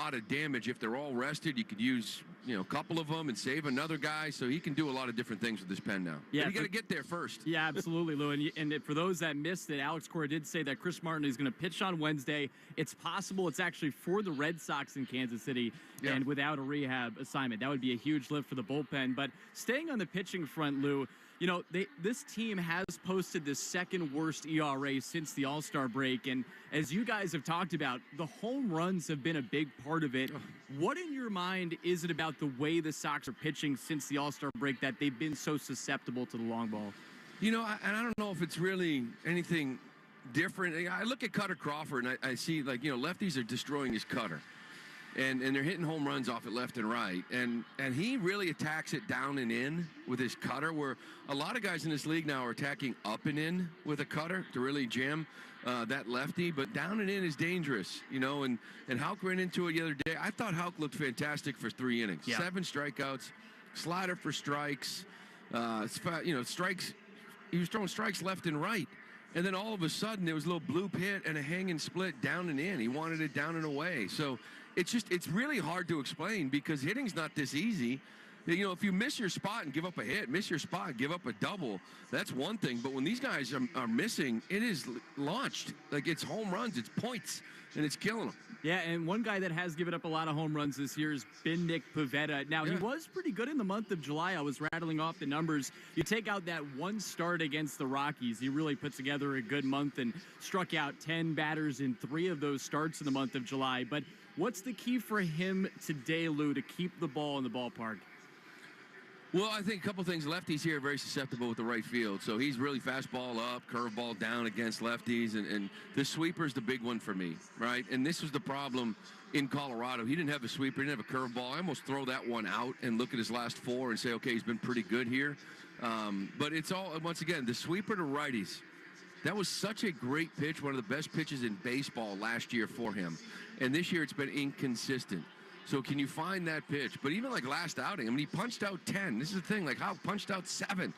lot of damage. If they're all rested, you could use, a couple of them and save another guy. So he can do a lot of different things with this pen now. Yeah, you got to get there first. Yeah, absolutely, Lou. And for those that missed it, Alex Cora did say that Chris Martin is going to pitch on Wednesday. It's possible it's actually for the Red Sox in Kansas City and without a rehab assignment. That would be a huge lift for the bullpen. But staying on the pitching front, Lou, this team has posted the second worst ERA since the All-Star break. And as you guys have talked about, the home runs have been a big part of it. What in your mind is it about the way the Sox are pitching since the All-Star break that they've been so susceptible to the long ball? And I don't know if it's really anything different. I look at Cutter Crawford and I see, lefties are destroying his cutter. And they're hitting home runs off it left and right. And he really attacks it down and in with his cutter, where a lot of guys in this league now are attacking up and in with a cutter to really jam that lefty. But down and in is dangerous, and Houck ran into it the other day. I thought Houck looked fantastic for 3 innings. 7 strikeouts, slider for strikes, strikes. He was throwing strikes left and right. And then all of a sudden, there was a little bloop hit and a hanging split down and in. He wanted it down and away. So it's really hard to explain because hitting's not this easy. If you miss your spot and give up a hit, miss your spot and give up a double, that's one thing. But when these guys are missing, it is launched. Like, it's home runs, it's points, and it's killing them. Yeah, and one guy that has given up a lot of home runs this year has been Nick Pivetta. Now, he was pretty good in the month of July. I was rattling off the numbers. You take out that one start against the Rockies, he really put together a good month and struck out 10 batters in 3 of those starts in the month of July. But what's the key for him today, Lou, to keep the ball in the ballpark? Well, I think a couple things. Lefties here are very susceptible with the right field. So he's really fastball up, curveball down against lefties. And the sweeper's the big one for me, right? And this was the problem in Colorado. He didn't have a sweeper. He didn't have a curveball. I almost throw that one out and look at his last 4 and say, okay, he's been pretty good here. But it's all, once again, the sweeper to righties. That was such a great pitch, one of the best pitches in baseball last year for him. And this year it's been inconsistent. So can you find that pitch? But even like last outing, he punched out 10. This is the thing, how punched out 7.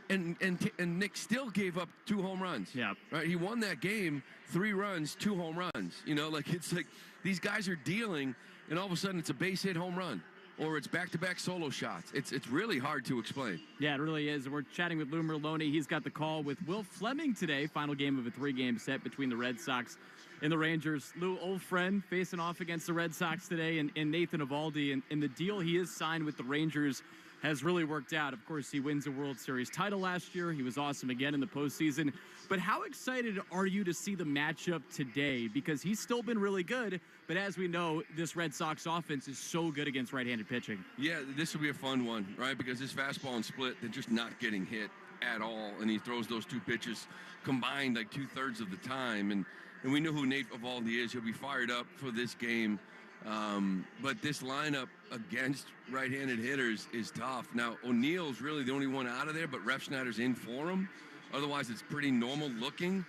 And Nick still gave up 2 home runs. Yeah. Right? He won that game, 3 runs, 2 home runs. It's like these guys are dealing, and all of a sudden it's a base hit home run. Or it's back-to-back solo shots. It's really hard to explain. Yeah, it really is. We're chatting with Lou Merloni. He's got the call with Will Fleming today. Final game of a 3-game set between the Red Sox and the Rangers. Lou, old friend, facing off against the Red Sox today, and Nathan Eovaldi. And the deal he is signed with the Rangers has really worked out. Of course, he wins a World Series title last year. He was awesome again in the postseason. But how excited are you to see the matchup today? Because he's still been really good, but as we know, this Red Sox offense is so good against right-handed pitching. Yeah, this will be a fun one, right? Because this fastball and split, they're just not getting hit at all, and he throws those 2 pitches combined like 2/3 of the time. And we know who Nate Eovaldi is. He'll be fired up for this game. But this lineup against right-handed hitters is tough. Now, O'Neill's really the only one out of there, but Refsnyder's in for him. Otherwise, it's pretty normal looking.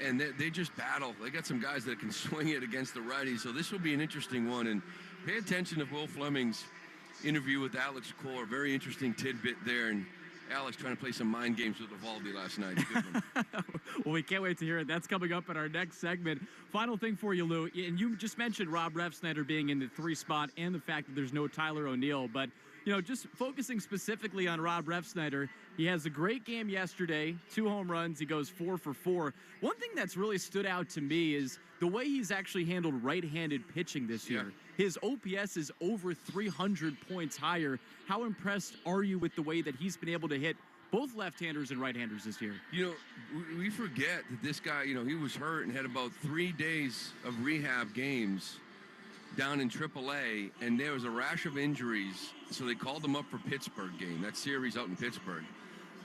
And they just battle. They got some guys that can swing it against the righties. So this will be an interesting one. And pay attention to Will Fleming's interview with Alex Cora. Very interesting tidbit there. And Alex trying to play some mind games with Eovaldi last night. Good one. Well, we can't wait to hear it. That's coming up in our next segment. Final thing for you, Lou, and you just mentioned Rob Refsnyder being in the 3 spot and the fact that there's no Tyler O'Neill, but just focusing specifically on Rob Refsnyder, he has a great game yesterday, 2 home runs, he goes 4 for 4. One thing that's really stood out to me is the way he's actually handled right-handed pitching this year. His OPS is over 300 points higher. How impressed are you with the way that he's been able to hit both left-handers and right-handers this year? We forget that this guy, he was hurt and had about 3 days of rehab games down in AAA, and there was a rash of injuries, so they called him up for Pittsburgh game, that series out in Pittsburgh.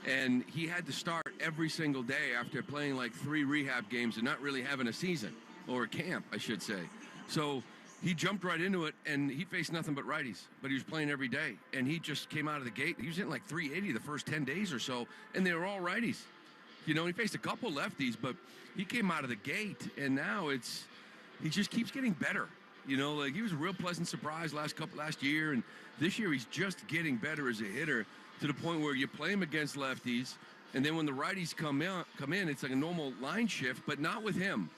And he had to start every single day after playing like 3 rehab games and not really having a season, or a camp, I should say. So he jumped right into it, and he faced nothing but righties, but he was playing every day. And he just came out of the gate. He was hitting like 380 the first 10 days or so, and they were all righties. He faced a couple lefties, but he came out of the gate, and now he just keeps getting better. He was a real pleasant surprise last year, and this year he's just getting better as a hitter to the point where you play him against lefties, and then when the righties come in, it's like a normal line shift, but not with him.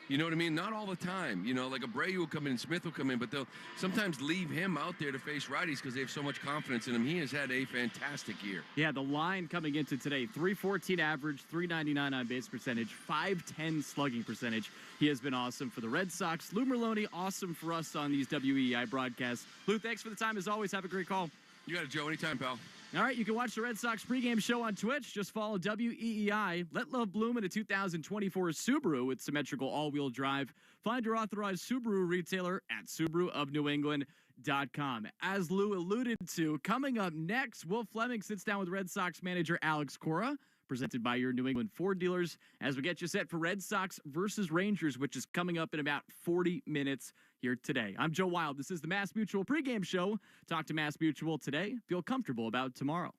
You know what I mean? Not all the time. You know, like Abreu will come in and Smith will come in, but they'll sometimes leave him out there to face righties because they have so much confidence in him. He has had a fantastic year. Yeah, the line coming into today, 314 average, 399 on base percentage, 510 slugging percentage. He has been awesome for the Red Sox. Lou Merlone, awesome for us on these WEI broadcasts. Lou, thanks for the time as always. Have a great call. You got it, Joe. Anytime, pal. All right, you can watch the Red Sox pregame show on Twitch. Just follow WEEI. Let love bloom in a 2024 Subaru with symmetrical all-wheel drive. Find your authorized Subaru retailer at SubaruofNewEngland.com. As Lou alluded to, coming up next, Will Fleming sits down with Red Sox manager Alex Cora, presented by your New England Ford dealers, as we get you set for Red Sox versus Rangers, which is coming up in about 40 minutes here today. I'm Joe Wild. This is the Mass Mutual pregame show. Talk to Mass Mutual today. Feel comfortable about tomorrow.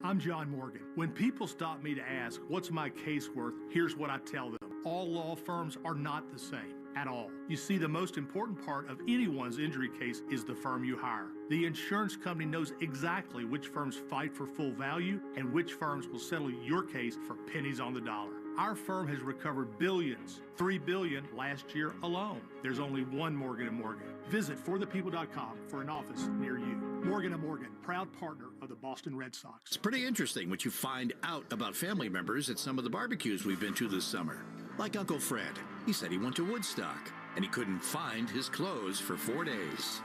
I'm John Morgan. When people stop me to ask, what's my case worth, here's what I tell them. All law firms are not the same at all. You see, the most important part of anyone's injury case is the firm you hire. The insurance company knows exactly which firms fight for full value and which firms will settle your case for pennies on the dollar. Our firm has recovered billions, $3 billion last year alone. There's only one Morgan & Morgan. Visit forthepeople.com for an office near you. Morgan & Morgan, proud partner of the Boston Red Sox. It's pretty interesting what you find out about family members at some of the barbecues we've been to this summer. Like Uncle Fred. He said he went to Woodstock, and he couldn't find his clothes for 4 days.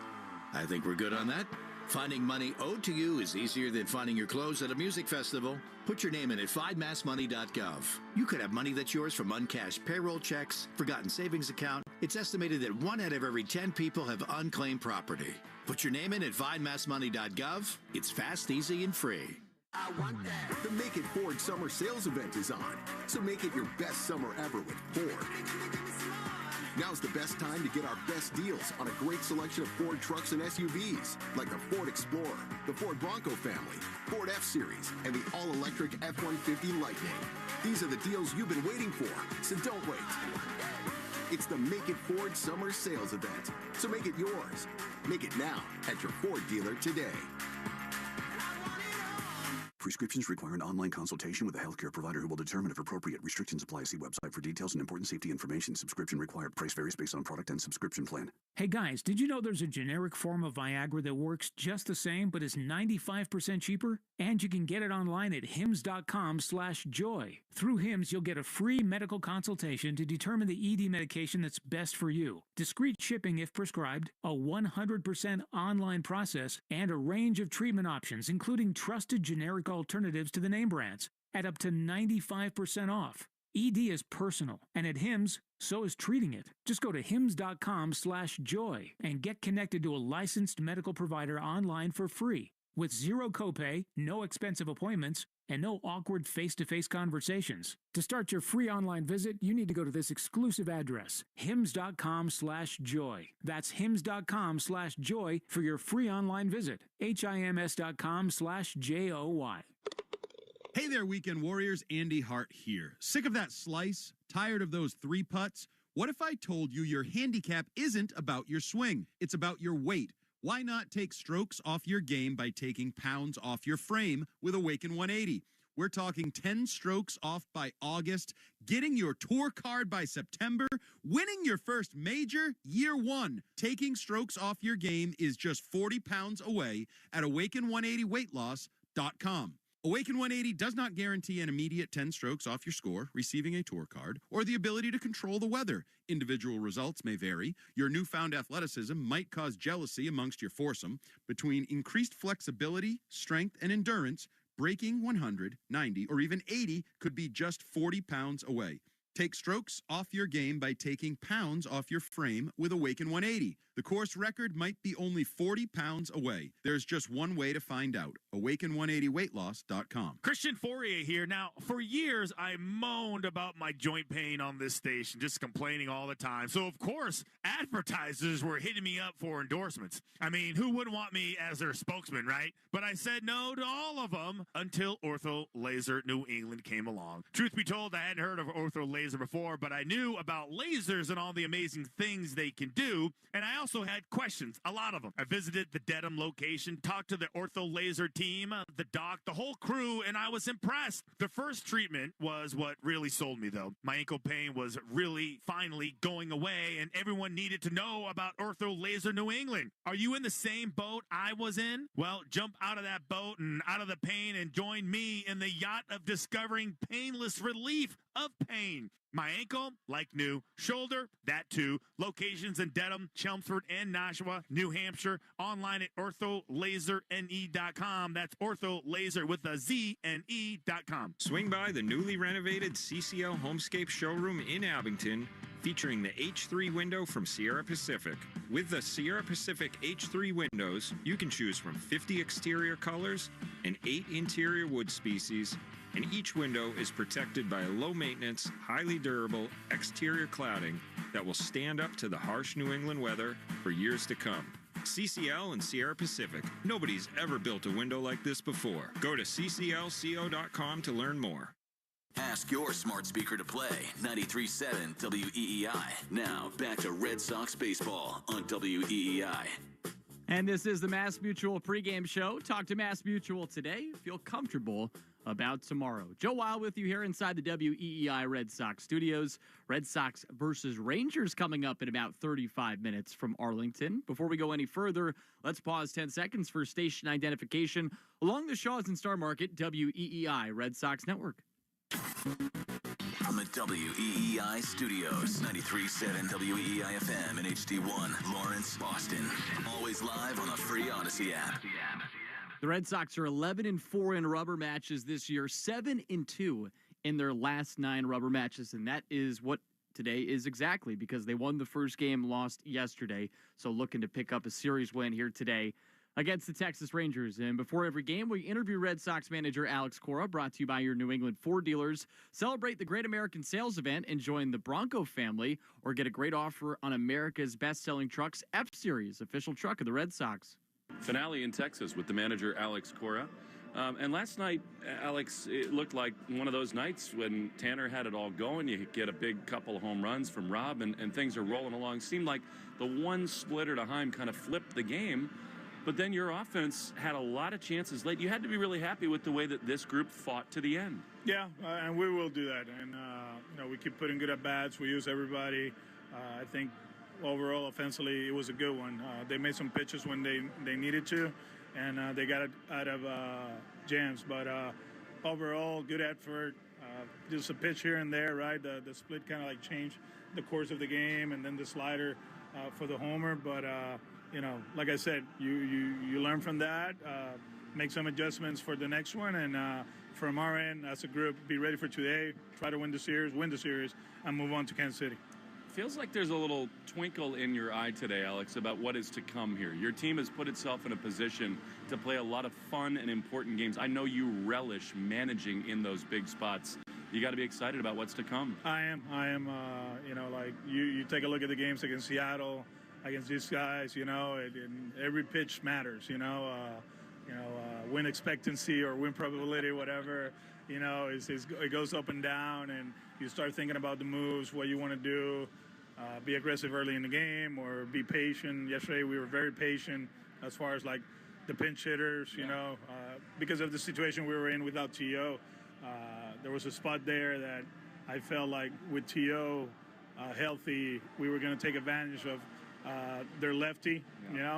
I think we're good on that. Finding money owed to you is easier than finding your clothes at a music festival. Put your name in at findmassmoney.gov. You could have money that's yours from uncashed payroll checks, forgotten savings account. It's estimated that 1 out of every 10 people have unclaimed property. Put your name in at findmassmoney.gov. It's fast, easy, and free. I want that. The Make It Ford summer sales event is on. So make it your best summer ever with Ford. Now's the best time to get our best deals on a great selection of Ford trucks and SUVs, like the Ford Explorer, the Ford Bronco family, Ford F-Series, and the all-electric F-150 Lightning. These are the deals you've been waiting for, so don't wait. It's the Make It Ford summer sales event. So make it yours. Make it now at your Ford dealer today. Prescriptions require an online consultation with a healthcare provider who will determine if appropriate. Restrictions apply. See website for details and important safety information. Subscription required. Price varies based on product and subscription plan. Hey guys, did you know there's a generic form of Viagra that works just the same but is 95% cheaper? And you can get it online at hims.com/joy. Through Hims, you'll get a free medical consultation to determine the ED medication that's best for you. Discreet shipping if prescribed, a 100% online process, and a range of treatment options, including trusted generic alternatives to the name brands, at up to 95% off. ED is personal, and at Hims, so is treating it. Just go to hims.com/joy and get connected to a licensed medical provider online for free, with zero copay, no expensive appointments, and no awkward face-to-face conversations. To start your free online visit, you need to go to this exclusive address, hims.com/joy. That's hims.com/joy for your free online visit. hims.com/joy. Hey there, Weekend Warriors. Andy Hart here. Sick of that slice? Tired of those 3 putts? What if I told you your handicap isn't about your swing? It's about your weight. Why not take strokes off your game by taking pounds off your frame with Awaken 180? We're talking 10 strokes off by August, getting your tour card by September, winning your first major year 1. Taking strokes off your game is just 40 pounds away at Awaken180weightloss.com. Awaken 180 does not guarantee an immediate 10 strokes off your score, receiving a tour card, or the ability to control the weather. Individual results may vary. Your newfound athleticism might cause jealousy amongst your foursome. Between increased flexibility, strength, and endurance, breaking 100, 90, or even 80 could be just 40 pounds away. Take strokes off your game by taking pounds off your frame with Awaken 180. The course record might be only 40 pounds away. There's just one way to find out. Awaken180weightloss.com. Christian Fourier here. Now, for years, I moaned about my joint pain on this station, just complaining all the time. So, of course, advertisers were hitting me up for endorsements. I mean, who wouldn't want me as their spokesman, right? But I said no to all of them until Ortho Laser New England came along. Truth be told, I hadn't heard of Ortho Laser laser before, but I knew about lasers and all the amazing things they can do, and I also had questions, a lot of them. I visited the Dedham location, talked to the ortho laser team, the doc, the whole crew, and I was impressed. The first treatment was what really sold me, though. My ankle pain was really finally going away, and everyone needed to know about Ortho Laser New England. Are you in the same boat I was in? Well, jump out of that boat and out of the pain and join me in the yacht of discovering painless relief of pain. My ankle, like new. Shoulder, that too. Locations in Dedham, Chelmsford, and Nashua, New Hampshire. Online at ortholaserne.com. That's ortholaser with a Z-N-E.com. Swing by the newly renovated CCL Homescape showroom in Abington, featuring the H3 window from Sierra Pacific. With the Sierra Pacific H3 windows, you can choose from 50 exterior colors and 8 interior wood species, and each window is protected by a low-maintenance, highly durable exterior cladding that will stand up to the harsh New England weather for years to come. CCL and Sierra Pacific. Nobody's ever built a window like this before. Go to cclco.com to learn more. Ask your smart speaker to play 93.7 WEEI. Now, back to Red Sox baseball on WEEI. And this is the Mass Mutual pregame show. Talk to Mass Mutual today. Feel comfortable about tomorrow. Joe Wild with you here inside the WEEI Red Sox studios. Red Sox versus Rangers coming up in about 35 minutes from Arlington. Before we go any further, let's pause 10 seconds for station identification along the Shaws and Star Market WEEI Red Sox Network. From the WEEI studios, 93.7 WEEI FM and HD1, Lawrence, Boston. Always live on the free Odyssey app. The Red Sox are 11-4 in rubber matches this year, 7-2 in their last 9 rubber matches, and that is what today is exactly, because they won the first game, lost yesterday, so looking to pick up a series win here today against the Texas Rangers. And before every game, we interview Red Sox manager Alex Cora, brought to you by your New England Ford dealers. Celebrate the Great American Sales Event and join the Bronco family, or get a great offer on America's best-selling trucks, F-Series, official truck of the Red Sox. Finale in Texas with the manager, Alex Cora. And last night, Alex, it looked like one of those nights when Tanner had it all going. You get a big couple of home runs from Rob, and things are rolling along. Seemed like the one splitter to Heim kind of flipped the game. But then your offense had a lot of chances late. You had to be really happy with the way that this group fought to the end. Yeah, and we will do that. And, we keep putting good at-bats. We use everybody. I think overall, offensively, it was a good one. They made some pitches when they needed to, and they got it out of jams. But overall, good effort. Just a pitch here and there, right? The split kind of like changed the course of the game, and then the slider for the homer. But like I said, you learn from that, make some adjustments for the next one, and from our end, as a group, be ready for today, try to win the series, and move on to Kansas City. Feels like there's a little twinkle in your eye today, Alex, about what is to come here. Your team has put itself in a position to play a lot of fun and important games. I know you relish managing in those big spots. You got to be excited about what's to come. I am. You take a look at the games against Seattle, against these guys, and every pitch matters, win expectancy or win probability, whatever, it goes up and down, and you start thinking about the moves, what you want to do, be aggressive early in the game or be patient. Yesterday we were very patient as far as like the pinch hitters, because of the situation we were in without T.O. There was a spot there that I felt like with T.O. Healthy, we were going to take advantage of their lefty,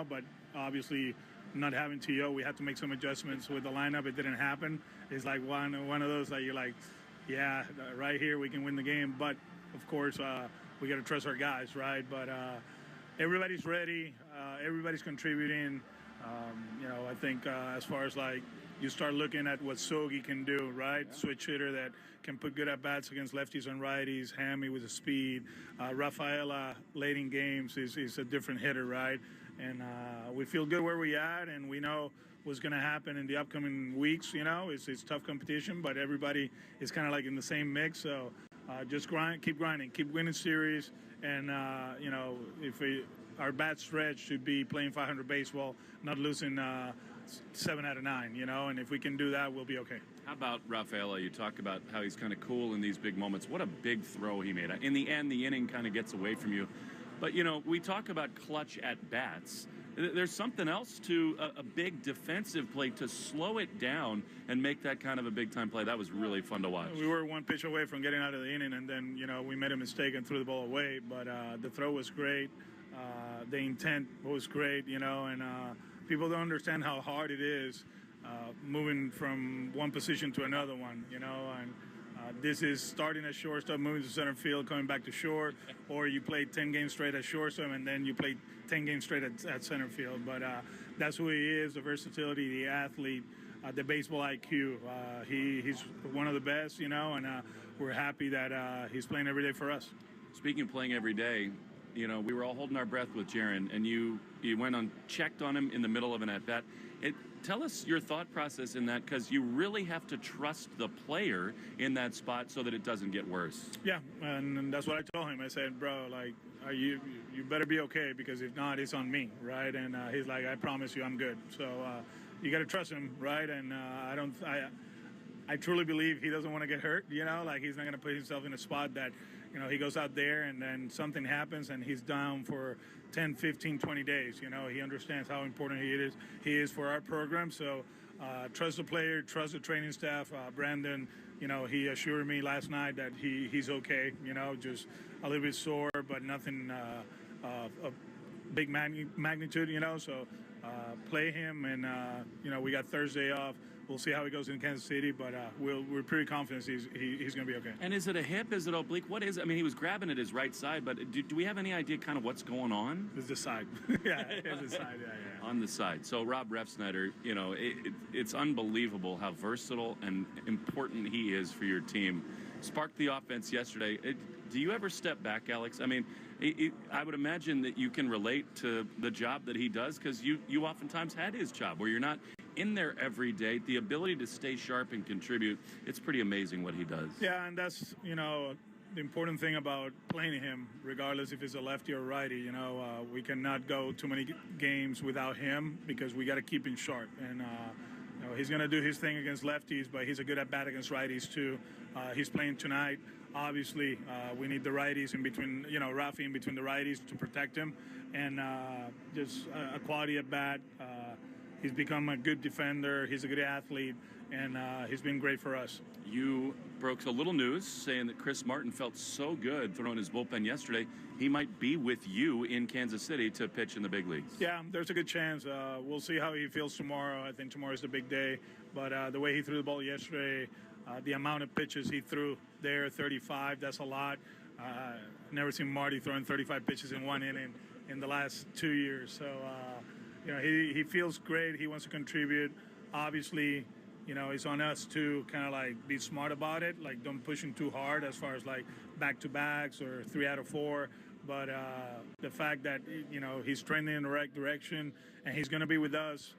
but obviously not having T.O., we had to make some adjustments with the lineup. It didn't happen. It's like one of those that you're like, yeah, right here we can win the game. But, of course, we got to trust our guys, right? But everybody's ready. Everybody's contributing. I think as far as, like, you start looking at what Sogi can do, right? Yeah. Switch hitter that can put good at-bats against lefties and righties. Hammy with the speed. Rafaela late in games is a different hitter, right? And we feel good where we at, and we know what's going to happen in the upcoming weeks. It's tough competition, but everybody is kind of like in the same mix. So just keep grinding, keep winning series, and our bad stretch should be playing 500 baseball, not losing 7 out of 9. And if we can do that, we'll be okay. How about Rafaela? You talk about how he's kind of cool in these big moments. What a big throw he made. In the end, the inning kind of gets away from you. But, we talk about clutch at bats. There's something else to a big defensive play to slow it down and make that kind of a big-time play. That was really fun to watch. We were one pitch away from getting out of the inning, and then, we made a mistake and threw the ball away. But the throw was great. The intent was great, and people don't understand how hard it is moving from one position to another one, and this is starting at shortstop, moving to center field, coming back to short, or you play 10 games straight at shortstop and then you play 10 games straight at center field. But that's who he is, the versatility, the athlete, the baseball IQ. He's one of the best, and we're happy that he's playing every day for us. Speaking of playing every day, we were all holding our breath with Jaron, and you went on, checked on him in the middle of an at-bat. Tell us your thought process in that, because you really have to trust the player in that spot so that it doesn't get worse. Yeah, and that's what I told him. I said, bro, you better be okay, because if not, it's on me, right? And he's like, I promise you I'm good. So you got to trust him, right? And I truly believe he doesn't want to get hurt, he's not going to put himself in a spot that, he goes out there and then something happens and he's down for 10, 15, 20 days. He understands how important he is for our program. So trust the player, trust the training staff. Brandon, he assured me last night that he's okay, just a little bit sore, but nothing of big magnitude, so play him. And, we got Thursday off. We'll see how he goes in Kansas City, but we're pretty confident he's going to be okay. And is it a hip? Is it oblique? What is it? I mean, he was grabbing at his right side, but do we have any idea kind of what's going on? It's the side. Yeah, it's the side, yeah. On the side. So Rob Refsnyder, it's unbelievable how versatile and important he is for your team. Sparked the offense yesterday. Do you ever step back, Alex? I mean, I would imagine that you can relate to the job that he does, because you oftentimes had his job where you're not in there every day. The ability to stay sharp and contribute, it's pretty amazing what he does. Yeah, and that's, the important thing about playing him, regardless if it's a lefty or righty, we cannot go too many games without him, because we got to keep him sharp. And, he's going to do his thing against lefties, but he's a good at bat against righties too. He's playing tonight. Obviously, we need the righties in between, Rafi in between the righties to protect him. And just a quality at bat. He's become a good defender. He's a good athlete, and he's been great for us. You broke a little news saying that Chris Martin felt so good throwing his bullpen yesterday, he might be with you in Kansas City to pitch in the big leagues. Yeah, there's a good chance. We'll see how he feels tomorrow. I think tomorrow's the big day. But the way he threw the ball yesterday, the amount of pitches he threw there, 35, that's a lot. Never seen Marty throwing 35 pitches in one inning in the last 2 years. So, he feels great. He wants to contribute. Obviously, it's on us to kind of be smart about it. Don't push him too hard as far as back-to-backs or 3 out of 4. But the fact that, he's trending in the right direction and he's going to be with us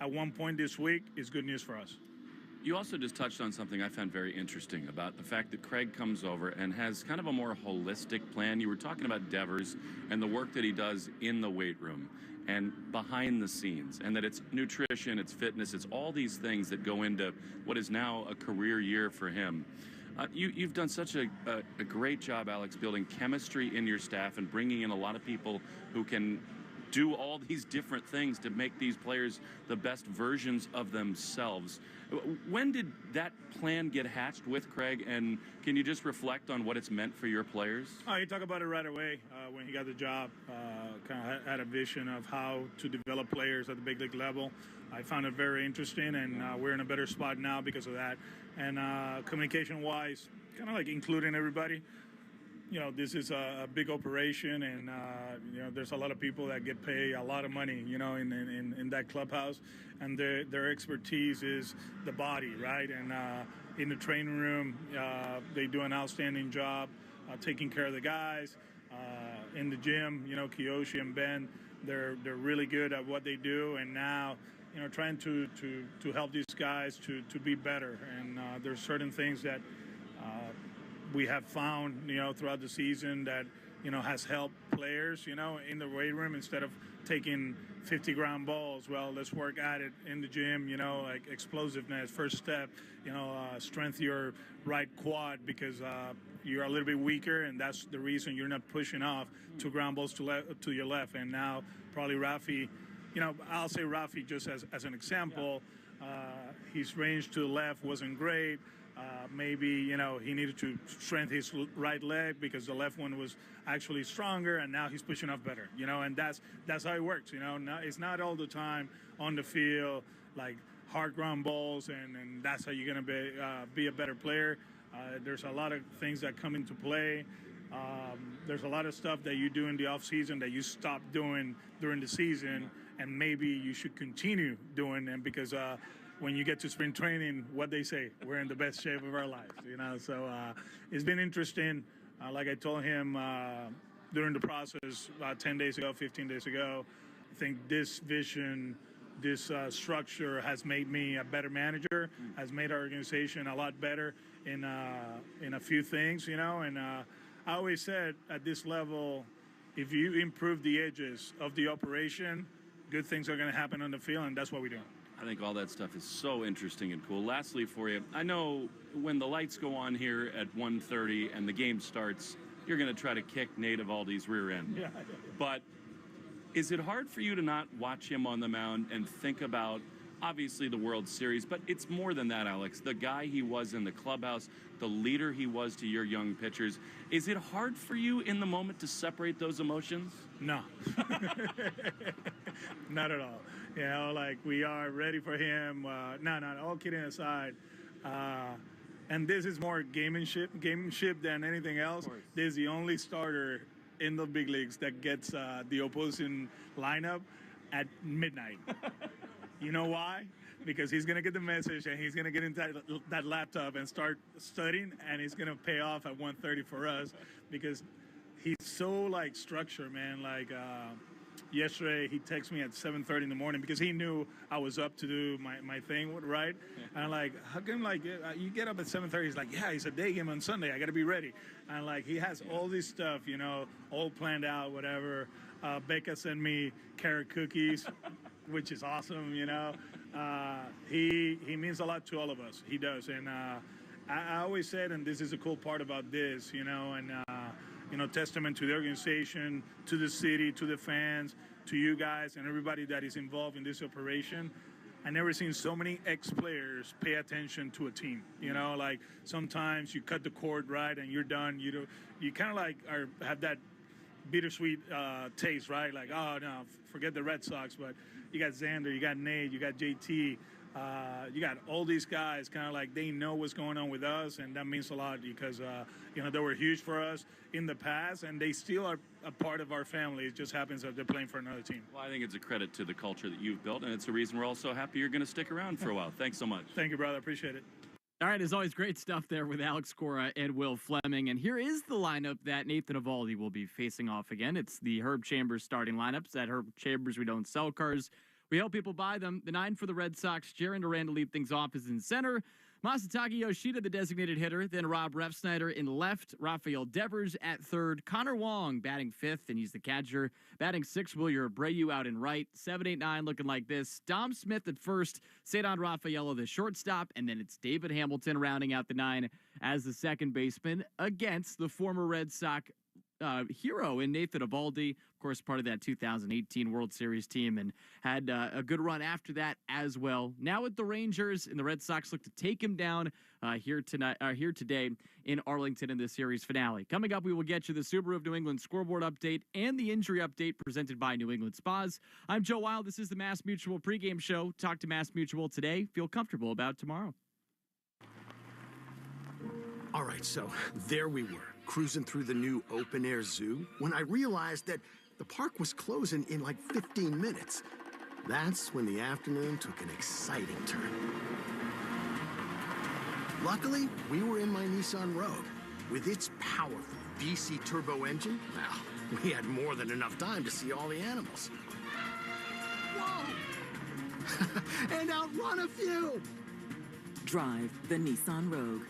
at one point this week is good news for us. You also just touched on something I found very interesting about the fact that Craig comes over and has kind of a more holistic plan. You were talking about Devers and the work that he does in the weight room and behind the scenes, and that it's nutrition, it's fitness, it's all these things that go into what is now a career year for him. You've done such a great job, Alex, building chemistry in your staff and bringing in a lot of people who can do all these different things to make these players the best versions of themselves. When did that plan get hatched with Craig, and can you just reflect on what it's meant for your players? He talked about it right away when he got the job. Kind of had a vision of how to develop players at the big league level. I found it very interesting, and we're in a better spot now because of that. And communication-wise, kind of including everybody. This is a big operation, and there's a lot of people that get paid a lot of money, in that clubhouse, and their expertise is the body, right? And in the training room, they do an outstanding job taking care of the guys. In the gym, Kiyoshi and Ben, they're really good at what they do, and now, trying to help these guys to be better. And there's certain things that we have found, throughout the season that, has helped players, you know, in the weight room instead of taking 50 ground balls. Well, let's work at it in the gym, you know, like explosiveness, first step, you know, strengthen your right quad because you're a little bit weaker, and that's the reason you're not pushing off 2 ground balls to your left. And now probably Rafi, you know, I'll say Rafi just as an example. His range to the left wasn't great. Maybe, you know, he needed to strengthen his right leg because the left one was actually stronger, and now he's pushing off better, you know, and that's how it works, you know. It's not all the time on the field, like hard ground balls, and that's how you're going to be a better player. There's a lot of things that come into play. There's a lot of stuff that you do in the off season that you stop doing during the season, and maybe you should continue doing them because when you get to spring training, what they say, we're in the best shape of our lives, you know. So it's been interesting. Like I told him during the process 10 days ago, 15 days ago, I think this vision, this structure has made me a better manager, has made our organization a lot better in a few things, you know. And I always said at this level, if you improve the edges of the operation, good things are going to happen on the field, and that's what we do. I think all that stuff is so interesting and cool. Lastly for you, I know when the lights go on here at 1:30 and the game starts, you're going to try to kick Nate Eovaldi's rear end. Yeah. But is it hard for you to not watch him on the mound and think about, obviously, the World Series, but it's more than that, Alex. The guy he was in the clubhouse, the leader he was to your young pitchers. Is it hard for you in the moment to separate those emotions? No. Not at all. You know, like we are ready for him. No, all kidding aside. And this is more gamemanship than anything else. This is the only starter in the big leagues that gets the opposing lineup at midnight. You know why? Because he's going to get the message and he's going to get into that laptop and start studying, and he's going to pay off at 1:30 for us because he's so, like, structured, man. Like, yesterday he texted me at 7:30 in the morning because he knew I was up to do my thing, right? And I'm like, how come, like, you get up at 7:30? He's like, yeah, it's a day game on Sunday. I got to be ready. And, like, he has all this stuff, you know, all planned out, whatever. Becca sent me carrot cookies, which is awesome, you know. He means a lot to all of us. He does. And I always said, and this is a cool part about this, you know, and, you know, testament to the organization, to the city, to the fans, to you guys, and everybody that is involved in this operation. I never seen so many ex-players pay attention to a team. You know, like sometimes you cut the cord, right, and you're done. You kind of like have that bittersweet taste, right? Like, oh, no, forget the Red Sox, but you got Xander, you got Nate, you got JT, you got all these guys kind of like they know what's going on with us, and that means a lot because, you know, they were huge for us in the past, and they still are a part of our family. It just happens that they're playing for another team. Well, I think it's a credit to the culture that you've built, and it's a reason we're all so happy you're going to stick around for a while. Thanks so much. Thank you, brother. Appreciate it. All right, as always, great stuff there with Alex Cora and Will Fleming. And here is the lineup that Nathan Eovaldi will be facing off again. It's the Herb Chambers starting lineups. At Herb Chambers, we don't sell cars. We help people buy them. The 9 for the Red Sox, Jaron Duran to lead things off is in center. Masataka Yoshida, the designated hitter. Then Rob Refsnyder in left. Rafael Devers at third. Connor Wong batting fifth, and he's the catcher. Batting sixth, Wilyer Abreu out in right. 7, 8, 9 looking like this. Dom Smith at first. Cedon Rafaelo, the shortstop. And then it's David Hamilton rounding out the 9 as the second baseman against the former Red Sox hero in Nathan Eovaldi, of course, part of that 2018 World Series team, and had a good run after that as well. Now with the Rangers, and the Red Sox look to take him down here today in Arlington in the series finale. Coming up, we will get you the Subaru of New England scoreboard update and the injury update presented by New England Spas. I'm Joe Wild. This is the Mass Mutual pregame show. Talk to Mass Mutual today. Feel comfortable about tomorrow. All right, so there we were, cruising through the new open-air zoo, when I realized that the park was closing in like 15 minutes. That's when the afternoon took an exciting turn. Luckily, we were in my Nissan Rogue. With its powerful VC turbo engine, well, we had more than enough time to see all the animals. Whoa! And outrun a few! Drive the Nissan Rogue.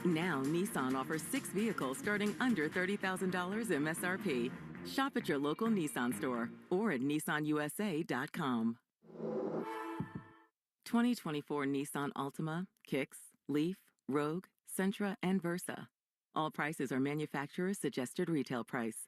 Now, Nissan offers 6 vehicles starting under $30,000 MSRP. Shop at your local Nissan store or at nissanusa.com. 2024 Nissan Altima, Kicks, Leaf, Rogue, Sentra, and Versa. All prices are manufacturer's suggested retail price.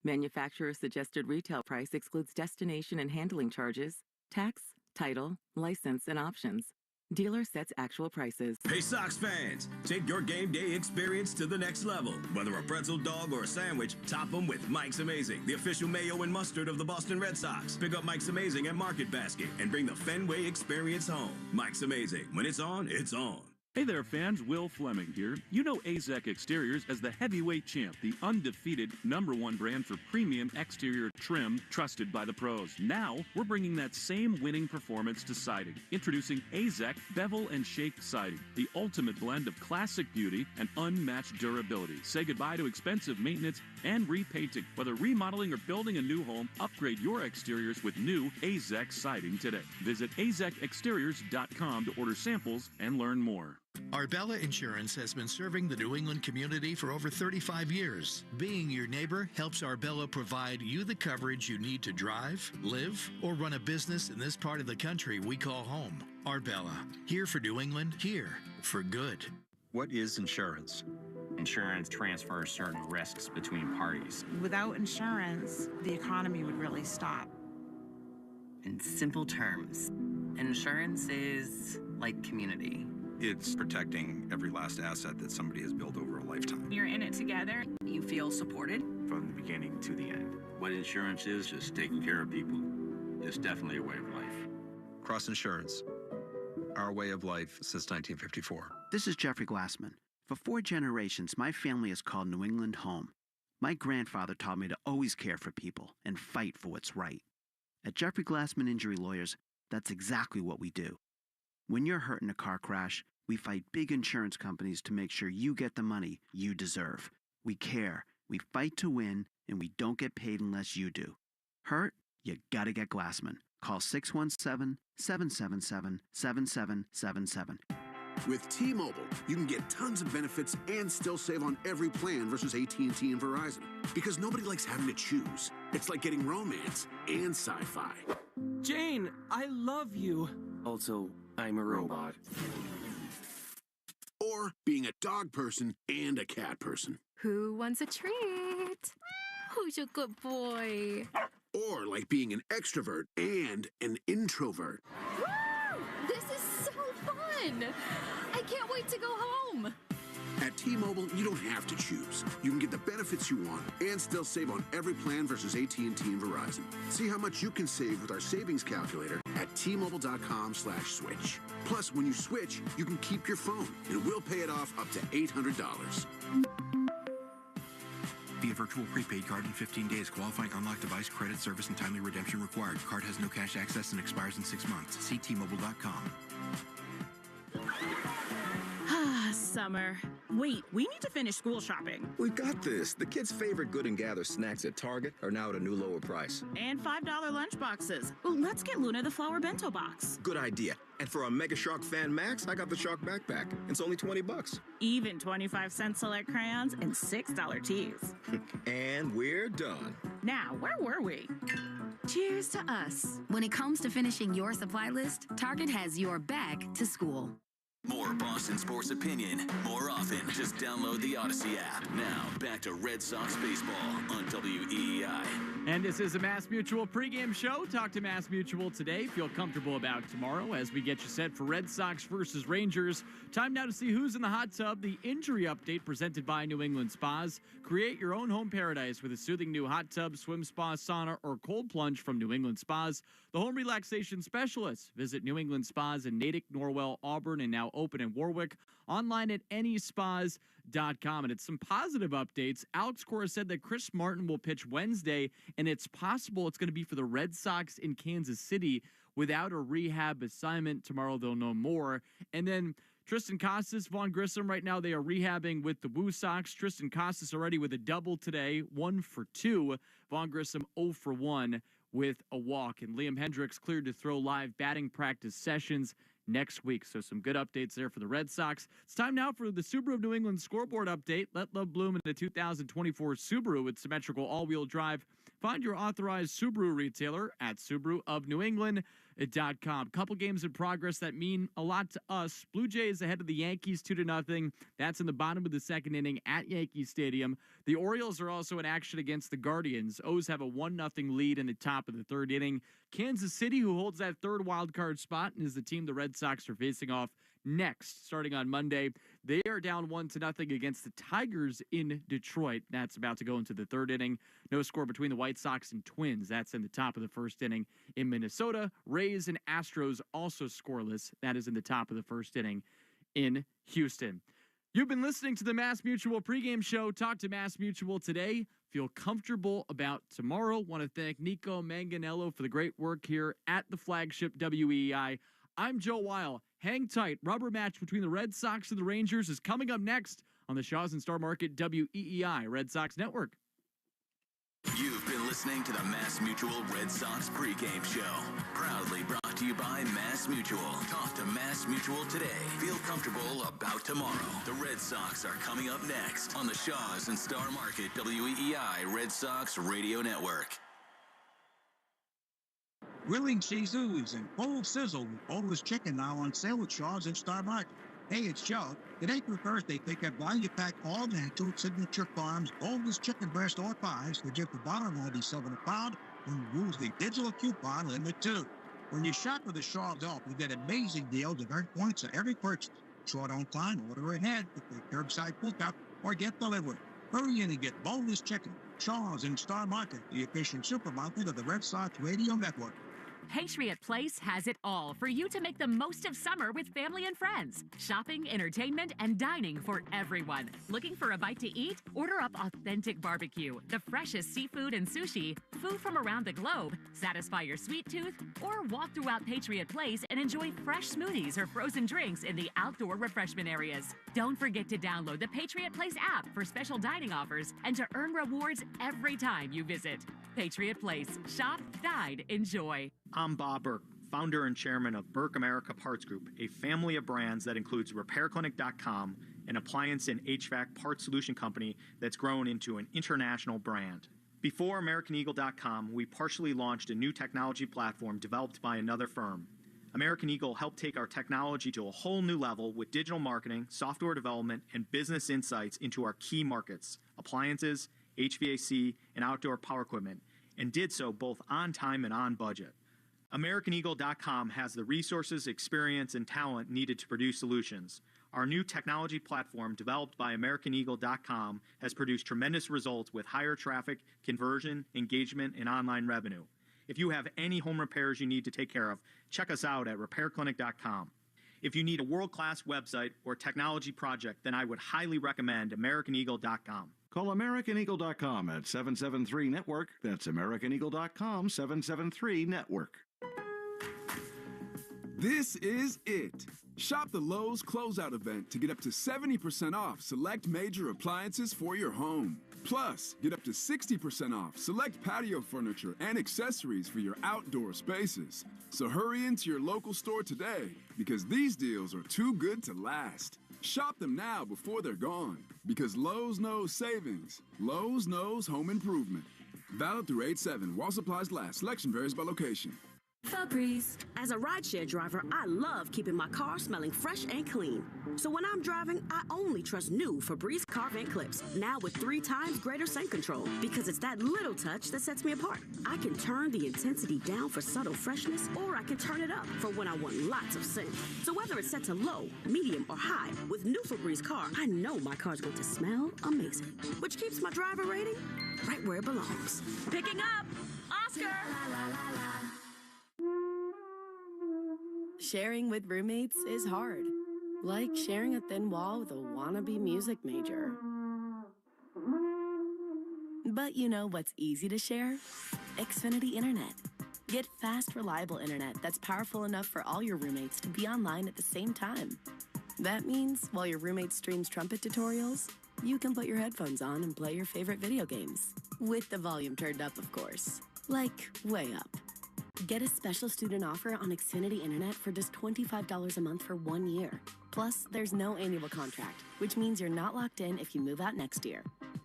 Manufacturer's suggested retail price excludes destination and handling charges, tax, title, license, and options. Dealer sets actual prices. Hey, Sox fans, take your game day experience to the next level. Whether a pretzel dog or a sandwich, top them with Mike's Amazing, the official mayo and mustard of the Boston Red Sox. Pick up Mike's Amazing at Market Basket and bring the Fenway experience home. Mike's Amazing. When it's on, it's on. Hey there, fans. Will Fleming here. You know AZEK Exteriors as the heavyweight champ, the undefeated #1 brand for premium exterior trim trusted by the pros. Now, we're bringing that same winning performance to siding. Introducing AZEK Bevel and Shake Siding, the ultimate blend of classic beauty and unmatched durability. Say goodbye to expensive maintenance and repainting. Whether remodeling or building a new home, upgrade your exteriors with new AZEK Siding today. Visit azekexteriors.com to order samples and learn more. Arbella Insurance has been serving the New England community for over 35 years. Being your neighbor helps Arbella provide you the coverage you need to drive, live, or run a business in this part of the country we call home. Arbella, here for New England, here for good. What is insurance? Insurance transfers certain risks between parties. Without insurance, the economy would really stop. In simple terms, insurance is like community. It's protecting every last asset that somebody has built over a lifetime. You're in it together. You feel supported. From the beginning to the end. What insurance is, just taking care of people. It's definitely a way of life. Cross Insurance. Our way of life since 1954. This is Jeffrey Glassman. For 4 generations, my family has called New England home. My grandfather taught me to always care for people and fight for what's right. At Jeffrey Glassman Injury Lawyers, that's exactly what we do. When you're hurt in a car crash, we fight big insurance companies to make sure you get the money you deserve. We care, we fight to win, and we don't get paid unless you do. Hurt? You gotta get Glassman. Call 617-777-7777. With T-Mobile, you can get tons of benefits and still save on every plan versus AT&T and Verizon. Because nobody likes having to choose. It's like getting romance and sci-fi. Jane, I love you. Also, I'm a robot. Or being a dog person and a cat person. Who wants a treat? Who's a good boy? Or like being an extrovert and an introvert. Woo! This is so fun! I can't wait to go home! At T-Mobile, you don't have to choose. You can get the benefits you want and still save on every plan versus AT&T and Verizon. See how much you can save with our savings calculator at T-Mobile.com/switch. Plus, when you switch, you can keep your phone, and we'll pay it off up to $800. Via virtual prepaid card in 15 days. Qualifying unlocked device, credit, service, and timely redemption required. Card has no cash access and expires in 6 months. See T-Mobile.com. Summer. Wait, we need to finish school shopping. We've got this. The kids' favorite Good and Gather snacks at Target are now at a new lower price. And $5 lunch boxes. Oh, let's get Luna the Flower Bento Box. Good idea. And for a Mega Shark Fan Max, I got the Shark Backpack. It's only $20. Even 25-cent select crayons and $6 teas. And we're done. Now, where were we? Cheers to us. When it comes to finishing your supply list, Target has your back to school. More Boston sports opinion, more often. Just download the Odyssey app. Now, back to Red Sox baseball on WEEI. And this is a Mass Mutual pregame show. Talk to Mass Mutual today. Feel comfortable about tomorrow as we get you set for Red Sox versus Rangers. Time now to see who's in the hot tub. The injury update presented by New England Spas. Create your own home paradise with a soothing new hot tub, swim spa, sauna, or cold plunge from New England Spas. The home relaxation specialists. Visit New England Spas in Natick, Norwell, Auburn, and now open in Warwick. Online at anyspas.com. And it's some positive updates. Alex Cora said that Chris Martin will pitch Wednesday, and it's possible it's going to be for the Red Sox in Kansas City without a rehab assignment. Tomorrow they'll know more. And then Tristan Casas, Vaughn Grissom, right now they are rehabbing with the Woo Sox. Tristan Casas already with a double today, 1 for 2. Vaughn Grissom 0 for 1 with a walk. And Liam Hendricks cleared to throw live batting practice sessions. next week. So some good updates there for the Red Sox. It's time now for the Subaru of New England scoreboard update. Let love bloom in the 2024 Subaru with symmetrical all-wheel drive. Find your authorized Subaru retailer at SubaruofNewEngland.com. Couple games in progress that mean a lot to us. Blue Jays ahead of the Yankees 2-0. That's in the bottom of the second inning at Yankee Stadium. The Orioles are also in action against the Guardians. O's have a 1-0 lead in the top of the third inning. Kansas City, who holds that third wild card spot, and is the team the Red Sox are facing off next, starting on Monday. They are down 1-0 against the Tigers in Detroit. That's about to go into the third inning. No score between the White Sox and Twins. That's in the top of the first inning. In Minnesota, Rays and Astros also scoreless. That is in the top of the first inning in Houston. You've been listening to the Mass Mutual pregame show. Talk to Mass Mutual today. Feel comfortable about tomorrow. Want to thank Nico Manganello for the great work here at the flagship WEEI. I'm Joe Weil. Hang tight. Rubber match between the Red Sox and the Rangers is coming up next on the Shaw's and Star Market WEEI Red Sox Network. You've been listening to the Mass Mutual Red Sox pregame show. Proudly brought to you by Mass Mutual. Talk to Mass Mutual today. Feel comfortable about tomorrow. The Red Sox are coming up next on the Shaw's and Star Market WEEI Red Sox Radio Network. Grilling Caesars and full sizzle with boneless chicken now on sale at Shaw's and Star Market. Hey, it's Joe. Today for Thursday, pick up value pack all natural Signature Farms boneless chicken breast or thighs for just $1.97 a pound when you use the digital coupon limit 2. When you shop with the Shaw's Help, you get amazing deals and earn points on every purchase. Short on time, order ahead with the curbside pickup or get delivered. Hurry in and get boneless chicken. Shaw's and Star Market, the efficient supermarket of the Red Sox Radio Network. Patriot Place has it all for you to make the most of summer with family and friends. Shopping, entertainment, and dining for everyone. Looking for a bite to eat? Order up authentic barbecue, the freshest seafood and sushi, food from around the globe, satisfy your sweet tooth, or walk throughout Patriot Place and enjoy fresh smoothies or frozen drinks in the outdoor refreshment areas. Don't forget to download the Patriot Place app for special dining offers and to earn rewards every time you visit. Patriot Place. Shop, dine, enjoy. I'm Bob Burke, founder and chairman of Burke America Parts Group, a family of brands that includes RepairClinic.com, an appliance and HVAC parts solution company that's grown into an international brand. Before AmericanEagle.com, we partially launched a new technology platform developed by another firm. American Eagle helped take our technology to a whole new level with digital marketing, software development, and business insights into our key markets, appliances, HVAC, and outdoor power equipment, and did so both on time and on budget. AmericanEagle.com has the resources, experience, and talent needed to produce solutions. Our new technology platform, developed by AmericanEagle.com, has produced tremendous results with higher traffic, conversion, engagement, and online revenue. If you have any home repairs you need to take care of, check us out at RepairClinic.com. If you need a world-class website or technology project, then I would highly recommend AmericanEagle.com. Call AmericanEagle.com at 773-NETWORK. That's AmericanEagle.com, 773-NETWORK. This is it. Shop the Lowe's Closeout event to get up to 70% off select major appliances for your home. Plus, get up to 60% off select patio furniture and accessories for your outdoor spaces. So hurry into your local store today because these deals are too good to last. Shop them now before they're gone because Lowe's knows savings. Lowe's knows home improvement. Valid through 8/7 while supplies last. Selection varies by location. Febreze. As a rideshare driver, I love keeping my car smelling fresh and clean. So when I'm driving, I only trust new Febreze car vent clips, now with 3 times greater scent control, because it's that little touch that sets me apart. I can turn the intensity down for subtle freshness, or I can turn it up for when I want lots of scent. So whether it's set to low, medium, or high, with new Febreze car, I know my car's going to smell amazing, which keeps my driver rating right where it belongs. Picking up! Oscar! Sharing with roommates is hard. Like sharing a thin wall with a wannabe music major. But you know what's easy to share? Xfinity Internet. Get fast, reliable internet that's powerful enough for all your roommates to be online at the same time. That means while your roommate streams trumpet tutorials, you can put your headphones on and play your favorite video games. With the volume turned up, of course. Like, way up. Get a special student offer on Xfinity Internet for just $25 a month for 1 year. Plus, there's no annual contract, which means you're not locked in if you move out next year.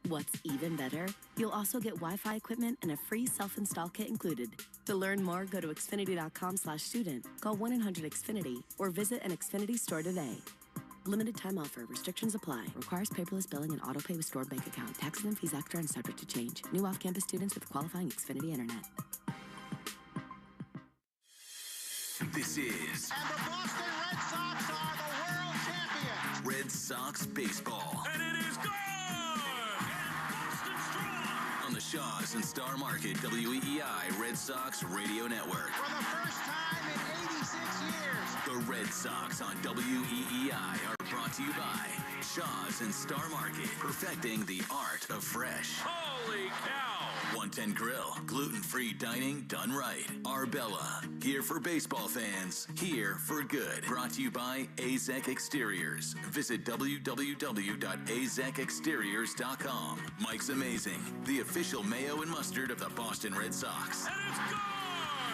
What's even better, you'll also get Wi-Fi equipment and a free self-install kit included. To learn more, go to Xfinity.com/student, call 1-800-XFINITY, or visit an Xfinity store today. Limited time offer. Restrictions apply. Requires paperless billing and auto pay with stored bank account. Taxes and fees extra and subject to change. New off-campus students with qualifying Xfinity Internet. This is... And the Boston Red Sox are the world champions. Red Sox baseball. And it is good! And Boston strong! On the Shaws and Star Market WEEI Red Sox Radio Network. For the first time in 86 years. The Red Sox on WEEI are brought to you by Shaws and Star Market, perfecting the art of fresh. Holy cow! 110 Grill, gluten-free dining done right. Arbella, here for baseball fans, here for good. Brought to you by AZEK Exteriors. Visit www.azekexteriors.com. Mike's Amazing, the official mayo and mustard of the Boston Red Sox. And it's gone!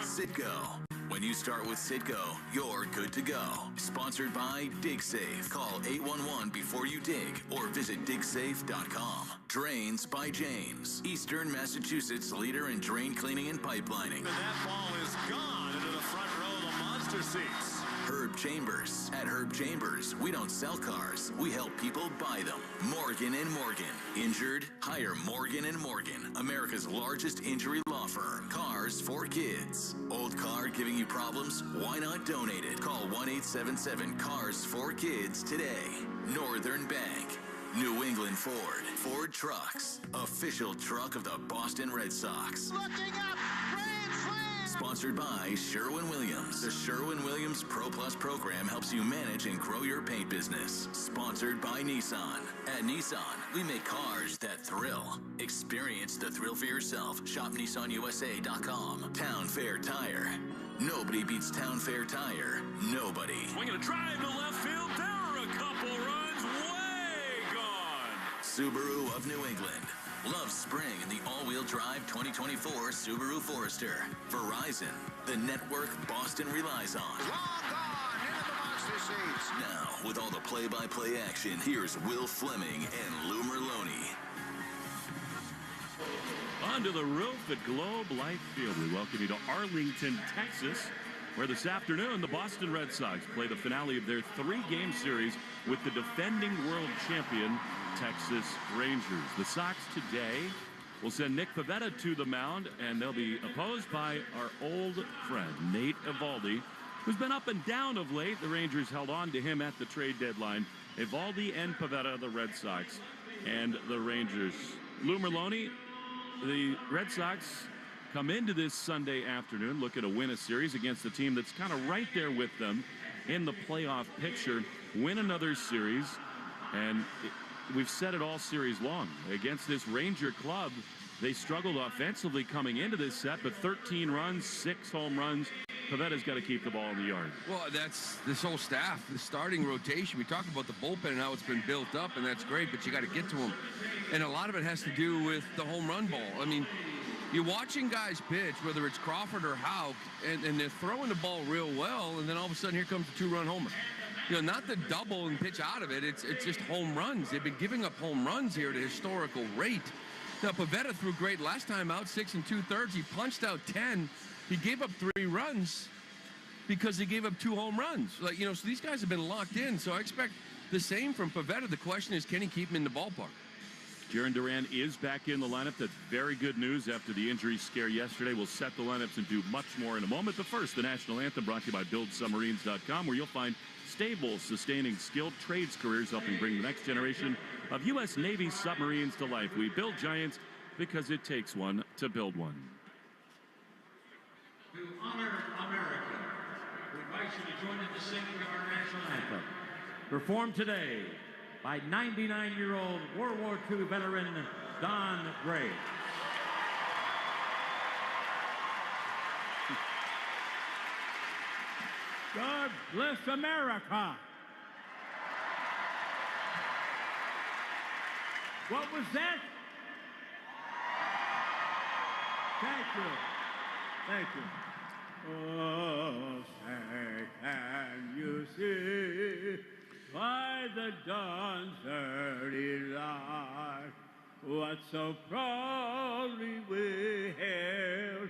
Citgo. When you start with Citgo, you're good to go. Sponsored by DigSafe. Call 811 before you dig or visit digsafe.com. Drains by James. Eastern Massachusetts leader in drain cleaning and pipelining. And that ball is gone into the front row of the monster seats. Herb Chambers. At Herb Chambers, we don't sell cars. We help people buy them. Morgan & Morgan. Injured? Hire Morgan & Morgan. America's largest injury law firm. Cars for kids. Old car giving you problems? Why not donate it? Call 1-877-CARS-4KIDS today. Northern Bank. New England Ford. Ford Trucks. Official truck of the Boston Red Sox. Looking up! Grand slam! Sponsored by Sherwin-Williams. The Sherwin-Williams Pro Plus program helps you manage and grow your paint business. Sponsored by Nissan. At Nissan, we make cars that thrill. Experience the thrill for yourself. Shop NissanUSA.com. Town Fair Tire. Nobody beats Town Fair Tire. Nobody. Swinging a drive to left field. There are a couple runs. Way gone. Subaru of New England. Love spring in the all-wheel drive 2024 Subaru Forester. Verizon, the network Boston relies on. Long gone into the monster seats. Now, with all the play-by-play action, here's Will Fleming and Lou Merlone. Onto the roof at Globe Life Field. We welcome you to Arlington, Texas, where this afternoon the Boston Red Sox play the finale of their three-game series with the defending world champion Texas Rangers. The Sox today will send Nick Pivetta to the mound, and they'll be opposed by our old friend Nate Eovaldi, who's been up and down of late. The Rangers held on to him at the trade deadline. Eovaldi and Pivetta, the Red Sox, and the Rangers. Lou Merlone, the Red Sox come into this Sunday afternoon looking to win a series against a team that's kind of right there with them in the playoff picture. Win another series, and we've said it all series long. Against this Ranger club, they struggled offensively coming into this set, but 13 runs, 6 home runs. Pavetta's got to keep the ball in the yard. Well, that's this whole staff, the starting rotation. We talk about the bullpen and how it's been built up, and that's great, but you got to get to them. And a lot of it has to do with the home run ball. I mean, you're watching guys pitch, whether it's Crawford or Houck, and they're throwing the ball real well, and then all of a sudden here comes the 2-run homer. You know, not the double and pitch out of it. It's just home runs. They've been giving up home runs here at a historical rate. Now, Pivetta threw great last time out, 6 2/3. He punched out 10. He gave up 3 runs because he gave up 2 home runs. Like, you know, so these guys have been locked in. So I expect the same from Pivetta. The question is, can he keep him in the ballpark? Jarren Duran is back in the lineup. That's very good news after the injury scare yesterday. We'll set the lineups and do much more in a moment. But first, the national anthem brought to you by BuildSubmarines.com, where you'll find stable, sustaining, skilled trades careers helping bring the next generation of U.S. Navy submarines to life. We build giants because it takes one to build one. To honor America, we invite you to join in the singing of our national anthem, performed today by 99-year-old World War II veteran Don Gray. God bless America. What was that? Thank you. Thank you. Oh, say, can you see by the dawn's early light what so proudly we hailed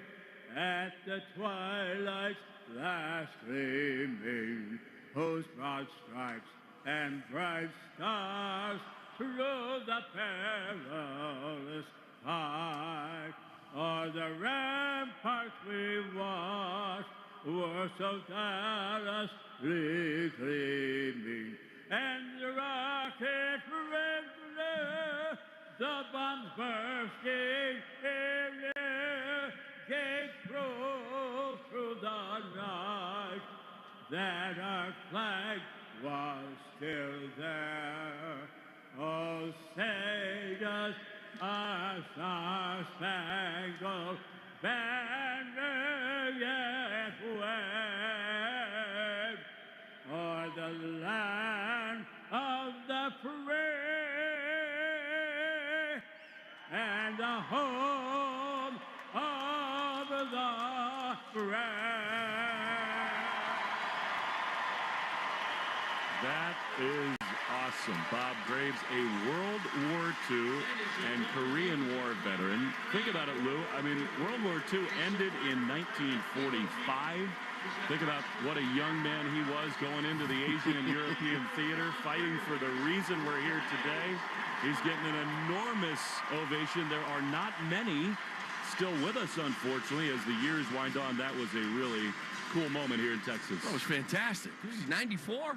at the twilight's last gleaming, whose broad stripes and bright stars through the perilous fight o'er the ramparts we watched were so tirelessly gleaming, and the rocket red glare, the bombs bursting in air, gave proof through the night that our flag was still there. Oh, say does our star-spangled banner yet wave o'er the land of the free and the home of the brave? That is awesome. Bob Graves, a World War II and Korean War veteran. Think about it, Lou. I mean, World War II ended in 1945. Think about what a young man he was going into the Asian and European theater, fighting for the reason we're here today. He's getting an enormous ovation. There are not many still with us, unfortunately, as the years wind on. That was a really cool moment here in Texas. That was fantastic. This is 94?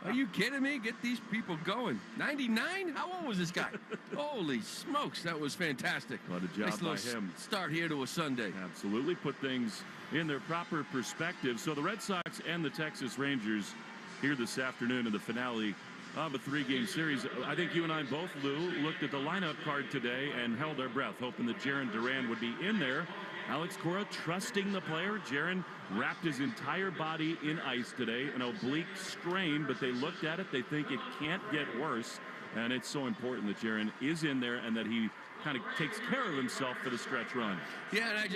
Are you kidding me? Get these people going. 99? How old was this guy? Holy smokes, that was fantastic. What a job by him. Start here to a Sunday. Absolutely. Put things in their proper perspective. So the Red Sox and the Texas Rangers here this afternoon in the finale of a three-game series. I think you and I both, Lou, looked at the lineup card today and held our breath, hoping that Jarren Duran would be in there. Alex Cora trusting the player. Jarren wrapped his entire body in ice today, an oblique strain, but they looked at it. They think it can't get worse, and it's so important that Jarren is in there and that he kind of takes care of himself for the stretch run. Yeah, and I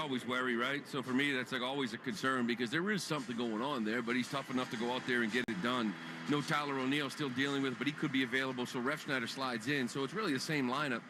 always worry, right? So for me, that's like always a concern because there is something going on there, but he's tough enough to go out there and get it done. No Tyler O'Neill still dealing with it, but he could be available, so Refsnyder slides in. So it's really the same lineup.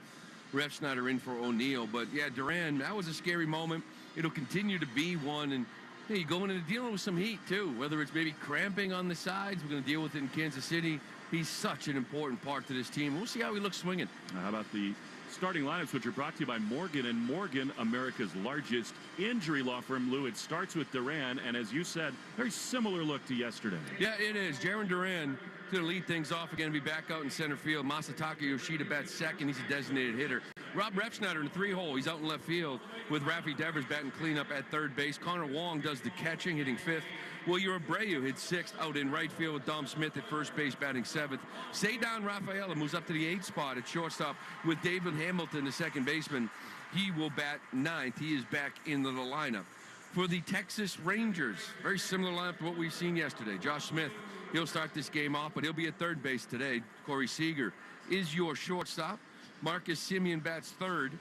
Refsnyder in for O'Neill, but yeah, Duran, that was a scary moment. It'll continue to be one, and hey, you go into dealing with some heat too, whether it's maybe cramping on the sides. We're going to deal with it in Kansas City. He's such an important part to this team. We'll see how he looks swinging. How about the starting lineups, which are brought to you by Morgan & Morgan, America's largest injury law firm. Lou, it starts with Duran, and as you said, very similar look to yesterday. Yeah, it is. Jarren Duran going to lead things off again, be back out in center field. Masataka Yoshida bats second. He's a designated hitter. Rob Refsnyder in the three-hole. He's out in left field with Rafi Devers batting cleanup at third base. Connor Wong does the catching, hitting fifth. William Abreu hits sixth out in right field with Dom Smith at first base batting seventh. Cedar Rafaela moves up to the eighth spot at shortstop with David Hamilton, the second baseman. He will bat ninth. He is back into the lineup. For the Texas Rangers, very similar lineup to what we've seen yesterday. Josh Smith, he'll start this game off, but he'll be at third base today. Corey Seager is your shortstop. Marcus Semien bats third.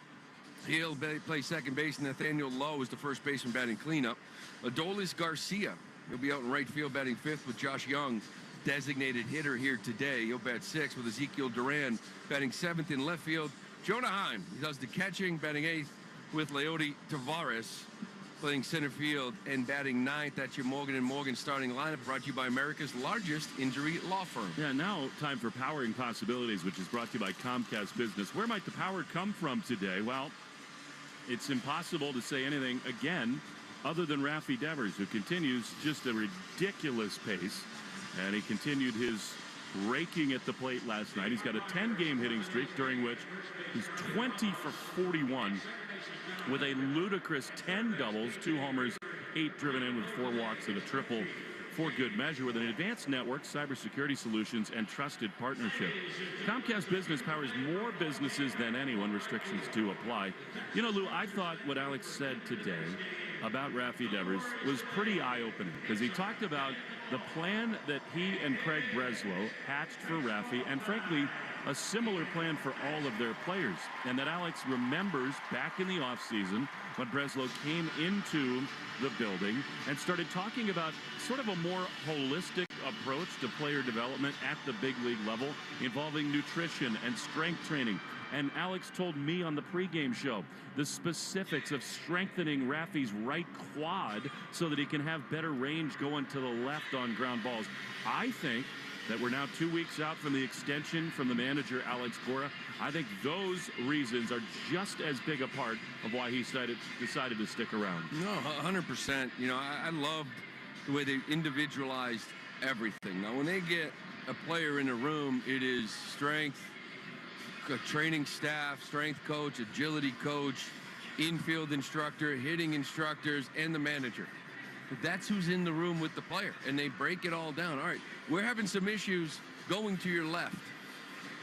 He'll play second base. Nathaniel Lowe is the first baseman batting cleanup. Adolis Garcia, he'll be out in right field batting fifth with Josh Young, designated hitter here today. He'll bat sixth with Ezekiel Duran batting seventh in left field. Jonah Heim, he does the catching, batting eighth with Leody Tavares playing center field and batting ninth. That's your Morgan & Morgan starting lineup, brought to you by America's largest injury law firm. Yeah, now time for Powering Possibilities, which is brought to you by Comcast Business. Where might the power come from today? Well, it's impossible to say anything again other than Rafi Devers, who continues just a ridiculous pace, and he continued his raking at the plate last night. He's got a 10-game hitting streak, during which he's 20 for 41 with a ludicrous 10 doubles, 2 homers, 8 driven in with 4 walks and a triple for good measure, with an advanced network, cybersecurity solutions, and trusted partnership. Comcast Business powers more businesses than anyone. Restrictions do apply. You know, Lou, I thought what Alex said today about Rafi Devers was pretty eye-opening, because he talked about the plan that he and Craig Breslow hatched for Rafi, and frankly, a similar plan for all of their players, and that Alex remembers back in the offseason when Breslow came into the building and started talking about sort of a more holistic approach to player development at the big league level, involving nutrition and strength training. And Alex told me on the pregame show the specifics of strengthening Raffy's right quad so that he can have better range going to the left on ground balls. I think that we're now 2 weeks out from the extension from the manager, Alex Cora. I think those reasons are just as big a part of why he decided to stick around. No, 100%. You know, I love the way they individualized everything. Now, when they get a player in a room, it is strength, a training staff, strength coach, agility coach, infield instructor, hitting instructors, and the manager. That's who's in the room with the player, and they break it all down. All right, we're having some issues going to your left.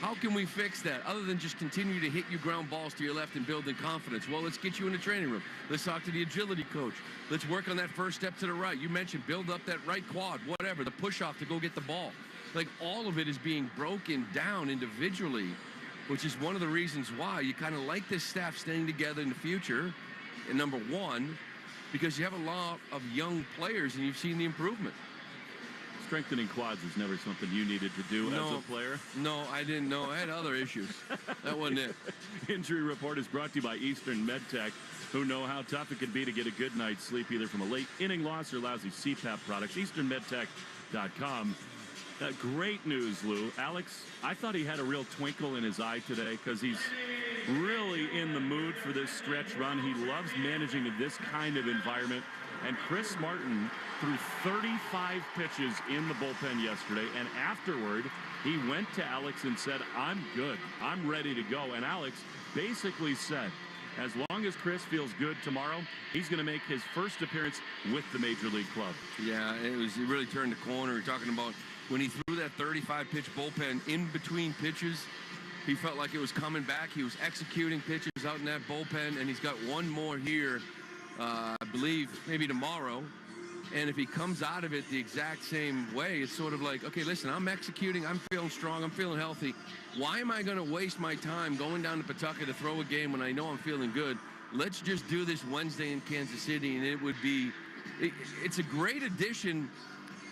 How can we fix that other than just continue to hit you ground balls to your left and building confidence? Well, let's get you in the training room. Let's talk to the agility coach. Let's work on that first step to the right. You mentioned build up that right quad, whatever, the push-off to go get the ball. Like, all of it is being broken down individually, which is one of the reasons why you kind of like this staff staying together in the future. And number one, because you have a lot of young players and you've seen the improvement. Strengthening quads is never something you needed to do as a player. No, I didn't know. I had other issues. That wasn't it. Injury Report is brought to you by Eastern MedTech, who know how tough it can be to get a good night's sleep, either from a late inning loss or lousy CPAP products. EasternMedTech.com. Great news, Lou. Alex, I thought he had a real twinkle in his eye today because he's really in the mood for this stretch run. He loves managing this kind of environment. And Chris Martin threw 35 pitches in the bullpen yesterday, and afterward, he went to Alex and said, I'm good. I'm ready to go. And Alex basically said, as long as Chris feels good tomorrow, he's going to make his first appearance with the Major League club. Yeah, it really turned the corner. We're talking about when he threw that 35-pitch bullpen in between pitches, he felt like it was coming back. He was executing pitches out in that bullpen, and he's got one more here, I believe, maybe tomorrow. And if he comes out of it the exact same way, it's sort of like, okay, listen, I'm executing, I'm feeling strong, I'm feeling healthy. Why am I going to waste my time going down to Pawtucket to throw a game when I know I'm feeling good? Let's just do this Wednesday in Kansas City, and it would be, it's a great addition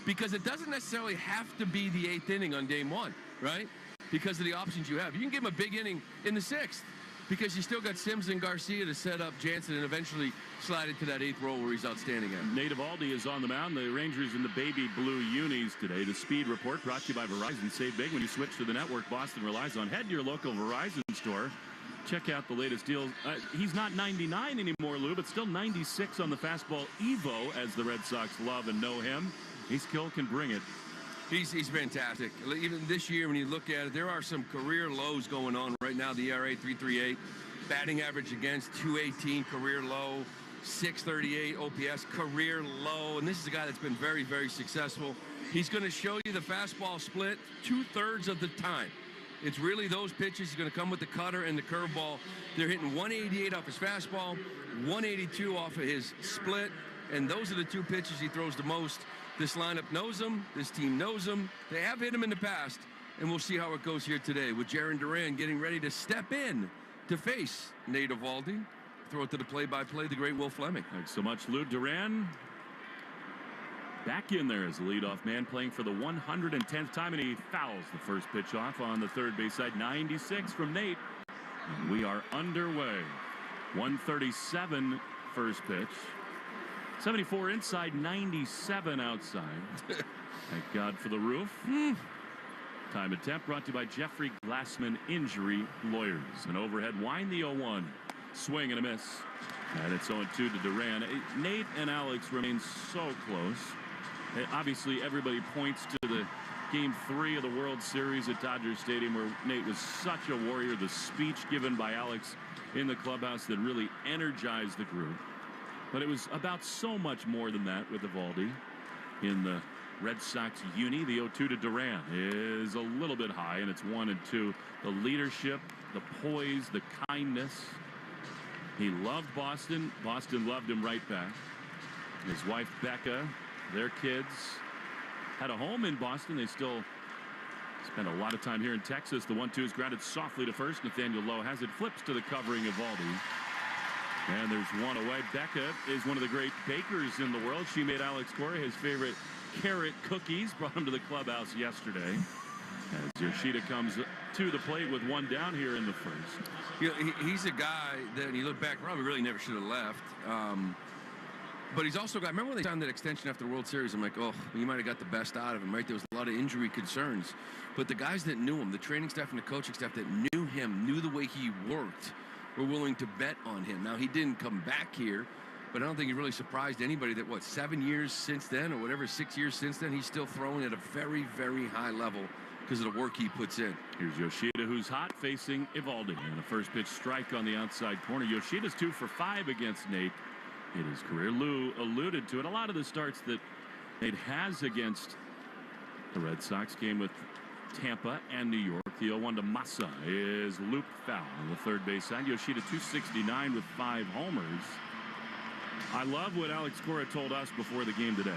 because it doesn't necessarily have to be the 8th inning on game one, right? Because of the options you have. You can give him a big inning in the 6th because you still got Sims and Garcia to set up Jansen and eventually slide into that 8th role where he's outstanding at. Nate Eovaldi is on the mound. The Rangers in the baby blue unis today. The Speed Report brought to you by Verizon. Save big when you switch to the network Boston relies on. Head to your local Verizon store. Check out the latest deals. He's not 99 anymore, Lou, but still 96 on the fastball Evo, as the Red Sox love and know him. He still can bring it. He's fantastic. Even this year, when you look at it, there are some career lows going on right now. The ERA 3.38, batting average against 218, career low, 638 OPS, career low. And this is a guy that's been very, very successful. He's going to show you the fastball split 2/3 of the time. It's really those pitches. He's going to come with the cutter and the curveball. They're hitting 188 off his fastball, 182 off of his split, and those are the two pitches he throws the most. This lineup knows him. This team knows him. They have hit him in the past, and we'll see how it goes here today with Jarren Duran getting ready to step in to face Nate Eovaldi. Throw it to the play-by-play, the great Will Fleming. Thanks so much, Lou. Duran back in there as the leadoff man, playing for the 110th time, and he fouls the first pitch off on the third base side. 96 from Nate. And we are underway. 137 first pitch. 74 inside, 97 outside. Thank God for the roof. Time attempt brought to you by Jeffrey Glassman Injury Lawyers. An overhead wind, the 0-1. Swing and a miss. And it's 0-2 to Duran. Nate and Alex remain so close. Obviously, everybody points to the Game 3 of the World Series at Dodger Stadium, where Nate was such a warrior. The speech given by Alex in the clubhouse that really energized the group. But it was about so much more than that with Eovaldi in the Red Sox uni. The 0-2 to Duran is a little bit high, and it's 1-2. The leadership, the poise, the kindness. He loved Boston. Boston loved him right back. His wife, Becca, their kids had a home in Boston. They still Spent a lot of time here in Texas. The 1-2 is grounded softly to first. Nathaniel Lowe has it, flips to the covering Evaldi. And there's one away. Becca is one of the great bakers in the world. She made Alex Cora his favorite carrot cookies, brought him to the clubhouse yesterday. As Yoshida comes to the plate with one down here in the first. You know, he's a guy that, you look back, probably really never should have left. But he's also got, remember when they signed that extension after the World Series? I'm like, oh, you might have got the best out of him, right? There was a lot of injury concerns. But the guys that knew him, the training staff and the coaching staff that knew him, knew the way he worked, were willing to bet on him. Now, he didn't come back here, but I don't think he really surprised anybody that, 7 years since then, or whatever, 6 years since then, he's still throwing at a very, very high level because of the work he puts in. Here's Yoshida, who's hot, facing Evaldi. And a first pitch strike on the outside corner. Yoshida's 2 for 5 against Nate in his career. Lou alluded to it. A lot of the starts that Nate has against the Red Sox came with Tampa and New York. The 0-1 to Massa is looped foul on the third base side. Yoshida 269 with 5 homers. I love what Alex Cora told us before the game today,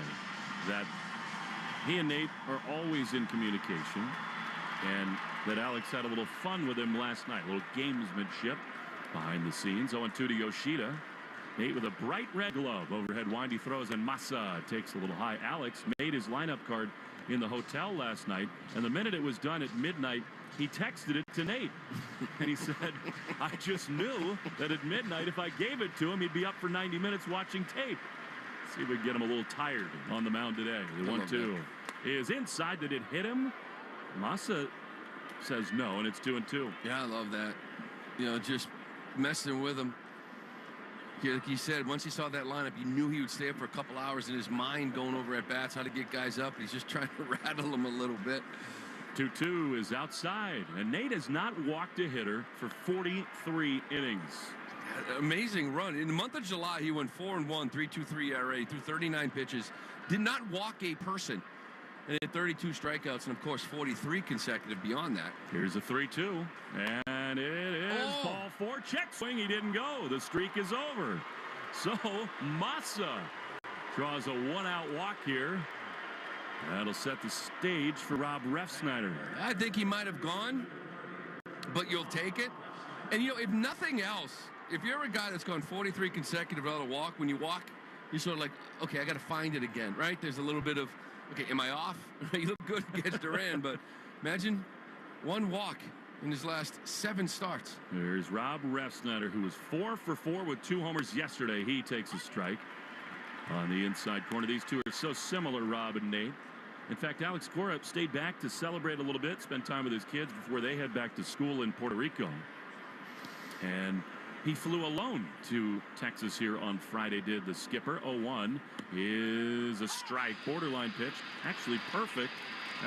that he and Nate are always in communication, and that Alex had a little fun with him last night, a little gamesmanship behind the scenes. 0-2 to Yoshida. Nate with a bright red glove. Overhead windy throws, and Massa takes a little high. Alex made his lineup card in the hotel last night, and the minute it was done at midnight, he texted it to Nate. And he said, I just knew that at midnight, if I gave it to him, he'd be up for 90 minutes watching tape. See if we can get him a little tired on the mound today. The 1-2 is inside. Did it hit him? Massa says no, and it's 2-2. Yeah, I love that. You know, just messing with him. Like you said, once he saw that lineup, you knew he would stay up for a couple hours in his mind going over at bats, how to get guys up. He's just trying to rattle them a little bit. 2-2 is outside, and Nate has not walked a hitter for 43 innings. Amazing run. In the month of July, he went 4-1, 3.23 ERA, threw 39 pitches, did not walk a person, and had 32 strikeouts, and of course 43 consecutive beyond that. Here's a 3-2, and it is ball 4. Check swing. He didn't go. The streak is over. So Massa draws a 1-out walk here. That'll set the stage for Rob Refsnyder. I think he might have gone, but you'll take it. And, you know, if nothing else, if you're a guy that's gone 43 consecutive without a walk, when you walk, you're sort of like, okay, I got to find it again, right? There's a little bit of, okay, am I off? You look good against Duran, but imagine one walk in his last 7 starts. There's Rob Refsnyder, who was 4 for 4 with 2 homers yesterday. He takes a strike on the inside corner. These two are so similar, Rob and Nate. In fact, Alex Cora stayed back to celebrate a little bit, spend time with his kids before they head back to school in Puerto Rico. And he flew alone to Texas here on Friday, did the skipper. 0-1 is a strike, borderline pitch, actually perfect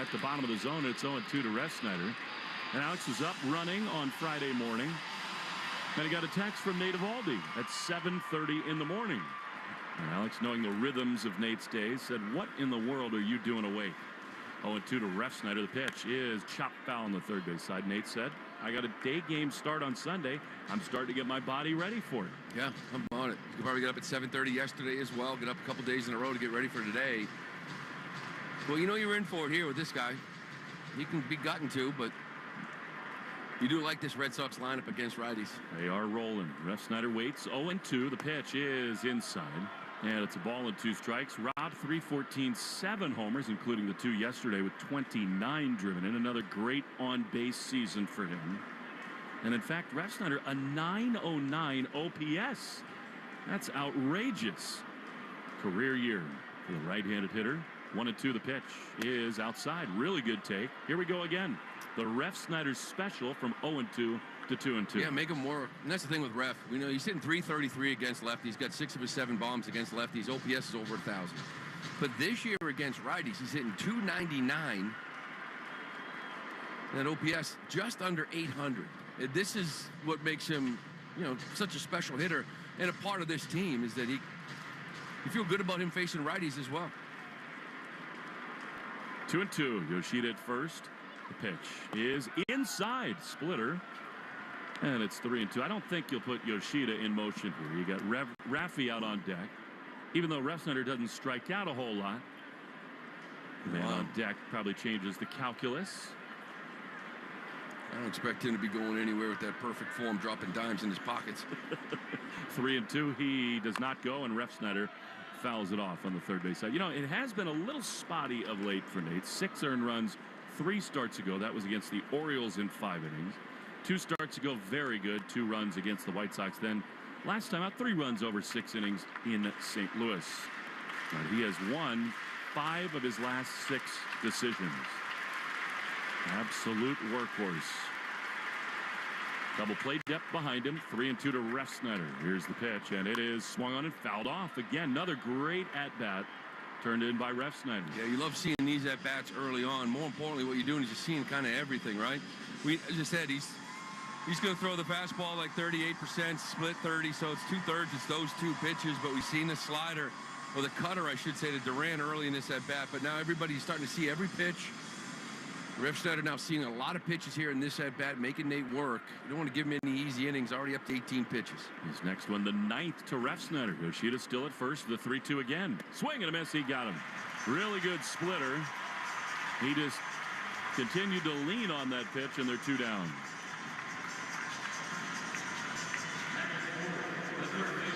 at the bottom of the zone. It's 0-2 to Refsnyder. And Alex was up running on Friday morning, and he got a text from Nate Evaldi at 7:30 in the morning. And Alex, knowing the rhythms of Nate's days, said, what in the world are you doing awake? 0-2 to Refsnyder. The pitch is chopped foul on the third base side. Nate said, I got a day game start on Sunday. I'm starting to get my body ready for it. Yeah, I'm on it. You could probably get up at 7:30 yesterday as well. Get up a couple days in a row to get ready for today. Well, you know you're in for it here with this guy. He can be gotten to, but you do like this Red Sox lineup against righties. They are rolling. Refsnyder waits. 0-2. The pitch is inside. And it's a ball and 2 strikes. Rob, 314, 7 homers, including the 2 yesterday with 29 driven in. Another great on-base season for him. And in fact, Refsnyder, a 909 OPS. That's outrageous. Career year for the right-handed hitter. 1-2. The pitch is outside. Really good take. Here we go again. The Refsnyder special from 0-2 to 2-2. Yeah, make him work. And that's the thing with Ref. We know he's hitting 333 against lefties. He's got 6 of his 7 bombs against lefties. OPS is over 1,000. But this year against righties, he's hitting 299. And OPS just under 800. This is what makes him, you know, such a special hitter. And a part of this team is that you feel good about him facing righties as well. 2-2. Yoshida at first. The pitch is inside. Splitter. And it's 3-2. I don't think you'll put Yoshida in motion here. You got Raffy out on deck. Even though Refsnyder doesn't strike out a whole lot. The man on deck probably changes the calculus. I don't expect him to be going anywhere with that perfect form, dropping dimes in his pockets. 3-2. He does not go, and Refsnyder fouls it off on the third base side. You know, it has been a little spotty of late for Nate. 6 earned runs 3 starts ago. That was against the Orioles in 5 innings. 2 starts ago, very good. 2 runs against the White Sox. Then last time out, 3 runs over 6 innings in St. Louis. But he has won 5 of his last 6 decisions. Absolute workhorse. Double play depth behind him. 3-2 to Refsnyder. Here's the pitch, and it is swung on and fouled off. Again, another great at-bat turned in by Refsnyder. Yeah, you love seeing these at-bats early on. More importantly, what you're doing is you're seeing kind of everything, right? As I said, he's going to throw the fastball like 38%, split 30, so it's 2/3. It's those 2 pitches, but we've seen the slider, or the cutter, I should say, to Duran early in this at-bat, but now everybody's starting to see every pitch. Refsnyder now seeing a lot of pitches here in this at-bat, making Nate work. You don't want to give him any easy innings, already up to 18 pitches. His next one, the 9th to Refsnyder. Yoshida still at first, the 3-2 again. Swing and a miss, he got him. Really good splitter. He just continued to lean on that pitch, and they're 2 down.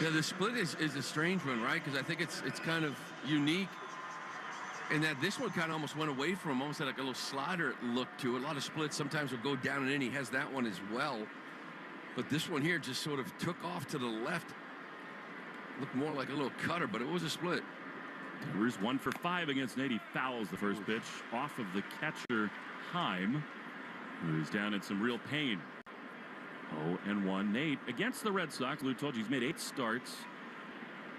Yeah, the split is a strange one, right? Because I think it's kind of unique. And that this one kind of almost went away from him, almost had like a little slider look to it. A lot of splits sometimes will go down and in. He has that one as well. But this one here just sort of took off to the left. Looked more like a little cutter, but it was a split. Devers 1 for 5 against Nate. He fouls the first pitch off of the catcher, Heim, who's down in some real pain. 0-1. Nate against the Red Sox. Lou told you he's made 8 starts.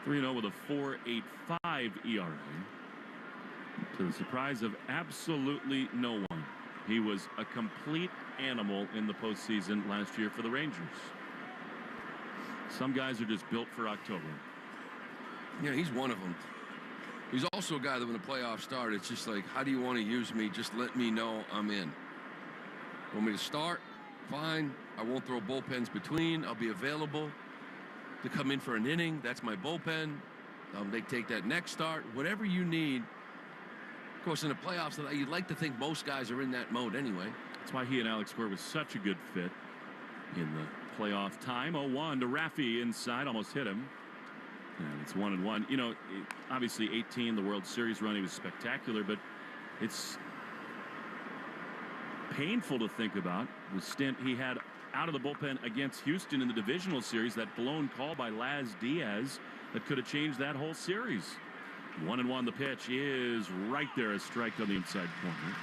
3-0 with a 4.85 ERA. To the surprise of absolutely no one. He was a complete animal in the postseason last year for the Rangers. Some guys are just built for October. Yeah, he's one of them. He's also a guy that when the playoffs start, it's just like, how do you want to use me? Just let me know I'm in. Want me to start? Fine. I won't throw bullpens between. I'll be available to come in for an inning. That's my bullpen. They take that next start. Whatever you need. Of course, in the playoffs, you'd like to think most guys are in that mode anyway. That's why he and Alex Cora was such a good fit in the playoff time. 0-1 to Raffy inside, almost hit him. And it's 1-1. You know, obviously 18, the World Series run, he was spectacular, but it's painful to think about the stint he had out of the bullpen against Houston in the divisional series, that blown call by Laz Diaz that could have changed that whole series. 1-1. The pitch is right there, a strike on the inside corner.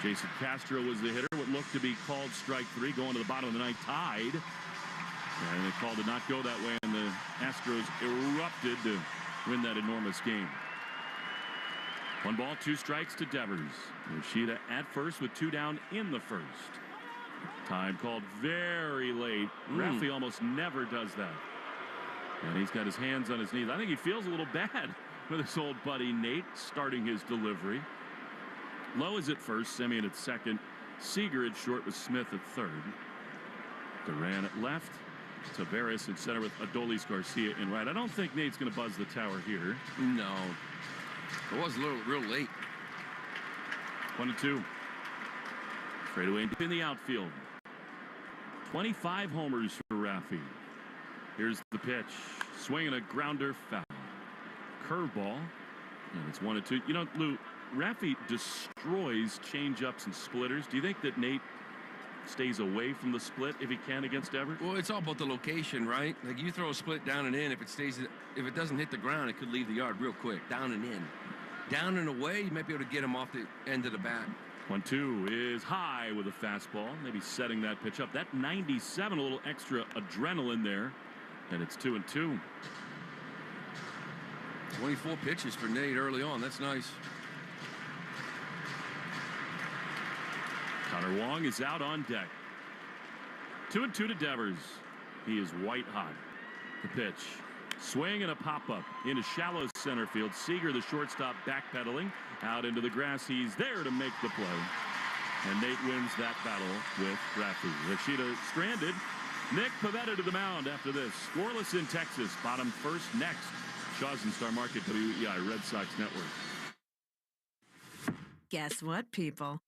Jason Castro was the hitter. What looked to be called strike 3, going to the bottom of the 9th, tied. And the call did not go that way, and the Astros erupted to win that enormous game. 1 ball, 2 strikes to Devers. Yoshida at first with 2 down in the first. Time called very late. Raffy almost never does that. And he's got his hands on his knees. I think he feels a little bad with his old buddy Nate starting his delivery. Lowe is at first, Semien at second, Seager at short with Smith at third. Duran at left, Taveras in center with Adolis Garcia in right. I don't think Nate's going to buzz the tower here. No. It was a little real late. 1-2. Straight away in the outfield. 25 homers for Raffy. Here's the pitch. Swinging a grounder, foul. Curveball, and it's 1-2. You know, Lou, Raffy destroys changeups and splitters. Do you think that Nate stays away from the split if he can against Devers? Well, it's all about the location, right? Like you throw a split down and in, if it doesn't hit the ground, it could leave the yard real quick. Down and in. Down and away, you might be able to get him off the end of the bat. 1-2 is high with a fastball, maybe setting that pitch up. That 97, a little extra adrenaline there, and it's 2-2. 24 pitches for Nate early on. That's nice. Connor Wong is out on deck. 2-2 to Devers. He is white hot. The pitch. Swing and a pop-up into shallow center field. Seager, the shortstop, backpedaling out into the grass. He's there to make the play. And Nate wins that battle with Raffy. Yoshida stranded. Nick Pivetta to the mound after this. Scoreless in Texas. Bottom first next. Shaw's and Star Market, WEI Red Sox Network. Guess what, people?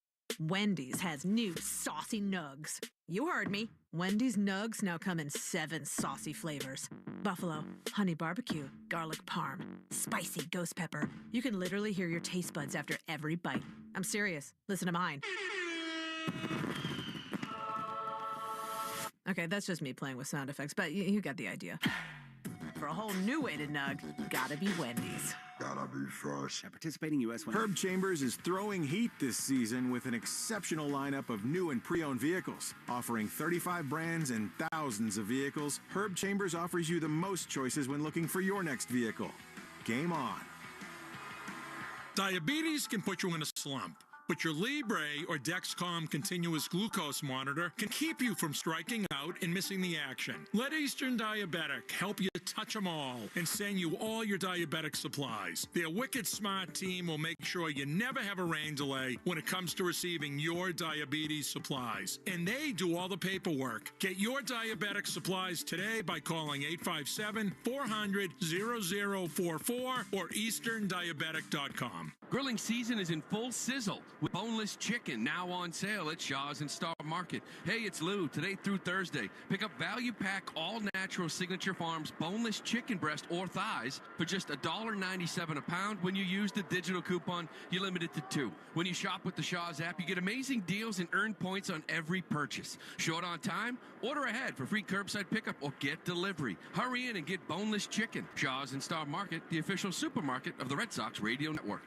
Wendy's has new saucy nugs. You heard me. Wendy's nugs now come in 7 saucy flavors. Buffalo, honey barbecue, garlic parm, spicy ghost pepper. You can literally hear your taste buds after every bite. I'm serious. Listen to mine. Okay, that's just me playing with sound effects, but you got the idea. For a whole new way to nug, gotta be Wendy's. Gotta be fresh. At participating U.S. Herb Chambers is throwing heat this season with an exceptional lineup of new and pre-owned vehicles. Offering 35 brands and thousands of vehicles, Herb Chambers offers you the most choices when looking for your next vehicle. Game on. Diabetes can put you in a slump, but your Libre or Dexcom continuous glucose monitor can keep you from striking out and missing the action. Let Eastern Diabetic help you touch them all and send you all your diabetic supplies. Their wicked smart team will make sure you never have a rain delay when it comes to receiving your diabetes supplies. And they do all the paperwork. Get your diabetic supplies today by calling 857-400-0044 or easterndiabetic.com. Grilling season is in full sizzle with boneless chicken now on sale at Shaw's and Star Market. Hey, it's Lou. Today through Thursday, pick up value pack all natural Signature Farms boneless chicken breast or thighs for just $1.97 a pound. When you use the digital coupon, you limit it to 2. When you shop with the Shaw's app, you get amazing deals and earn points on every purchase. Short on time? Order ahead for free curbside pickup or get delivery. Hurry in and get boneless chicken. Shaw's and Star Market, the official supermarket of the Red Sox Radio Network.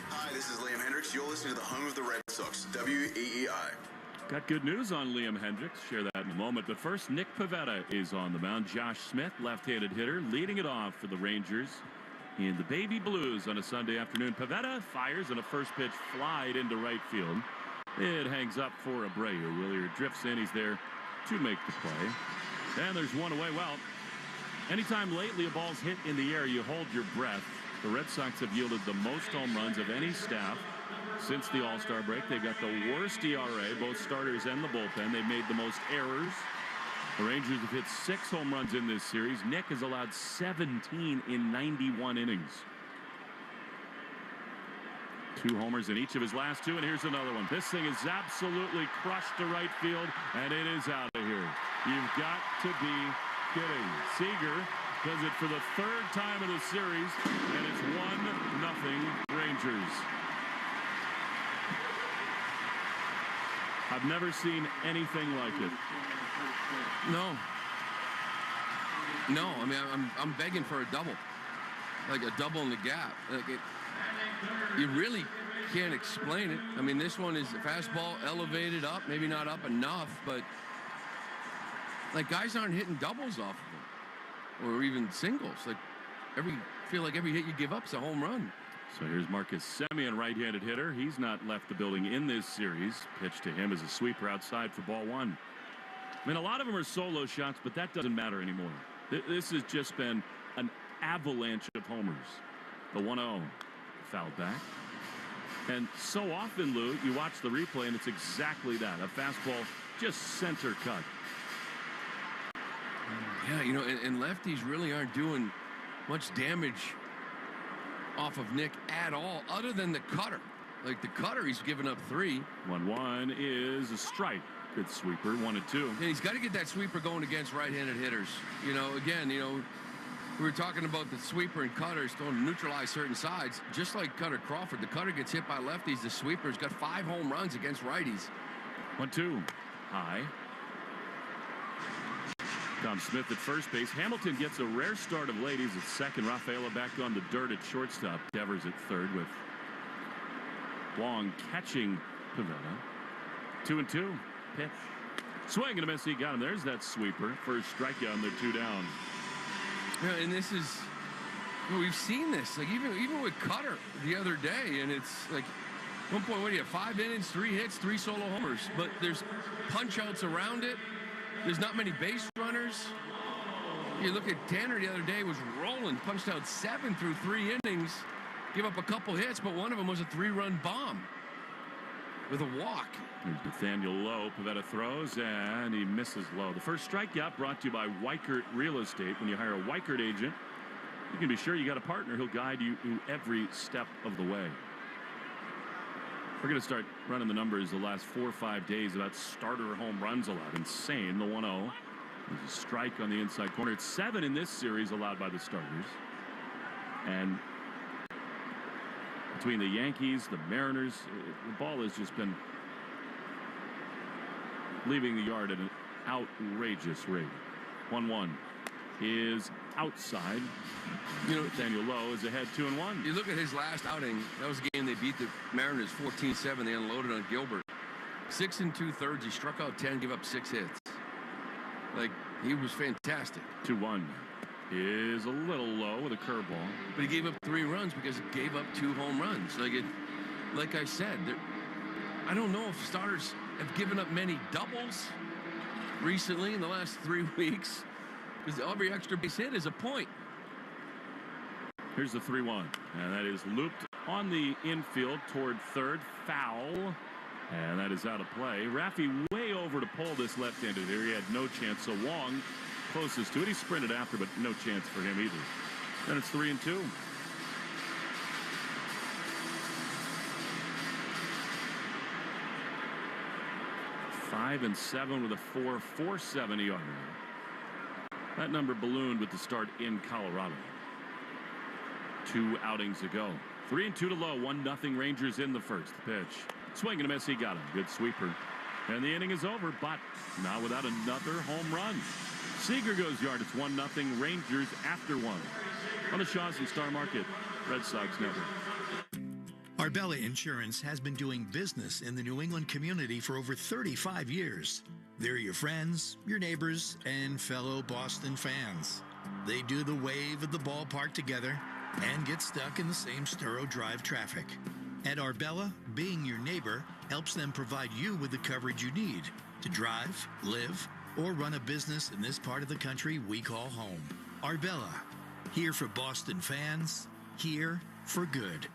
Hi, this is Liam Hendricks. You're listening to the home of the Red Sox, WEEI. Got good news on Liam Hendricks. Share that in a moment. But first, Nick Pivetta is on the mound. Josh Smith, left-handed hitter, leading it off for the Rangers in the Baby Blues on a Sunday afternoon. Pivetta fires and a first pitch flied into right field. It hangs up for Abreu. Willier drifts in. He's there to make the play. And there's one away. Well, anytime lately a ball's hit in the air, you hold your breath. The Red Sox have yielded the most home runs of any staff since the All-Star break. They've got the worst ERA, both starters and the bullpen. They've made the most errors. The Rangers have hit 6 home runs in this series. Nick has allowed 17 in 91 innings. 2 homers in each of his last 2, and here's another one. This thing is absolutely crushed to right field, and it is out of here. You've got to be kidding. Seager does it for the 3rd time in the series, and it's 1-0 Rangers. I've never seen anything like it. No. I mean, I'm begging for a double, like a double in the gap. Like you really can't explain it. I mean, this one is a fastball elevated up, maybe not up enough, but like guys aren't hitting doubles off of it. Or even singles. Like feel like every hit you give up is a home run. So here's Marcus Semien, right-handed hitter. He's not left the building in this series. Pitch to him as a sweeper outside for ball 1. I mean, a lot of them are solo shots, but that doesn't matter anymore. This has just been an avalanche of homers. The 1-0 fouled back. And so often, Lou, you watch the replay, and it's exactly that. A fastball just center cut. Yeah, you know, and lefties really aren't doing much damage off of Nick at all, other than the cutter. Like the cutter, he's given up 3. 1-1 is a strike. Good sweeper, 1-2. And he's got to get that sweeper going against right-handed hitters. You know, again, you know, we were talking about the sweeper and cutters going to neutralize certain sides. Just like Cutter Crawford, the cutter gets hit by lefties. The sweeper's got 5 home runs against righties. 1-2, high. Tom Smith at first base. Hamilton gets a rare start of late. He's at second. Rafaela back on the dirt at shortstop. Devers at third with Long catching Pivetta. 2-2. Pitch. Swing and a miss. He got him. There's that sweeper. First strikeout, and they're 2 down. Yeah, and this is, we've seen this. Like even with Cutter the other day, and it's like at one point, what do you have? 5 innings, 3 hits, 3 solo homers. But there's punch outs around it. There's not many base runners. You look at Tanner the other day, was rolling, punched out 7 through 3 innings, give up a couple hits, but one of them was a 3-run bomb with a walk. Here's Nathaniel Lowe. Pivetta throws, and he misses low. The first strikeout brought to you by Weichert Real Estate. When you hire a Weichert agent, you can be sure you got a partner who'll guide you through every step of the way. We're going to start running the numbers the last 4 or 5 days about starter home runs allowed. Insane. The 1-0. There's a strike on the inside corner. It's 7 in this series allowed by the starters. And between the Yankees, the Mariners, the ball has just been leaving the yard at an outrageous rate. 1-1 is outside. You know, Daniel Lowe is ahead 2-1. You look at his last outing. That was a game they beat the Mariners 14-7. They unloaded on Gilbert. 6 2/3. He struck out 10, gave up 6 hits. Like, he was fantastic. 2-1 is a little low with a curveball. But he gave up 3 runs because he gave up 2 home runs. Like I said, I don't know if starters have given up many doubles recently in the last 3 weeks, because every extra base hit is a point. Here's the 3-1, and that is looped on the infield toward third. Foul, and that is out of play. Raffy way over to pull this left-handed here. He had no chance, so Wong closest to it. He sprinted after, but no chance for him either. Then it's 3-2. Five and 7 with a 4.47 ERA. That number ballooned with the start in Colorado 2 outings ago. 3-2 to Lowe. 1-0 Rangers in the first. The pitch. Swing and a miss. He got him. Good sweeper. And the inning is over, but not without another home run. Seager goes yard. It's 1-0 Rangers after 1. On the Shaws and Star Market Red Sox Network. Arbella Insurance has been doing business in the New England community for over 35 years. They're your friends, your neighbors, and fellow Boston fans. They do the wave at the ballpark together and get stuck in the same Sturo Drive traffic. At Arbella, being your neighbor helps them provide you with the coverage you need to drive, live, or run a business in this part of the country we call home. Arbella, here for Boston fans, here for good.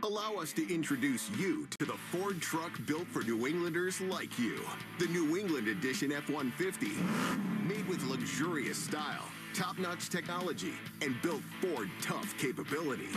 Allow us to introduce you to the Ford truck built for New Englanders like you. The New England Edition F-150. Made with luxurious style, top-notch technology, and built Ford tough capability.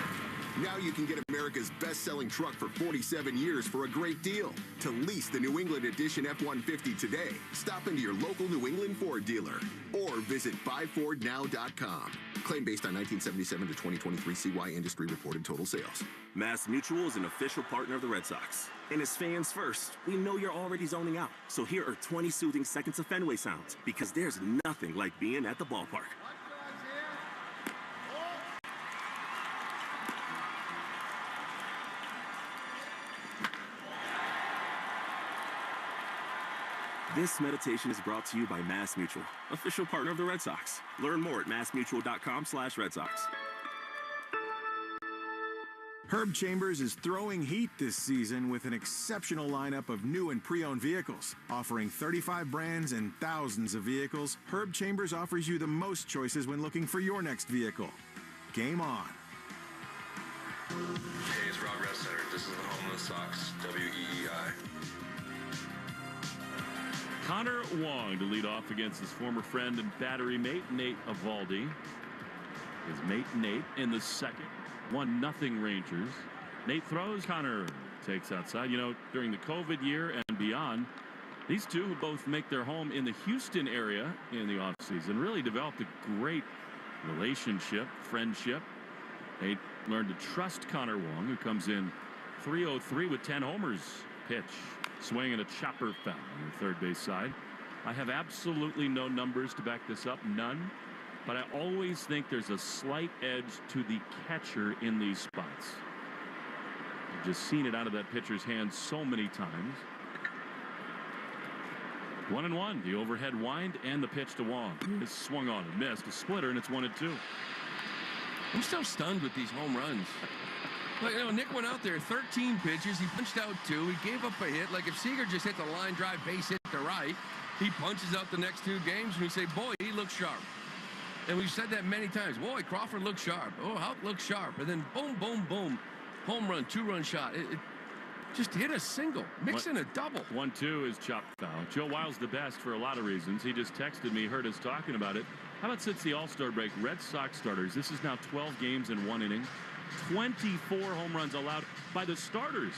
Now you can get America's best-selling truck for 47 years for a great deal. To lease the New England Edition F-150 today, stop into your local New England Ford dealer or visit buyfordnow.com. Claim based on 1977 to 2023 CY industry reported total sales. Mass Mutual is an official partner of the Red Sox. And as fans first, we know you're already zoning out. So here are 20 soothing seconds of Fenway sounds, because there's nothing like being at the ballpark. This meditation is brought to you by Mass Mutual, official partner of the Red Sox. Learn more at massmutual.com/Red Sox. Herb Chambers is throwing heat this season with an exceptional lineup of new and pre-owned vehicles. Offering 35 brands and thousands of vehicles, Herb Chambers offers you the most choices when looking for your next vehicle. Game on. Hey, it's Rob Center. This is the home of the Sox, WEEI. Connor Wong to lead off against his former friend and battery mate, Nate Eovaldi. His mate, Nate, in the second. 1-0 Rangers. Nate throws. Connor takes outside. You know, during the COVID year and beyond, these two both make their home in the Houston area in the offseason. Really developed a great relationship, friendship. Nate learned to trust Connor Wong, who comes in 303 with 10 homers. Pitch. Swing and a chopper foul on the third base side. I have absolutely no numbers to back this up, none. But I always think there's a slight edge to the catcher in these spots. I've just seen it out of that pitcher's hands so many times. 1-1, the overhead wind and the pitch to Wong. It's swung on and missed, a splitter, and it's 1-2. I'm still stunned with these home runs. Like, you know, Nick went out there, 13 pitches. He punched out 2. He gave up a hit. Like, if Seager just hit the line drive base hit to right, he punches out the next 2 games, and we say, boy, he looks sharp. And we've said that many times. Boy, Crawford looks sharp. Oh, Houck looks sharp. And then boom, boom, boom. Home run, 2-run shot. It just hit a single. Mix in a double. 1-2 is chopped foul. Joe Wild's the best for a lot of reasons. He just texted me, heard us talking about it. How about since the All-Star break, Red Sox starters, this is now 12 games in 1 inning. 24 home runs allowed by the starters.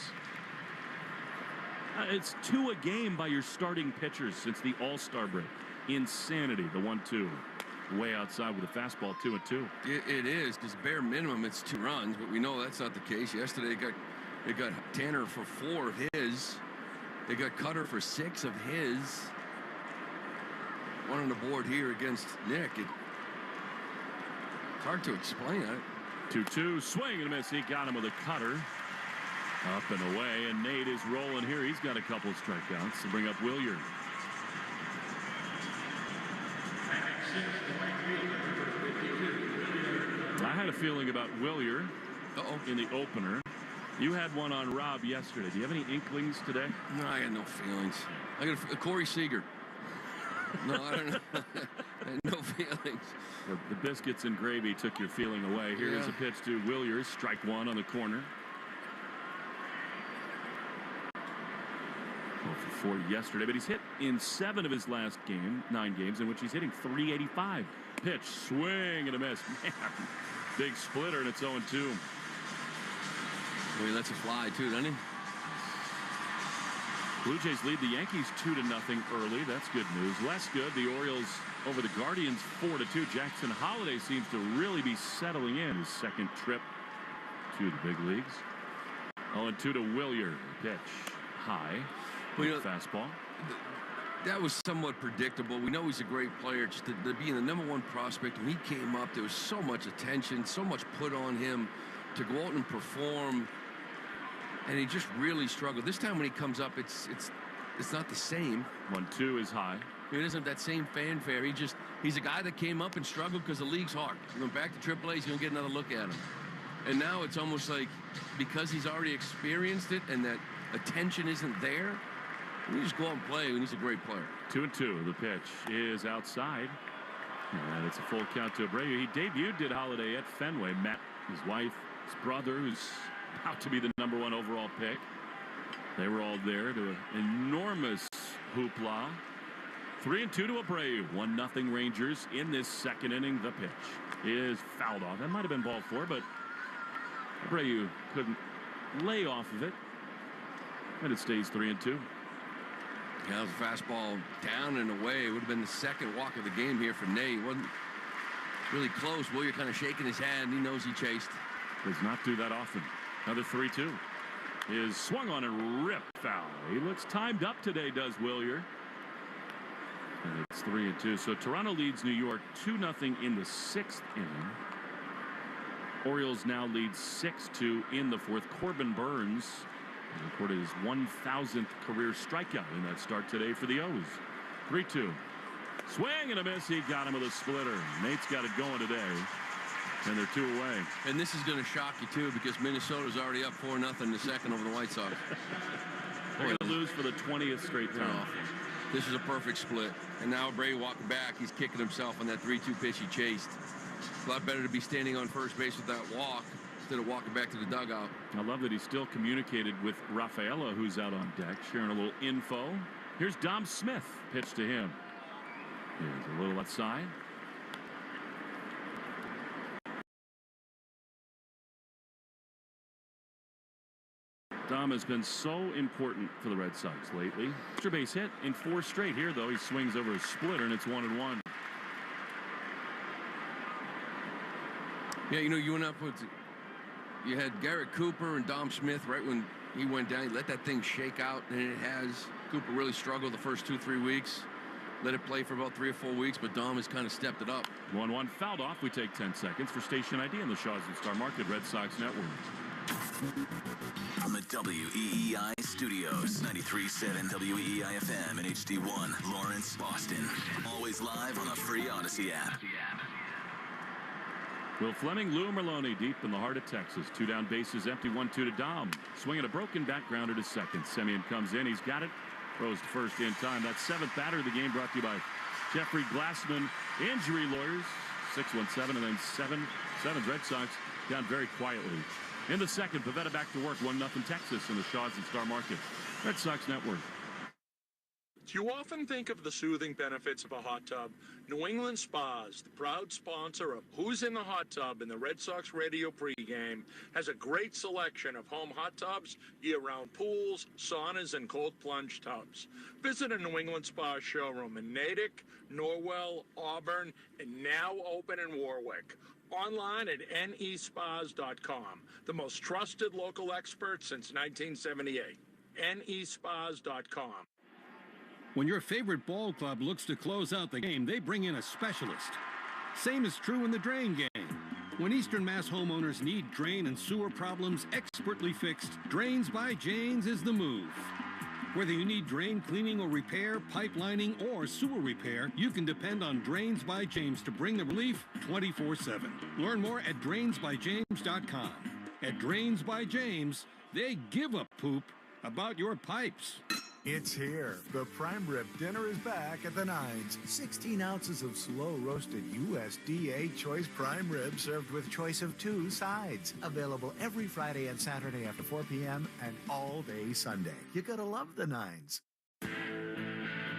It's 2 a game by your starting pitchers since the All-Star break. Insanity, the 1-2. Way outside with a fastball, 2-2. It is, because bare minimum it's 2 runs, but we know that's not the case. Yesterday it got Tanner for 4 of his. They got Cutter for 6 of his. One on the board here against Nick. It's hard to explain it. 2-2, swing and a miss. He got him with a cutter. Up and away, and Nate is rolling here. He's got a couple of strikeouts to bring up Willier. I had a feeling about Willier in the opener. You had one on Rob yesterday. Do you have any inklings today? No, I got no feelings. I got a Corey Seager. No, I don't know. I had no feelings. The biscuits and gravy took your feeling away. Here is a pitch to Willier. Strike 1 on the corner. 0 for 4 yesterday, but he's hit in 7 of his last 9 games, in which he's hitting .385. Pitch, swing, and a miss. Man, big splitter, and it's 0-2. Well, he lets it fly, too, doesn't he? Blue Jays lead the Yankees 2-0 early. That's good news. Less good, the Orioles over the Guardians 4-2. Jackson Holliday seems to really be settling in his second trip to the big leagues. 0-2 to Willier. Pitch, high. Fastball. That was somewhat predictable. We know he's a great player. Just to being the #1 prospect, when he came up, there was so much attention, so much put on him to go out and perform, and he just really struggled. This time when he comes up, it's not the same. 1-2 is high. He doesn't have that same fanfare. He's a guy that came up and struggled because the league's hard. He went back to AAA, he's going to get another look at him. And now it's almost like because he's already experienced it and that attention isn't there, you just go out and play, and he's a great player. 2-2. The pitch is outside. And it's a full count to Abreu. He debuted Holiday at Fenway. Met his wife, his brother, who's about to be the #1 overall pick. They were all there to an enormous hoopla. 3-2 to Abreu. 1-0 Rangers in this second inning. The pitch is fouled off. That might have been ball 4, but Abreu couldn't lay off of it. And it stays 3-2. Yeah, it was a fastball down and away. It would have been the second walk of the game here for Nate. It wasn't really close. Willier kind of shaking his hand. He knows he chased. Does not do that often. Another 3-2. Is swung on and ripped foul. He looks timed up today, does Willier. And it's 3-2. So Toronto leads New York 2-0 in the 6th inning. Orioles now lead 6-2 in the 4th. Corbin Burns recorded his 1,000th career strikeout in that start today for the O's. 3-2. Swing and a miss. He got him with a splitter. Nate's got it going today. And they're 2 away. And this is going to shock you, too, because Minnesota's already up 4-0 in the second over the White Sox. They're going to lose for the 20th straight time. This is a perfect split. And now Abreu walking back. He's kicking himself on that 3-2 pitch he chased. A lot better to be standing on first base with that walk instead of walking back to the dugout. I love that he still communicated with Rafaela, who's out on deck, sharing a little info. Here's Dom Smith. Pitch to him. Here's a little outside. Dom has been so important for the Red Sox lately. Extra base hit in 4 straight. Here, though, he swings over a splitter, and it's 1-1. Yeah, you know, you went up with... You had Garrett Cooper and Dom Smith right when he went down. He let that thing shake out, and it has. Cooper really struggled the first 2-3 weeks. Let it play for about 3 or 4 weeks, but Dom has kind of stepped it up. 1-1 fouled off. We take 10 seconds for station ID in the Shaws and Star Market Red Sox Network. From the WEEI studios, 93.7 WEEI-FM and HD1, Lawrence, Boston. Always live on the free Odyssey app. Will Fleming, Lou Merlone deep in the heart of Texas. 2 down, bases empty, 1-2 to Dom. Swinging a broken back grounder to second. Semien comes in. He's got it. Throws to first in time. That 7th batter of the game brought to you by Jeffrey Glassman Injury Lawyers. 6-1-7 and then 7-7 Red Sox down very quietly. In the second, Pavetta back to work. 1-0 Texas in the Shaws and Star Market Red Sox Network. Do you often think of the soothing benefits of a hot tub? New England Spas, the proud sponsor of Who's in the Hot Tub in the Red Sox radio pregame, has a great selection of home hot tubs, year-round pools, saunas, and cold plunge tubs. Visit a New England Spa showroom in Natick, Norwell, Auburn, and now open in Warwick. Online at nespas.com, the most trusted local expert since 1978. nespas.com. When your favorite ball club looks to close out the game, they bring in a specialist. Same is true in the drain game. When Eastern Mass homeowners need drain and sewer problems expertly fixed, Drains by James is the move. Whether you need drain cleaning or repair, pipelining, or sewer repair, you can depend on Drains by James to bring the relief 24/7. Learn more at drainsbyjames.com. At Drains by James, they give a poop about your pipes. It's here. The prime rib dinner is back at the Nines. 16 ounces of slow-roasted USDA choice prime rib served with choice of 2 sides. Available every Friday and Saturday after 4 p.m. and all day Sunday. You gotta love the Nines.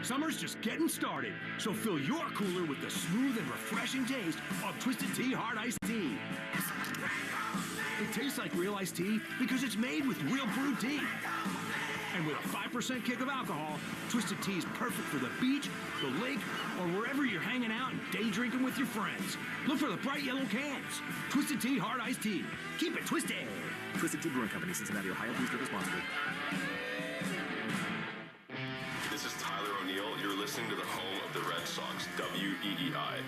Summer's just getting started, so fill your cooler with the smooth and refreshing taste of Twisted Tea Hard Iced Tea. It tastes like real iced tea because it's made with real brewed tea. And with a 5% kick of alcohol, Twisted Tea is perfect for the beach, the lake, or wherever you're hanging out and day drinking with your friends. Look for the bright yellow cans. Twisted Tea Hard Iced Tea. Keep it twisted. Twisted Tea Brewing Company, Cincinnati, Ohio. Please drink responsibly. This is Tyler O'Neill. You're listening to the home of the Red Sox, WEEI.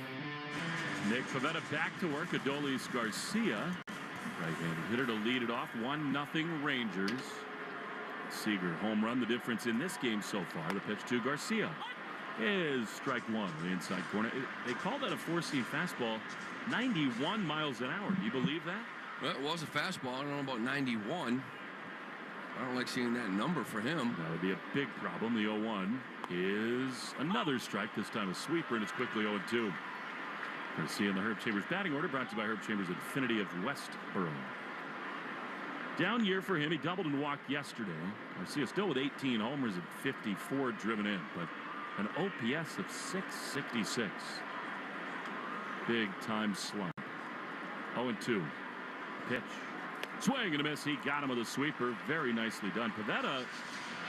Nick Pivetta back to work. Adolis Garcia, right-handed hitter, to lead it off. 1-0 Rangers. Seager home run, the difference in this game so far. The pitch to Garcia is strike one, the inside corner. They call that a four-seam fastball, 91 miles an hour. Do you believe that? Well, it was a fastball. I don't know about 91. I don't like seeing that number for him. That would be a big problem. The 0-1 is another strike, this time a sweeper, and it's quickly 0-2. Garcia in the Herb Chambers batting order, brought to you by Herb Chambers Infinity of Westboro. Down year for him. He doubled and walked yesterday. Garcia still with 18 homers and 54 driven in, but an OPS of 666. Big time slump. 0-2. Pitch. Swing and a miss. He got him with a sweeper. Very nicely done. Pivetta,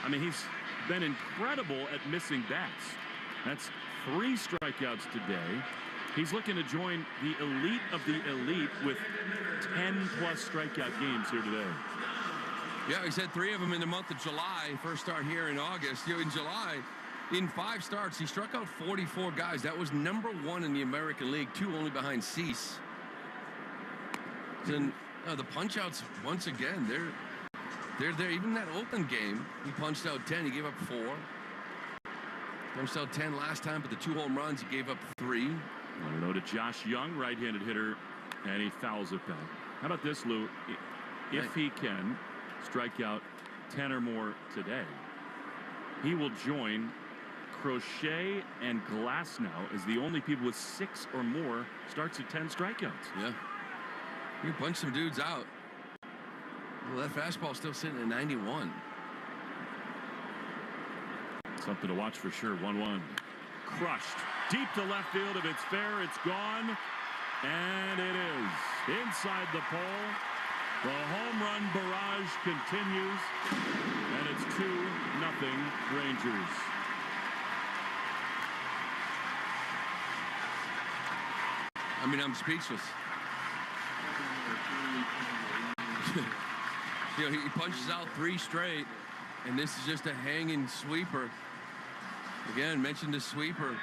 I mean, he's been incredible at missing bats. That's 3 strikeouts today. He's looking to join the elite of the elite with 10-plus strikeout games here today. Yeah, he's had 3 of them in the month of July. First start here in August. In July, in 5 starts, he struck out 44 guys. That was #1 in the American League, 2 only behind Cease. Then the punch-outs, once again, they're there. Even that Oakland game, he punched out 10. He gave up 4. Punched out 10 last time, but the 2 home runs, he gave up 3. 1-0 to Josh Young, right-handed hitter, and he fouls it back. How about this, Lou? If he can strike out 10 or more today, he will join Crochet and Glasnow as the only people with 6 or more starts at 10 strikeouts. Yeah. You punch some dudes out. Well, that fastball's still sitting at 91. Something to watch for sure. 1-1. Crushed. Deep to left field. If it's fair, it's gone. And it is. Inside the pole. The home run barrage continues. And it's 2-0 Rangers. I mean, I'm speechless. He punches out 3 straight, and this is just a hanging sweeper. Again, mentioned the sweeper.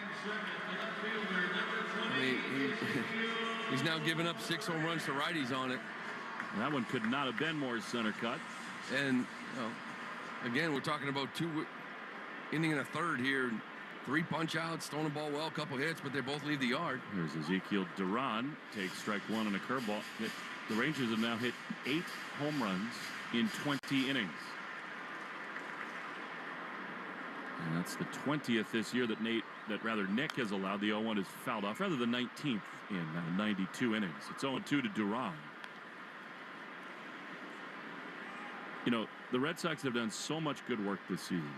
I mean, he's now given up 6 home runs to righties on it. That one could not have been more center cut. And again, we're talking about 2 inning and a third here. 3 punch outs, throwing the ball well, a couple hits, but they both leave the yard. Here's Ezekiel Duran, takes strike 1 on a curveball. The Rangers have now hit 8 home runs in 20 innings. And that's the 20th this year that Nick has allowed. The 0-1 is fouled off, rather the 19th in 92 innings. It's 0-2 to Duran. You know, the Red Sox have done so much good work this season.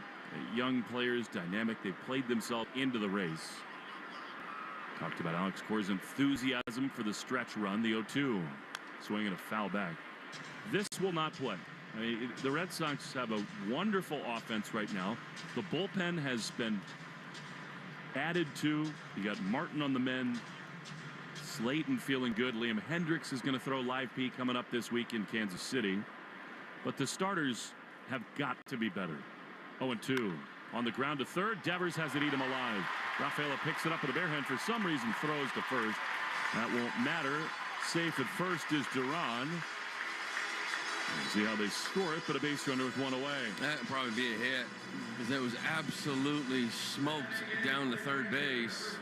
Young players, dynamic. They played themselves into the race. Talked about Alex Cora's enthusiasm for the stretch run. The 0-2. Swinging a foul back. This will not play. I mean, the Red Sox have a wonderful offense right now. The bullpen has been added to. You got Martin on the mend. Slayton feeling good. Liam Hendricks is going to throw live P coming up this week in Kansas City. But the starters have got to be better. 0-2. On the ground to third. Devers has it eat him alive. Rafaela picks it up with a bare hand. For some reason throws to first. That won't matter. Safe at first is Duran. See how they score it, but a base runner with one away. That'd probably be a hit because it was absolutely smoked down to third base.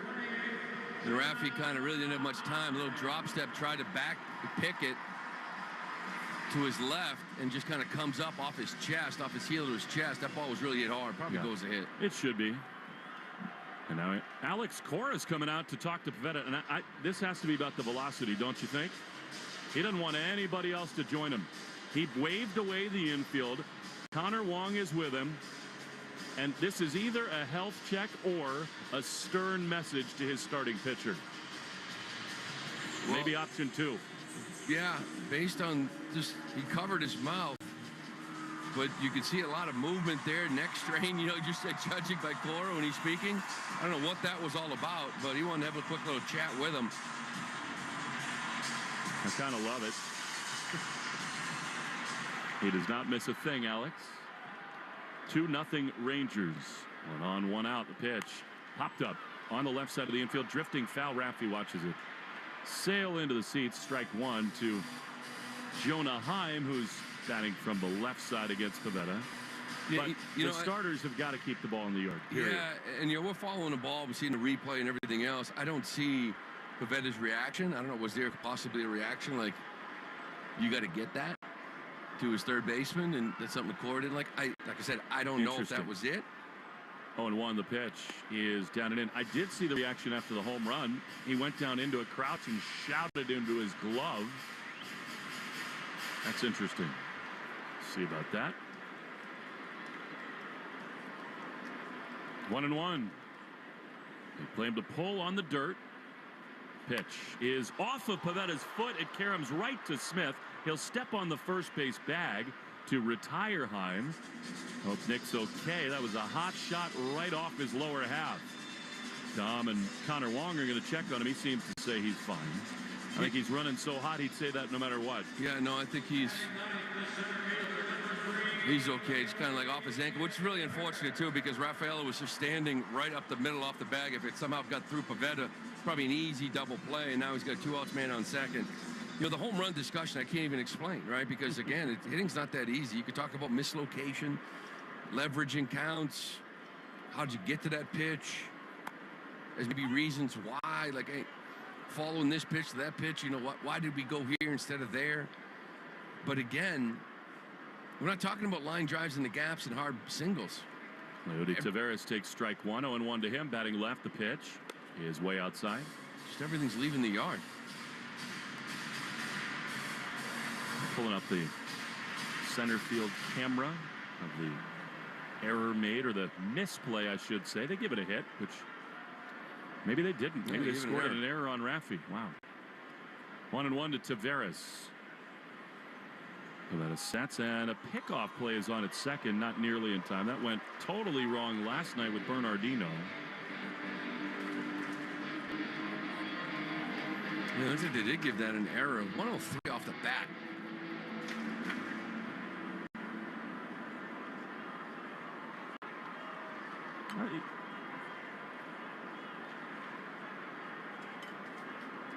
And Rafi kind of really didn't have much time. A little drop step, tried to back pick it to his left, and just kind of comes up off his chest, off his heel to his chest. That ball was really hit hard. Probably goes a hit. It should be. And now Alex Cora is coming out to talk to Pivetta, and this has to be about the velocity, don't you think? He doesn't want anybody else to join him. He waved away the infield. Connor Wong is with him. And this is either a health check or a stern message to his starting pitcher. Well, maybe option 2. Yeah, based on just, he covered his mouth. But you can see a lot of movement there, neck strain, just judging by Cora when he's speaking. I don't know what that was all about, but he wanted to have a quick little chat with him. I kind of love it. He does not miss a thing, Alex. 2-0 Rangers. 1 on, 1 out. The pitch popped up on the left side of the infield. Drifting foul. Raffy watches it sail into the seats. Strike 1 to Jonah Heim, who's batting from the left side against Pivetta. Yeah, but the starters have got to keep the ball in the yard. Period. Yeah, and we're following the ball. We're seeing the replay and everything else. I don't see Pivetta's reaction. I don't know. Was there possibly a reaction like, you got to get that to his third baseman, and that's something Cora didn't like? Like I said, I don't know if that was it. 0-1 the pitch is down and in. I did see the reaction after the home run. He went down into a crouch and shouted into his glove. That's interesting. See about that. 1-1. They play him to pull on the dirt. Pitch is off of Pivetta's foot. It caroms right to Smith. He'll step on the first base bag to retire Heim. Hope Nick's okay. That was a hot shot right off his lower half. Dom and Connor Wong are going to check on him. He seems to say he's fine. I think he's running so hot he'd say that no matter what. Yeah, no, I think he's okay. It's kind of like off his ankle, which is really unfortunate too, because Rafaela was just standing right up the middle off the bag. If it somehow got through Pivetta, probably an easy double play, and now he's got 2 outs, man on second. The home run discussion I can't even explain, right? Because again, hitting's not that easy. You could talk about mislocation, leveraging counts, how'd you get to that pitch? There's maybe reasons why, like, hey, following this pitch to that pitch, why did we go here instead of there? But again, we're not talking about line drives in the gaps and hard singles. Leody Taveras takes strike 1. 0-1 to him. Batting left, the pitch is way outside. Just everything's leaving the yard. Pulling up the center field camera of the error made, or the misplay, I should say. They give it a hit, which maybe they didn't. Maybe they scored an error on Raffy. Wow. 1-1 to Taveras. Pivetta sets, and a pickoff play is on its second, not nearly in time. That went totally wrong last night with Bernardino. Yeah, looks like they did give that an error. 103 off the bat.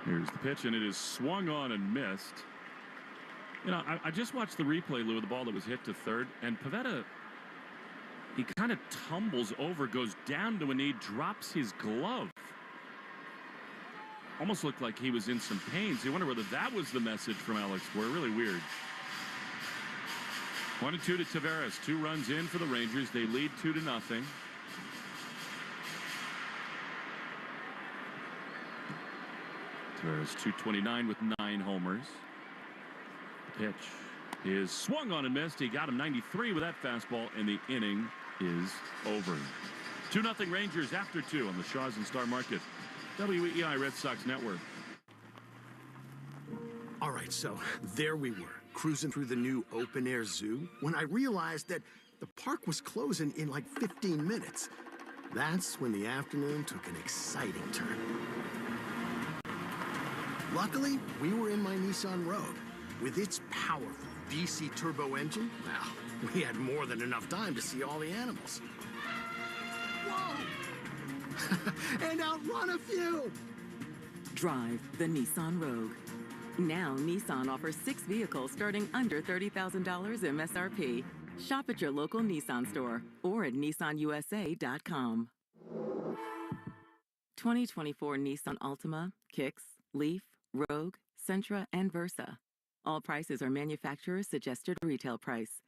Here's the pitch, and it is swung on and missed. I just watched the replay, Lou, of the ball that was hit to third, and Pivetta, he kind of tumbles over, goes down to a knee, drops his glove. Almost looked like he was in some pain. So you wonder whether that was the message from Alex Cora. Really weird. 1-2 to Taveras. 2 runs in for the Rangers. They lead 2-0. Taveras 229 with 9 homers. The pitch is swung on and missed. He got him 93 with that fastball, and the inning is over. 2-0 Rangers after 2 on the Shaws and Star Market. WEEI Red Sox Network. All right, so there we were, cruising through the new open-air zoo, when I realized that the park was closing in like 15 minutes. That's when the afternoon took an exciting turn. Luckily, we were in my Nissan Rogue. With its powerful DC turbo engine, well, we had more than enough time to see all the animals. Whoa! And outrun a few! Drive the Nissan Rogue. Now, Nissan offers 6 vehicles starting under $30,000 MSRP. Shop at your local Nissan store or at nissanusa.com. 2024 Nissan Altima, Kicks, Leaf, Rogue, Sentra, and Versa. All prices are manufacturer's suggested retail price.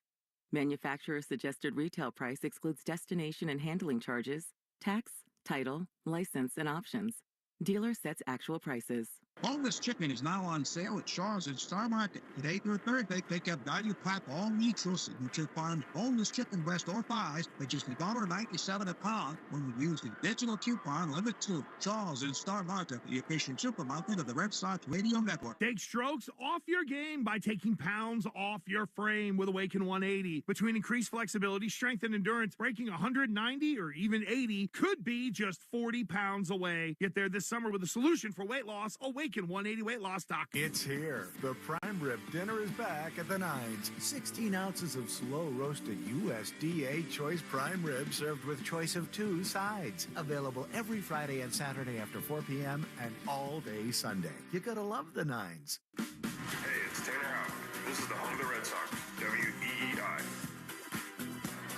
Manufacturer's suggested retail price excludes destination and handling charges, tax, title, license, and options. Dealer sets actual prices. Boneless chicken is now on sale at Shaw's and Star Market. Today through Thursday, pick up value pack all natural Signature Farms boneless chicken breast or thighs for just $1.97 a pound when you use the digital coupon limit 2. Shaw's and Star Market, the official supermarket of the Red Sox Radio Network. Take strokes off your game by taking pounds off your frame with Awaken 180. Between increased flexibility, strength, and endurance, breaking 190 or even 80 could be just 40 pounds away. Get there this summer with a solution for weight loss. Awaken 180 Weight Loss Doc. It's here. The prime rib dinner is back at the Nines. 16 ounces of slow roasted USDA choice prime rib served with choice of 2 sides. Available every Friday and Saturday after 4 p.m. and all day Sunday. You gotta love the Nines. Hey, it's Tanner Houck. This is the home of the Red Sox, WEEI.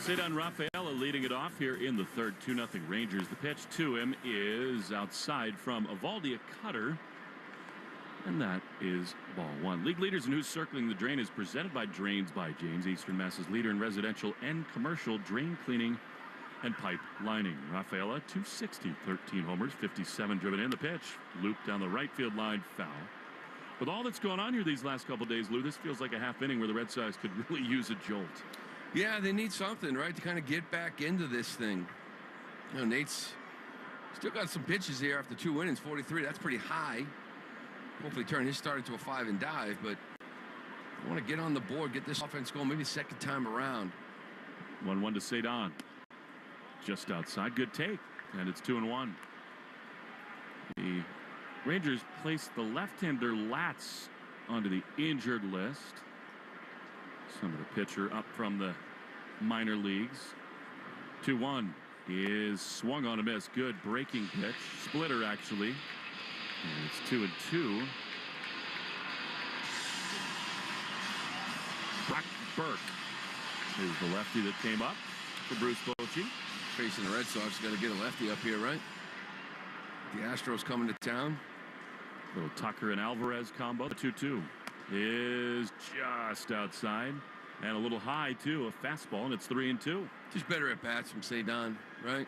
Cedar Rafaela leading it off here in the third. 2-0 Rangers. The pitch to him is outside from Evaldi, a cutter. And that is ball 1. League leaders in Who's Circling the Drain is presented by Drains by James, Eastern Mass's leader in residential and commercial drain cleaning and pipe lining. Rafaela, 260, 13 homers, 57 driven in. The pitch, looped down the right field line, foul. With all that's going on here these last couple days, Lou, this feels like a half inning where the Red Sox could really use a jolt. Yeah, they need something, right, to kind of get back into this thing. You know, Nate's still got some pitches here after 2 innings, 43. That's pretty high. Hopefully turn his start into a 5 and dive, but I want to get on the board, get this offense going, maybe second time around. 1-1 to Cedar. Just outside. Good take. And it's 2-1. The Rangers placed the left-hander Latz onto the injured list. Some of the pitcher up from the minor leagues. 2-1 is swung on a miss. Good breaking pitch. Splitter, actually. And it's 2-2. Brock Burke is the lefty that came up for Bruce Bochy. Facing the Red Sox, got to get a lefty up here, right? The Astros coming to town. Little Tucker and Alvarez combo. The 2-2 is just outside. And a little high, too. A fastball, and it's 3-2. Just better at bats from Cedar, right?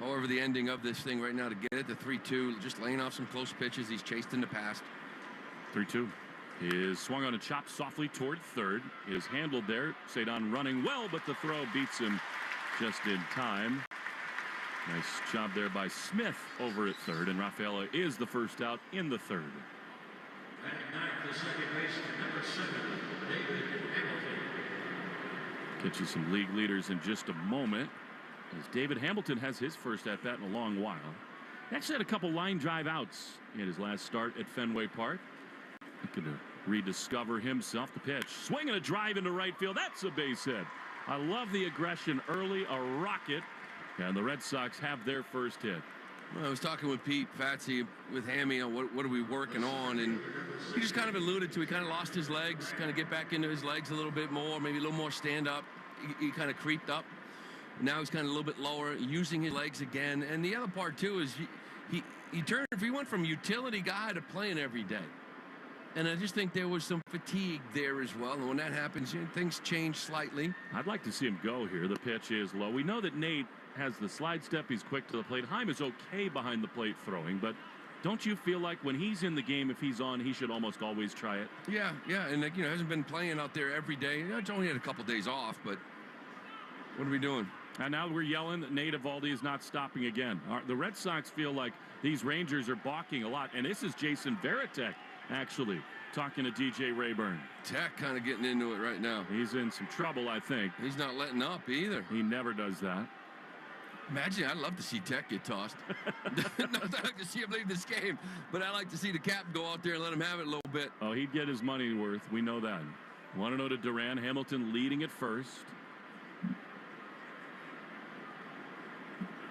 However, the ending of this thing right now to get it to 3-2, just laying off some close pitches he's chased in the past. 3-2 is swung on a chop softly toward third. Is handled there. Cedar running well, but the throw beats him just in time. Nice job there by Smith over at third, and Rafaela is the first out in the third. Get you some league leaders in just a moment, as David Hamilton has his first at-bat in a long while. He actually had a couple line drive outs in his last start at Fenway Park. He could rediscover himself. The pitch, swinging a drive into right field. That's a base hit. I love the aggression early, a rocket, and the Red Sox have their first hit. Well, I was talking with Pete Fatsy with Hammy on what are we working on, and he just kind of alluded to, he kind of lost his legs, kind of get back into his legs a little bit more, maybe a little more stand up. He kind of creeped up. Now he's kind of a little bit lower, using his legs again. And the other part too is he went from utility guy to playing every day. And I just think there was some fatigue there as well. And when that happens, things change slightly. I'd like to see him go here. The pitch is low. We know that Nate has the slide step. He's quick to the plate. Heim is okay behind the plate throwing, but don't you feel like when he's in the game, if he's on, he should almost always try it? Yeah, and hasn't been playing out there every day. It's only had a couple days off, but What are we doing? And now we're yelling that Nate Eovaldi is not stopping again. The Red Sox feel like these Rangers are balking a lot. And this is Jason Varitek, actually, talking to DJ Rayburn. Tech kind of getting into it right now. He's in some trouble, I think. He's not letting up either. He never does that. Imagine, I'd love to see Tech get tossed. Not that I like to see him leave this game, but I like to see the captain go out there and let him have it a little bit. Oh, he'd get his money worth. We know that. 1-0 to Duran. Hamilton leading at first.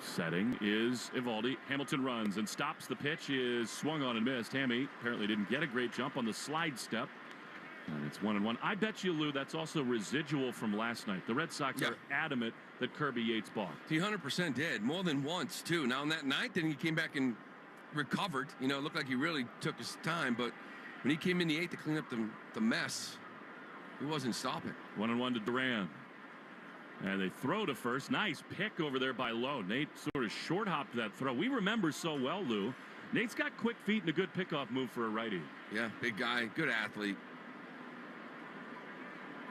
Setting is Eovaldi. Hamilton runs and stops. The pitch is swung on and missed. Hammy apparently didn't get a great jump on the slide step. And it's 1-1. I bet you, Lou, that's also residual from last night. The Red Sox are adamant that Kirby Yates balked. He 100% did. More than once, too. Now, in that ninth, then he came back and recovered. You know, it looked like he really took his time. But when he came in the eighth to clean up the mess, he wasn't stopping. 1-1 to Duran. And they throw to first. Nice pick over there by Lowe. Nate sort of short hopped that throw. We remember so well, Lou. Nate's got quick feet and a good pickoff move for a righty. Yeah, big guy, good athlete.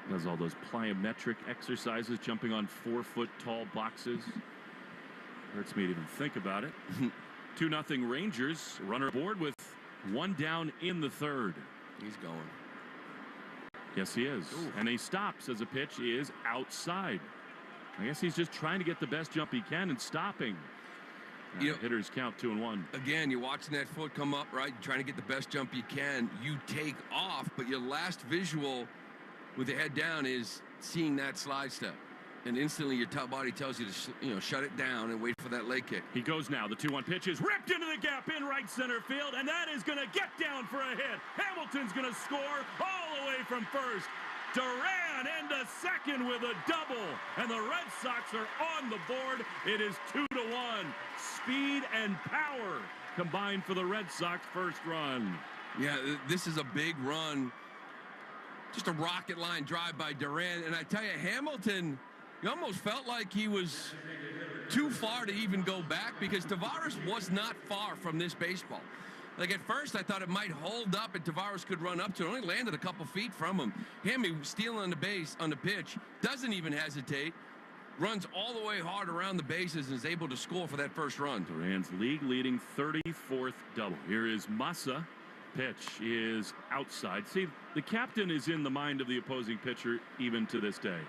Does all those plyometric exercises, jumping on 4-foot-tall boxes. Hurts me to even think about it. 2-0 Rangers. Runner aboard with one down in the third. He's going. Yes, he is. Ooh. And he stops as a pitch is outside. I guess he's just trying to get the best jump he can and stopping. Hitters count 2-1. Again, you're watching that foot come up, right? You're trying to get the best jump you can. You take off, but your last visual with the head down is seeing that slide step. And instantly your body tells you to shut it down and wait for that leg kick. He goes now. The 2-1 pitch is ripped into the gap in right center field, and that is going to get down for a hit. Hamilton's going to score all the way from first. Duran into second with a double, and the Red Sox are on the board. It is 2-1. Speed and power combined for the Red Sox first run. Yeah, this is a big run. Just a rocket line drive by Duran, and I tell you, Hamilton, you almost felt like he was too far to even go back because Tavares was not far from this baseball. Like at first I thought it might hold up and Tavares could run up to it. Only landed a couple feet from him. Hammy stealing on the base on the pitch, doesn't even hesitate, runs all the way hard around the bases and is able to score for that first run. Duran's league-leading 34th double. Here is Massa. Pitch is outside. See, the captain is in the mind of the opposing pitcher even to this day.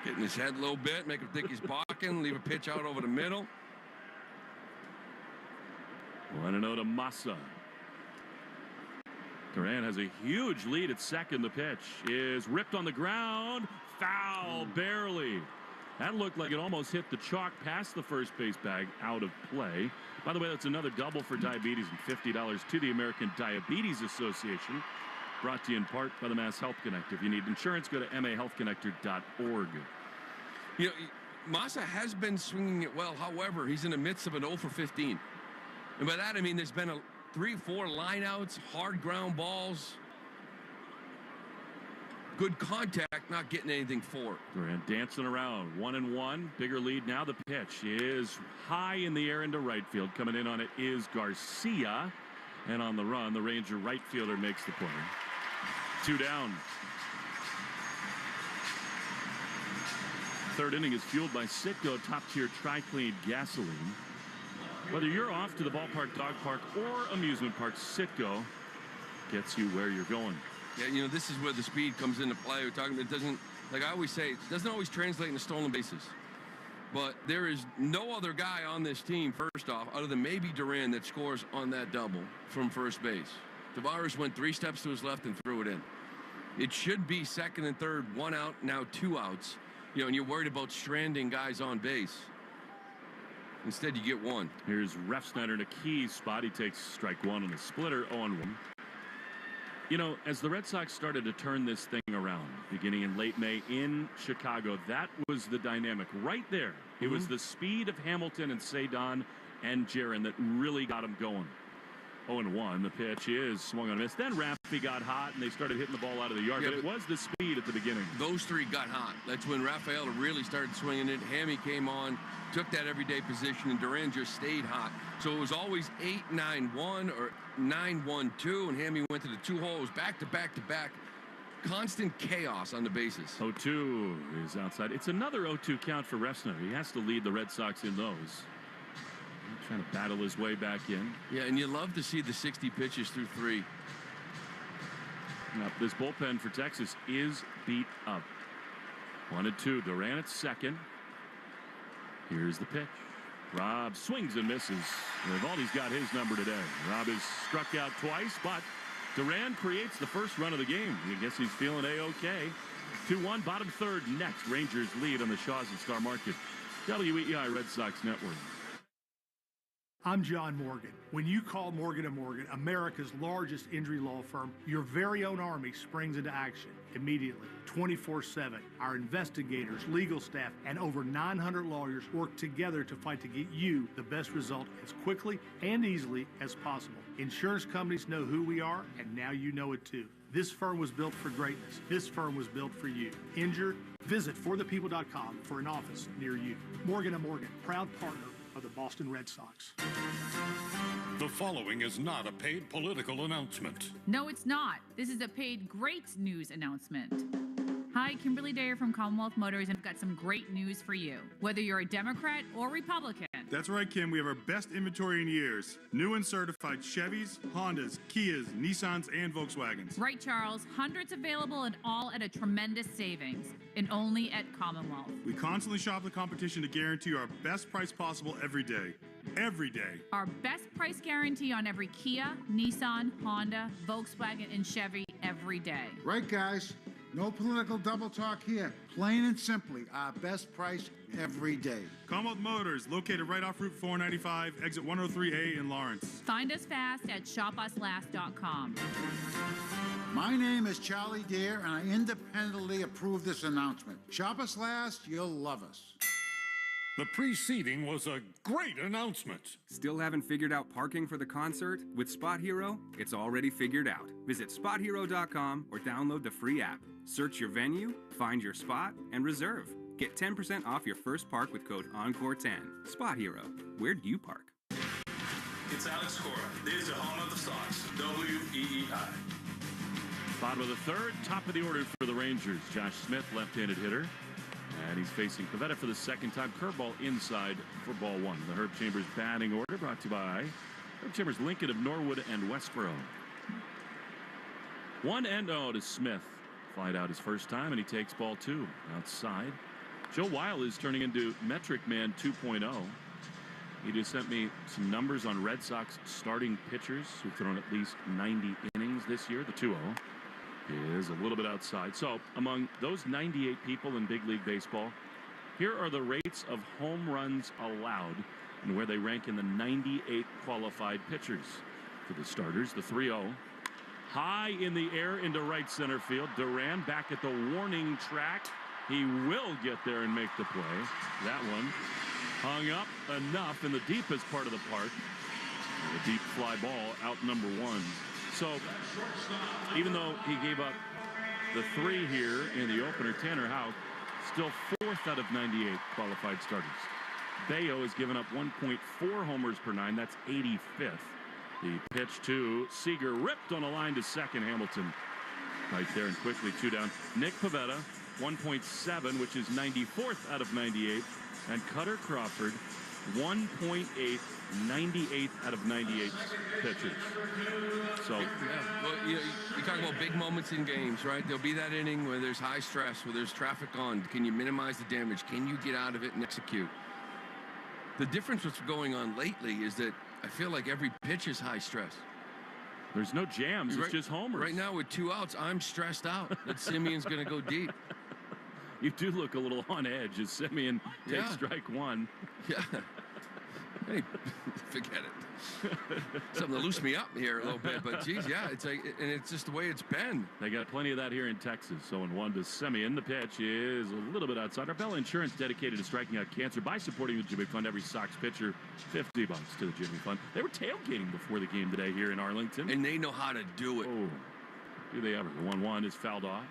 Getting his head a little bit, make him think he's balking, leave a pitch out over the middle. 1-0 to Massa. Duran has a huge lead at second. The pitch is ripped on the ground. Foul, barely. That looked like it almost hit the chalk past the first base bag, out of play. By the way, that's another double for diabetes and $50 to the American Diabetes Association. Brought to you in part by the Mass Health Connect. If you need insurance, go to mahealthconnector.org. You know, Massa has been swinging it well. However, he's in the midst of an 0 for 15. And by that, I mean there's been 3-4 lineouts, hard ground balls. Good contact, not getting anything for it. Duran dancing around, 1-1. Bigger lead now. The pitch is high in the air into right field. Coming in on it is Garcia. And on the run, the Ranger right fielder makes the play. 2 down. Third inning is fueled by Citgo top-tier Tri-Clean gasoline. Whether you're off to the ballpark, dog park, or amusement park, Citgo gets you where you're going. Yeah, you know, this is where the speed comes into play. We're talking, it doesn't, like I always say, it doesn't always translate into stolen bases. But there is no other guy on this team, first off, other than maybe Duran, that scores on that double from first base. Tavares went 3 steps to his left and threw it in. It should be second and third, 1 out, now 2 outs. You know, and you're worried about stranding guys on base. Instead, you get 1. Here's Refsnyder in a key spot. He takes strike 1 on the splitter, 0-1. You know, as the Red Sox started to turn this thing around, beginning in late May in Chicago, that was the dynamic right there. It was the speed of Hamilton and Cedon and Jaron that really got him going. 0-1. The pitch is swung on a miss. Then Raffy got hot, and they started hitting the ball out of the yard. Yeah, but it was the speed at the beginning. Those 3 got hot. That's when Rafael really started swinging it. Hammy came on, took that everyday position, and Duran just stayed hot. So it was always 8-9-1 or 9-1-2, and Hammy went to the 2 hole. It was back-to-back-to-back constant chaos on the bases. 0-2 is outside. It's another 0-2 count for Refsner. He has to lead the Red Sox in those. Trying to battle his way back in. Yeah, and you love to see the 60 pitches through 3. Now, this bullpen for Texas is beat up. 1-2. Duran at second. Here's the pitch. Rob swings and misses. Eovaldi's got his number today. Rob is struck out twice, but Duran creates the first run of the game. I guess he's feeling A-OK. 2-1, bottom third next. Rangers lead on the Shaws at Star Market. WEEI Red Sox Network. I'm John Morgan. When you call Morgan & Morgan, America's largest injury law firm, your very own army springs into action immediately, 24/7. Our investigators, legal staff, and over 900 lawyers work together to fight to get you the best result as quickly and easily as possible. Insurance companies know who we are, and now you know it too. This firm was built for greatness. This firm was built for you. Injured? Visit forthepeople.com for an office near you. Morgan & Morgan, proud partner of the Boston Red Sox. The following is not a paid political announcement. No, it's not. This is a paid great news announcement. Hi, Kimberly Dyer from Commonwealth Motors, and I've got some great news for you. Whether you're a Democrat or Republican. That's right, Kim. We have our best inventory in years. New and certified Chevys, Hondas, Kias, Nissans, and Volkswagens. Right, Charles. Hundreds available and all at a tremendous savings. And only at Commonwealth. We constantly shop the competition to guarantee our best price possible every day. Every day. Our best price guarantee on every Kia, Nissan, Honda, Volkswagen, and Chevy every day. Right, guys. No political double talk here. Plain and simply, our best price every day. Commonwealth Motors, located right off Route 495, exit 103A in Lawrence. Find us fast at shopuslast.com. My name is Charlie Dare, and I independently approve this announcement. Shop us last, you'll love us. The preceding was a great announcement. Still haven't figured out parking for the concert? With Spot Hero, it's already figured out. Visit SpotHero.com or download the free app. Search your venue, find your spot, and reserve. Get 10% off your first park with code ENCORE10. Spot Hero. Where do you park? It's Alex Cora. This is the home of the Sox. WEEI. Bottom of the third, top of the order for the Rangers. Josh Smith, left-handed hitter. And he's facing Pivetta for the second time. Curveball inside for ball one. The Herb Chambers batting order brought to you by Herb Chambers, Lincoln of Norwood and Westboro. 1-0 to Smith. Flied out his first time, and he takes ball 2 outside. Joe Weil is turning into Metric Man 2.0. He just sent me some numbers on Red Sox starting pitchers who've thrown at least 90 innings this year. The 2-0 is a little bit outside. So among those 98 people in big league baseball, here are the rates of home runs allowed and where they rank in the 98 qualified pitchers. For the starters, the 3-0. High in the air into right center field. Duran back at the warning track. He will get there and make the play. That one hung up enough in the deepest part of the park. And a deep fly ball out number 1. So, even though he gave up the 3 here in the opener, Tanner Houck still 4th out of 98 qualified starters. Bayo has given up 1.4 homers per 9. That's 85th. The pitch to Seager, ripped on a line to second. Hamilton right there and quickly 2 down. Nick Pivetta, 1.7, which is 94th out of 98. And Cutter Crawford, 1.8. 98th out of 98 pitches. So, yeah. Well, you talk about big moments in games, right? There'll be that inning where there's high stress, where there's traffic on. Can you minimize the damage? Can you get out of it and execute? The difference what's going on lately is that I feel like every pitch is high stress. There's no jams. It's just homers. Right now with 2 outs, I'm stressed out that Simeon's going to go deep. You do look a little on edge as Simeon takes strike 1. Yeah. Hey, forget it. Something to loosen me up here a little bit, but geez, yeah, it's like, and it's just the way it's been. They got plenty of that here in Texas. 0-1 to Simeon. The pitch is a little bit outside. Arbella Insurance, dedicated to striking out cancer by supporting the Jimmy Fund. Every Sox pitcher, $50 to the Jimmy Fund. They were tailgating before the game today here in Arlington, and they know how to do it. Oh, do they ever? The 1-1 is fouled off.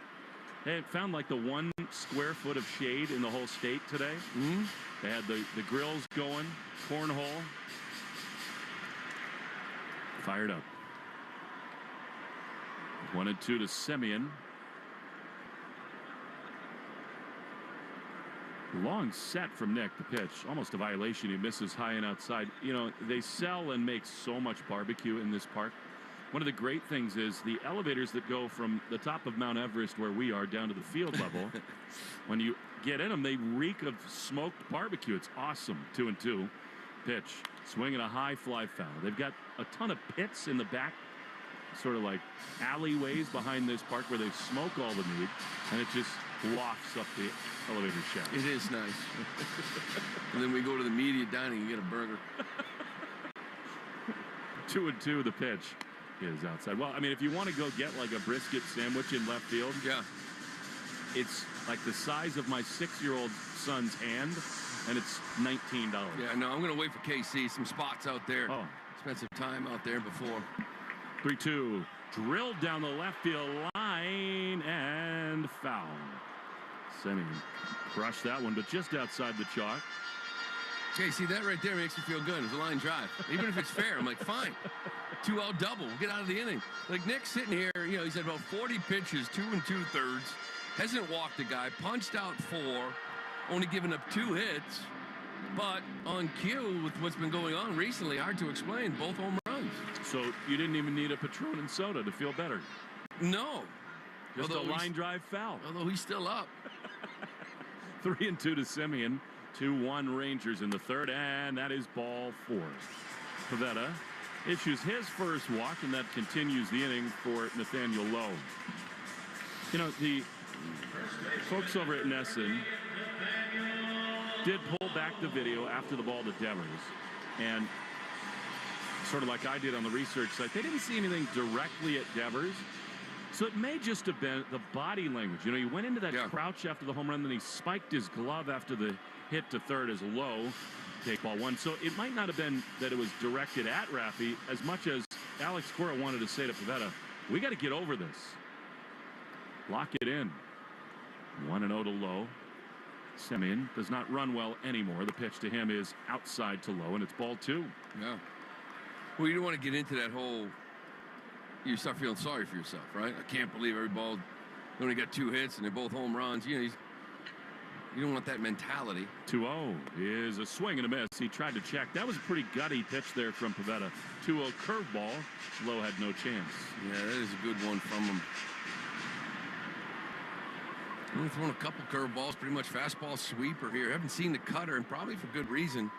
They found like the 1 square foot of shade in the whole state today. Mm-hmm. They had the grills going, cornhole. Fired up. 1-2 to Simeon. Long set from Nick, the pitch. Almost a violation. He misses high and outside. You know, they sell and make so much barbecue in this park. One of the great things is the elevators that go from the top of Mount Everest, where we are, down to the field level. When you get in them, they reek of smoked barbecue. It's awesome. 2-2. Pitch. Swinging a high fly foul. They've got a ton of pits in the back, sort of like alleyways behind this park where they smoke all the meat, and it just wafts up the elevator shaft. It is nice. And then we go to the media dining and get a burger. 2-2, the pitch is outside. Well, I mean, if you want to go get like a brisket sandwich in left field, yeah, it's like the size of my 6-year-old son's hand, and it's $19. Yeah, no, I'm going to wait for KC. Some spots out there. Oh. Spent some time out there before. 3-2. Drilled down the left field line and foul. Semien crushed that one, but just outside the chalk. Okay, see, that right there makes me feel good. It's a line drive. Even if it's fair, I'm like, fine. 2-out double. We'll get out of the inning. Like, Nick's sitting here, you know, he's had about 40 pitches, 2 2/3. Hasn't walked a guy. Punched out 4. Only given up 2 hits. But on cue, with what's been going on recently, hard to explain. Both home runs. So you didn't even need a Patron and soda to feel better? No. Just a line drive foul. Although he's still up. 3-2 to Semien. 2-1 Rangers in the third, and that is ball 4. Pivetta issues his first walk, and that continues the inning for Nathaniel Lowe. You know, the folks over at Nesson did pull back the video after the ball to Devers, and sort of like I did on the research site, they didn't see anything directly at Devers. So it may just have been the body language. You know, he went into that crouch after the home run, then he spiked his glove after the hit to third as Lowe take ball 1. So it might not have been that it was directed at Raffy as much as Alex Cora wanted to say to Pivetta, we got to get over this. Lock it in. 1-0 to Lowe. Semien does not run well anymore. The pitch to him is outside to Lowe, and it's ball 2. Yeah. Well, you don't want to get into that whole, you start feeling sorry for yourself, right? I can't believe every ball only got 2 hits and they're both home runs. You know, you don't want that mentality. 2-0 is a swing and a miss. He tried to check. That was a pretty gutty pitch there from Pivetta. 2-0 curveball. Lowe had no chance. Yeah, that is a good one from him. Only thrown a couple curveballs, pretty much fastball sweeper here. Haven't seen the cutter, and probably for good reason.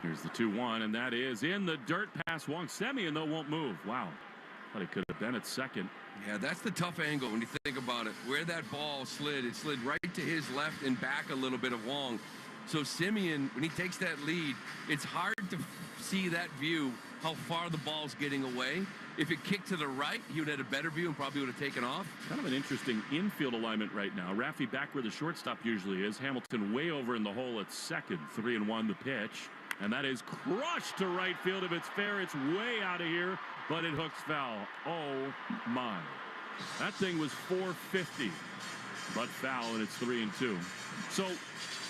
Here's the 2-1, and that is in the dirt past Wong. Semien, though, won't move. Wow. Thought he could have been at second. Yeah, that's the tough angle when you think about it. Where that ball slid, it slid right to his left and back a little bit of Wong. So Semien, when he takes that lead, it's hard to see that view, how far the ball's getting away. If it kicked to the right, he would have had a better view and probably would have taken off. Kind of an interesting infield alignment right now. Raffy back where the shortstop usually is. Hamilton way over in the hole at second. 3-1 the pitch. And that is crushed to right field. If it's fair, it's way out of here. But it hooks foul. Oh, my. That thing was 450. But foul, and it's 3-2. So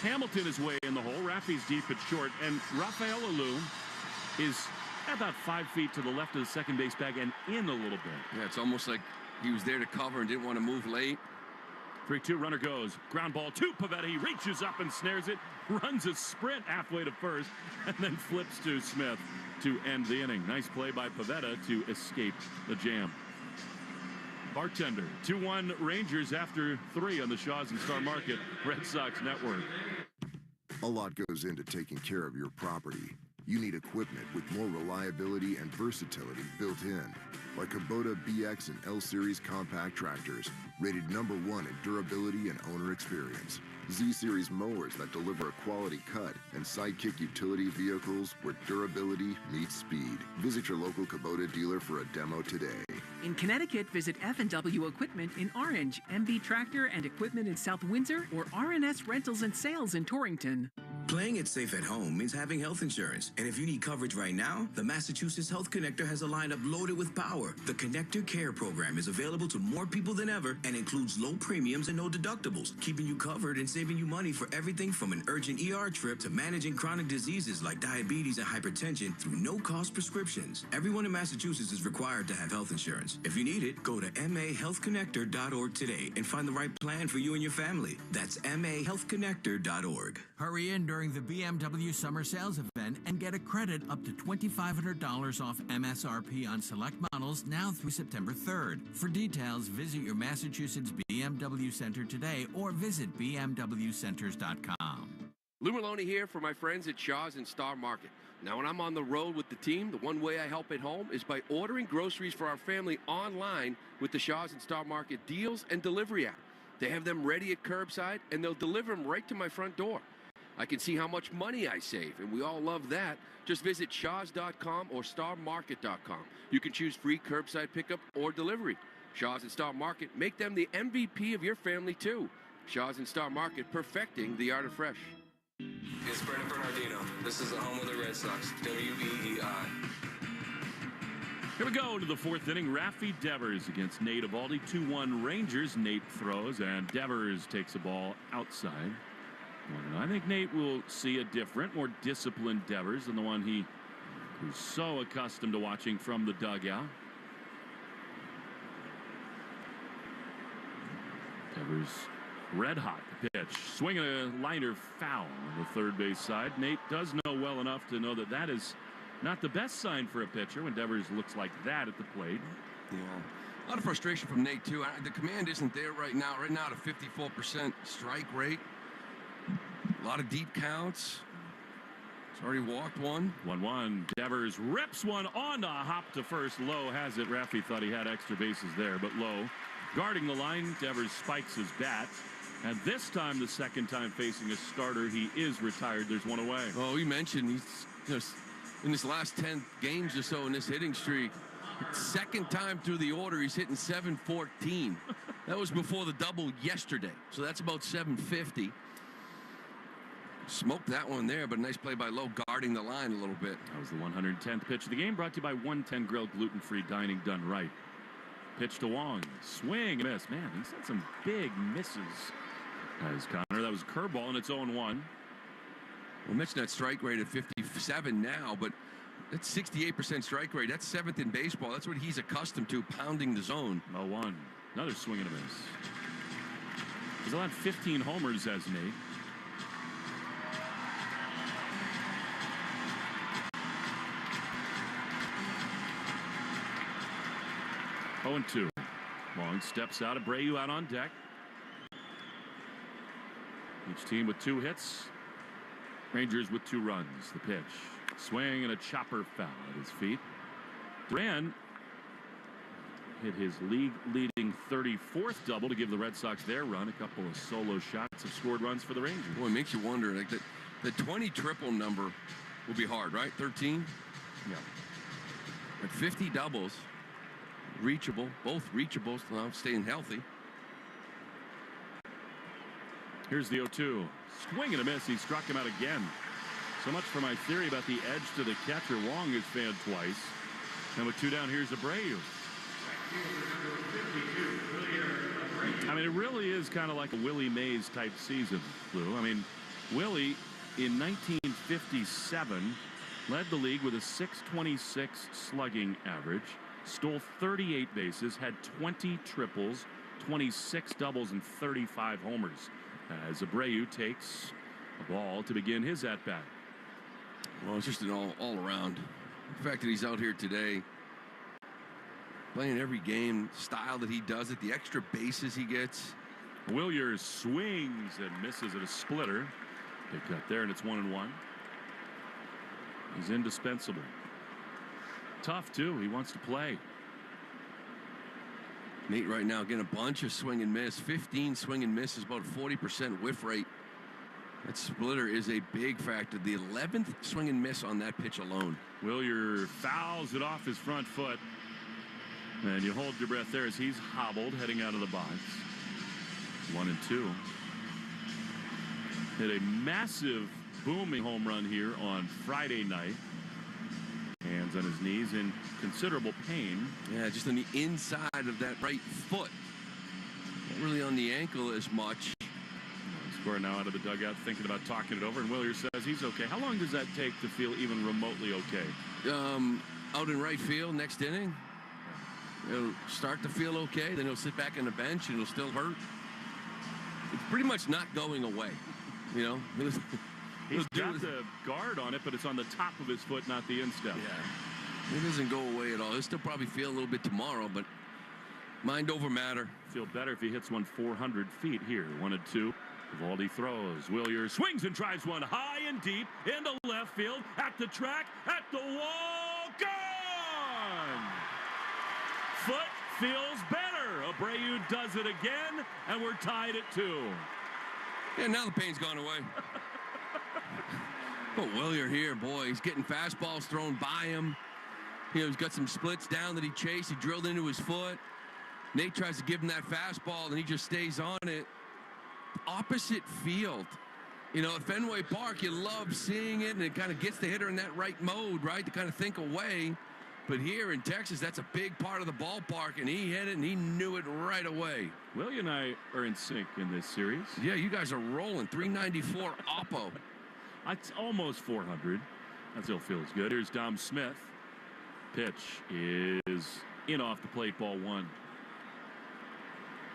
Hamilton is way in the hole. Raffy's deep at short. And Rafael Alou is about 5 feet to the left of the second base bag and in a little bit. Yeah, it's almost like he was there to cover and didn't want to move late. 3-2, runner goes. Ground ball to Pivetta. He reaches up and snares it, runs a sprint halfway to first, and then flips to Smith to end the inning. Nice play by Pivetta to escape the jam. Bartender, 2-1 Rangers after 3 on the Shaws and Star Market Red Sox Network. A lot goes into taking care of your property. You need equipment with more reliability and versatility built in, like Kubota BX and L Series compact tractors, rated #1 in durability and owner experience. Z Series mowers that deliver a quality cut, and Sidekick utility vehicles where durability meets speed. Visit your local Kubota dealer for a demo today. In Connecticut, visit F&W Equipment in Orange, MB Tractor and Equipment in South Windsor, or RNS Rentals and Sales in Torrington. Playing it safe at home means having health insurance. And if you need coverage right now, the Massachusetts Health Connector has a lineup loaded with power. The Connector Care program is available to more people than ever and includes low premiums and no deductibles, keeping you covered and saving you money for everything from an urgent ER trip to managing chronic diseases like diabetes and hypertension through no-cost prescriptions. Everyone in Massachusetts is required to have health insurance. If you need it, go to mahealthconnector.org today and find the right plan for you and your family. That's mahealthconnector.org. Hurry in during the BMW Summer Sales Event and get a credit up to $2,500 off MSRP on select models now through September 3rd. For details, visit your Massachusetts BMW Center today or visit bmwcenters.com. Lou Maloney here for my friends at Shaw's and Star Market. Now, when I'm on the road with the team, the one way I help at home is by ordering groceries for our family online with the Shaw's and Star Market deals and delivery app. They have them ready at curbside, and they'll deliver them right to my front door. I can see how much money I save, and we all love that. Just visit shaws.com or starmarket.com. You can choose free curbside pickup or delivery. Shaw's and Star Market, make them the MVP of your family, too. Shaw's and Star Market, perfecting the art of fresh. It's Brendan Bernardino. This is the home of the Red Sox, WEEI. Here we go to the fourth inning. Rafi Devers against Nate Eovaldi. 2-1 Rangers. Nate throws, and Devers takes a ball outside. I think Nate will see a different, more disciplined Devers than the one he was so accustomed to watching from the dugout. Devers red hot pitch, swinging a liner foul on the third base side. Nate does know well enough to know that that is not the best sign for a pitcher when Devers looks like that at the plate. Yeah. A lot of frustration from Nate, too. The command isn't there right now. Right now, at a 54% strike rate. A lot of deep counts. He's already walked one. 1-1. Devers rips one on the hop to first. Lowe has it. Rafi thought he had extra bases there, but Lowe guarding the line. Devers spikes his bat. And this time, the second time facing a starter, he is retired. There's one away. Oh, you mentioned he's just in his last 10 games or so in this hitting streak. Second time through the order, he's hitting 714. That was before the double yesterday. So that's about 750. Smoked that one there, but a nice play by Lowe guarding the line a little bit. That was the 110th pitch of the game, brought to you by 110 Grill, gluten-free dining done right. Pitch to Wong. Swing and miss. Man, he's had some big misses. As Connor, that was a curveball, and it's 0-1. Well, mentioned that strike rate at 57 now, but that's 68% strike rate. That's 7th in baseball. That's what he's accustomed to, pounding the zone. 0-1. Another swing and a miss. He's allowed 15 homers as Nate. Oh, 0-2. Long steps out. Abreu out on deck. Each team with 2 hits. Rangers with 2 runs. The pitch. Swing and a chopper foul at his feet. Duran hit his league-leading 34th double to give the Red Sox their run. A couple of solo shots have scored runs for the Rangers. Boy, it makes you wonder. Like the 20 triple number will be hard, right? 13? Yeah. At 50 doubles. Reachable, both reachable, now staying healthy. Here's the 0-2. Swing and a miss. He struck him out again. So much for my theory about the edge to the catcher. Wong is fanned twice. And with 2 down, here's Abreu. I mean, it really is kind of like a Willie Mays type season, Lou. I mean, Willie in 1957 led the league with a .626 slugging average. Stole 38 bases, had 20 triples, 26 doubles, and 35 homers. As Abreu takes a ball to begin his at-bat. Well, it's just an all-around. The fact that he's out here today, playing every game, style that he does it, the extra bases he gets. Williers swings and misses at a splitter. Big cut there, and it's 1-1. He's indispensable. Tough, too. He wants to play. Nate right now getting a bunch of swing and miss. 15 swing and misses, about 40% whiff rate. That splitter is a big factor. The 11th swing and miss on that pitch alone. Willier fouls it off his front foot. And you hold your breath there as he's hobbled heading out of the box. 1-2. Hit a massive booming home run here on Friday night. Hands on his knees in considerable pain. Yeah, just on the inside of that right foot. Not really on the ankle as much. Score now out of the dugout, thinking about talking it over, and Willier says he's okay. How long does that take to feel even remotely okay? Out in right field, next inning. He'll start to feel okay, then he'll sit back on the bench and it'll still hurt. It's pretty much not going away, you know. He's got the guard on it, but it's on the top of his foot, not the instep. Yeah, it doesn't go away at all. He'll still probably feel a little bit tomorrow, but mind over matter. Feel better if he hits one 400 feet here. 1-2. Eovaldi throws. Willier swings and drives one high and deep into left field, at the track, at the wall, gone! Foot feels better. Abreu does it again, and we're tied at 2. Yeah, now the pain's gone away. But Willier here, boy, he's getting fastballs thrown by him. You know, he's got some splits down that he chased. He drilled into his foot. Nate tries to give him that fastball, and he just stays on it. Opposite field. You know, at Fenway Park, you love seeing it, and it kind of gets the hitter in that right mode, right, to kind of think away. But here in Texas, that's a big part of the ballpark, and he hit it, and he knew it right away. Willie and I are in sync in this series. Yeah, you guys are rolling. 394 Oppo. It's almost 400. That still feels good. Here's Dom Smith. Pitch is in off the plate, ball 1.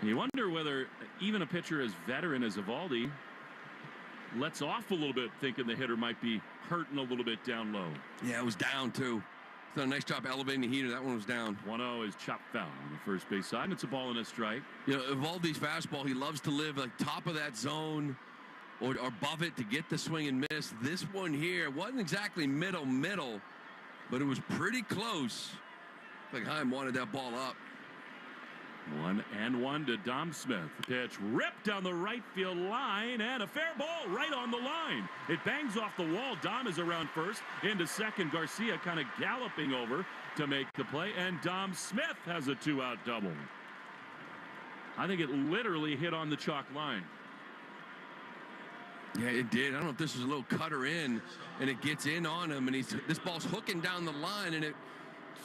And you wonder whether even a pitcher as veteran as Eovaldi lets off a little bit, thinking the hitter might be hurting a little bit down low. Yeah, it was down, too. He's done a nice job elevating the heater. That one was down. 1-0 is chopped foul on the first base side, and it's a ball and a strike. You know, Eovaldi's fastball, he loves to live like top of that zone or above it to get the swing and miss. This one here wasn't exactly middle, but it was pretty close. Like Heim wanted that ball up. 1-1 to Dom Smith. The pitch ripped down the right field line, and a fair ball right on the line. It bangs off the wall. Dom is around first, into second. Garcia kind of galloping over to make the play, and Dom Smith has a 2-out double. I think it literally hit on the chalk line. Yeah, it did. I don't know if this was a little cutter in, and it gets in on him, and this ball's hooking down the line, and it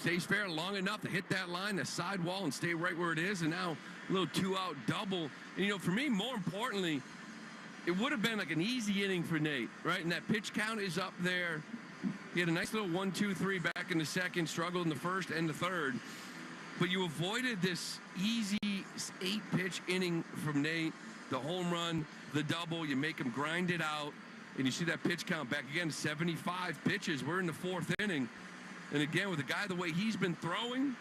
stays fair long enough to hit that line, the sidewall, and stay right where it is. And now a little 2-out double. And, you know, for me, more importantly, it would have been like an easy inning for Nate, right? And that pitch count is up there. He had a nice little 1-2-3 back in the second, struggled in the first and the third. But you avoided this easy 8-pitch inning from Nate, the home run, the double. You make him grind it out, and you see that pitch count back again to 75 pitches. We're in the 4th inning. And again, with a guy the way he's been throwing,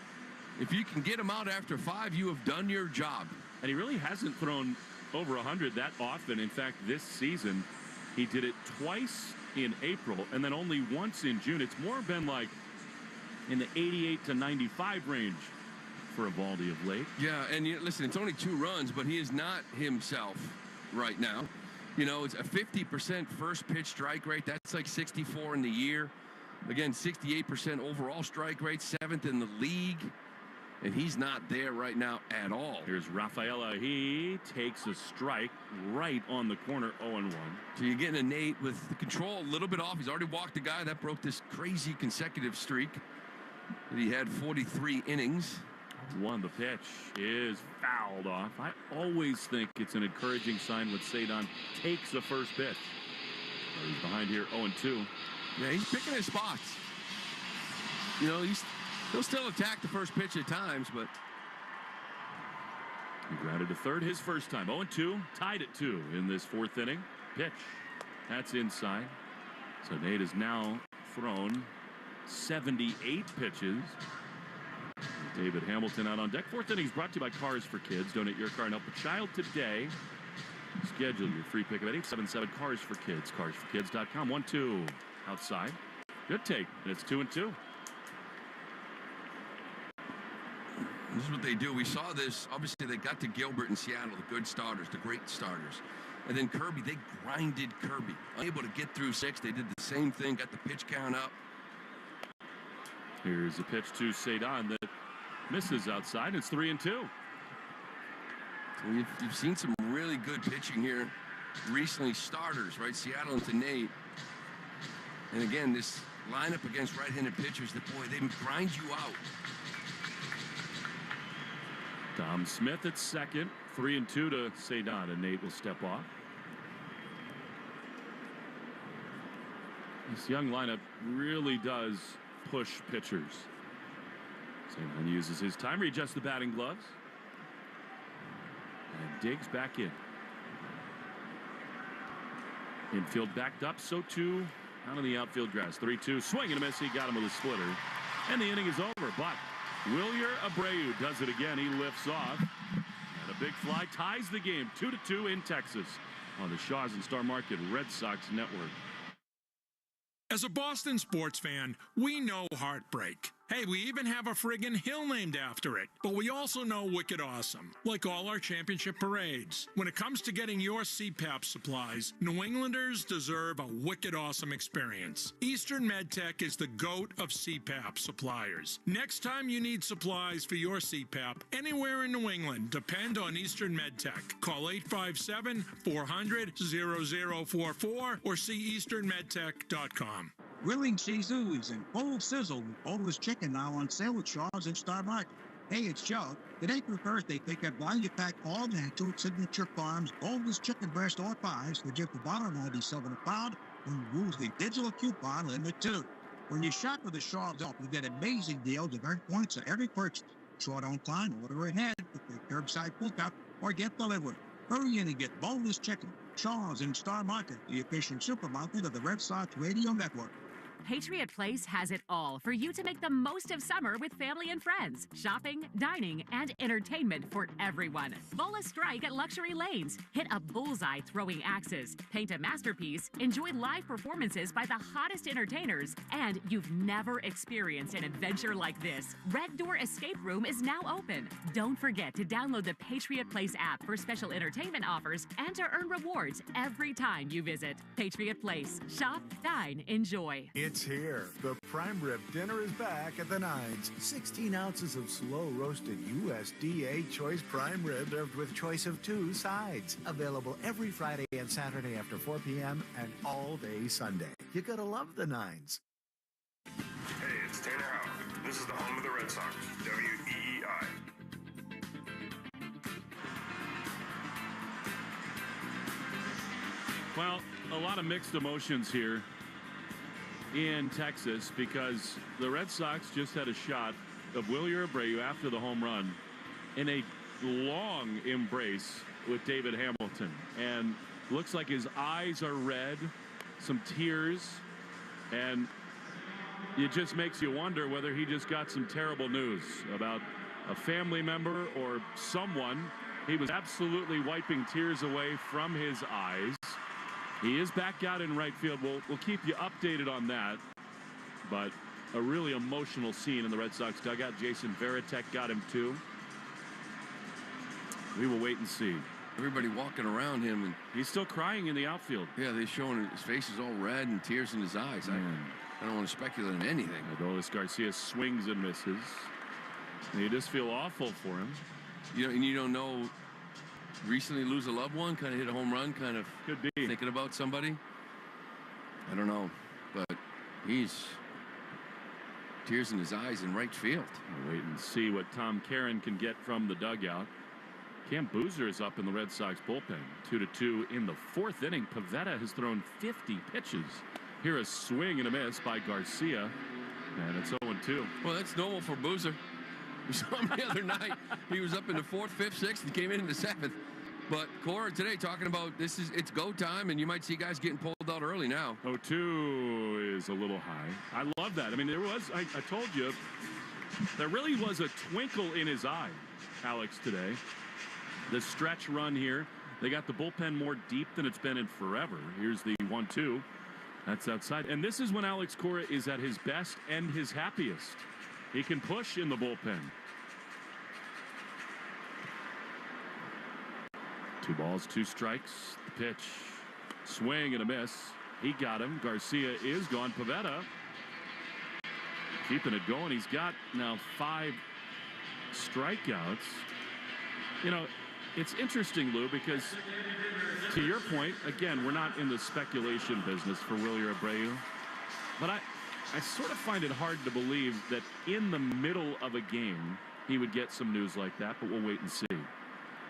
if you can get him out after 5, you have done your job. And he really hasn't thrown over 100 that often. In fact, this season, he did it twice in April and then only once in June. It's more been like in the 88 to 95 range for Eovaldi of late. Yeah, and listen, it's only 2 runs, but he is not himself right now. You know, it's a 50% first pitch strike rate. That's like 64 in the year. Again, 68% overall strike rate, 7th in the league. And he's not there right now at all. Here's Rafaela. He takes a strike right on the corner, 0-1. So you're getting a Nate with the control a little bit off. He's already walked a guy that broke this crazy consecutive streak that he had 43 innings. The pitch is fouled off. I always think it's an encouraging sign when Cedon takes the first pitch. He's behind here, 0-2. Yeah, he's picking his spots. You know, he'll still attack the first pitch at times, but he grounded to third his first time. 0-2, tied at 2 in this 4th inning. Pitch, that's inside. So Nate has now thrown 78 pitches. David Hamilton out on deck. 4th inning is brought to you by Cars for Kids. Donate your car and help a child today. Schedule your free pick at 877 Cars for Kids. CarsForKids.com. 1-2 outside. Good take. And it's 2-2. This is what they do. We saw this. Obviously, they got to Gilbert in Seattle, the good starters, the great starters. And then Kirby, they grinded Kirby. Unable to get through 6. They did the same thing, got the pitch count up. Here's a pitch to Cedon that misses outside. It's 3-2. You've seen some really good pitching here recently starters, right? Seattle into Nate. And again, this lineup against right-handed pitchers, they grind you out. Tom Smith at second, 3-2 to Cedon, and Nate will step off. This young lineup really does push pitchers. Cedon uses his time, readjusts the batting gloves, and digs back in. Infield backed up, so too out on the outfield grass. 3-2, swing and a miss. He got him with a splitter, and the inning is over. But Wilyer Abreu does it again. He lifts off, and a big fly ties the game. 2-2 in Texas on the Shaw's and Star Market Red Sox Network. As a Boston sports fan, we know heartbreak. Hey, we even have a friggin' hill named after it. But we also know wicked awesome, like all our championship parades. When it comes to getting your CPAP supplies, New Englanders deserve a wicked awesome experience. Eastern MedTech is the GOAT of CPAP suppliers. Next time you need supplies for your CPAP anywhere in New England, depend on Eastern MedTech. Call 857-400-0044 or see easternmedtech.com. Grilling season is in full sizzle with boneless chicken now on sale at Shaw's and Star Market. Hey, it's Joe. Today through Thursday, pick up value pack all natural signature farms boneless chicken breast or thighs for just $1.97 a pound when you use the digital coupon limit 2. When you shop with the Shaw's Help, you get amazing deals and earn points on every purchase. Short on time, order ahead with the curbside pickup or get delivered. Hurry in and get boneless chicken. Shaw's and Star Market, the official supermarket of the Red Sox Radio Network. Patriot Place has it all for you to make the most of summer with family and friends. Shopping, dining, and entertainment for everyone. Bowl a strike at luxury lanes. Hit a bullseye throwing axes. Paint a masterpiece. Enjoy live performances by the hottest entertainers. And you've never experienced an adventure like this. Red Door Escape Room is now open. Don't forget to download the Patriot Place app for special entertainment offers and to earn rewards every time you visit. Patriot Place. Shop, dine, enjoy. It's here. The prime rib dinner is back at the Nines. 16 ounces of slow roasted USDA choice prime rib served with choice of 2 sides. Available every Friday and Saturday after 4 p.m. and all day Sunday. You gotta love the Nines. Hey, it's Tanner Houck. This is the home of the Red Sox, WEEI. Well, a lot of mixed emotions here in Texas because the Red Sox just had a shot of Wilyer Abreu after the home run in a long embrace with David Hamilton, and looks like his eyes are red, some tears, and it just makes you wonder whether he just got some terrible news about a family member or someone. He was absolutely wiping tears away from his eyes. He is back out in right field. We'll keep you updated on that. But a really emotional scene in the Red Sox dugout. Jason Varitek got him too. We will wait and see. Everybody walking around him, and he's still crying in the outfield. Yeah, they're showing his face is all red and tears in his eyes. I don't want to speculate on anything. Adolis Garcia swings and misses. And you just feel awful for him. You know, and you don't know. Recently lose a loved one, kind of hit a home run, kind of could be thinking about somebody. I don't know, but he's tears in his eyes in right field. We'll wait and see what Tom Caron can get from the dugout. Cam Boozer is up in the Red Sox bullpen. 2-2 in the 4th inning. Pivetta has thrown 50 pitches. Here a swing and a miss by Garcia, and it's 0-2. Well, that's normal for Boozer. We saw him the other night. He was up in the 4th, 5th, 6th, and came in the 7th. But Cora today talking about it's go time, and you might see guys getting pulled out early now. 0-2 is a little high. I love that. I mean, there was, I told you, there really was a twinkle in his eye, Alex, today. The stretch run here, they got the bullpen more deep than it's been in forever. Here's the 1-2. That's outside. And this is when Alex Cora is at his best and his happiest. He can push in the bullpen. 2 balls, 2 strikes. The pitch. Swing and a miss. He got him. Garcia is gone. Pivetta keeping it going. He's got now 5 strikeouts. You know, it's interesting, Lou, because To your point, again, we're not in the speculation business for Wilyer Abreu, but I sort of find it hard to believe that in the middle of a game he would get some news like that, but we'll wait and see.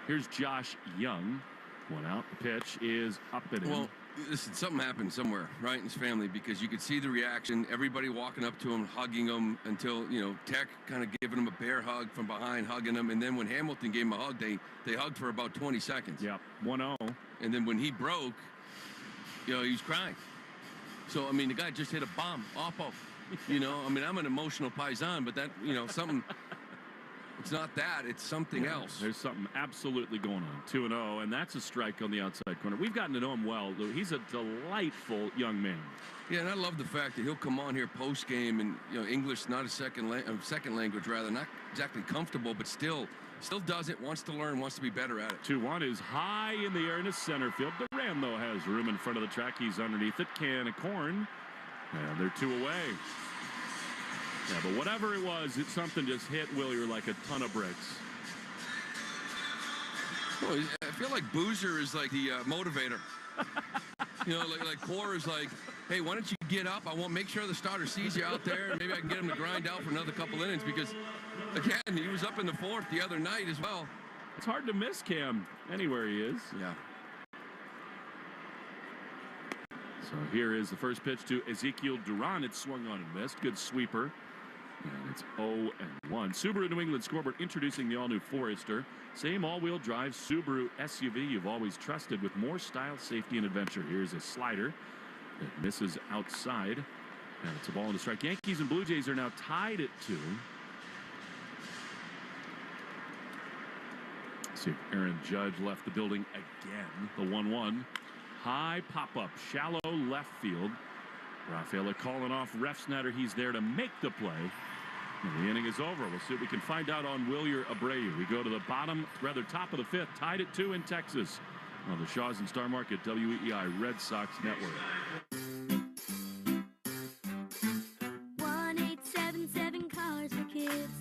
Here's Josh Young. One out. The pitch is up and in. Well, listen, something happened somewhere, right, in his family, because you could see the reaction, everybody walking up to him, hugging him until, Tech kind of giving him a bear hug from behind, hugging him. And then when Hamilton gave him a hug, they hugged for about 20 seconds. Yep, 1-0. And then when he broke, he was crying. So, I mean, the guy just hit a bomb. Awful. I'm an emotional paisan, but that, something... It's not that. It's something else. There's something absolutely going on. 2-0, and that's a strike on the outside corner. We've gotten to know him well. He's a delightful young man. Yeah, and I love the fact that he'll come on here post-game, and English not a second language, rather, not exactly comfortable, but still does it, wants to learn, wants to be better at it. 2-1 is high in the air into center field. Duran, though, has room in front of the track. He's underneath it. Can of corn, and they're 2 away. Yeah, but whatever it was, something just hit Wilyer like a ton of bricks. Well, I feel like Boozer is like the motivator. Like Core is like, hey, why don't you get up? I won't make sure the starter sees you out there, and maybe I can get him to grind out for another couple innings, because, again, he was up in the fourth the other night as well. It's hard to miss Cam anywhere he is. Yeah. So here is the first pitch to Ezekiel Duran. It's swung on and missed. Good sweeper. And it's 0-1. Subaru New England scoreboard introducing the all-new Forester. Same all-wheel drive Subaru SUV you've always trusted, with more style, safety, and adventure. Here's a slider. It misses outside. And it's a ball into strike. Yankees and Blue Jays are now tied at 2. See if Aaron Judge left the building again. The 1-1. High pop-up, shallow left field. Rafaela calling off Refsnyder. He's there to make the play. And the inning is over. We'll see what we can find out on Wilyer Abreu. We go to the top of the 5th, tied at 2 in Texas on the Shaws and Star Market WEEI Red Sox Network. 1877 Cars for Kids.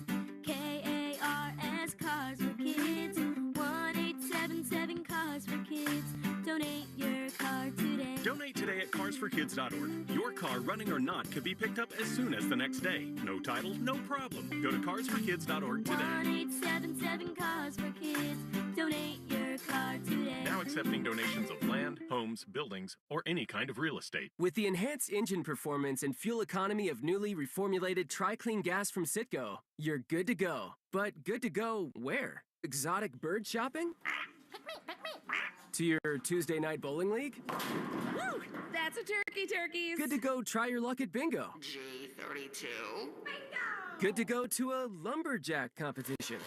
KARS Cars for Kids. 1877 Cars for Kids. Donate your car today. Donate today at carsforkids.org. Your car, running or not, could be picked up as soon as the next day. No title, no problem. Go to carsforkids.org today. 1877 Cars for Kids. Donate your car today. Now accepting donations of land, homes, buildings, or any kind of real estate. With the enhanced engine performance and fuel economy of newly reformulated Tri-Clean gas from Citgo, you're good to go. But good to go where? Exotic bird shopping? To your Tuesday night bowling league? Woo! That's a turkeys. Good to go try your luck at bingo. G32. Bingo! Good to go to a lumberjack competition.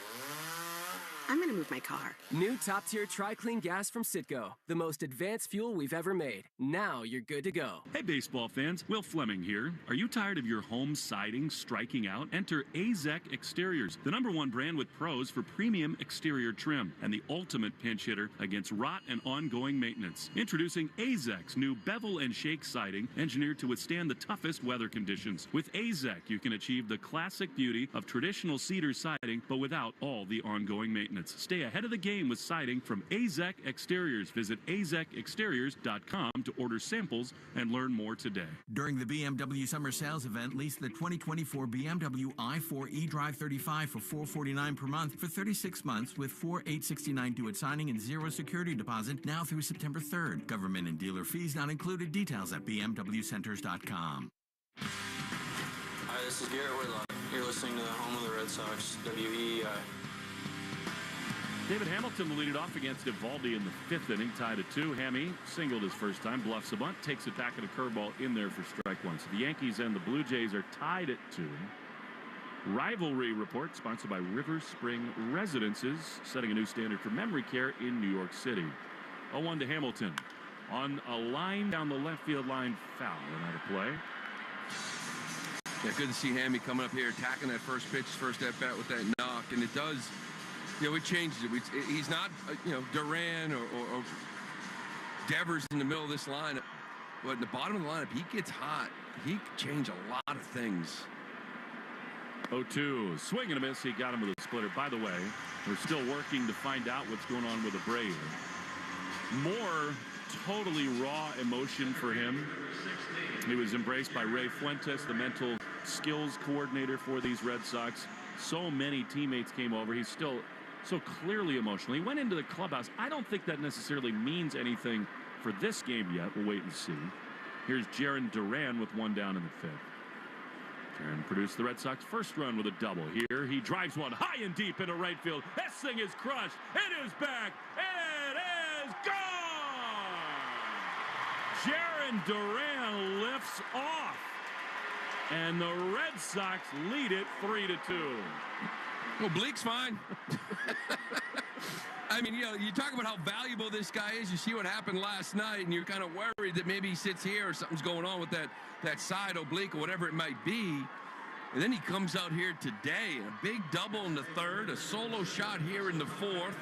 I'm gonna move my car. New top-tier Tri-Clean gas from Citgo. The most advanced fuel we've ever made. Now you're good to go. Hey, baseball fans. Will Fleming here. Are you tired of your home siding striking out? Enter AZEK Exteriors, the #1 brand with pros for premium exterior trim and the ultimate pinch hitter against rot and ongoing maintenance. Introducing AZEK's new bevel and shake siding, engineered to withstand the toughest weather conditions. With AZEK, you can achieve the classic beauty of traditional cedar siding, but without all the ongoing maintenance. Stay ahead of the game with siding from AZEK Exteriors. Visit azekexteriors.com to order samples and learn more today. During the BMW Summer Sales Event, lease the 2024 BMW i4 eDrive 35 for $449 per month for 36 months with $4,869 due at signing and 0 security deposit now through September 3rd. Government and dealer fees not included. Details at bmwcenters.com. Hi, this is Garrett Whitlock. You're listening to the home of the Red Sox, WEEI. David Hamilton will lead it off against Evaldi in the 5th inning, tied at 2. Hammy singled his first time, bluffs a bunt, takes it back at a curveball in there for strike 1. So the Yankees and the Blue Jays are tied at 2. Rivalry Report, sponsored by River Spring Residences, setting a new standard for memory care in New York City. 0-1 to Hamilton. On a line down the left field line, foul and out of play. Yeah, good to see Hammy coming up here, attacking that first pitch, first at-bat with that knock, and it does... it changes it. He's not, Duran or Devers in the middle of this lineup. But in the bottom of the lineup, he gets hot. He can change a lot of things. 0-2. Swing and a miss. He got him with a splitter. By the way, we're still working to find out what's going on with Abreu. more totally raw emotion for him. He was embraced by Ray Fuentes, the mental skills coordinator for these Red Sox. So many teammates came over. He's still so clearly emotional. He went into the clubhouse. I don't think that necessarily means anything for this game yet. We'll wait and see. Here's Jarren Duran with one down in the fifth. Jarren produced the Red Sox first run with a double. Here he drives one high and deep into right field. This thing is crushed. It is back. It is gone. Jarren Duran lifts off. And the Red Sox lead it 3-2. Well, Bleak's fine. I mean, you know, you talk about how valuable this guy is. You see what happened last night, and you're kind of worried that maybe he sits here or something's going on with that side oblique or whatever it might be. And then he comes out here today, a big double in the third, a solo shot here in the fourth.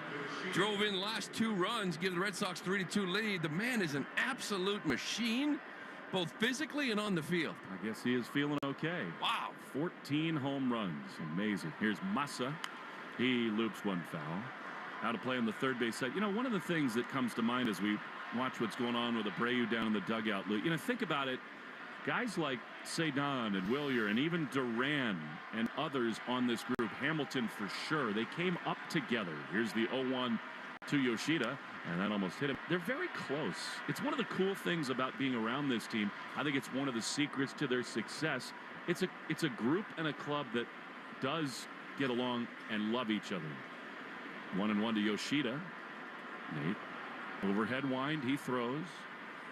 Drove in the last two runs, give the Red Sox 3-2 lead. The man is an absolute machine, both physically and on the field. I guess he is feeling okay. Wow. 14 home runs. Amazing. Here's Massa. He loops one foul. Out of play on the third base side. You know, one of the things that comes to mind as we watch what's going on with Abreu down in the dugout, Luke, you know, think about it. Guys like Cedon and Willier and even Duran and others on this group, Hamilton for sure, they came up together. Here's the 0-1 to Yoshida, and that almost hit him. They're very close. It's one of the cool things about being around this team. I think it's one of the secrets to their success. It's a group and a club that does get along and love each other. 1-1 to Yoshida. Nate, overhead wind, he throws.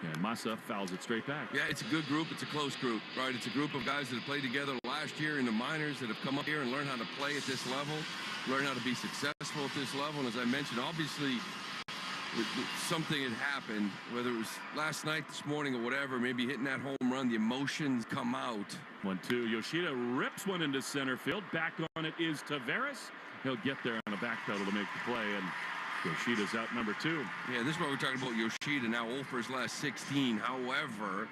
And Massa fouls it straight back. Yeah, it's a good group. It's a close group, right? It's a group of guys that have played together last year in the minors that have come up here and learned how to play at this level, learn how to be successful at this level. And as I mentioned, obviously, something had happened, whether it was last night, this morning, or whatever, maybe hitting that home run, the emotions come out. 1-2. Yoshida rips one into center field. Back on it is Taveras. He'll get there on a back pedal to make the play, and Yoshida's out number 2. Yeah, this is what we're talking about Yoshida now, 0 for his last 16. However,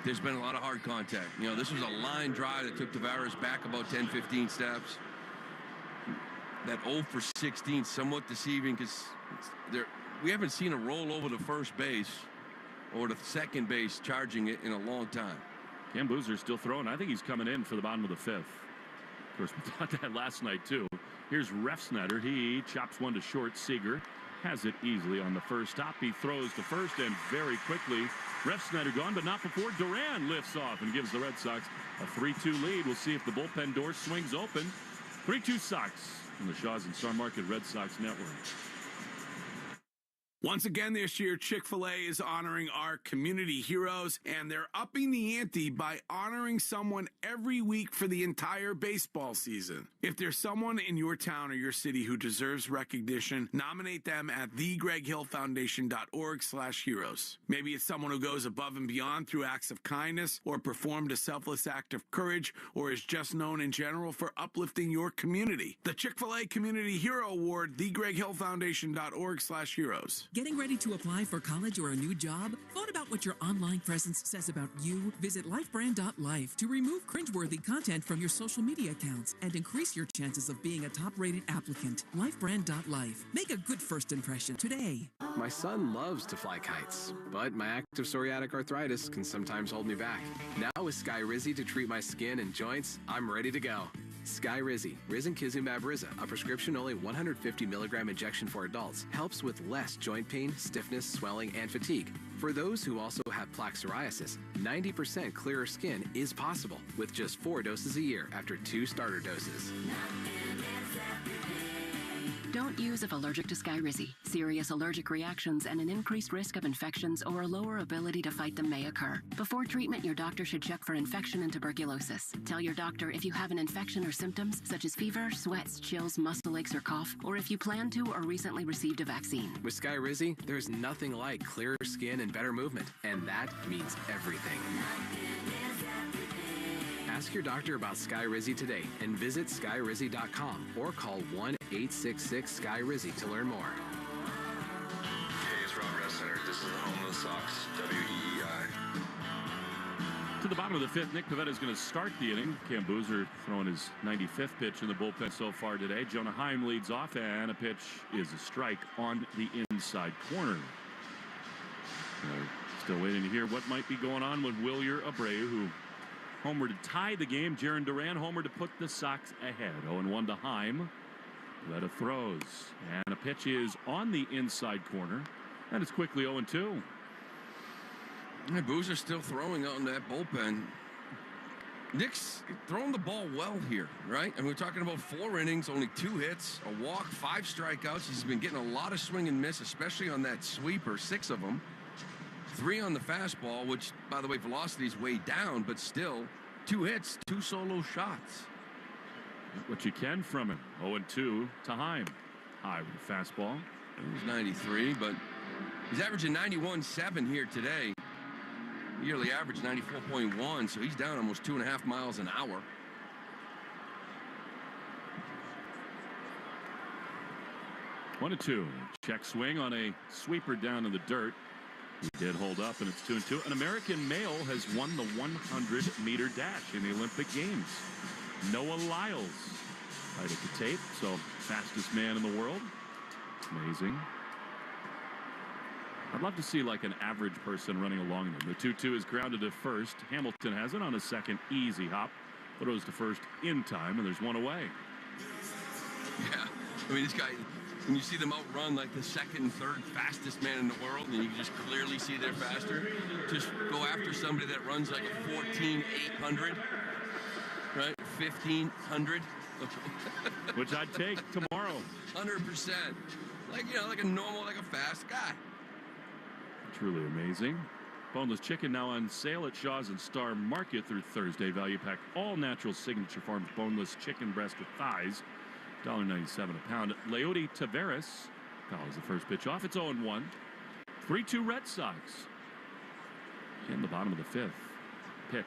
there's been a lot of hard contact. You know, this was a line drive that took Taveras back about 10, 15 steps. That 0 for 16 somewhat deceiving because we haven't seen a roll over to first base or to second base charging it in a long time. Cam Boozer's still throwing. I think he's coming in for the bottom of the fifth. Of course, we thought that last night, too. Here's Refsnyder. He chops one to short. Seager has it easily on the first stop. He throws to first, and very quickly, Refsnyder gone, but not before Duran lifts off and gives the Red Sox a 3-2 lead. We'll see if the bullpen door swings open. 3-2 Sox from the Shaw's and Star Market Red Sox Network. Once again this year, Chick-fil-A is honoring our community heroes, and they're upping the ante by honoring someone every week for the entire baseball season. If there's someone in your town or your city who deserves recognition, nominate them at thegreghillfoundation.org/heroes. Maybe it's someone who goes above and beyond through acts of kindness or performed a selfless act of courage or is just known in general for uplifting your community. The Chick-fil-A Community Hero Award, thegreghillfoundation.org/heroes. Getting ready to apply for college or a new job? Thought about what your online presence says about you? Visit lifebrand.life to remove cringeworthy content from your social media accounts and increase your chances of being a top-rated applicant. Lifebrand.life. Make a good first impression today. My son loves to fly kites, but my active psoriatic arthritis can sometimes hold me back. Now with Skyrizi to treat my skin and joints, I'm ready to go. Skyrizi, Risankizumab Riza, a prescription-only 150 milligram injection for adults, helps with less joint pain, stiffness, swelling, and fatigue. For those who also have plaque psoriasis, 90% clearer skin is possible with just 4 doses a year after 2 starter doses. Don't use if allergic to Skyrizi. Serious allergic reactions and an increased risk of infections or a lower ability to fight them may occur. Before treatment, your doctor should check for infection and tuberculosis. Tell your doctor if you have an infection or symptoms such as fever, sweats, chills, muscle aches, or cough, or if you plan to or recently received a vaccine. With Skyrizi, there's nothing like clearer skin and better movement, and that means everything. Ask your doctor about Skyrizi today and visit skyrizi.com or call 1-866-SKY-RIZZI to learn more. Hey, it's Rob Ressner. This is the home of the Sox, WEEI. To the bottom of the fifth, Nick Pivetta is going to start the inning. Cam Boozer throwing his 95th pitch in the bullpen so far today. Jonah Heim leads off, and a pitch is a strike on the inside corner. Still waiting to hear what might be going on with Wilyer Abreu, who homered to tie the game. Jaron Duran homered to put the Sox ahead. 0-1 to Heim. Pivetta throws, and a pitch is on the inside corner, and it's quickly 0-2. Boozer's still throwing out in that bullpen. Nick's throwing the ball well here, right? And we're talking about 4 innings, only 2 hits, a walk, 5 strikeouts. He's been getting a lot of swing and miss, especially on that sweeper, 6 of them. 3 on the fastball, which, by the way, velocity's way down, but still 2 hits, 2 solo shots. What you can from him. 0-2 to Heim. High with the fastball. He's 93, but he's averaging 91.7 here today. Yearly average 94.1, so he's down almost 2.5 miles an hour. 1-2. Check swing on a sweeper down in the dirt. He did hold up, and it's 2-2. An American male has won the 100-meter dash in the Olympic Games. Noah Lyles. Right at the tape, so fastest man in the world. Amazing. I'd love to see like an average person running along them. The 2-2 is grounded to first. Hamilton has it on a second easy hop. Throws to first in time, and there's one away. Yeah, I mean, this guy, when you see them outrun like the second and third fastest man in the world, and you can just clearly see they're faster, just go after somebody that runs like a 14,800, right? 1,500. Which I'd take tomorrow. 100%. Like, you know, like a normal, like a fast guy. Truly amazing. Boneless chicken now on sale at Shaw's and Star Market through Thursday. Value pack, all natural Signature Farms boneless chicken breast with thighs. $1.97 a pound. Leody Taveras fouls the first pitch off. It's 0-1. 3-2 Red Sox. In the bottom of the fifth. Pitch.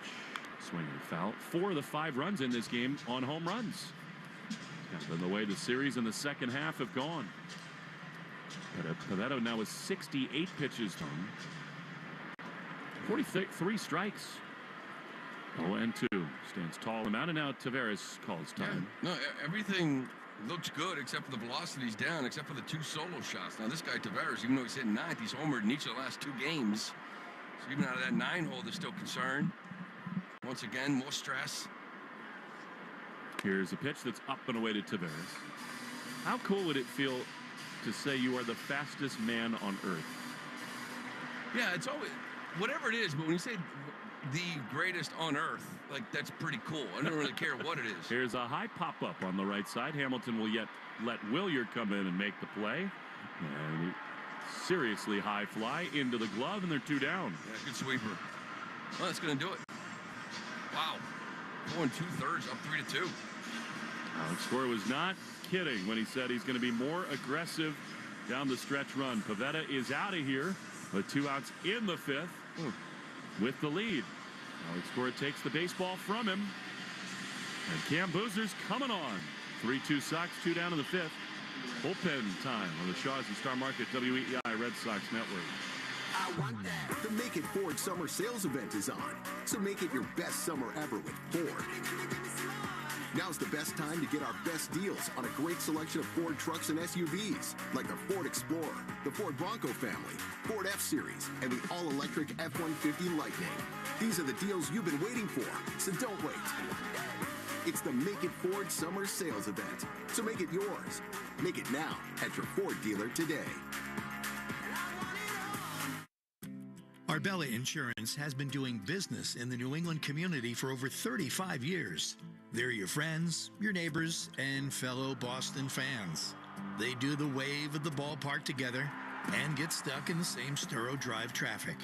Swing and foul. 4 of the 5 runs in this game on home runs. Kind of been the way the series in the second half have gone. Pivetta now with 68 pitches thrown. 43 strikes. 0-2. Stands tall and out, and now Taveras calls time. Yeah, no, everything looks good except for the velocity's down, except for the 2 solo shots. Now this guy Taveras, even though he's hitting 9th, he's homered in each of the last 2 games. So even out of that 9-hole, they're still concerned. Once again, more stress. Here's a pitch that's up and away to Taveras. How cool would it feel to say you are the fastest man on earth? Yeah, it's always, whatever it is, but when you say the greatest on earth, like, that's pretty cool. I don't really care what it is. Here's a high pop-up on the right side. Hamilton will yet let Wilyer come in and make the play. And seriously high fly into the glove, and they're 2 down. Yeah, good sweeper. Well, that's going to do it. Wow. 4 2/3, up 3-2. Alex Cora was not kidding when he said he's going to be more aggressive down the stretch run. Pivetta is out of here with 2 outs in the 5th with the lead. Alex Cora takes the baseball from him. And Cam Boozer's coming on. 3-2 Sox, 2 down in the 5th. Bullpen time on the Shaw's and Star Market WEEI Red Sox Network. I want that. The Make It Ford summer sales event is on. So make it your best summer ever with Ford. Now's the best time to get our best deals on a great selection of Ford trucks and SUVs, like the Ford Explorer, the Ford Bronco family, Ford F-Series, and the all-electric F-150 Lightning. These are the deals you've been waiting for, so don't wait. It's the Make It Ford summer sales event, so make it yours. Make it now at your Ford dealer today. Arbella Insurance has been doing business in the New England community for over 35 years. They're your friends, your neighbors, and fellow Boston fans. They do the wave at the ballpark together and get stuck in the same Sturo Drive traffic.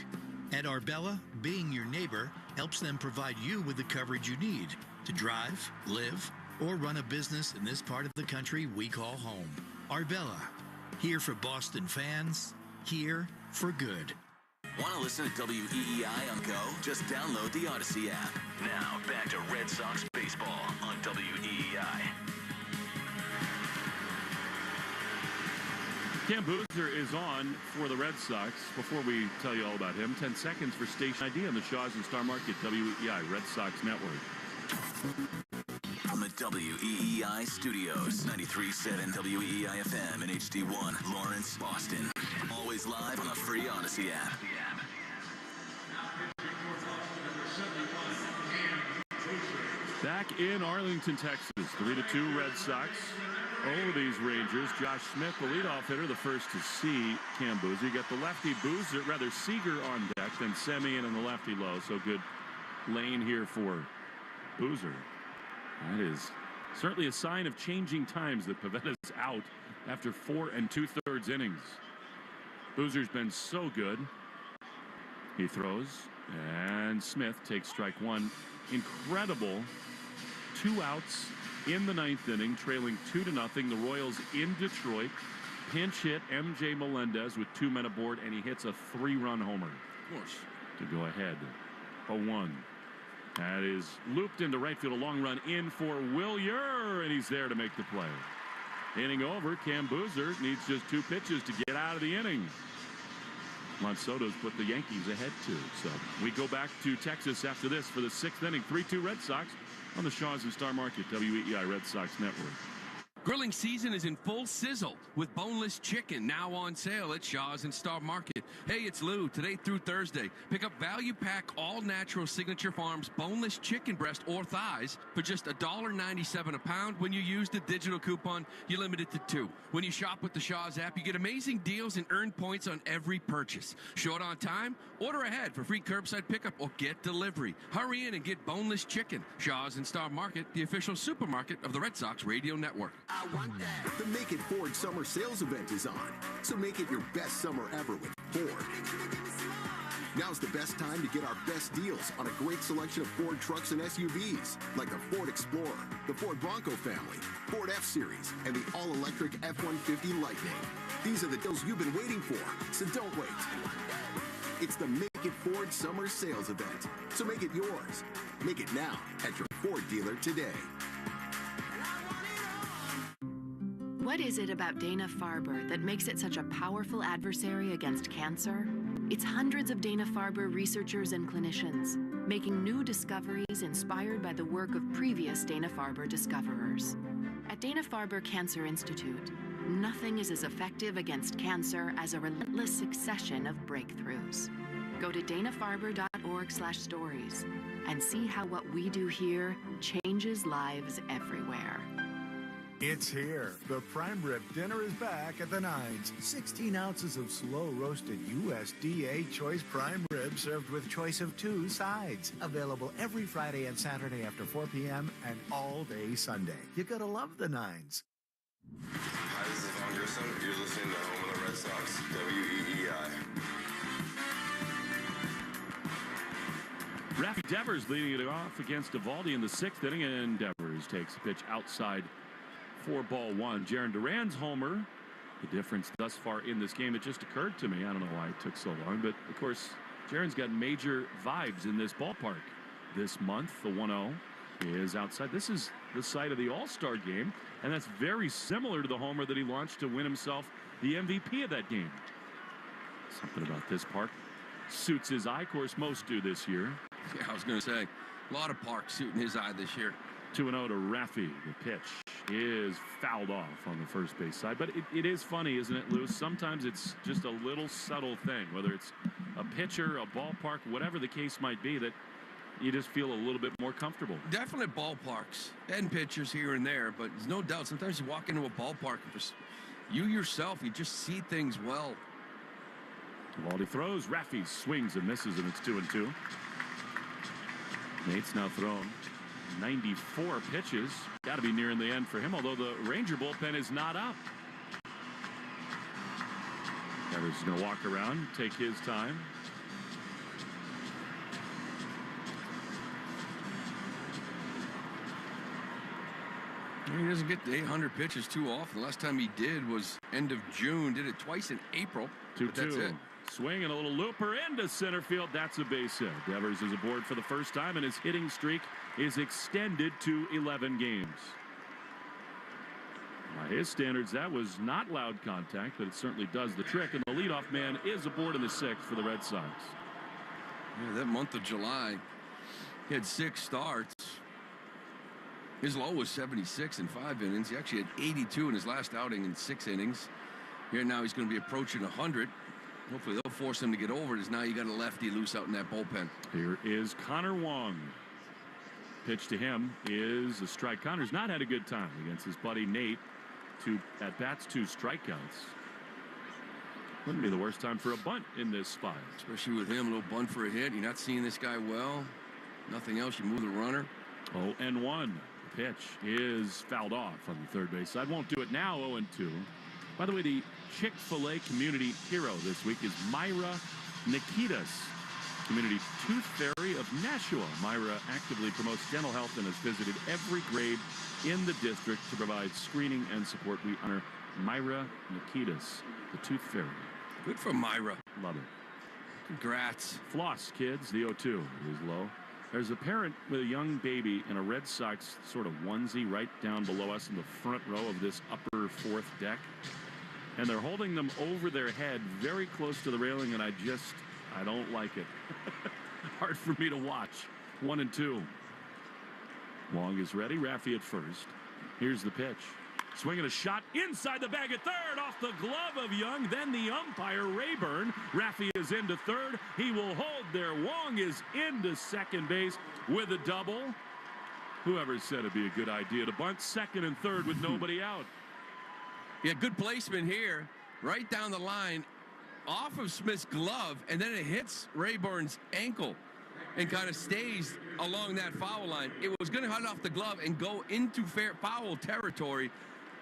At Arbella, being your neighbor helps them provide you with the coverage you need to drive, live, or run a business in this part of the country we call home. Arbella, here for Boston fans, here for good. Want to listen to WEEI on Go? Just download the Odyssey app. Now, back to Red Sox baseball on WEEI. Cam Boozer is on for the Red Sox. Before we tell you all about him, 10 seconds for station ID on the Shaws and Star Market WEEI Red Sox Network. From the WEEI studios, 93.7 WEEI FM and HD1, Lawrence, Boston. Always live on the free Odyssey app. Back in Arlington, Texas, 3-2 Red Sox over these Rangers. Josh Smith, the leadoff hitter, the first to see Cam Boozer. You got the lefty Seager on deck, then Semien and the lefty low. So good lane here for Boozer. That is certainly a sign of changing times that Pavetta's out after 4 2/3 innings. Boozer's been so good. He throws, and Smith takes strike one. Incredible 2 outs in the 9th inning, trailing 2-0. The Royals in Detroit. Pinch hit MJ Melendez with 2 men aboard, and he hits a 3-run homer. Of course. To go ahead. 0-1. That is looped into right field. A long run in for Willier, and he's there to make the play. Inning over. Cam Boozer needs just 2 pitches to get out of the inning. Monsoto's put the Yankees ahead too. So we go back to Texas after this for the 6th inning. 3-2 Red Sox on the Shaws and Star Market WEEI Red Sox Network. Grilling season is in full sizzle with boneless chicken now on sale at Shaws and Star Market. Hey, it's Lou. Today through Thursday, pick up value pack all natural Signature Farms boneless chicken breast or thighs for just $1.97 a pound. When you use the digital coupon, you limit it to 2. When you shop with the Shaws app, you get amazing deals and earn points on every purchase. Short on time? Order ahead for free curbside pickup or get delivery. Hurry in and get boneless chicken. Shaws and Star Market, the official supermarket of the Red Sox Radio Network. I want that. The Make It Ford summer sales event is on. So make it your best summer ever with Ford. Now's the best time to get our best deals on a great selection of Ford trucks and SUVs, like the Ford Explorer, the Ford Bronco family, Ford F-Series, and the all-electric F-150 Lightning. These are the deals you've been waiting for, so don't wait. It's the Make It Ford summer sales event. So make it yours. Make it now at your Ford dealer today. What is it about Dana-Farber that makes it such a powerful adversary against cancer? It's hundreds of Dana-Farber researchers and clinicians making new discoveries inspired by the work of previous Dana-Farber discoverers. At Dana-Farber Cancer Institute, nothing is as effective against cancer as a relentless succession of breakthroughs. Go to danafarber.org/stories and see how what we do here changes lives everywhere. It's here. The prime rib dinner is back at the Nines. 16 ounces of slow roasted USDA choice prime rib served with choice of 2 sides. Available every Friday and Saturday after 4 p.m. and all day Sunday. You gotta love the Nines. Hi, this is Von Grissom. You're listening to Home of the Red Sox, WEEI. Rafi Devers leading it off against Eovaldi in the 6th inning, and Devers takes a pitch outside for ball 1. Jarren Duran's homer, the difference thus far in this game. It just occurred to me, I don't know why it took so long, but of course, Jarren's got major vibes in this ballpark this month. The 1-0 is outside. This is the site of the All-Star game, and that's very similar to the homer that he launched to win himself the MVP of that game. Something about this park suits his eye. Of course, most do this year. Yeah, I was going to say, a lot of parks suiting his eye this year. 2-0 to Rafi. The pitch is fouled off on the first base side. But it is funny, isn't it, Lou? Sometimes it's just a little subtle thing, whether it's a pitcher, a ballpark, whatever the case might be, that you just feel a little bit more comfortable. Definite ballparks and pitchers here and there, but there's no doubt sometimes you walk into a ballpark and just you yourself, you just see things well. Eovaldi throws. Rafi swings and misses, and it's 2-2. Nate's now thrown 94 pitches. Got to be nearing the end for him, although the Ranger bullpen is not up. Devers is going to walk around, take his time. He doesn't get the 800 pitches too often. The last time he did was end of June. Did it twice in April. 2-2. That's it. Swing and a little looper into center field. That's a base hit. Devers is aboard for the first time, and his hitting streak is extended to 11 games. By his standards, that was not loud contact, but it certainly does the trick. And the leadoff man is aboard in the 6th for the Red Sox. Yeah, that month of July, he had 6 starts. His low was 76 in 5 innings. He actually had 82 in his last outing in 6 innings. Here now he's going to be approaching 100. Hopefully they'll force him to get over it, as now you got a lefty loose out in that bullpen. Here is Connor Wong. Pitch to him is a strike. Connor's not had a good time against his buddy Nate. 2 at-bats, 2 strikeouts. Wouldn't be the worst time for a bunt in this spot. Especially with him, a little bunt for a hit. You're not seeing this guy well. Nothing else, you move the runner. 0-1. The pitch is fouled off on the third base side. Won't do it now, 0-2. By the way, the Chick-fil-A community hero this week is Myra Nikitas, community tooth fairy of Nashua. Myra actively promotes dental health and has visited every grade in the district to provide screening and support. We honor Myra Nikitas, the tooth fairy. Good for Myra. Love it. Congrats. Floss, kids. The 0-2 is low. There's a parent with a young baby in a Red Sox sort of onesie right down below us in the front row of this upper 4th deck. And they're holding them over their head very close to the railing, and I don't like it. Hard for me to watch. 1-2. Long is ready. Raffy at first. Here's the pitch. Swinging a shot inside the bag at third, off the glove of Young. Then the umpire, Rayburn. Raffy is into third. He will hold there. Wong is into second base with a double. Whoever said it'd be a good idea to bunt second and third with nobody out. Yeah, good placement here. Right down the line, off of Smith's glove, and then it hits Rayburn's ankle and kind of stays along that foul line. It was going to head off the glove and go into foul territory.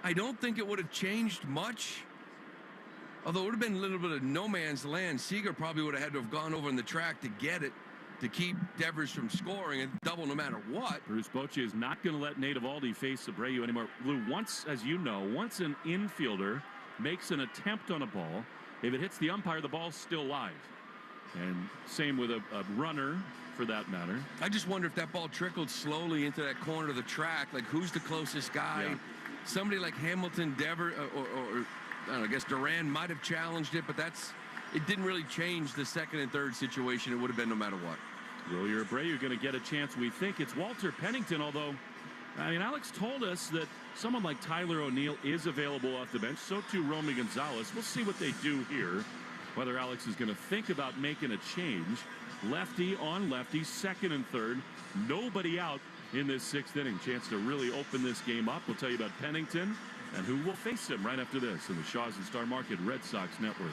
I don't think it would have changed much, although it would have been a little bit of no man's land. Seager probably would have had to have gone over in the track to get it, to keep Devers from scoring and double no matter what. Bruce Bochy is not going to let Nate Eovaldi face Abreu anymore. Lou, once, as you know, once an infielder makes an attempt on a ball, if it hits the umpire, the ball's still live. And same with a runner, for that matter. I just wonder if that ball trickled slowly into that corner of the track. Like, who's the closest guy? Yeah. Somebody like Hamilton, Devers, or I don't know, I guess Duran might have challenged it, but it didn't really change the second and third situation. It would have been no matter what. Wilyer Abreu going to get a chance. We think it's Walter Pennington, although, I mean, Alex told us that someone like Tyler O'Neill is available off the bench. So too Romy Gonzalez. We'll see what they do here, whether Alex is going to think about making a change. Lefty on lefty, second and third. Nobody out in this 6th inning. Chance to really open this game up. We'll tell you about Pennington and who will face him right after this in the Shaw's and Star Market Red Sox Network.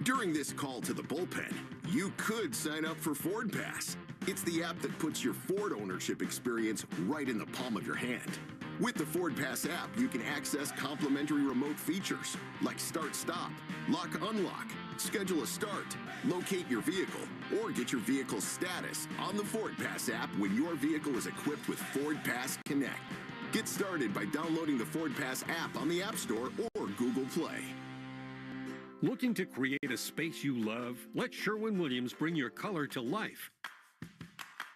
During this call to the bullpen, you could sign up for Ford Pass. It's the app that puts your Ford ownership experience right in the palm of your hand. With the Ford Pass app, you can access complimentary remote features like start-stop, lock-unlock, schedule a start, locate your vehicle, or get your vehicle's status on the Ford Pass app when your vehicle is equipped with Ford Pass Connect. Get started by downloading the Ford Pass app on the App Store or Google Play. Looking to create a space you love? Let Sherwin-Williams bring your color to life.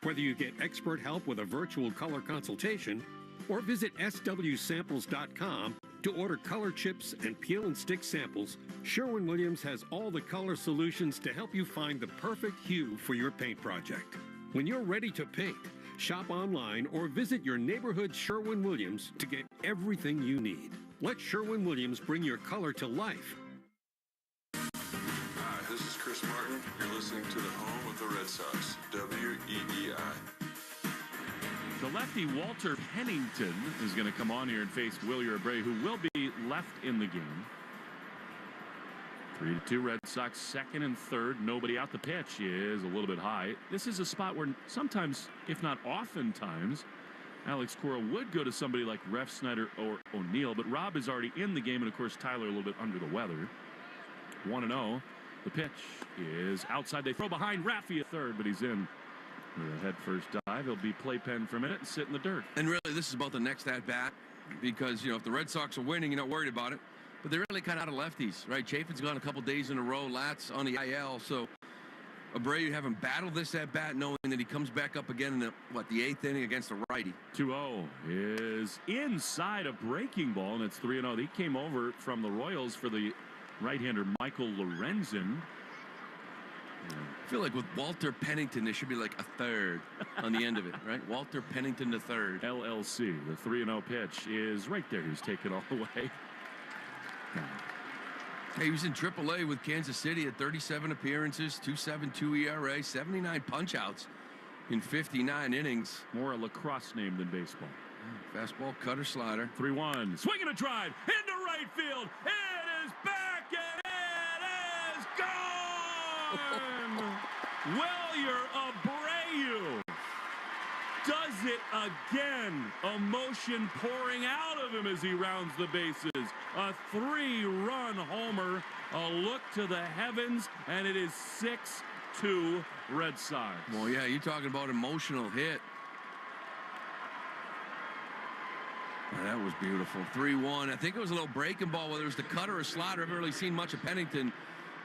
Whether you get expert help with a virtual color consultation or visit swsamples.com to order color chips and peel and stick samples, Sherwin-Williams has all the color solutions to help you find the perfect hue for your paint project. When you're ready to paint, shop online or visit your neighborhood Sherwin-Williams to get everything you need. Let Sherwin-Williams bring your color to life. Hi, this is Chris Martin. You're listening to the home of the Red Sox, WEEI. The lefty Walter Pennington is going to come on here and face Wilyer Abreu, who will be left in the game. 3-2 Red Sox, second and third. Nobody out. The pitch is a little bit high. This is a spot where sometimes, if not oftentimes, Alex Cora would go to somebody like Ref Snyder or O'Neill, but Rob is already in the game, and of course Tyler a little bit under the weather. 1-0. The pitch is outside. They throw behind Raffy at third, but he's in. With a head first dive, he'll be playpen for a minute and sit in the dirt. And really, this is about the next at-bat because, you know, if the Red Sox are winning, you're not worried about it. But they're really kind of out of lefties, right? Chafin's gone a couple days in a row. Lat's on the IL, so Abreu having battled this at bat, knowing that he comes back up again in the 8th inning against a righty. 2-0 is inside a breaking ball, and it's 3-0. He came over from the Royals for the right-hander Michael Lorenzen. I feel like with Walter Pennington, there should be like a third on the end of it, right? Walter Pennington the third. LLC. The 3-0 pitch is right there. He's taken all the way. He was in AAA with Kansas City at 37 appearances, 2.72 ERA, 79 punch-outs in 59 innings. More a lacrosse name than baseball. Fastball, cutter, slider. 3-1. Swing and a drive into right field. It is back and it is gone. Wilyer Abreu does it again. Emotion pouring out of him as he rounds the bases. A 3-run homer, a look to the heavens, and it is 6-2 Red Sox. Well, yeah, you're talking about emotional hit. Oh, that was beautiful. 3-1. I think it was a little breaking ball, whether it was the cutter or slider. I haven't really seen much of Pennington.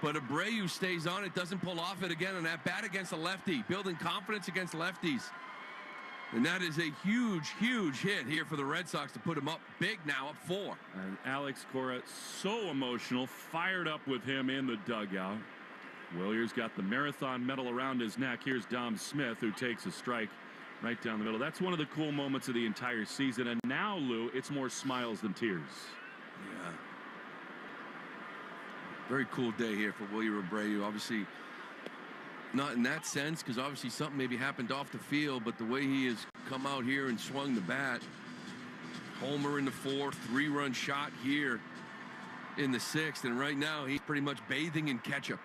But Abreu stays on it, doesn't pull off it again, and that bat against a lefty, building confidence against lefties. And that is a huge, huge hit here for the Red Sox to put him up big now, up 4. And Alex Cora, so emotional, fired up with him in the dugout. Wilyer's got the marathon medal around his neck. Here's Dom Smith, who takes a strike right down the middle. That's one of the cool moments of the entire season. And now, Lou, it's more smiles than tears. Yeah. Very cool day here for Wilyer Abreu. Obviously, not in that sense, because obviously something maybe happened off the field, but the way he has come out here and swung the bat. Homer in the 4th, 3-run shot here in the 6th, and right now he's pretty much bathing in ketchup.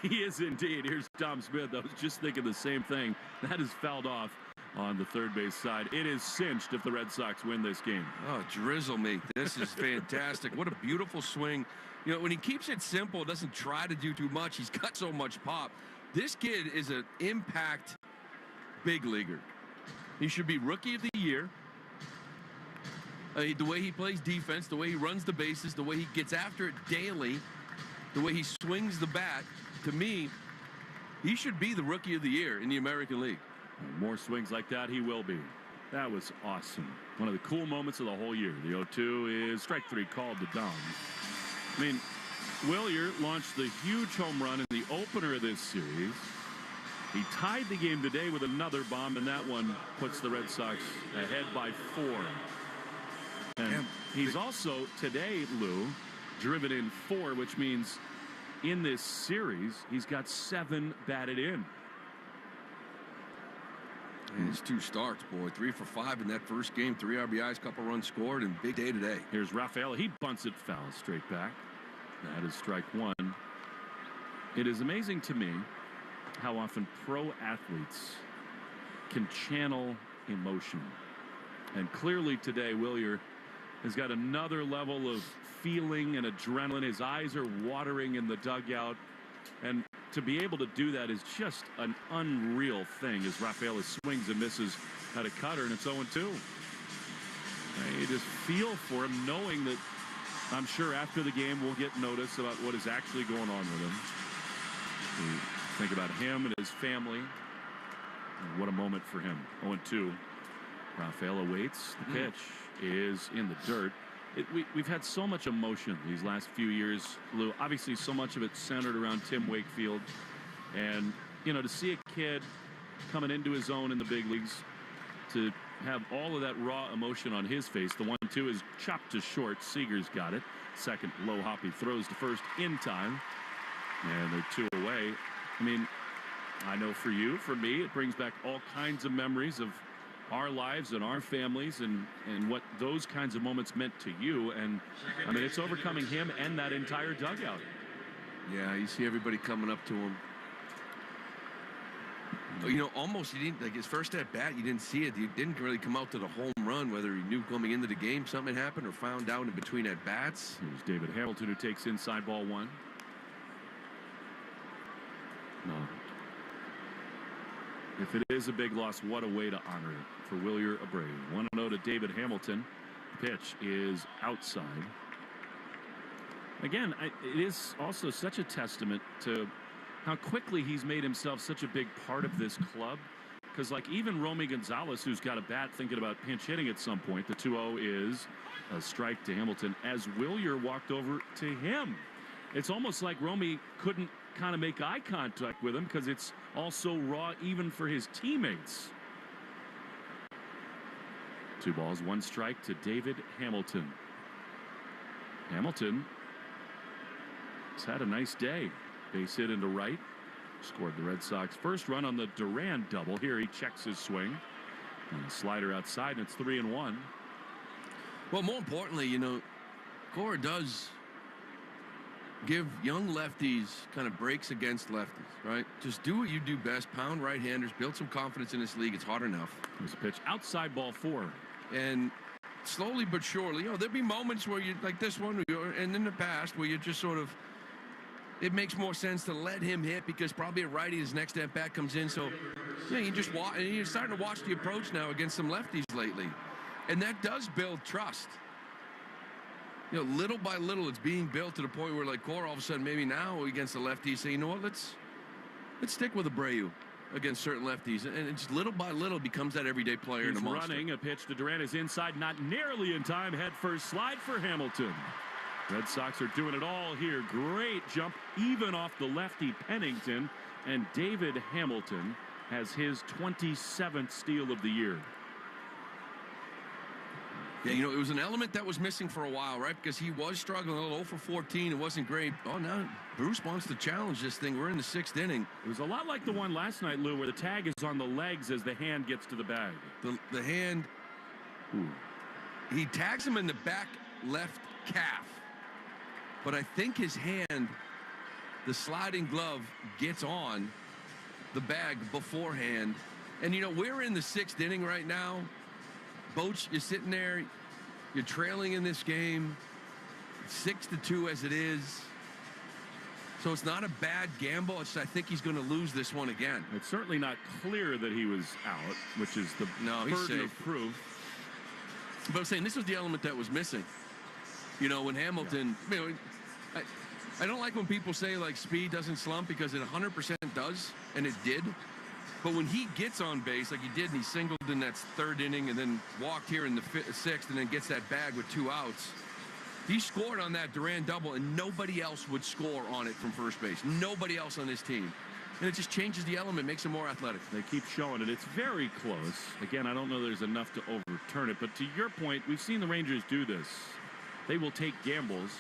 He is indeed. Here's Tom Smith. I was just thinking the same thing. That is fouled off on the third base side. It is cinched if the Red Sox win this game. Oh, drizzle me. This is fantastic. What a beautiful swing. You know, when he keeps it simple, doesn't try to do too much, he's got so much pop. This kid is an impact big leaguer. He should be Rookie of the Year. The way he plays defense, the way he runs the bases, the way he gets after it daily, the way he swings the bat, to me, he should be the Rookie of the Year in the American League. More swings like that, he will be. That was awesome. One of the cool moments of the whole year. The 0-2 is strike 3 called to Dom. I mean, Wilyer launched the huge home run in the opener of this series. He tied the game today with another bomb, and that one puts the Red Sox ahead by 4. And he's also, today, Lou, driven in 4, which means in this series, he's got 7 batted in. And his 2 starts, boy. 3 for 5 in that first game. 3 RBIs, couple runs scored, and big day today. Here's Rafael. He bunts it foul straight back. That is strike 1. It is amazing to me how often pro athletes can channel emotion. And clearly today, Wilyer has got another level of feeling and adrenaline. His eyes are watering in the dugout. And to be able to do that is just an unreal thing as Rafael swings and misses at a cutter, and it's 0-2. You just feel for him, knowing that I'm sure after the game we'll get notice about what is actually going on with him. We think about him and his family. And what a moment for him. 0-2. Rafael awaits. The pitch is in the dirt. We've had so much emotion these last few years, Lou. Obviously, so much of it centered around Tim Wakefield. And, you know, to see a kid coming into his own in the big leagues, to have all of that raw emotion on his face. The 1-2 is chopped to short. Seager's got it. Second low hop. He throws to first in time. And they're 2 away. I mean, I know for you, for me, it brings back all kinds of memories of our lives and our families and what those kinds of moments meant to you. And I mean, it's overcoming him and that entire dugout. Yeah, you see everybody coming up to him. You know, almost, you didn't, like his first at bat, you didn't see it. He didn't really come out to the home run, whether he knew coming into the game something happened or found out in between at bats. Here's David Hamilton, who takes inside ball 1. No. If it is a big loss, what a way to honor it for Wilyer Abreu. 1-0 to David Hamilton. The pitch is outside. Again, it is also such a testament to how quickly he's made himself such a big part of this club. Because, like, even Romy Gonzalez, who's got a bat thinking about pinch hitting at some point, the 2-0 is a strike to Hamilton as Willier walked over to him. It's almost like Romy couldn't kind of make eye contact with him because it's all so raw even for his teammates. 2 balls, 1 strike to David Hamilton. Hamilton has had a nice day. Base hit into right. Scored the Red Sox first run on the Duran double. Here he checks his swing. And a slider outside, and it's 3-1. Well, more importantly, you know, Cora does give young lefties kind of breaks against lefties, right? Just do what you do best. Pound right-handers. Build some confidence in this league. It's hard enough. This pitch outside, ball 4. And slowly but surely, you know, there'll be moments where you, like this one, and in the past, where you just sort of, it makes more sense to let him hit because probably a righty, his next at bat comes in. So, yeah, you just watch, and you're starting to watch the approach now against some lefties lately. And that does build trust. You know, little by little, it's being built to the point where, like, Cora all of a sudden, maybe now against the lefties, say, you know what, let's stick with Abreu against certain lefties. And it's little by little becomes that everyday player in the monster. He's running. A pitch to Duran is inside, not nearly in time. Head first slide for Hamilton. Red Sox are doing it all here. Great jump, even off the lefty Pennington. And David Hamilton has his 27th steal of the year. Yeah, you know, it was an element that was missing for a while, right? Because he was struggling a little 0 for 14. It wasn't great. Oh, now Bruce wants to challenge this thing. We're in the 6th inning. It was a lot like the one last night, Lou, where the tag is on the legs as the hand gets to the bag. The hand, he tags him in the back left calf. But I think his hand, the sliding glove, gets on the bag beforehand. And, you know, we're in the 6th inning right now. Boach, you're sitting there, you're trailing in this game, 6-2 as it is. So it's not a bad gamble. I think he's going to lose this one again. It's certainly not clear that he was out, which is the burden of proof. But I'm saying this was the element that was missing. You know, when Hamilton, you know, I don't like when people say, like, speed doesn't slump, because it 100% does, and it did. But when he gets on base, like he did, and he singled in that 3rd inning and then walked here in the 6th and then gets that bag with 2 outs, he scored on that Duran double, and nobody else would score on it from first base. Nobody else on this team. And it just changes the element, makes him more athletic. They keep showing it. It's very close. Again, I don't know there's enough to overturn it. But to your point, we've seen the Rangers do this. They will take gambles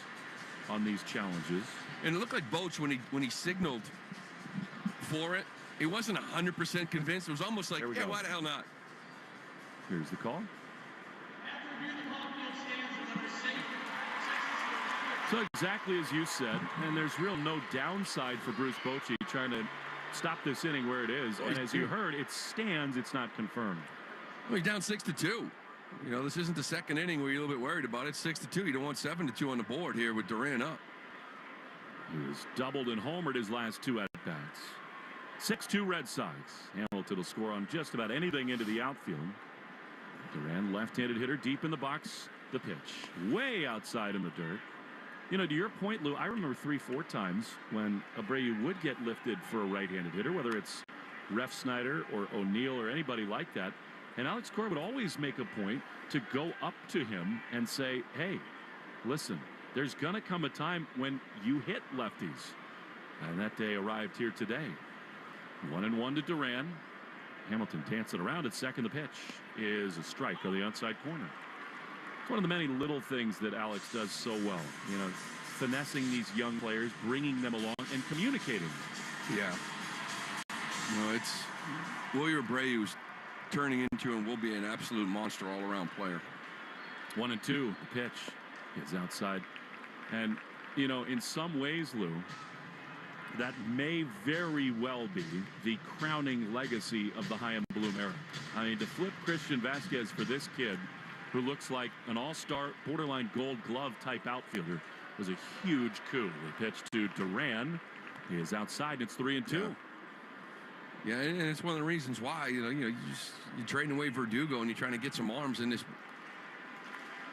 on these challenges. And it looked like Boach when he signaled for it. He wasn't 100% convinced. It was almost like, yeah, why the hell not? Here's the call. So exactly as you said, and there's real no downside for Bruce Bochy trying to stop this inning where it is. And as you heard, it stands. It's not confirmed. Well, he's down 6-2. You know, this isn't the 2nd inning where you're a little bit worried about it. 6-2. You don't want 7-2 on the board here with Duran up. He was doubled and homered his last 2 at-bats. 6-2 Red Sox. Hamilton will score on just about anything into the outfield. Duran, left-handed hitter, deep in the box. The pitch, way outside in the dirt. You know, to your point, Lou, I remember 3-4 times when Abreu would get lifted for a right-handed hitter, whether it's Ref Snyder or O'Neill or anybody like that. And Alex Cora would always make a point to go up to him and say, hey, listen, there's going to come a time when you hit lefties. And that day arrived here today. 1-1 to Duran. Hamilton dancing around at second. The pitch is a strike on the outside corner. It's one of the many little things that Alex does so well. You know, finessing these young players, bringing them along, and communicating. Yeah. You know, it's Willier Abreu's turning into and will be an absolute monster all-around player. 1-2. The pitch is outside. And, you know, in some ways, Lou, that may very well be the crowning legacy of the Chaim Bloom era. I mean, to flip Christian Vasquez for this kid who looks like an all-star, borderline gold glove type outfielder was a huge coup. The pitch to Duran. He is outside. It's 3-2. Yeah, and it's one of the reasons why, you're trading away Verdugo and you're trying to get some arms in this.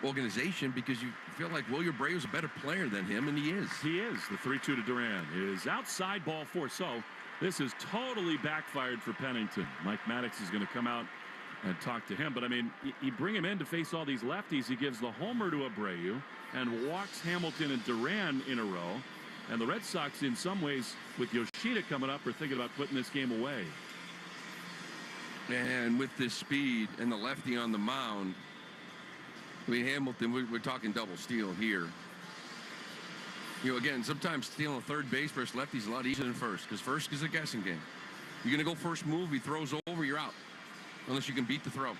organization because you feel like Wilyer Abreu's a better player than him, and he is. He is. The 3-2 to Duran is outside, ball 4. So this is totally backfired for Pennington. Mike Maddox is going to come out and talk to him. But, I mean, you bring him in to face all these lefties. He gives the homer to Abreu and walks Hamilton and Duran in a row. And the Red Sox, in some ways, with Yoshida coming up, are thinking about putting this game away. And with this speed and the lefty on the mound, I mean, Hamilton, we're talking double steal here. You know, again, sometimes stealing third base versus lefty is a lot easier than first, because first is a guessing game. You're going to go first move, he throws over, you're out. Unless you can beat the throw.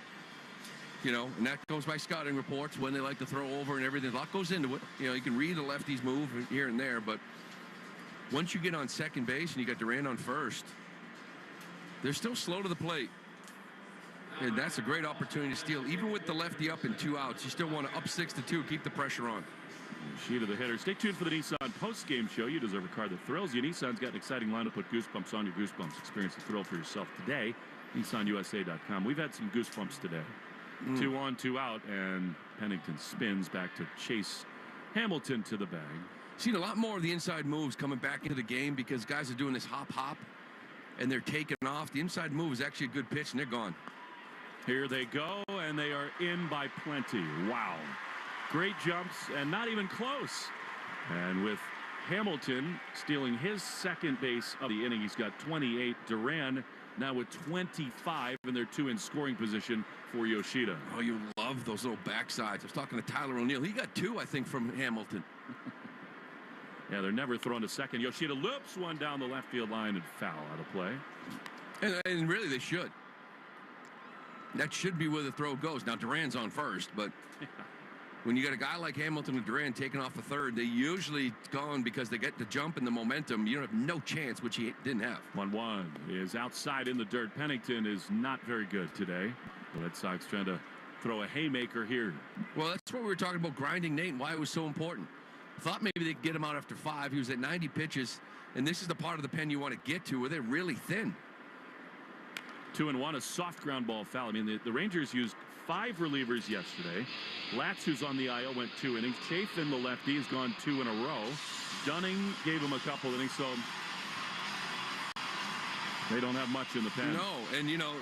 You know, and that goes by scouting reports when they like to throw over and everything. A lot goes into it. You know, you can read the lefties move here and there, but once you get on second base and you got Duran on first, they're still slow to the plate. And that's a great opportunity to steal. Even with the lefty up and 2 outs, you still want to up 6-2, keep the pressure on. Sheet of the hitter. Stay tuned for the Nissan post-game show. You deserve a car that thrills you. Nissan's got an exciting lineup. Put goosebumps on your goosebumps. Experience the thrill for yourself today. NissanUSA.com. We've had some goosebumps today. 2 on, 2 out, and Pennington spins back to chase Hamilton to the bag. Seen a lot more of the inside moves coming back into the game because guys are doing this hop, and they're taking off. The inside move is actually a good pitch, and they're gone. Here they go, and they are in by plenty. Wow. Great jumps, and not even close. And with Hamilton stealing his second base of the inning, he's got 28. Duran now with 25, and they're 2 in scoring position for Yoshida. Oh, you love those little backsides. I was talking to Tyler O'Neill. He got 2, I think, from Hamilton. Yeah, they're never thrown to second. Yoshida loops one down the left field line and foul out of play. And really, they should. That should be where the throw goes. Now, Duran's on first, but when you got a guy like Hamilton and Duran taking off the third, they usually gone because they get the jump and the momentum. You don't have no chance, which he didn't have. 1-1 is outside in the dirt. Pennington is not very good today. The Red Sox trying to throw a haymaker here. Well, that's what we were talking about, grinding Nate and why it was so important. Thought maybe they could get him out after 5. He was at 90 pitches, and this is the part of the pen you want to get to where they're really thin. 2-1, a soft ground ball foul. I mean, the Rangers used 5 relievers yesterday. Latz, who's on the IL, went 2 innings. Chafin, the lefty, has gone 2 in a row. Dunning gave him a couple innings, so they don't have much in the pen. No, and, you know,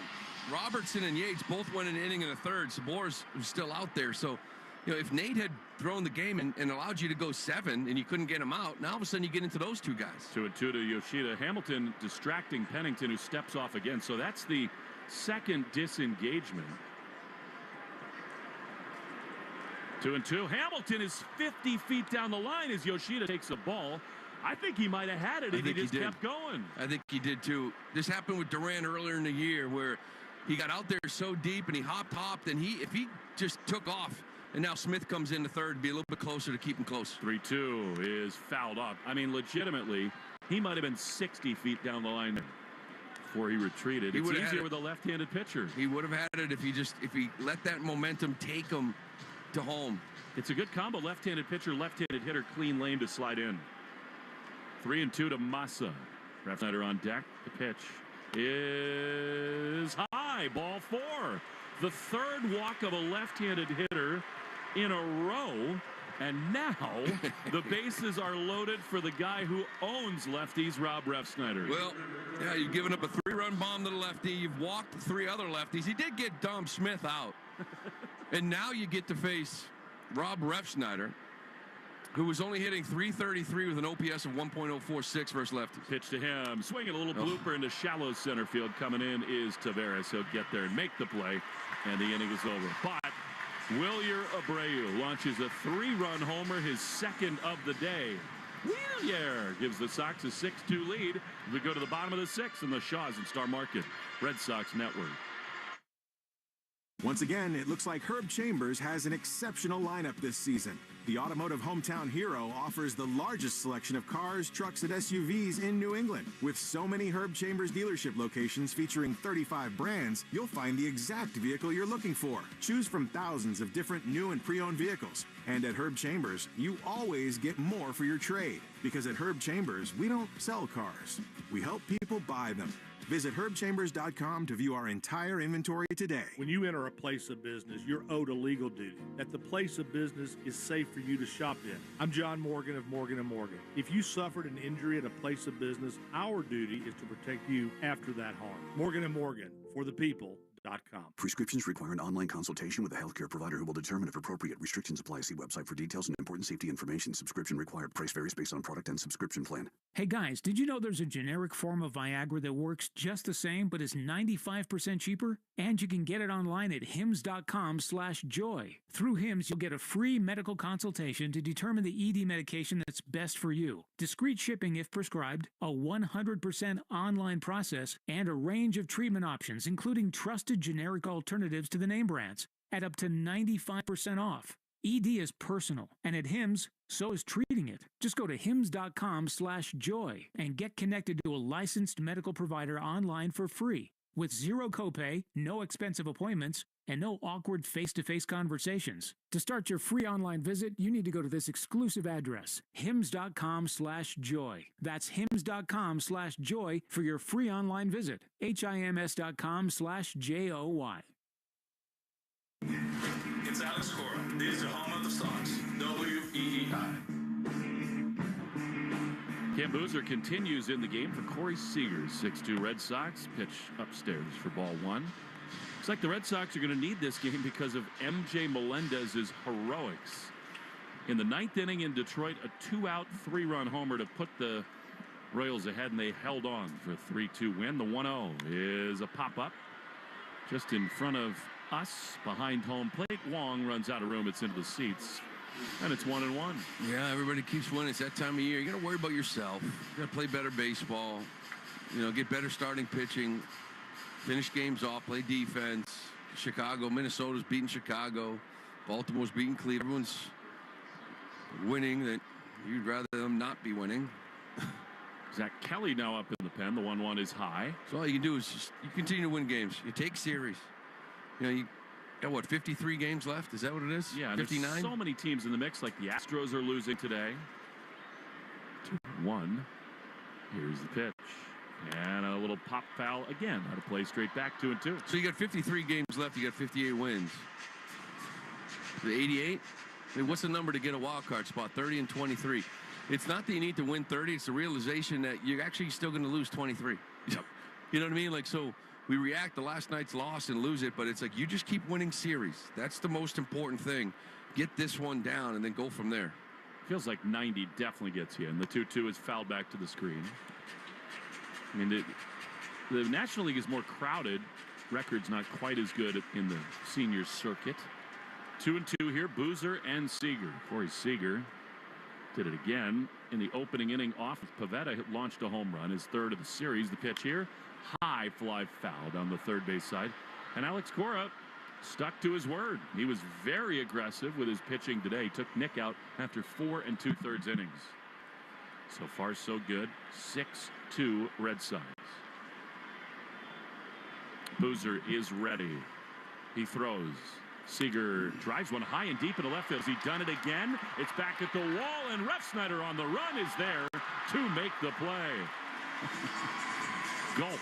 Robertson and Yates both went an inning and a third. Sabor's still out there, so, you know, if Nate had thrown the game and allowed you to go 7 and you couldn't get him out, now all of a sudden you get into those 2 guys. 2-2 to Yoshida. Hamilton distracting Pennington, who steps off again. So that's the second disengagement. 2-2. Hamilton is 50 feet down the line as Yoshida takes the ball. I think he might have had it if he just kept going. I think he did too. This happened with Duran earlier in the year where he got out there so deep and he hopped, and if he just took off, and now Smith comes in the third, be a little bit closer to keep him close. 3-2 is fouled up. I mean, legitimately, he might have been 60 feet down the line before he retreated. It's easier with a left-handed pitcher. He would have had it if he let that momentum take him to home. It's a good combo. Left-handed pitcher, left-handed hitter, clean lane to slide in. 3-2 to Massa. Refsnyder on deck. The pitch is high. Ball 4. The third walk of a left-handed hitter in a row, and now the bases are loaded for the guy who owns lefties, Rob Refsnyder. Well, yeah, you've given up a 3-run bomb to the lefty. You've walked 3 other lefties. He did get Dom Smith out. And now you get to face Rob Refsnyder, who was only hitting .333 with an OPS of 1.046 versus lefties. Pitch to him, swinging a little blooper into shallow center field. Coming in is Taveras. He'll get there and make the play, and the inning is over. But Wilyer Abreu launches a 3-run homer, his second of the day. Wilyer gives the Sox a 6-2 lead. We go to the bottom of the 6th in the Shaws and Star Market Red Sox Network. Once again, it looks like Herb Chambers has an exceptional lineup this season. The automotive hometown hero offers the largest selection of cars, trucks, and SUVs in New England. With so many Herb Chambers dealership locations featuring 35 brands, you'll find the exact vehicle you're looking for. Choose from thousands of different new and pre-owned vehicles. And at Herb Chambers, you always get more for your trade. Because at Herb Chambers, we don't sell cars. We help people buy them. Visit herbchambers.com to view our entire inventory today. When you enter a place of business, you're owed a legal duty that the place of business is safe for you to shop in. I'm John Morgan of Morgan & Morgan. If you suffered an injury at a place of business, our duty is to protect you after that harm. Morgan & Morgan, for the people. Prescriptions require an online consultation with a healthcare provider who will determine if appropriate. Restrictions apply. See website for details and important safety information. Subscription required. Price varies based on product and subscription plan. Hey guys, did you know there's a generic form of Viagra that works just the same but is 95% cheaper? And you can get it online at hims.com/joy. Through Hims, you'll get a free medical consultation to determine the ED medication that's best for you. Discreet shipping if prescribed, a 100% online process, and a range of treatment options, including trusted generic alternatives to the name brands, at up to 95% off. ED is personal, and at Hims, so is treating it. Just go to hims.com/joy and get connected to a licensed medical provider online for free, with zero copay, no expensive appointments, and no awkward face-to-face conversations. To start your free online visit, you need to go to this exclusive address, hims.com/joy. That's hims.com/joy for your free online visit. hims.com/joy. It's Alex Cora. This is the home of the Sox, WEEI. Cam Boozer continues in the game for Corey Seager. 6-2 Red Sox. Pitch upstairs for ball one. Looks like the Red Sox are going to need this game because of MJ Melendez's heroics. In the ninth inning in Detroit, a 2-out, 3-run homer to put the Royals ahead, and they held on for a 3-2 win. The 1-0 is a pop-up just in front of us behind home plate. Wong runs out of room. It's into the seats. And it's 1-1. Yeah, everybody keeps winning. It's that time of year. You got to worry about yourself. You got to play better baseball. You know, get better starting pitching. Finish games off. Play defense. Chicago, Minnesota's beating Chicago. Baltimore's beating Cleveland. Everyone's winning. That you'd rather them not be winning. Zach Kelly now up in the pen. The 1-1 is high. So all you can do is just you continue to win games. You take series. You know, you got what, 53 games left? Is that what it is? Yeah, 59. There's so many teams in the mix, like the Astros are losing today. 2-1. Here's the pitch. And a little pop foul again. Out of play, straight back 2-2. So you got 53 games left. You got 58 wins. The 88? I mean, what's the number to get a wild card spot? 30 and 23. It's not that you need to win 30. It's the realization that you're actually still going to lose 23. Yep. You know what I mean? Like, so we react to last night's loss and lose it, but it's like you just keep winning series. That's the most important thing. Get this one down and then go from there. Feels like 90 definitely gets you, and the 2-2 is fouled back to the screen. I mean, the National League is more crowded. Record's not quite as good in the senior circuit. 2-2 here, Boozer and Seager. Corey Seager did it again in the opening inning off. Pivetta launched a home run, his third of the series. The pitch here, high fly foul down the third base side. And Alex Cora stuck to his word. He was very aggressive with his pitching today. He took Nick out after 4 2/3 innings. So far, so good. 6-2 Red Sox. Boozer is ready. He throws. Seager drives one high and deep into left field. Has he done it again? It's back at the wall, and Refsnyder on the run is there to make the play. Gulp.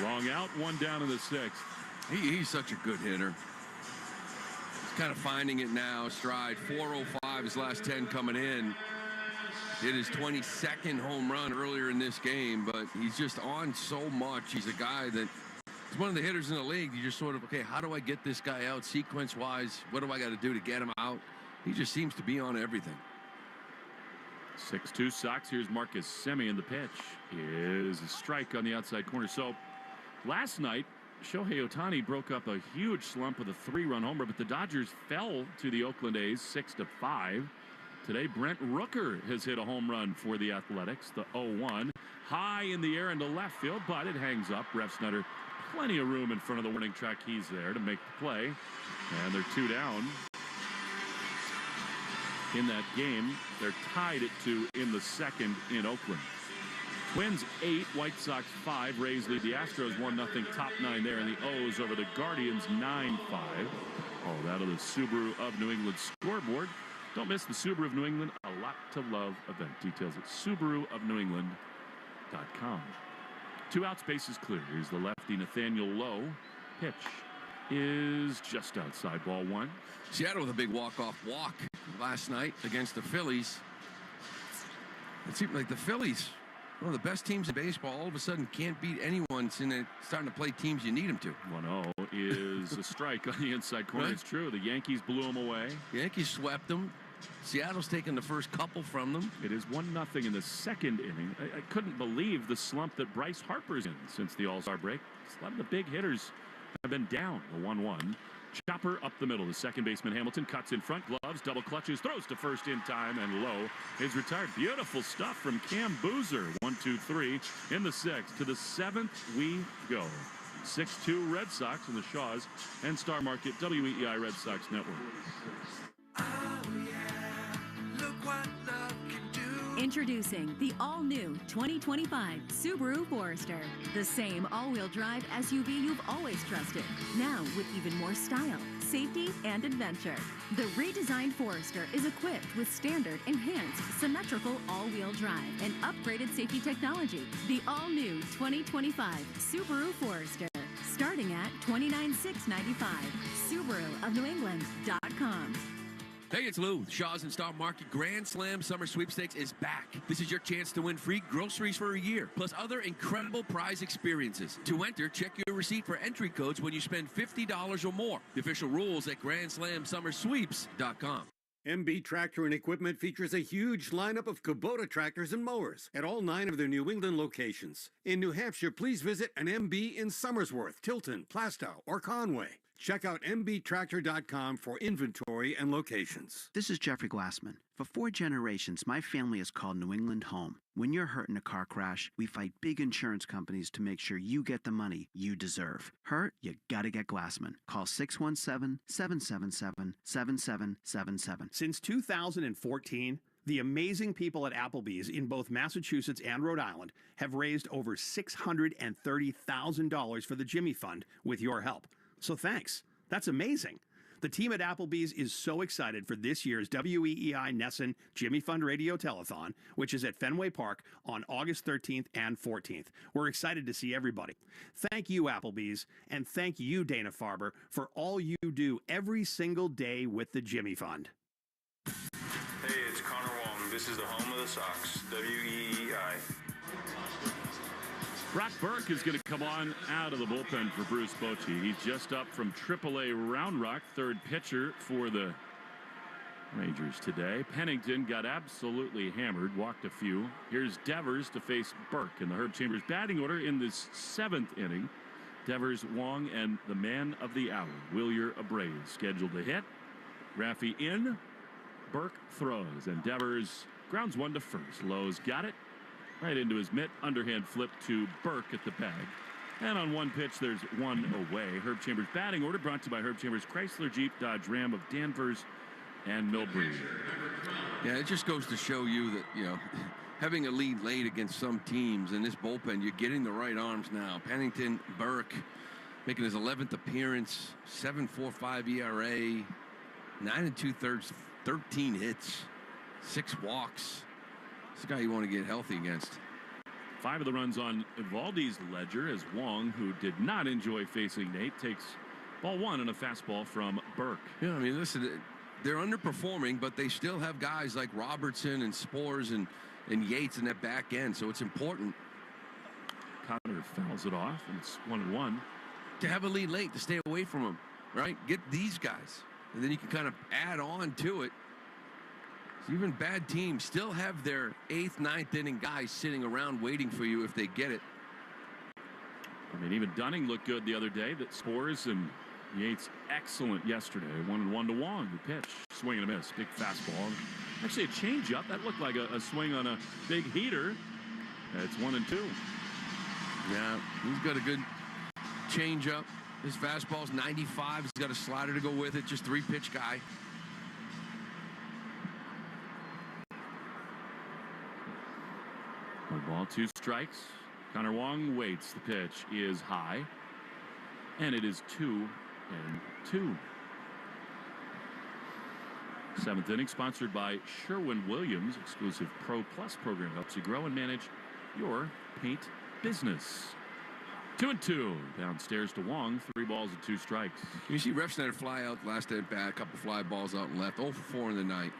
Long out, one down in the sixth. He's such a good hitter. He's kind of finding it now. Stride 405, his last 10 coming in. Hit his 22nd home run earlier in this game, but he's just on so much. He's a guy that he's one of the hitters in the league. You just sort of, okay, how do I get this guy out sequence-wise? What do I got to do to get him out? He just seems to be on everything. 6-2 Sox. Here's Marcus Semien. The pitch is a strike on the outside corner. So last night, Shohei Ohtani broke up a huge slump with a 3-run homer, but the Dodgers fell to the Oakland A's 6-5. Today, Brent Rooker has hit a home run for the Athletics, the 0-1. High in the air into left field, but it hangs up. Refsnyder, plenty of room in front of the warning track. He's there to make the play. And they're 2 down. In that game, they're tied at 2 in the second in Oakland. Twins 8, White Sox 5. Rays lead the Astros 1-0. Top 9 there. And the O's over the Guardians 9-5. All that on the Subaru of New England scoreboard. Don't miss the Subaru of New England A Lot to Love event. Details at SubaruofNewEngland.com. 2 outs, bases clear. Here's the lefty Nathaniel Lowe. Pitch is just outside, ball 1. Seattle with a big walk-off walk last night against the Phillies. It seemed like the Phillies, one of the best teams in baseball, all of a sudden can't beat anyone, and they're starting to play teams you need them to. 1-0 is a strike on the inside corner. Right. It's true. The Yankees blew them away. Yankees swept them. Seattle's taken the first couple from them. It is 1-0 in the second inning. I couldn't believe the slump that Bryce Harper's in since the All-Star break. A lot of the big hitters have been down. The 1-1. Chopper up the middle. The second baseman Hamilton cuts in front, gloves, double clutches, throws to first in time, and Lowe is retired. Beautiful stuff from Cam Boozer. 1-2-3 in the 6th. To the 7th we go. 6-2 Red Sox in the Shaws and Star Market WEEI Red Sox Network. Introducing the all-new 2025 Subaru Forester. The same all-wheel drive SUV you've always trusted. Now with even more style, safety, and adventure. The redesigned Forester is equipped with standard, enhanced, symmetrical all-wheel drive and upgraded safety technology. The all-new 2025 Subaru Forester. Starting at $29,695. SubaruofNewEngland.com. Hey, it's Lou. Shaw's and Star Market Grand Slam Summer Sweepstakes is back. This is your chance to win free groceries for a year, plus other incredible prize experiences. To enter, check your receipt for entry codes when you spend $50 or more. The official rules at GrandSlamSummerSweeps.com. MB Tractor and Equipment features a huge lineup of Kubota tractors and mowers at all 9 of their New England locations. In New Hampshire, please visit an MB in Somersworth, Tilton, Plastow, or Conway. Check out mbtractor.com for inventory and locations. This is Jeffrey Glassman. For 4 generations, my family has called New England home. When you're hurt in a car crash, we fight big insurance companies to make sure you get the money you deserve. Hurt? You gotta get Glassman. Call 617-777-7777. Since 2014, the amazing people at Applebee's in both Massachusetts and Rhode Island have raised over $630,000 for the Jimmy Fund with your help. So thanks. That's amazing. The team at Applebee's is so excited for this year's WEEI Nesson Jimmy Fund Radio Telethon, which is at Fenway Park on August 13th and 14th. We're excited to see everybody. Thank you, Applebee's, and thank you, Dana-Farber, for all you do every single day with the Jimmy Fund. Hey, it's Connor Wong. This is the home of the Sox, WEEI. Brock Burke is going to come on out of the bullpen for Bruce Bochy. He's just up from AAA Round Rock, third pitcher for the Rangers today. Pennington got absolutely hammered, walked a few. Here's Devers to face Burke in the Herb Chambers batting order in this 7th inning. Devers, Wong, and the man of the hour, Wilyer Abreu, scheduled to hit. Raffy in, Burke throws, and Devers grounds 1 to first. Lowe's got it. Right into his mitt, underhand flip to Burke at the bag. And on 1 pitch, there's 1 away. Herb Chambers batting order brought to you by Herb Chambers Chrysler Jeep Dodge Ram of Danvers and Millbury. Yeah, it just goes to show you that, having a lead late against some teams in this bullpen, you're getting the right arms now. Pennington, Burke, making his 11th appearance, 7.45 ERA, 9 2/3, 13 hits, 6 walks. It's the guy you want to get healthy against. 5 of the runs on Evaldi's ledger as Wong, who did not enjoy facing Nate, takes ball 1 and a fastball from Burke. Yeah, I mean, listen, they're underperforming, but they still have guys like Robertson and Spores and Yates in that back end, so it's important. Connor fouls it off, and it's 1-1. To have a lead late, to stay away from them, right? Get these guys, and then you can kind of add on to it. Even bad teams still have their 8th, 9th inning guys sitting around waiting for you if they get it. I mean, even Dunning looked good the other day. That Spores and Yates excellent yesterday. 1-1 to Wong. The pitch, swing and a miss, big fastball. Actually, a changeup that looked like a swing on a big heater. It's 1-2. Yeah, he's got a good changeup. His fastball's 95. He's got a slider to go with it. Just 3-pitch guy. 1 ball, 2 strikes. Connor Wong waits. The pitch is high, and it is 2-2. 7th inning, sponsored by Sherwin-Williams. Exclusive Pro Plus program helps you grow and manage your paint business. 2-2. Downstairs to Wong. 3 balls and 2 strikes. You see Refsnyder fly out last at bat, a couple fly balls out and left. 0 for 4 in the night.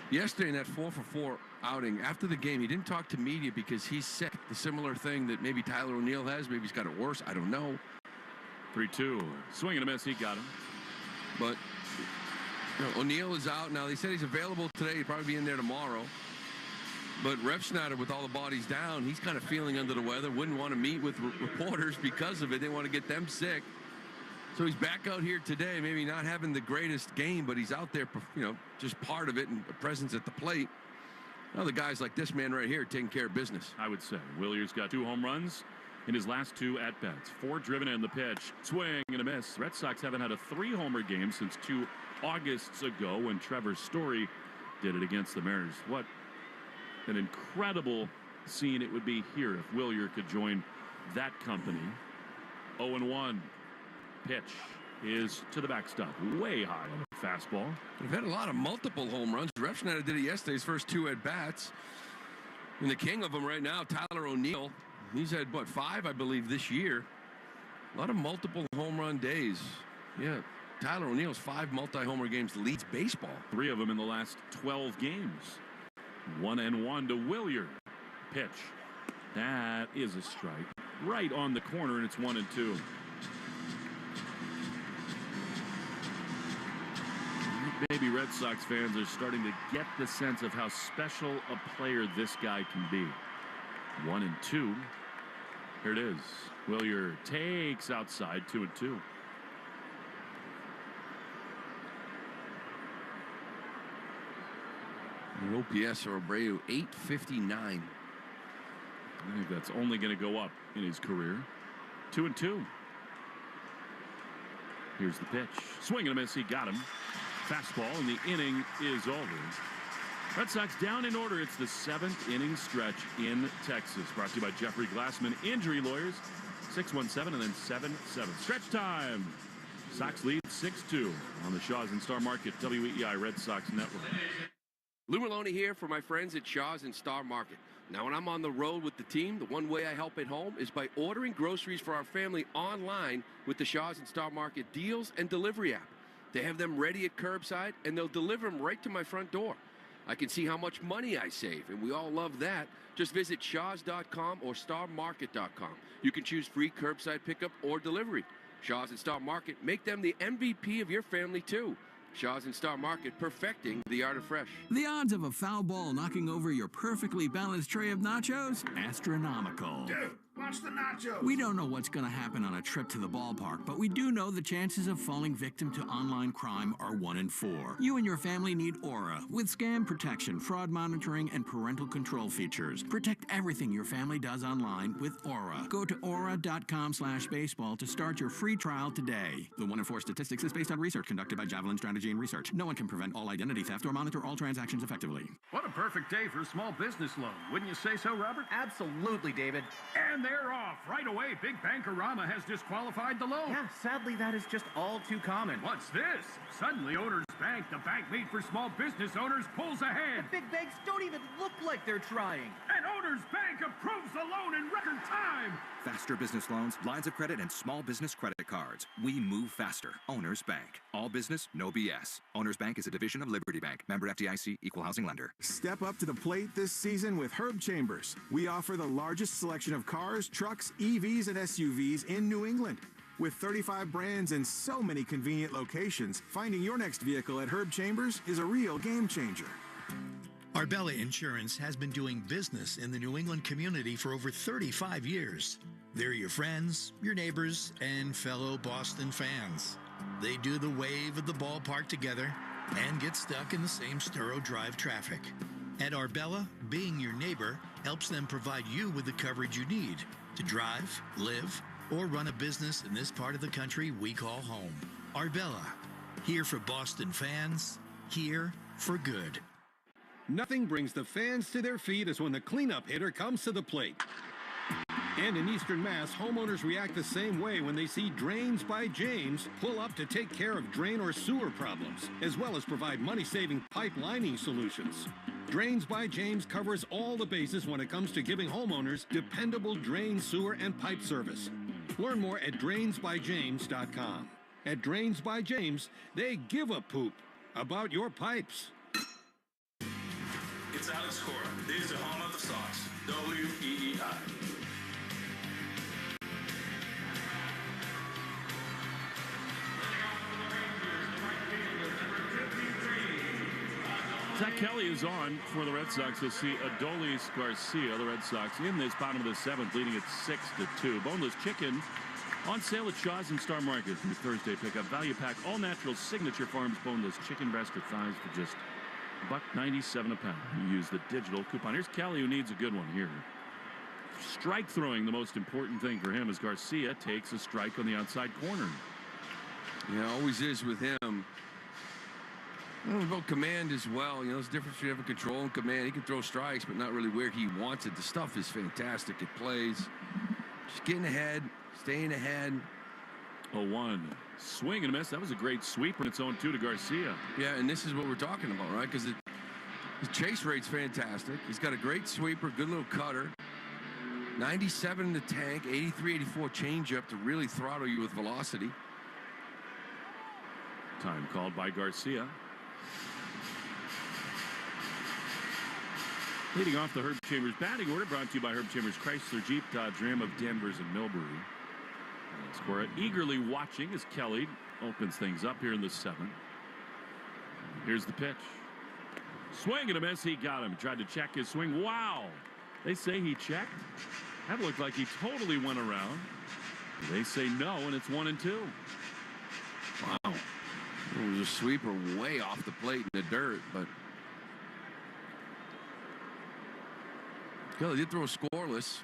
Yesterday in that 4 for 4 outing, after the game, he didn't talk to media because he's sick. The similar thing that maybe Tyler O'Neill has. Maybe he's got it worse. I don't know. 3-2. Swing and a miss. He got him. But O'Neill is out now. They said he's available today. He'll probably be in there tomorrow. But Refsnyder, with all the bodies down, he's kind of feeling under the weather. Wouldn't want to meet with reporters because of it. They want to get them sick. So he's back out here today, maybe not having the greatest game, but he's out there, just part of it and a presence at the plate. Other guys like this man right here taking care of business. I would say. Willier's got 2 home runs in his last 2 at-bats. 4 driven in the pitch. Swing and a miss. Red Sox haven't had a 3-homer game since 2 Augusts ago when Trevor Story did it against the Mariners. What an incredible scene it would be here if Willier could join that company. 0-1. Pitch is to the backstop. Way high on the fastball. We've had a lot of multiple home runs. Refsnyder did it yesterday, his first 2 at-bats. And the king of them right now, Tyler O'Neill. He's had, 5, I believe, this year. A lot of multiple home run days. Yeah, Tyler O'Neill's 5 multi-homer games leads baseball. 3 of them in the last 12 games. 1-1 to Willier. Pitch. That is a strike. Right on the corner, and it's 1-2. Maybe Red Sox fans are starting to get the sense of how special a player this guy can be. 1-2. Here it is. Willier takes outside. 2-2. OPS or Abreu 859. I think that's only going to go up in his career. 2-2. Here's the pitch. Swing and a miss. He got him. Fastball, and the inning is over. Red Sox down in order. It's the 7th inning stretch in Texas. Brought to you by Jeffrey Glassman Injury Lawyers. 617 and then 77. Stretch time. Sox lead 6-2 on the Shaw's and Star Market WEEI Red Sox Network. Lou Maloney here for my friends at Shaw's and Star Market. Now, when I'm on the road with the team, the one way I help at home is by ordering groceries for our family online with the Shaw's and Star Market deals and delivery app. They have them ready at curbside, and they'll deliver them right to my front door. I can see how much money I save, and we all love that. Just visit shaws.com or starmarket.com. You can choose free curbside pickup or delivery. Shaw's and Star Market, make them the MVP of your family, too. Shaw's and Star Market, perfecting the art of fresh. The odds of a foul ball knocking over your perfectly balanced tray of nachos? Astronomical. Dude, watch the nachos. We don't know what's going to happen on a trip to the ballpark, but we do know the chances of falling victim to online crime are 1 in 4. You and your family need Aura with scam protection, fraud monitoring, and parental control features. Protect everything your family does online with Aura. Go to aura.com/baseball to start your free trial today. The 1 in 4 statistics is based on research conducted by Javelin Strategy and Research. No one can prevent all identity theft or monitor all transactions effectively. What a perfect day for a small business loan. Wouldn't you say so, Robert? Absolutely, David. And they're off. Right away, Big Bankarama has disqualified the loan. Yeah, sadly, that is just all too common. What's this? Suddenly, Owners Bank, the bank made for small business owners, pulls ahead. The big banks don't even look like they're trying. And Owners Bank approves the loan in record time. Faster business loans, lines of credit, and small business credit cards. We move faster. Owners Bank. All business, no BS. Owners Bank is a division of Liberty Bank. Member FDIC, equal housing lender. Step up to the plate this season with Herb Chambers. We offer the largest selection of cars, trucks, EVs, and SUVs in New England. With 35 brands and so many convenient locations, finding your next vehicle at Herb Chambers is a real game changer. Arbella Insurance has been doing business in the New England community for over 35 years. They're your friends, your neighbors, and fellow Boston fans. They do the wave at the ballpark together and get stuck in the same Sturo Drive traffic. At Arbella, being your neighbor helps them provide you with the coverage you need to drive, live, or run a business in this part of the country we call home. Arbella, here for Boston fans, here for good. Nothing brings the fans to their feet as when the cleanup hitter comes to the plate. And in Eastern Mass, homeowners react the same way when they see Drains by James pull up to take care of drain or sewer problems, as well as provide money-saving pipe lining solutions. Drains by James covers all the bases when it comes to giving homeowners dependable drain, sewer, and pipe service. Learn more at drainsbyjames.com. At Drains by James, they give a poop about your pipes. It's Alex Cora. This is the home of the Sox, WEEI. Zach Kelly is on for the Red Sox. You'll see Adolis Garcia, the Red Sox, in this bottom of the seventh, leading at 6-2. Boneless chicken on sale at Shaw's and Star Market through Thursday. Pickup value pack, all natural Signature Farms boneless chicken breast or thighs for just $1.97 a pound. You use the digital coupon. Here's Kelly, who needs a good one here. Strike throwing, the most important thing for him, as Garcia takes a strike on the outside corner. Yeah, always is with him. About command as well. You know, there's a difference between having control and command. He can throw strikes, but not really where he wants it. The stuff is fantastic. It plays. Just getting ahead, staying ahead. 0-1. Swing and a miss. That was a great sweeper. It's 0-2 to Garcia. Yeah, and this is what we're talking about, right? Because his chase rate's fantastic. He's got a great sweeper, good little cutter. 97 in the tank, 83, 84 changeup to really throttle you with velocity. Time called by Garcia. Leading off the Herb Chambers batting order, brought to you by Herb Chambers Chrysler, Jeep, Dodge, Ram of Danvers and Millbury. Square eagerly watching as Kelly opens things up here in the seventh. Here's the pitch. Swing and a miss. He got him. Tried to check his swing. Wow. They say he checked. That looked like he totally went around. They say no, and it's 1-2. Wow. It was a sweeper way off the plate in the dirt, but Kelly did throw scoreless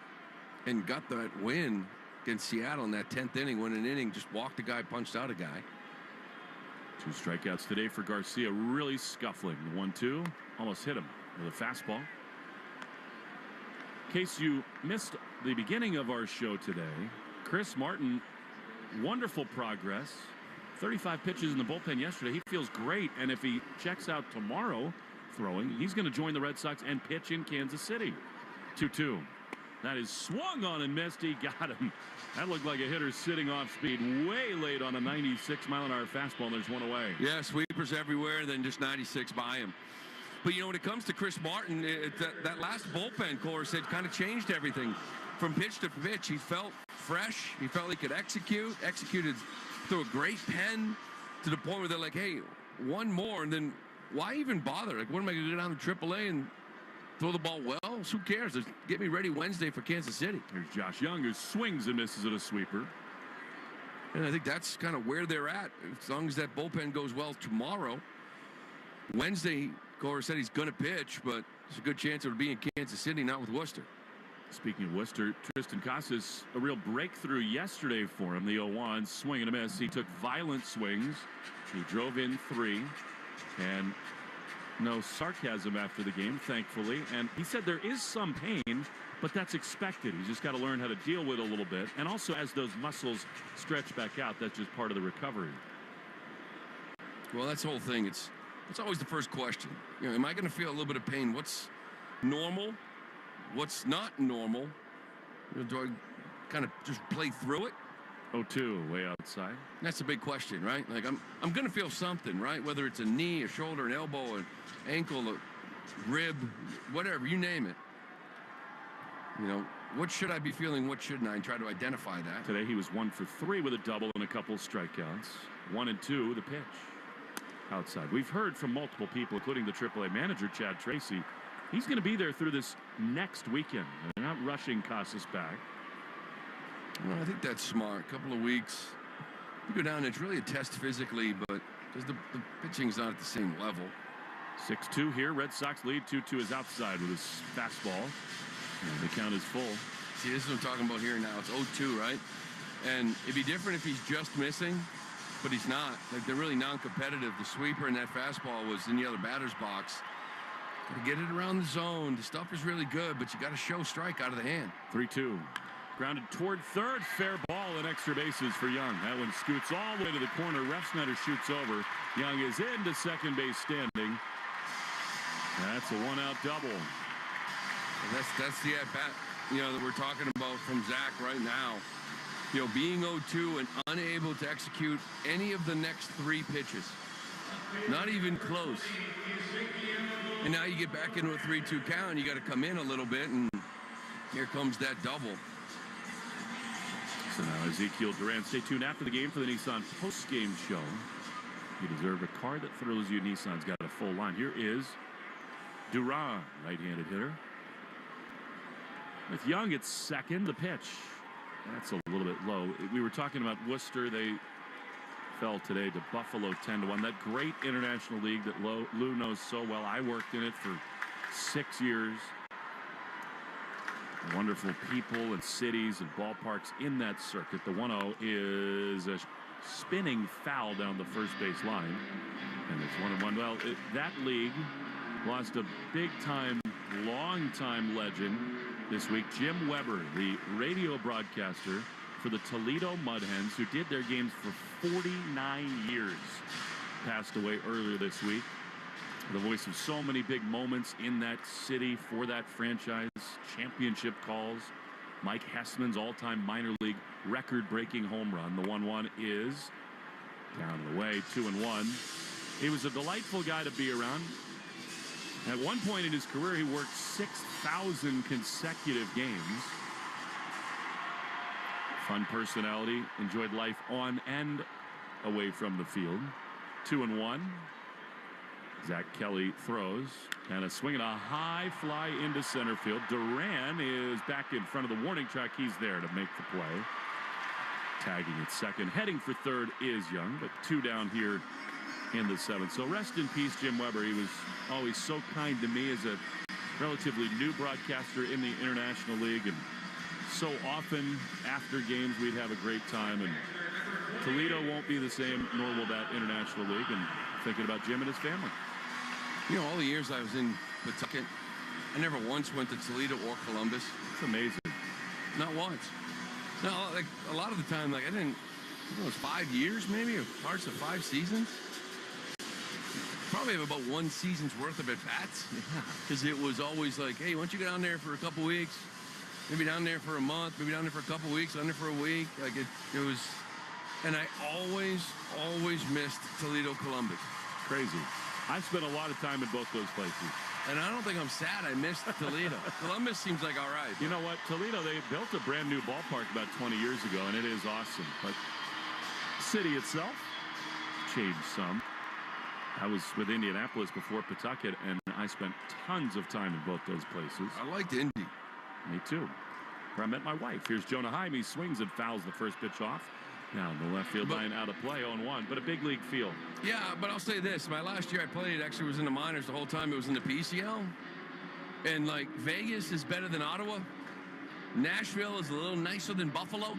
and got that win against Seattle in that 10th inning. When an inning, just walked a guy, punched out a guy. 2 strikeouts today for Garcia, really scuffling. The 1-2, almost hit him with a fastball. In case you missed the beginning of our show today, Chris Martin, wonderful progress. 35 pitches in the bullpen yesterday. He feels great, and if he checks out tomorrow throwing, he's going to join the Red Sox and pitch in Kansas City. 2-2. That is swung on and missed. He got him. That looked like a hitter sitting off speed way late on a 96-mile-an-hour fastball, and there's one away. Yeah, sweepers everywhere, then just 96 by him. But, you know, when it comes to Chris Martin, that last bullpen course had kind of changed everything. From pitch to pitch, he felt fresh. He felt he could executed through a great pen to the point where they're like, hey, one more, and then why even bother? Like, what am I going to go down to AAA and throw the ball well? Who cares? Just get me ready Wednesday for Kansas City. Here's Josh Young, who swings and misses at a sweeper. And I think that's kind of where they're at. As long as that bullpen goes well tomorrow. Wednesday, Cora said he's going to pitch, but there's a good chance it'll be in Kansas City, not with Worcester. Speaking of Worcester, Tristan Casas, a real breakthrough yesterday for him. The 0-1, swing and a miss. He took violent swings. He drove in 3. And no sarcasm after the game, thankfully. And he said there is some pain, but that's expected. He's just got to learn how to deal with it a little bit. And also, as those muscles stretch back out, that's just part of the recovery. Well, that's the whole thing. It's always the first question. You know, am I going to feel a little bit of pain? What's normal? What's not normal? You know, do I kind of just play through it? 0-2, way outside. That's the big question, right? Like, I'm going to feel something, right? Whether it's a knee, a shoulder, an elbow, an ankle, a rib, whatever, you name it. You know, what should I be feeling? What shouldn't I? And try to identify that. Today he was 1 for 3 with a double and a couple strikeouts. 1-2, the pitch. Outside. We've heard from multiple people, including the AAA manager, Chad Tracy. He's going to be there through this next weekend. They're not rushing Casas back. Well, I think that's smart. A couple of weeks. You go down, it's really a test physically, but because the pitching's not at the same level. 6-2 here. Red Sox lead. 2-2 is outside with his fastball. And the count is full. See, this is what I'm talking about here now. It's 0-2, right? And it'd be different if he's just missing, but he's not. Like, they're really non-competitive. The sweeper and that fastball was in the other batter's box. Got to get it around the zone. The stuff is really good, but you got to show strike out of the hand. 3-2. Grounded toward third. Fair ball and extra bases for Young. That one scoots all the way to the corner. Refsnyder shoots over. Young is into second base standing. That's a one-out double. And that's the at-bat, you know, that we're talking about from Zach right now. being 0-2 and unable to execute any of the next 3 pitches. Not even close. And now you get back into a 3-2 count, and you got to come in a little bit, and here comes that double. So now Ezekiel Duran. Stay tuned after the game for the Nissan post-game show. You deserve a car that thrills you. Nissan's got a full line. Here is Duran, right-handed hitter. With Young at second, the pitch. That's a little bit low. We were talking about Worcester. They fell today to Buffalo 10-1. That great international league that Lou knows so well. I worked in it for 6 years. Wonderful people and cities and ballparks in that circuit. The 1-0 is a spinning foul down the first base line. And it's 1-1. Well, that league lost a big-time, long-time legend this week. Jim Weber, the radio broadcaster for the Toledo Mud Hens, who did their games for 49 years, passed away earlier this week. The voice of so many big moments in that city for that franchise. Championship calls. Mike Hessman's all-time minor league record-breaking home run. The 1-1 is down and away, 2-1. He was a delightful guy to be around. At one point in his career, he worked 6,000 consecutive games. Fun personality, enjoyed life on and away from the field. 2-1. Zach Kelly throws, and a swing and a high fly into center field. Duran is back in front of the warning track. He's there to make the play. Tagging at second. Heading for third is Young, but 2 down here in the 7th. So rest in peace, Jim Weber. He was always so kind to me as a relatively new broadcaster in the International League, and so often after games we'd have a great time. And Toledo won't be the same, nor will that International League. And thinking about Jim and his family. All the years I was in Pawtucket, I never once went to Toledo or Columbus. It's amazing. Not once. No, like a lot of the time, like I didn't. It was 5 years, maybe, or parts of 5 seasons. Probably have about 1 season's worth of at-bats. Because it was always like, hey, why don't you go down there for a couple weeks? Maybe down there for a month, maybe down there for a couple weeks, down there for a week. Like it was, and I always missed Toledo, Columbus. Crazy. I spent a lot of time in both those places. And I don't think I'm sad I missed Toledo. Columbus seems like all right. You know what? Toledo, they built a brand new ballpark about 20 years ago, and it is awesome. But the city itself changed some. I was with Indianapolis before Pawtucket, and I spent tons of time in both those places. I liked Indy. Me too. Where I met my wife. Here's Jonah Heim. He swings and fouls the first pitch off. Now the left field line out of play, 0-1, but a big league field. Yeah, but I'll say this. My last year I played actually was in the minors the whole time. It was in the PCL. And, like, Vegas is better than Ottawa. Nashville is a little nicer than Buffalo.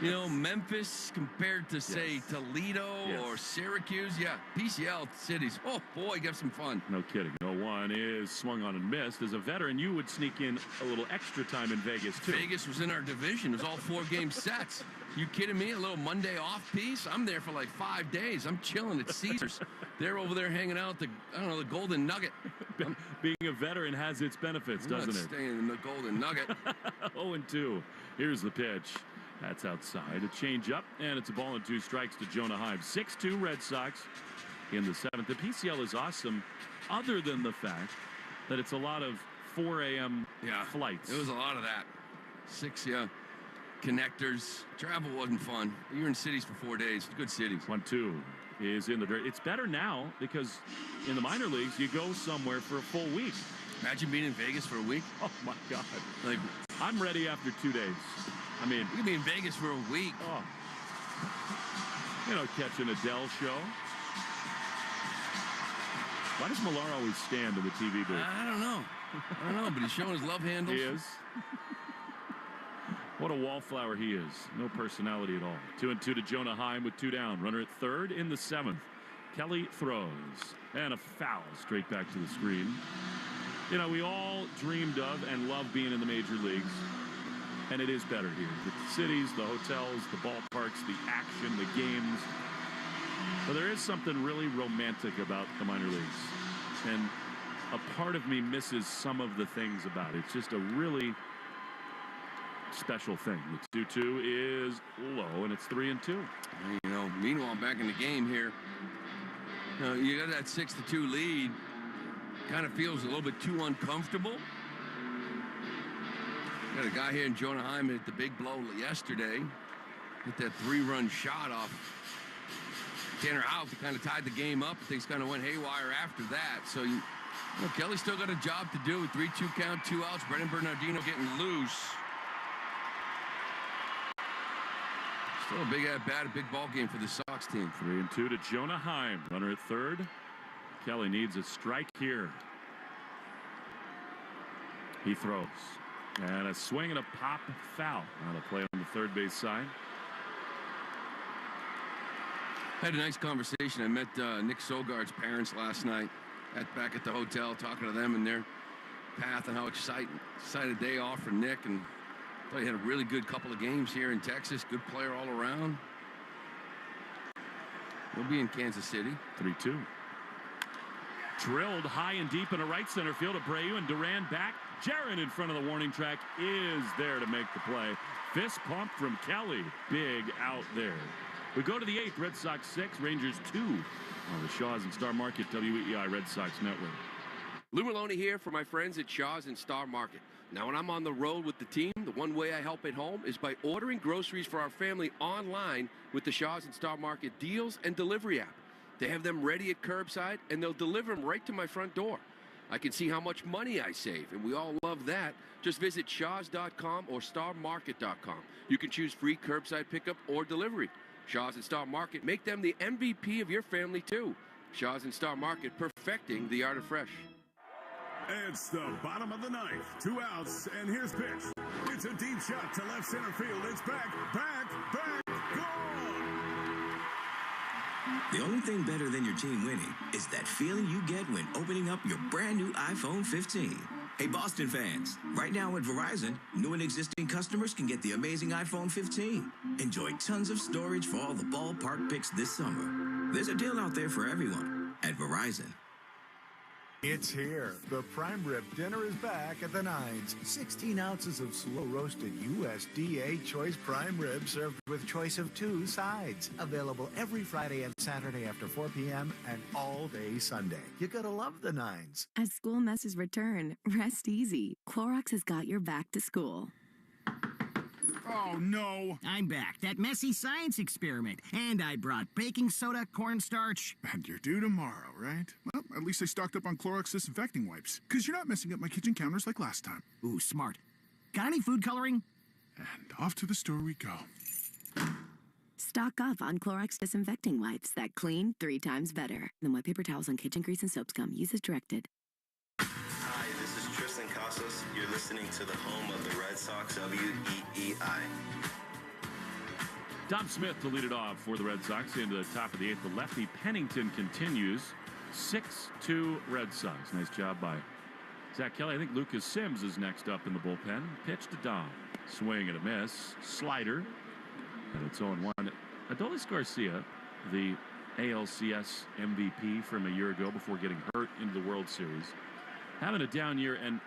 Memphis compared to, say, Toledo or Syracuse. Yeah, PCL cities. Oh, boy, you have some fun. No kidding. 0-1 is swung on and missed. As a veteran, you would sneak in a little extra time in Vegas, too. Vegas was in our division. It was all 4-game sets. You kidding me? A little Monday off piece? I'm there for like 5 days. I'm chilling at Caesars. They're over there hanging out at the Golden Nugget. Being a veteran has its benefits, doesn't it? Staying in the Golden Nugget. 0-2. Here's the pitch. That's outside. A change up, and it's a ball and 2 strikes to Jonah Heim. 6-2 Red Sox in the 7th. The PCL is awesome, other than the fact that it's a lot of 4 a.m. flights. It was a lot of that. 6, connectors. Travel wasn't fun. You're in cities for 4 days. Good cities. 1-2 is in the dirt. It's better now because in the minor leagues, you go somewhere for a full week. Imagine being in Vegas for a week. Oh, my God. Like, I'm ready after 2 days. I mean, you could be in Vegas for a week. Oh. Catch an Adele show. Why does Millar always stand in the TV booth? I don't know, but he's showing his love handles. He is. What a wallflower he is. No personality at all. 2-2 to Jonah Heim with 2 down. Runner at third in the 7th. Kelly throws. And a foul straight back to the screen. We all dreamed of and love being in the major leagues. And it is better here. The cities, the hotels, the ballparks, the action, the games. But there is something really romantic about the minor leagues. And a part of me misses some of the things about it. It's just a really special thing. The 2-2 is low, and it's 3-2. You know, meanwhile, back in the game here, you got that 6-2 lead. Kind of feels a little bit too uncomfortable. Got a guy here in Jonah Heim hit the big blow yesterday. Hit that 3-run shot off Tanner Houck to kind of tied the game up. Things kind of went haywire after that. So, Kelly's still got a job to do. 3-2 count, 2 outs. Brennan Bernardino getting loose. Still a big at-bat, a big ball game for the Sox team. 3-2 to Jonah Heim. Runner at third. Kelly needs a strike here. He throws. And a swing and a pop foul. Now to play on the third base side. Had a nice conversation. I met Nick Sogard's parents last night back at the hotel, talking to them and their path and how excited they are for Nick. And I thought he had a really good couple of games here in Texas. Good player all around. He'll be in Kansas City. 3-2. Drilled high and deep in a right center field. Abreu and Duran back. Jaron in front of the warning track is there to make the play. Fist pump from Kelly. Big out there. We go to the 8th. Red Sox 6, Rangers 2 on the Shaw's and Star Market WEEI Red Sox Network. Lou Maloney here for my friends at Shaw's and Star Market. Now, when I'm on the road with the team, the one way I help at home is by ordering groceries for our family online with the Shaw's and Star Market deals and delivery app. They have them ready at curbside, and they'll deliver them right to my front door. I can see how much money I save, and we all love that. Just visit shaws.com or starmarket.com. You can choose free curbside pickup or delivery. Shaw's and Star Market, make them the MVP of your family, too. Shaw's and Star Market, perfecting the art of fresh. It's the bottom of the ninth. 2 outs, and here's pitch. It's a deep shot to left center field. It's back, gone! The only thing better than your team winning is that feeling you get when opening up your brand new iPhone 15. Hey, Boston fans, right now at Verizon, new and existing customers can get the amazing iPhone 15. Enjoy tons of storage for all the ballpark picks this summer. There's a deal out there for everyone at Verizon. It's here. The prime rib dinner is back at the Nines. 16 ounces of slow-roasted USDA choice prime rib served with choice of 2 sides. Available every Friday and Saturday after 4 p.m. and all day Sunday. You gotta love the Nines. As school messes return, rest easy. Clorox has got your back to school. Oh, no. I'm back. That messy science experiment. And I brought baking soda, cornstarch. And you're due tomorrow, right? Well, at least I stocked up on Clorox disinfecting wipes. Because you're not messing up my kitchen counters like last time. Ooh, smart. Got any food coloring? And off to the store we go. Stock up on Clorox disinfecting wipes that clean 3 times better than wet paper towels on kitchen grease and soap scum. Use as directed. Hi, this is Tristan Casas. You're listening to the home of the Red Sox, WEEI. Dom Smith to lead it off for the Red Sox into the top of the 8th. The lefty Pennington continues. 6-2 Red Sox. Nice job by Zach Kelly. I think Lucas Sims is next up in the bullpen. Pitch to Dom. Swing and a miss. Slider. And it's 0-1. Adolis Garcia, the ALCS MVP from a year ago before getting hurt into the World Series, having a down year and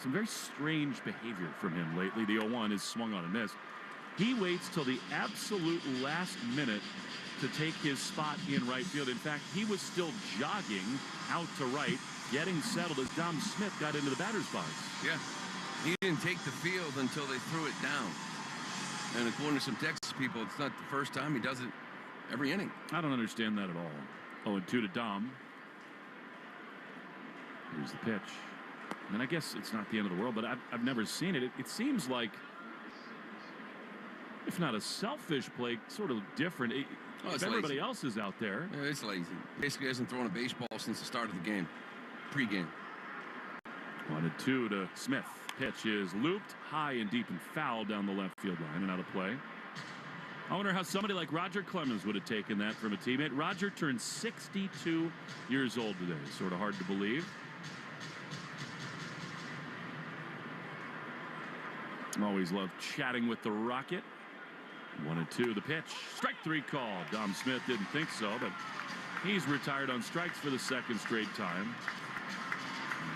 some very strange behavior from him lately. The 0-1 is swung on and missed. He waits till the absolute last minute to take his spot in right field. In fact, he was still jogging out to right, getting settled as Dom Smith got into the batter's box. Yeah, he didn't take the field until they threw it down. And according to some Texas people, it's not the first time he does it every inning. I don't understand that at all. 0-2 to Dom. Here's the pitch. And I guess it's not the end of the world, but I've never seen it. It seems like, if not a selfish play, sort of different. If everybody lazy. Else is out there. Yeah, it's lazy. Basically hasn't thrown a baseball since the start of the game. Pre-game. 1-2 to Smith. Pitch is looped high and deep and foul down the left field line and out of play. I wonder how somebody like Roger Clemens would have taken that from a teammate. Roger turned 62 years old today. Sort of hard to believe. Always love chatting with the Rocket. 1-2 the pitch. Strike 3 call. Dom Smith didn't think so, but he's retired on strikes for the 2nd straight time.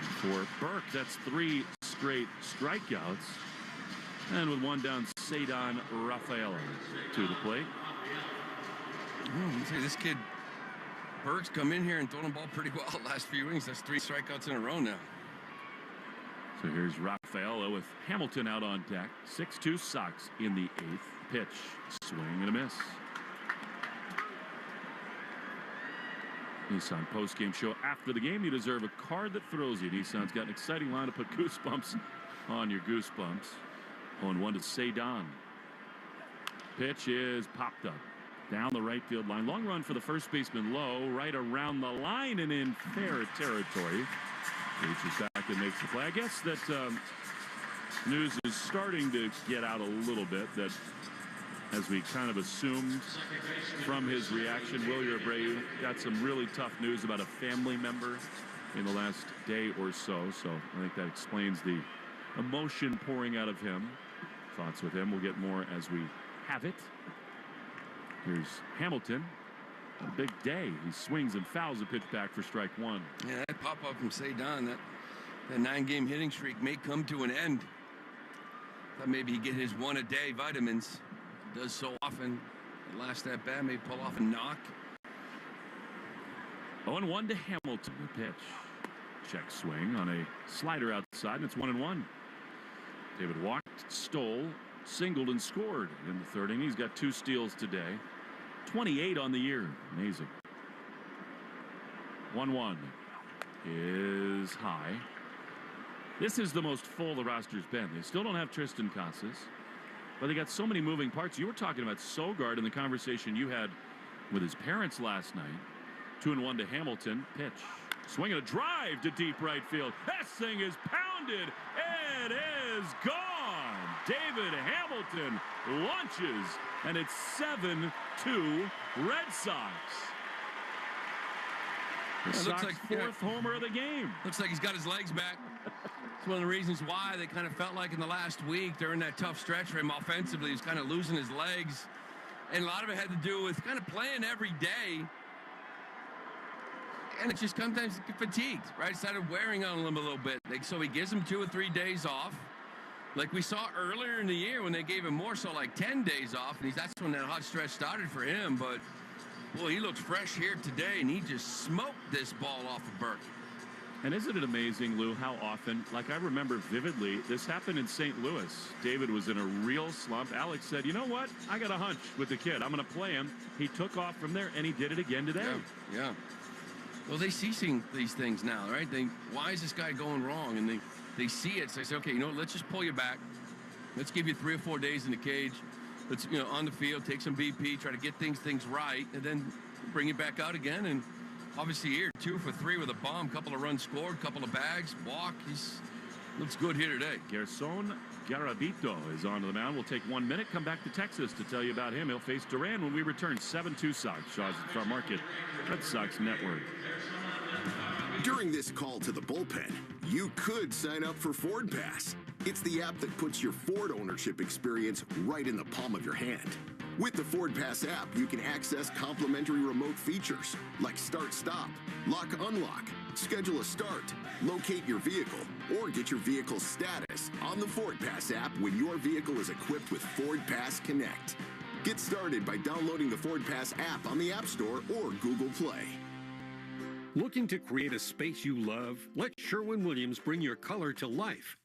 And for Burke, that's 3 straight strikeouts. And with one down, Cedar Rafaela to the plate. See, this kid, Berg's come in here and thrown the ball pretty well the last few innings. That's 3 strikeouts in a row now. So here's Rafaela with Hamilton out on deck. 6-2 Sox in the 8th. Pitch, swing and a miss. Nissan post-game show after the game. You deserve a card that thrills you. Nissan's got an exciting line to put goosebumps on your goosebumps. 0-1 to Cedar. Pitch is popped up down the right field line. Long run for the first baseman, Lowe, right around the line and in fair territory. Reaches back and makes the play. I guess that news is starting to get out a little bit that, as we kind of assumed from his reaction, Wilyer Abreu got some really tough news about a family member in the last day or so. So I think that explains the emotion pouring out of him. Thoughts with him. We'll get more as we have it. Here's Hamilton. A big day. He swings and fouls a pitch back for strike 1. Yeah, that pop-up from Cedar, that 9-game hitting streak may come to an end. Thought maybe he'd get his 1-a-day vitamins. Does so often. The last at bat may pull off a knock. 0-1 to Hamilton. The pitch. Check swing on a slider outside, and it's 1-1. David walked, stole, singled, and scored in the 3rd inning. He's got 2 steals today. 28 on the year. Amazing. 1-1 is high. This is the most full the roster's been. They still don't have Tristan Casas, but they got so many moving parts. You were talking about Sogard in the conversation you had with his parents last night. 2-1 to Hamilton. Pitch. Swinging a drive to deep right field. That thing is pounded. It is gone. David Hamilton launches, and it's 7-2 Red Sox. The Sox like 4th homer of the game. Looks like he's got his legs back. It's one of the reasons why they kind of felt like in the last week during that tough stretch for him offensively, he was kind of losing his legs. And a lot of it had to do with kind of playing every day. And it's just sometimes fatigued, right? It started wearing on him a little bit. So he gives him 2 or 3 days off. Like we saw earlier in the year when they gave him more so like 10 days off. And that's when that hot stretch started for him. But, boy, he looks fresh here today. And he just smoked this ball off of Burke. And isn't it amazing, Lou, how often, like I remember vividly, this happened in St. Louis. David was in a real slump. Alex said, you know what? I got a hunch with the kid. I'm going to play him. He took off from there, and he did it again today. Yeah. Well, they see these things now, right? Why is this guy going wrong? And they see it. So they say, okay, you know what? Let's just pull you back. Let's give you 3 or 4 days in the cage. Let's, on the field, take some BP, try to get things right, and then bring you back out again. And obviously here, 2 for 3 with a bomb, couple of runs scored, couple of bags, walk. He's looks good here today. Gerson Garavito is on to the mound. We'll take 1 minute, come back to Texas to tell you about him. He'll face Duran when we return. 7-2 Sox. Shaw's at Star Market, Red Sox Network. During this call to the bullpen, you could sign up for Ford Pass. It's the app that puts your Ford ownership experience right in the palm of your hand. With the Ford Pass app, you can access complimentary remote features like start-stop, lock-unlock, schedule a start, locate your vehicle, or get your vehicle's status on the Ford Pass app when your vehicle is equipped with Ford Pass Connect. Get started by downloading the Ford Pass app on the App Store or Google Play. Looking to create a space you love? Let Sherwin-Williams bring your color to life.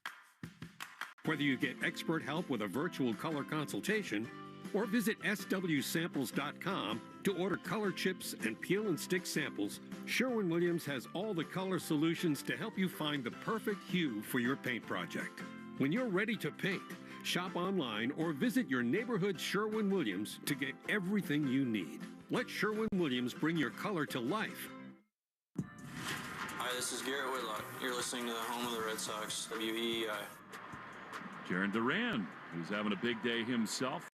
Whether you get expert help with a virtual color consultation or visit swsamples.com to order color chips and peel and stick samples, Sherwin-Williams has all the color solutions to help you find the perfect hue for your paint project. When you're ready to paint, shop online or visit your neighborhood Sherwin-Williams to get everything you need. Let Sherwin-Williams bring your color to life. Hi, this is Garrett Whitlock. You're listening to the home of the Red Sox, WEEI. Jarren Duran, who's having a big day himself,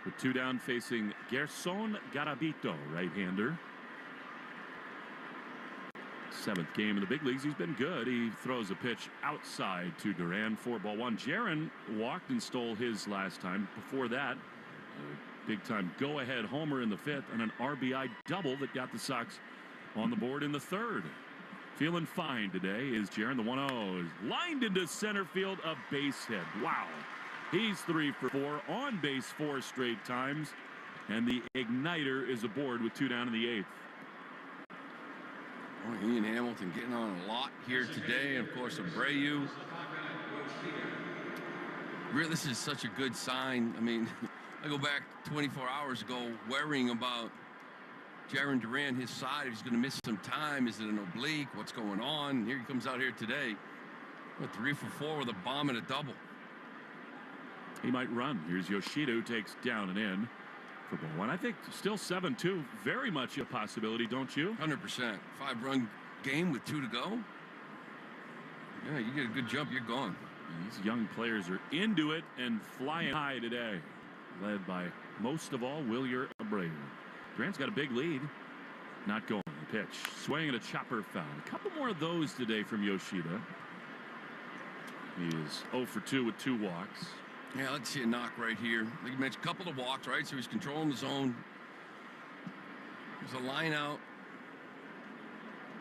with 2 down facing Gerson Garavito, right-hander. 7th game in the big leagues. He's been good. He throws a pitch outside to Duran. 4-1. Jarren walked and stole his last time. Before that, a big-time go-ahead homer in the 5th and an RBI double that got the Sox on the board in the 3rd. Feeling fine today is Jarren. The 1-0 is lined into center field, a base hit. Wow. He's 3 for 4, on base 4 straight times, and the igniter is aboard with 2 down in the 8th. Oh, Ian Hamilton getting on a lot here today, and of course Abreu. Really, this is such a good sign. I mean, I go back 24 hours ago worrying about Jarren Duran, his side. If he's going to miss some time. Is it an oblique? What's going on? Here he comes out here today. 3 for 4 with a bomb and a double. He might run. Here's Yoshida, who takes down and in for ball 1. I think still 7-2. Very much a possibility, don't you? 100%. 5-run game with 2 to go. Yeah, you get a good jump, you're gone. These young players are into it and flying high today. Led by, most of all, Wilyer Abreu. Duran's got a big lead. Not going. The pitch. Swinging a chopper foul. A couple more of those today from Yoshida. He is 0 for 2 with 2 walks. Yeah, let's see a knock right here. Like you mentioned, a couple of walks, right? So he's controlling the zone. There's a line out.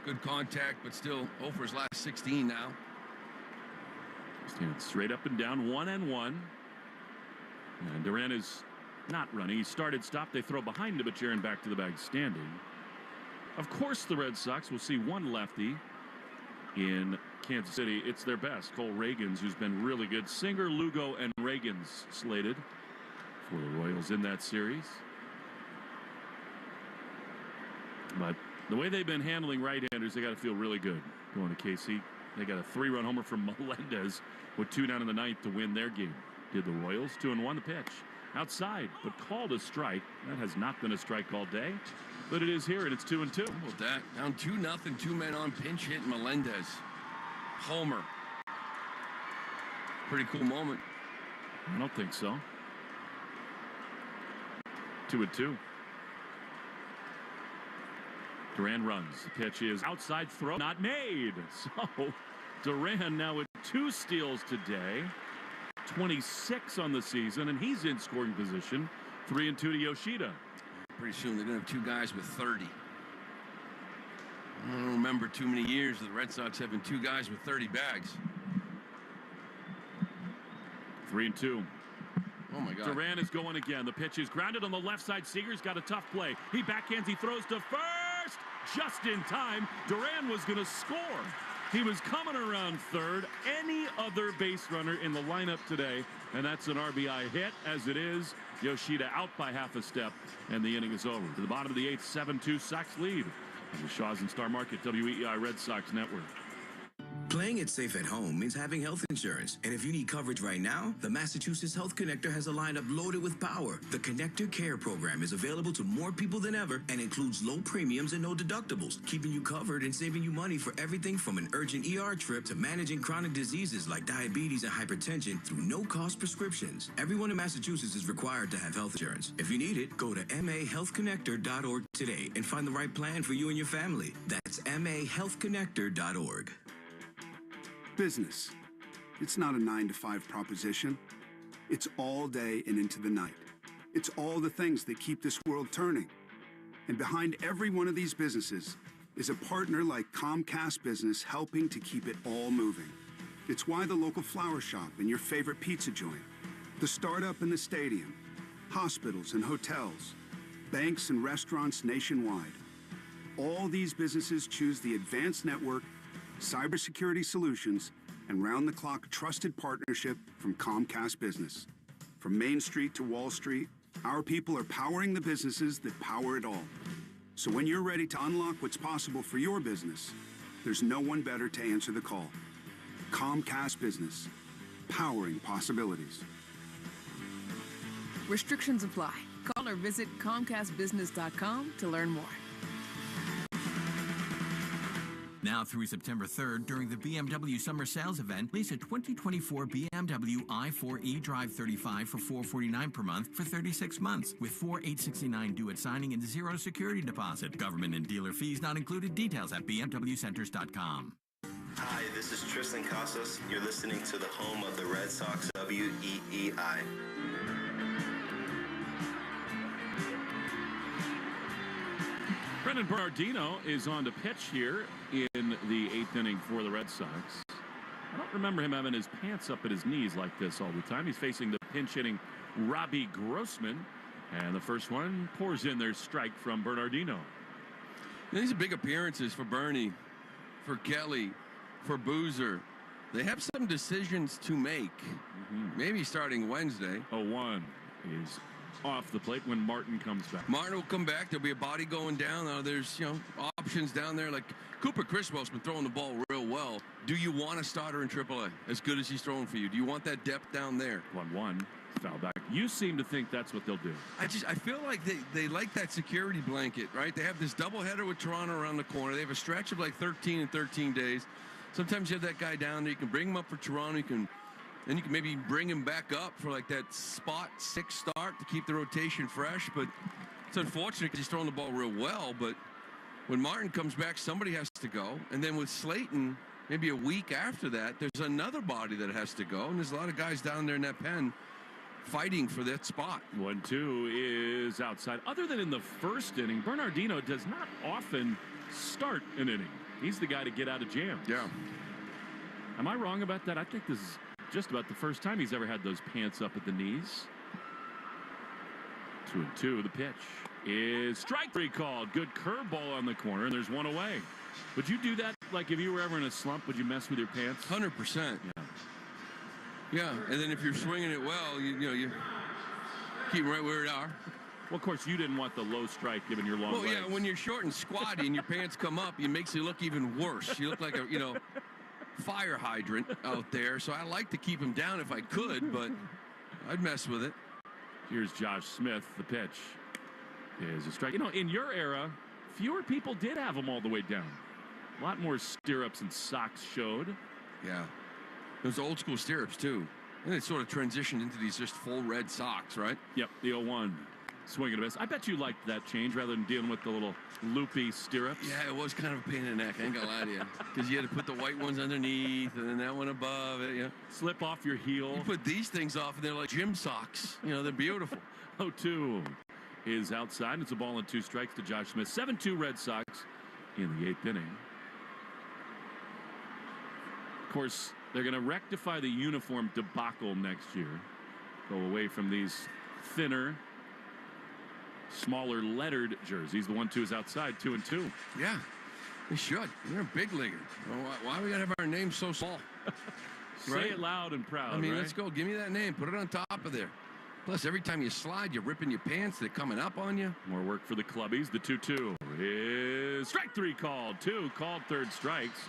Good contact, but still 0 for his last 16 now. Standing straight up and down, 1-1. And Duran is not running. He started, stopped. They throw behind him, but Jarren back to the bag standing. Of course, the Red Sox will see one lefty in Kansas City. It's their best, Cole Reagans, who's been really good. Singer, Lugo, and Reagans slated for the Royals in that series. But the way they've been handling right-handers, they got to feel really good going to KC. They got a 3-run homer from Melendez with 2 down in the 9th to win their game. Did the Royals. 2-1 the pitch. Outside, but called a strike. That has not been a strike all day, but it is here, and it's 2-2. How about that? Down 2-0, 2 men on, pinch hit Melendez. Homer. Pretty cool moment. I don't think so. 2-2. Duran runs. The pitch is outside throw, not made. So Duran now with 2 steals today. 26 on the season, and he's in scoring position. 3-2 to Yoshida. Pretty soon they're going to have 2 guys with 30. I don't remember too many years of the Red Sox having 2 guys with 30 bags. 3-2. Oh my God. Duran is going again. The pitch is grounded on the left side. Seager's got a tough play. He backhands, he throws to first. Just in time. Duran was going to score. He was coming around third. Any other base runner in the lineup today, and that's an RBI hit. As it is, Yoshida out by half a step, and the inning is over. To the bottom of the 8th, 7-2 Sox lead on the Shaw's and Star Market WEI Red Sox Network. Playing it safe at home means having health insurance. And if you need coverage right now, the Massachusetts Health Connector has a lineup loaded with power. The Connector Care program is available to more people than ever and includes low premiums and no deductibles, keeping you covered and saving you money for everything from an urgent ER trip to managing chronic diseases like diabetes and hypertension through no-cost prescriptions. Everyone in Massachusetts is required to have health insurance. If you need it, go to mahealthconnector.org today and find the right plan for you and your family. That's mahealthconnector.org. Business. It's not a 9-to-5 proposition. It's all day and into the night. It's all the things that keep this world turning. And behind every one of these businesses is a partner like Comcast Business helping to keep it all moving. It's why the local flower shop and your favorite pizza joint, the startup and the stadium, hospitals and hotels, banks and restaurants nationwide. All these businesses choose the advanced network, cybersecurity solutions, and round-the-clock trusted partnership from Comcast Business. From Main Street to Wall Street, our people are powering the businesses that power it all. So when you're ready to unlock what's possible for your business, there's no one better to answer the call. Comcast Business, powering possibilities. Restrictions apply. Call or visit ComcastBusiness.com to learn more. Now through September 3rd, during the BMW Summer Sales Event, lease a 2024 BMW i4 eDrive 35 for $449 per month for 36 months, with $4,869 due at signing and 0 security deposit. Government and dealer fees not included. Details at bmwcenters.com. Hi, this is Tristan Casas. You're listening to the home of the Red Sox, WEEI. Brendan Bernardino is on to pitch here in the 8th inning for the Red Sox. I don't don't remember him having his pants up at his knees like this all the time. He's facing the pinch-hitting Robbie Grossman. And the first one pours in their strike from Bernardino. These are big appearances for Bernie, for Kelly, for Boozer. They have some decisions to make. Maybe starting Wednesday. 0-1 is off the plate when Martin comes back. Martin will come back. There'll be a body going down. There's, options down there. Like Cooper Criswell's been throwing the ball real well. Do you want a starter in AAA as good as he's throwing for you? Do you want that depth down there? 1-1. Foul back. You seem to think that's what they'll do. I feel like they like that security blanket, right? They have this doubleheader with Toronto around the corner. They have a stretch of like 13 and 13 days. Sometimes you have that guy down there. You can bring him up for Toronto. You can maybe bring him back up for like that spot 6 start to keep the rotation fresh. But it's unfortunate because he's throwing the ball real well. But when Martin comes back, somebody has to go. And then with Slayton, maybe a week after that, there's another body that has to go. And there's a lot of guys down there in that pen fighting for that spot. 1-2 is outside. Other than in the first inning, Bernardino does not often start an inning. He's the guy to get out of jams. Yeah. Am I wrong about that? I think this is just about the first time he's ever had those pants up at the knees. 2-2. The pitch is strike 3 called. Good curveball on the corner, and there's one away. Would you do that? Like if you were ever in a slump, would you mess with your pants? 100%. Yeah, and then if you're swinging it well, you keep them right where they are. Well, of course, you didn't want the low strike given your long legs. Well, yeah, when you're short and squatty and your pants come up, it makes you look even worse. You look like a, fire hydrant out there. So I like to keep them down if I could, but I'd mess with it. Here's Josh Smith. The pitch is a strike. In your era, fewer people did have them all the way down. A lot more stirrups and socks showed. Yeah. Those old school stirrups, too. And it sort of transitioned into these just full red socks, right? Yep, the 0-1. Swing and a miss. I bet you liked that change rather than dealing with the little loopy stirrups. Yeah, it was kind of a pain in the neck. I ain't gonna lie to you. Because you had to put the white ones underneath and then that one above it. Yeah. Slip off your heel. You put these things off and they're like gym socks. They're beautiful. 0-2 is outside. It's a ball and 2 strikes to Josh Smith. 7-2 Red Sox in the 8th inning. Of course, they're going to rectify the uniform debacle next year. Go away from these thinner, smaller lettered jerseys. The 1-2 is outside. 2-2. Yeah, they should. You're a big leaguer. Why we got to have our name so small? Say it loud and proud. I mean, right? Let's go. Give me that name. Put it on top of there. Plus, every time you slide, you're ripping your pants. They're coming up on you. More work for the clubbies. The 2-2 is strike 3 called. 2 called, 3rd strikes.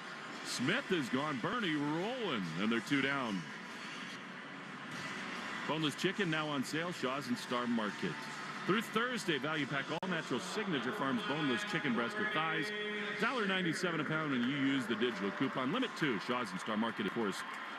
Smith is gone. Bernie rolling, and they're 2 down. Boneless chicken now on sale. Shaw's and Star Market. Through Thursday, value pack all natural Signature Farms boneless chicken breast or thighs. $1.97 a pound when you use the digital coupon. Limit 2. Shaw's and Star Market, of course,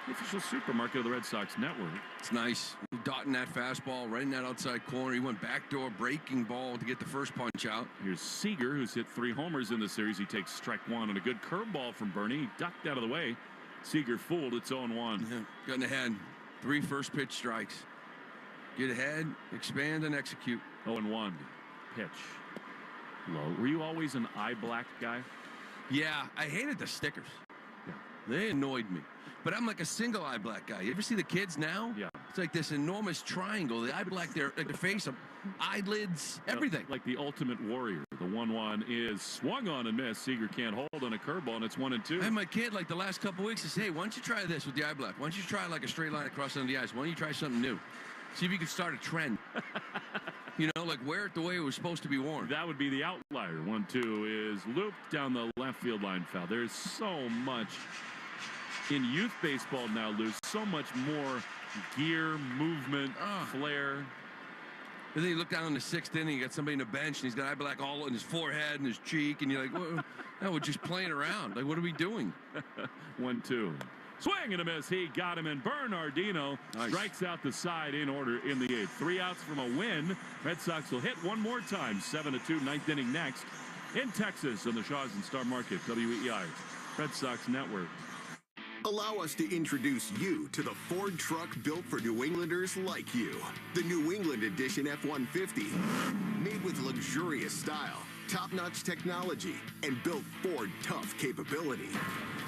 the official supermarket of the Red Sox network. It's nice. Dotting that fastball right in that outside corner. He went backdoor breaking ball to get the first punch out. Here's Seager, who's hit 3 homers in the series. He takes strike 1 and a good curveball from Bernie. He ducked out of the way. Seager fooled. It's 0-1. Yeah, got in ahead. 3 first pitch strikes. Get ahead, expand, and execute. 0-1. Pitch. Low. Were you always an eye black guy? Yeah, I hated the stickers. Yeah. They annoyed me. But I'm like a single eye black guy. You ever see the kids now? Yeah. It's like this enormous triangle. The eye black, their face, eyelids, everything. Like the ultimate warrior. The 1-1 is swung on and missed. Seager can't hold on a curveball, and it's 1-2. I had my kid like the last couple weeks says, hey, why don't you try this with the eye black? Why don't you try like a straight line across under the eyes? Why don't you try something new? See if you can start a trend. Like wear it the way it was supposed to be worn. That would be the outlier. 1-2 is looped down the left field line foul. There's so much in youth baseball now, Lou. So much more gear, movement, flair. And then you look down in the 6th inning, you got somebody in the bench, and he's got eye black all in his forehead and his cheek, and you're like, well, no, we're just playing around. Like, what are we doing? 1-2. Swing and a miss. He got him, and Bernardino strikes out the side in order in the 8th. 3 outs from a win. Red Sox will hit one more time. 7-2, 9th inning next in Texas on the Shaw's and Star Market, WEI, Red Sox Network. Allow us to introduce you to the Ford truck built for New Englanders like you. The New England Edition F-150. Made with luxurious style, top-notch technology, and built Ford tough capability.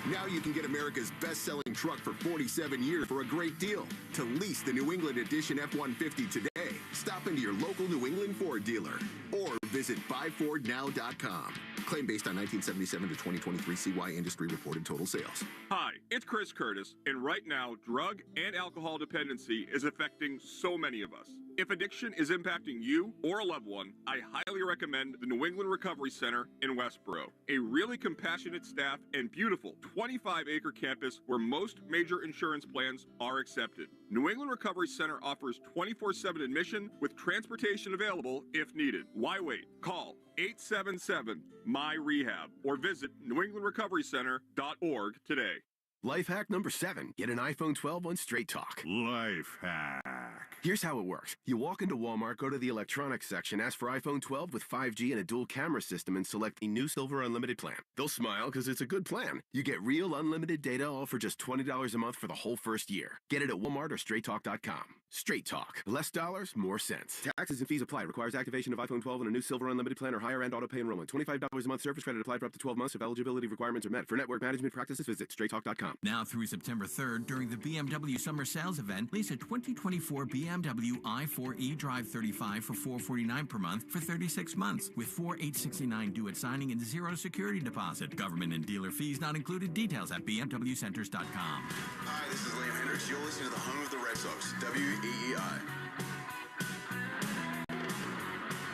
Now you can get America's best-selling truck for 47 years for a great deal. To lease the New England Edition F-150 today, stop into your local New England Ford dealer or visit buyfordnow.com. Claim based on 1977 to 2023 CY industry reported total sales. Hi, it's Chris Curtis, and right now, drug and alcohol dependency is affecting so many of us. If addiction is impacting you or a loved one, I highly recommend the New England Recovery Center in Westboro, a really compassionate staff and beautiful 25-acre campus where most major insurance plans are accepted. New England Recovery Center offers 24/7 admission with transportation available if needed. Why wait? Call 877-MY-REHAB or visit newenglandrecoverycenter.org today. Life hack number 7. Get an iPhone 12 on Straight Talk. Life hack. Here's how it works. You walk into Walmart, go to the electronics section, ask for iPhone 12 with 5G and a dual camera system, and select a new Silver Unlimited plan. They'll smile because it's a good plan. You get real unlimited data all for just $20 a month for the whole first year. Get it at Walmart or StraightTalk.com. Straight Talk. Less dollars, more sense. Taxes and fees apply. Requires activation of iPhone 12 and a new Silver Unlimited plan or higher end auto pay enrollment. $25 a month service credit applied for up to 12 months if eligibility requirements are met. For network management practices, visit StraightTalk.com. Now through September 3rd, during the BMW Summer Sales Event, lease a 2024 BMW i4 eDrive 35 for $449 per month for 36 months, with $4,869 due at signing and zero security deposit. Government and dealer fees not included. Details at bmwcenters.com. Hi, this is Liam Hendricks. You're listening to the home of the Red Sox, WEEI.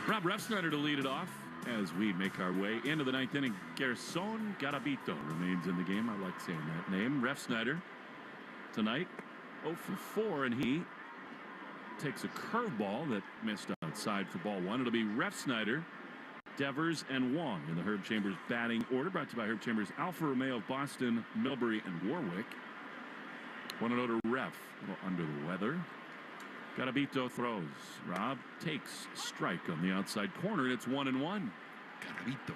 Rob Refsnyder to lead it off as we make our way into the 9th inning. Gerson Garavito remains in the game. I like saying that name. Refsnyder tonight 0 for 4, and he takes a curveball that missed outside for ball 1. It'll be Refsnyder, Devers, and Wong in the Herb Chambers batting order. Brought to you by Herb Chambers, Alfa Romeo of Boston, Millbury, and Warwick. 1-0 to Ref. A little under the weather. Garavito throws. Rob takes strike on the outside corner, and it's 1-1. Garavito.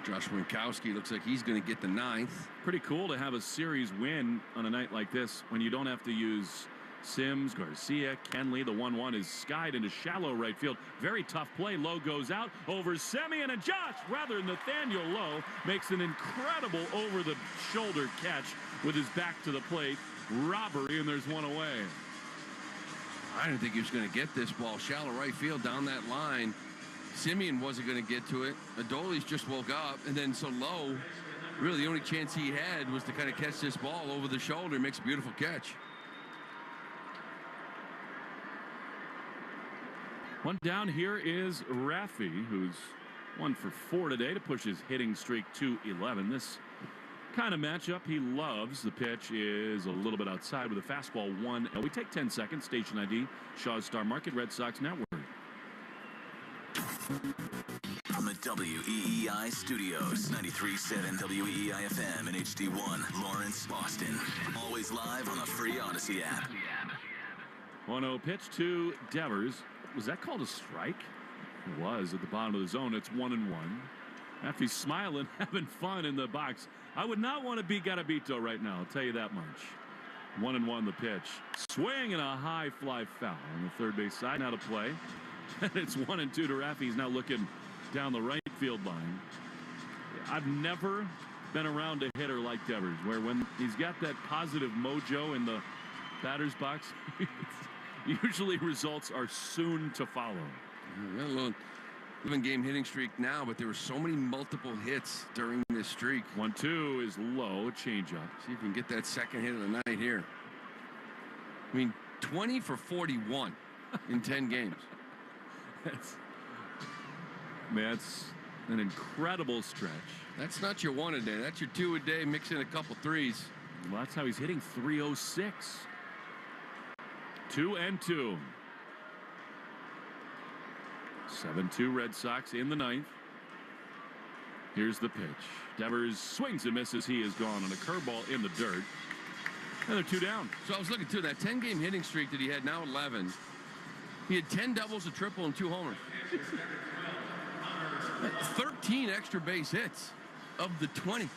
Josh Winkowski looks like he's going to get the 9th. Pretty cool to have a series win on a night like this when you don't have to use Sims, Garcia, Kenley. The 1-1 is skied into shallow right field. Very tough play. Lowe goes out over Semien, and Josh, rather Nathaniel Lowe, makes an incredible over-the-shoulder catch with his back to the plate. Robbery, and there's one away. I didn't think he was going to get this ball. Shallow right field down that line. Semien wasn't going to get to it. Adolis just woke up, and then so Lowe, really the only chance he had was to kind of catch this ball over the shoulder. Makes a beautiful catch. One down here is Raffy, who's 1 for 4 today to push his hitting streak to 11. This kind of matchup he loves. The pitch is a little bit outside with a fastball 1. We take 10 seconds. Station ID, Shaw's Star Market, Red Sox Network. From the WEEI studios, 93.7 WEEI FM and HD1, Lawrence, Boston. Always live on the free Odyssey app. 1-0 pitch to Devers. Was that called a strike? It was at the bottom of the zone. It's 1-1. After he's smiling, having fun in the box. I would not want to be Garavito right now, I'll tell you that much. 1-1 the pitch. Swing and a high fly foul on the third base side. Now to play. And it's 1-2 to Raffy. He's now looking down the right field line. I've never been around a hitter like Devers, where when he's got that positive mojo in the batter's box, usually results are soon to follow. Yeah, well, 11-game hitting streak now, but there were so many multiple hits during this streak. 1-2 is low, changeup. See if we can get that second hit of the night here. I mean, 20 for 41 in 10 games. That's an incredible stretch. That's not your 1 a day. That's your 2 a day, mix in a couple threes. Well, that's how he's hitting. 306. 2-2. 7-2 Red Sox in the 9th. Here's the pitch. Devers swings and misses. He is gone on a curveball in the dirt. And they're 2 down. So I was looking too, that 10-game hitting streak that he had, now 11. He had 10 doubles, a triple, and 2 homers. 13 extra base hits of the 20.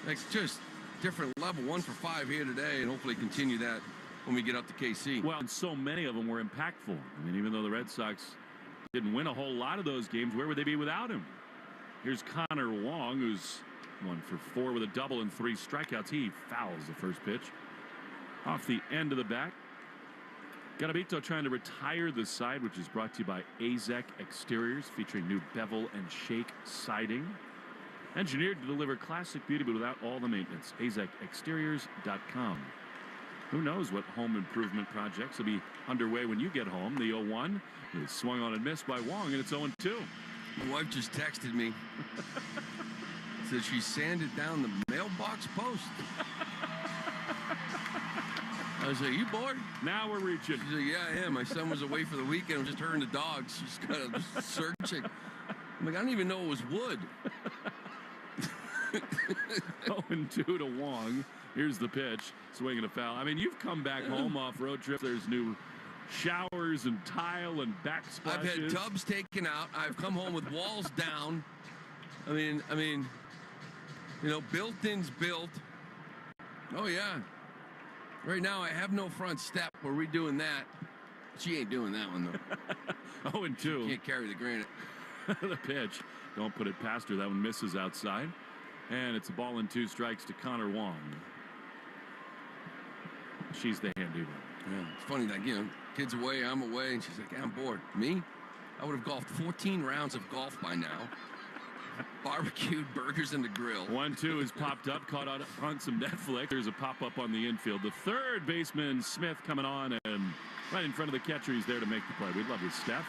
That's just different level. 1 for 5 here today, and hopefully continue that when we get up to KC. Well, and so many of them were impactful. I mean, even though the Red Sox didn't win a whole lot of those games. Where would they be without him? Here's Connor Wong, who's 1 for 4 with a double and 3 strikeouts. He fouls the first pitch off the end of the bat. Garabito trying to retire the side, which is brought to you by Azek Exteriors, featuring new bevel and shake siding. Engineered to deliver classic beauty, but without all the maintenance. AzekExteriors.com. Who knows what home improvement projects will be underway when you get home. The 0-1 is swung on and missed by Wong, and it's 0-2. My wife just texted me. Said she sanded down the mailbox post. I said, you bored? Now we're reaching. She said, yeah, I am. My son was away for the weekend. Just her and the dogs. She's kind of just searching. I'm like, I don't even know it was wood. 0-2 to Wong. Here's the pitch. Swinging a foul. I mean, you've come back home off road trip. There's new showers and tile and backsplashes. I've had tubs taken out. I've come home with walls down. I mean, you know, built-in's built. Oh, yeah. Right now, I have no front step. We're redoing that. She ain't doing that one, though. 0-2. Can't carry the granite. The pitch. Don't put it past her. That one misses outside. And it's a ball and 2 strikes to Connor Wong. She's the handy one. Yeah, it's funny that, you know, kid's away, I'm away, and she's like, yeah, I'm bored. Me? I would have golfed 14 rounds of golf by now. Barbecued, burgers in the grill. 1-2 has popped up, caught on some Netflix. There's a pop-up on the infield. The third baseman, Smith, coming on, and right in front of the catcher, he's there to make the play. We love you, Steph.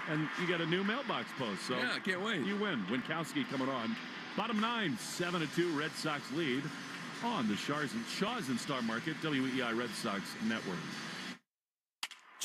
And you got a new mailbox post, so yeah, I can't wait. You win. Winkowski coming on. Bottom 9, 7-2, Red Sox lead on the Shaw's and Star Market, WEI Red Sox Network.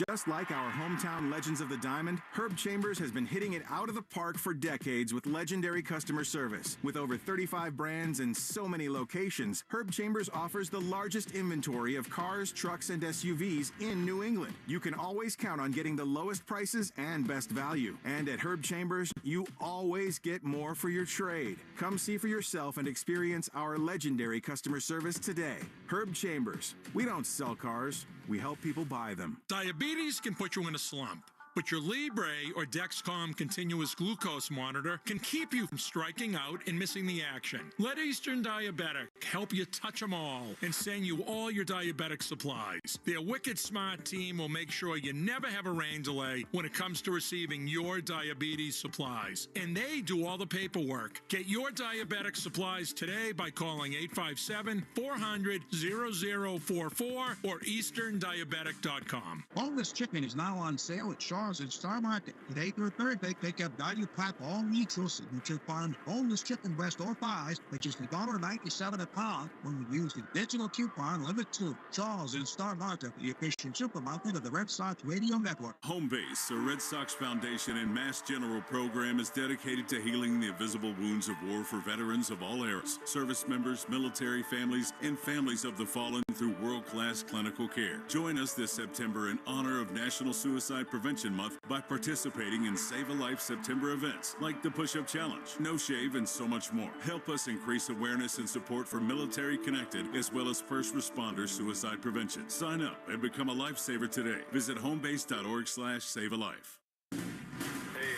Just like our hometown legends of the diamond, Herb Chambers has been hitting it out of the park for decades with legendary customer service. With over 35 brands and so many locations, Herb Chambers offers the largest inventory of cars, trucks, and SUVs in New England. You can always count on getting the lowest prices and best value. And at Herb Chambers, you always get more for your trade. Come see for yourself and experience our legendary customer service today. Herb Chambers. We don't sell cars. We help people buy them. Diabetes can put you in a slump, but your Libre or Dexcom continuous glucose monitor can keep you from striking out and missing the action. Let Eastern Diabetic help you touch them all and send you all your diabetic supplies. Their wicked smart team will make sure you never have a rain delay when it comes to receiving your diabetes supplies. And they do all the paperwork. Get your diabetic supplies today by calling 857-400-0044 or easterndiabetic.com. Boneless chicken is now on sale at Shaw's and Star Market. Today through Thursday, pick up value pack all neutral signature farms boneless chicken breast or thighs, which is $1.97 a pound when you use the digital coupon limit 2. Shaw's and Star Market, the efficient supermarket of the Red Sox Radio Network. Home Base, a Red Sox Foundation and Mass General program, is dedicated to healing the invisible wounds of war for veterans of all eras, service members, military families, and families of the fallen through world-class clinical care. Join us this September in honor of National Suicide Prevention Month by participating in Save a Life September events like the Push-Up Challenge, No Shave, and so much more. Help us increase awareness and support for military connected as well as first responder suicide prevention. Sign up and become a lifesaver today. Visit homebase.org/savealife. Hey,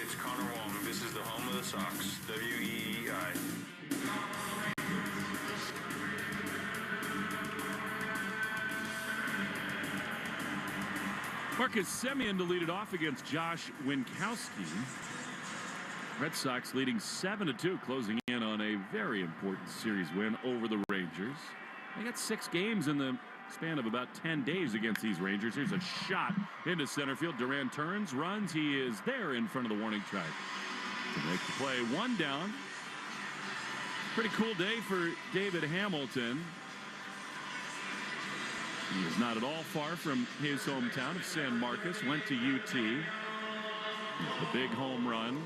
it's Connor Wong. This is the home of the Sox, WEEI. Marcus Semien to lead it off against Josh Winkowski. Red Sox leading 7-2, closing in on a very important series win over the Rangers. They got 6 games in the span of about 10 days against these Rangers. Here's a shot into center field. Duran turns, runs. He is there in front of the warning track to make the play. 1 down. Pretty cool day for David Hamilton. He is not at all far from his hometown of San Marcos. Went to UT. The big home run.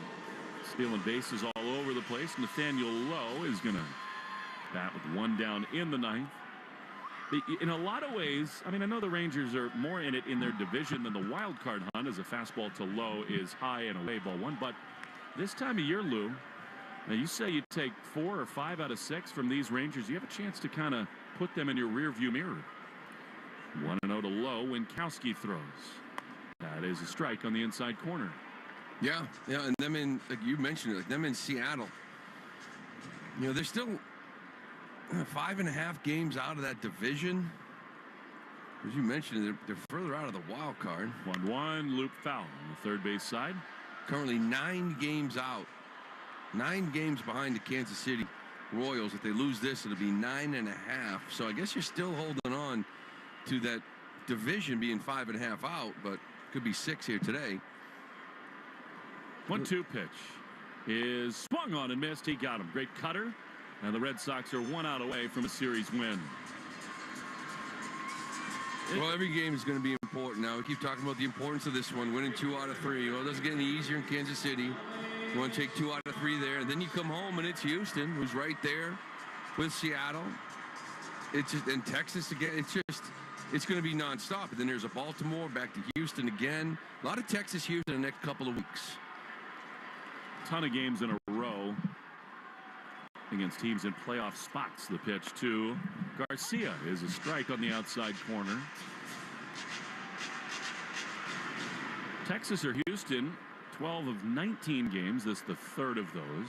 Stealing bases all over the place. Nathaniel Lowe is going to bat with 1 down in the 9th. In a lot of ways, I mean, I know the Rangers are more in it in their division than the wild card hunt, as a fastball to Lowe is high and away, ball 1. But this time of year, Lou, now you say you take 4 or 5 out of 6 from these Rangers. You have a chance to kind of put them in your rearview mirror. 1-0 to Lowe. Winkowski throws. That is a strike on the inside corner. Yeah, and them in, like you mentioned it, like them in Seattle. You know, they're still 5.5 games out of that division. As you mentioned, they're further out of the wild card. 1-1, loop foul on the third base side. Currently 9 games out. 9 games behind the Kansas City Royals. If they lose this, it'll be 9.5. So I guess you're still holding on to that division being 5.5 out, but could be 6 here today. 1-2 pitch is swung on and missed. He got him. Great cutter. And the Red Sox are 1 out away from a series win. Well, every game is going to be important now. We keep talking about the importance of this one, winning 2 out of 3. Well, it doesn't get any easier in Kansas City. You want to take 2 out of 3 there, and then you come home and it's Houston, who's right there with Seattle. It's just, and Texas again. It's going to be nonstop. And then there's a Baltimore, back to Houston again. A lot of Texas, Houston in the next couple of weeks. Ton of games in a row against teams in playoff spots. The pitch to Garcia is a strike on the outside corner. Texas or Houston, 12 of 19 games. This is the third of those.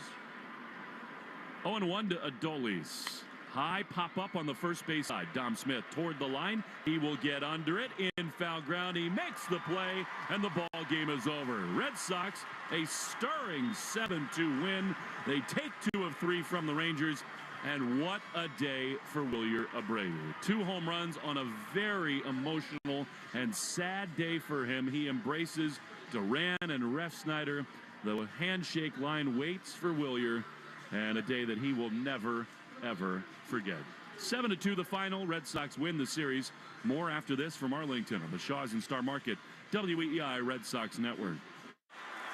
0-1 to Adolis. High pop up on the first base side. Dom Smith toward the line. He will get under it in foul ground. He makes the play, and the ball game is over. Red Sox, a stirring 7-2 win. They take 2 of 3 from the Rangers, and what a day for Wilyer Abreu. 2 home runs on a very emotional and sad day for him. He embraces Duran and Ref Snyder. The handshake line waits for Wilyer, and a day that he will never, ever forget. 7-2 the final. Red Sox win the series. More after this from Arlington on the Shaws and Star Market WEEI Red Sox Network.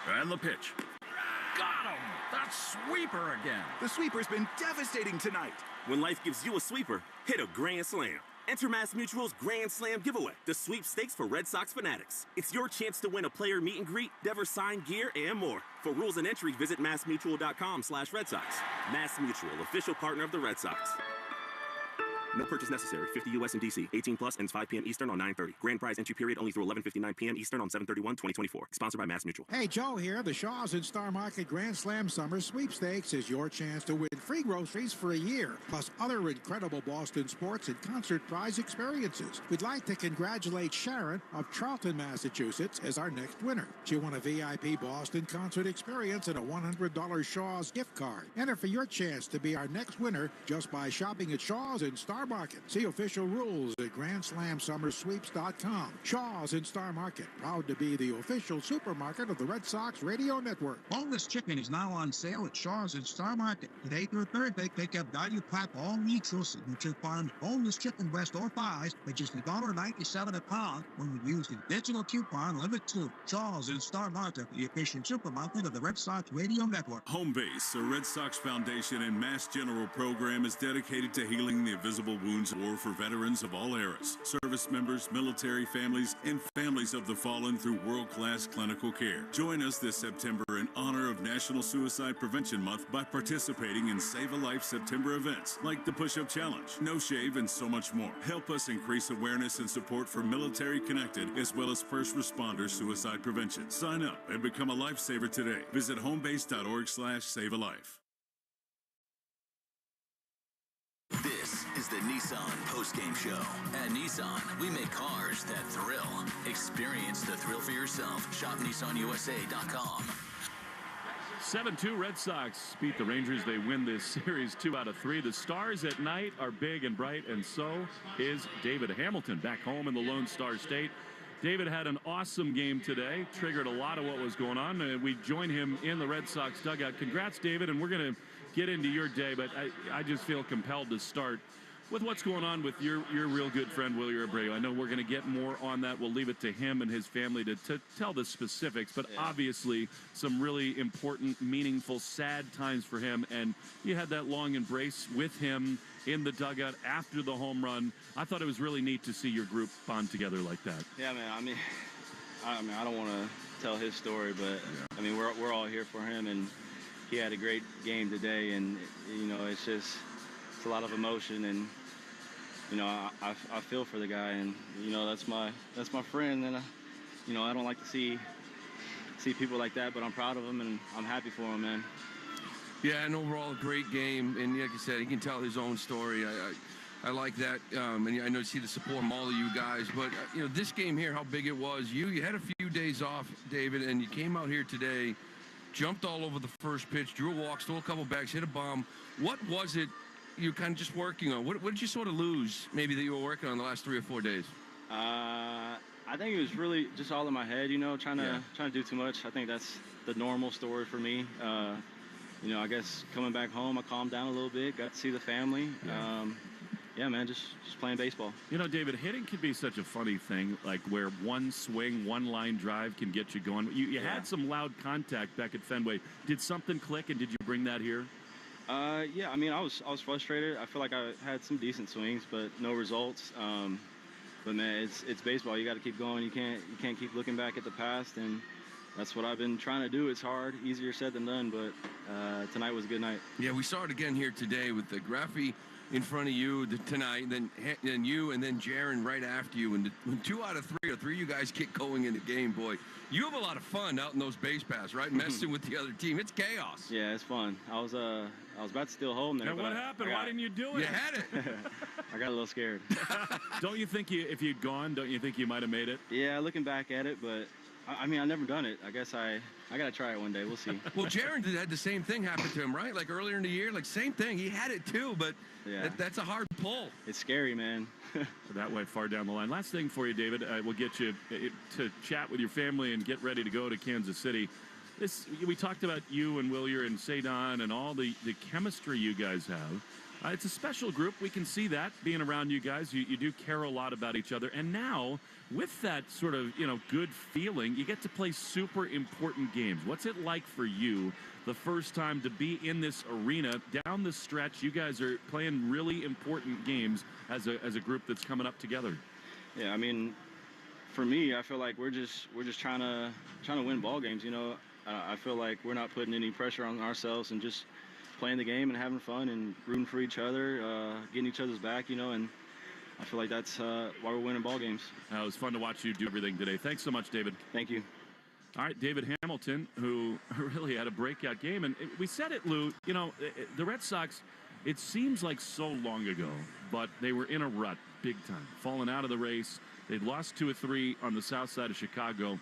And the pitch. Got him! That sweeper again. The sweeper's been devastating tonight. When life gives you a sweeper, hit a grand slam. Enter MassMutual's Grand Slam giveaway, the sweepstakes for Red Sox fanatics. It's your chance to win a player meet and greet, Devers signed gear, and more. For rules and entry, visit massmutual.com/Red Sox. MassMutual, official partner of the Red Sox. No purchase necessary. 50 U.S. and D.C. 18 plus ends 5 p.m. Eastern on 9/30. Grand prize entry period only through 11:59 p.m. Eastern on 7/31/2024. Sponsored by MassMutual. Hey, Joe here. The Shaws and Star Market Grand Slam Summer Sweepstakes is your chance to win free groceries for a year, plus other incredible Boston sports and concert prize experiences. We'd like to congratulate Sharon of Charlton, Massachusetts, as our next winner. She won a VIP Boston concert experience and a $100 Shaw's gift card. Enter for your chance to be our next winner just by shopping at Shaws and Star Market. See official rules at GrandSlamSummerSweeps.com. Shaws and Star Market, proud to be the official supermarket of the Red Sox Radio Network. Boneless chicken is now on sale at Shaws and Star Market. Today through Thursday, pick up value pack all neutral Signature Farms boneless chicken breast or thighs for just $1.97 a pound when you use the digital coupon Limit 2. Shaws and Star Market, the official supermarket of the Red Sox Radio Network. Home Base, a Red Sox Foundation and Mass General program, is dedicated to healing the invisible wounds of war for veterans of all eras, service members, military families, and families of the fallen through world-class clinical care. Join us this September in honor of National Suicide Prevention Month by participating in Save a Life September events like the Push-Up Challenge, No Shave, and so much more. Help us increase awareness and support for military-connected as well as first responder suicide prevention. Sign up and become a lifesaver today. Visit homebase.org/save-a-life. This is the Nissan post-game show. At Nissan, we make cars that thrill. Experience the thrill for yourself. Shop NissanUSA.com. 7-2 Red Sox beat the Rangers. They win this series 2 out of 3. The stars at night are big and bright, and so is David Hamilton back home in the Lone Star State. David had an awesome game today, triggered a lot of what was going on, and we join him in the Red Sox dugout. Congrats, David, and we're going to get into your day, but I just feel compelled to start with what's going on with your real good friend, Wilyer Abreu. I know we're going to get more on that. We'll leave it to him and his family to tell the specifics, but obviously some really important, meaningful, sad times for him, and you had that long embrace with him in the dugout after the home run. I thought it was really neat to see your group bond together like that. Yeah, man. I mean, I don't want to tell his story, but I mean, we're all here for him, and he had a great game today, and you know, it's a lot of emotion, and you know, I feel for the guy, and you know, that's my friend, and you know, I don't like to see see people like that, but I'm proud of him, and I'm happy for him, man. Yeah, and overall, a great game. And like I said, he can tell his own story. I like that. And I know you see the support from all of you guys. But, this game here, how big it was. You had a few days off, David, and you came out here today, jumped all over the first pitch, drew a walk, stole a couple bags, hit a bomb. What was it you were kind of just working on? What did you sort of lose, maybe, that you were working on the last 3 or 4 days? I think it was really just all in my head, trying to do too much. I think that's the normal story for me. I guess coming back home, I calmed down a little bit, got to see the family. Yeah, man, just playing baseball. David, hitting can be such a funny thing, like where one swing, one line drive can get you going. You had some loud contact back at Fenway. Did something click, and did you bring that here? Yeah, I mean, I was frustrated. I feel like I had some decent swings, but no results. But man, it's baseball. You got to keep going. You can't keep looking back at the past, and that's what I've been trying to do. It's hard, easier said than done, but tonight was a good night. Yeah, we saw it again here today with the Graffi in front of you tonight, then you, and then Jaron right after you. And when 2 out of 3 or 3 of you guys get going in the game, boy, you have a lot of fun out in those base paths, right? Messing with the other team. It's chaos. Yeah, it's fun. I was about to steal home there. Now, what happened? Why didn't you do it? You had it. I got a little scared. Don't you think if you'd gone, don't you think you might have made it? Yeah, looking back at it, but I mean, I've never done it. I guess I got to try it one day. We'll see. Well, Jaron had the same thing happen to him, right? Like earlier in the year, like same thing. He had it too, but that's a hard pull. It's scary, man. That way, far down the line. Last thing for you, David. We'll get you to chat with your family and get ready to go to Kansas City. We talked about you and Willier and Sadon and all the chemistry you guys have. It's a special group. We can see that being around you guys. You do care a lot about each other. And now, with that sort of, good feeling, you get to play super important games. What's it like for you the first time to be in this arena down the stretch? You guys are playing really important games as a group that's coming up together. Yeah, I mean, for me, I feel like we're just trying to win ball games. I feel like we're not putting any pressure on ourselves and just playing the game and having fun and rooting for each other, getting each other's back, and I feel like that's why we're winning ball games. It was fun to watch you do everything today. Thanks so much, David. Thank you. All right, David Hamilton, who really had a breakout game. And we said it, Lou, the Red Sox, it seems like so long ago, but they were in a rut big time, falling out of the race. They'd lost 2 or 3 on the south side of Chicago.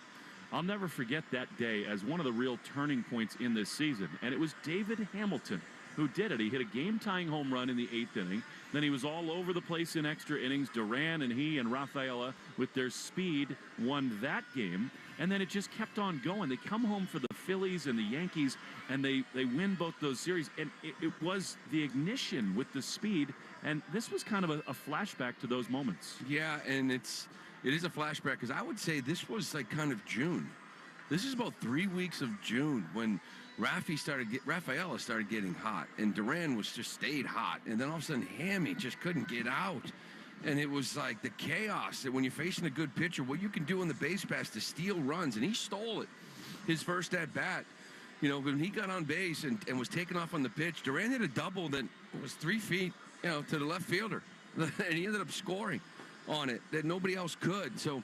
I'll never forget that day as one of the real turning points in this season. And it was David Hamilton who did it. He hit a game-tying home run in the 8th inning. Then he was all over the place in extra innings. Duran and he and Rafaela, with their speed, won that game. And then it just kept on going. They come home for the Phillies and the Yankees, and they win both those series. And it was the ignition with the speed. And this was kind of a flashback to those moments. Yeah, and it is a flashback, because I would say this was like kind of June. This is about 3 weeks of June when Rafaela started getting hot, and Duran just stayed hot, and then all of a sudden Hammy just couldn't get out. And it was like the chaos that when you're facing a good pitcher, what you can do in the base pass to steal runs, and he stole it. His first at bat, when he got on base and was taken off on the pitch, Duran hit a double that was 3 feet, to the left fielder, and he ended up scoring on it that nobody else could. So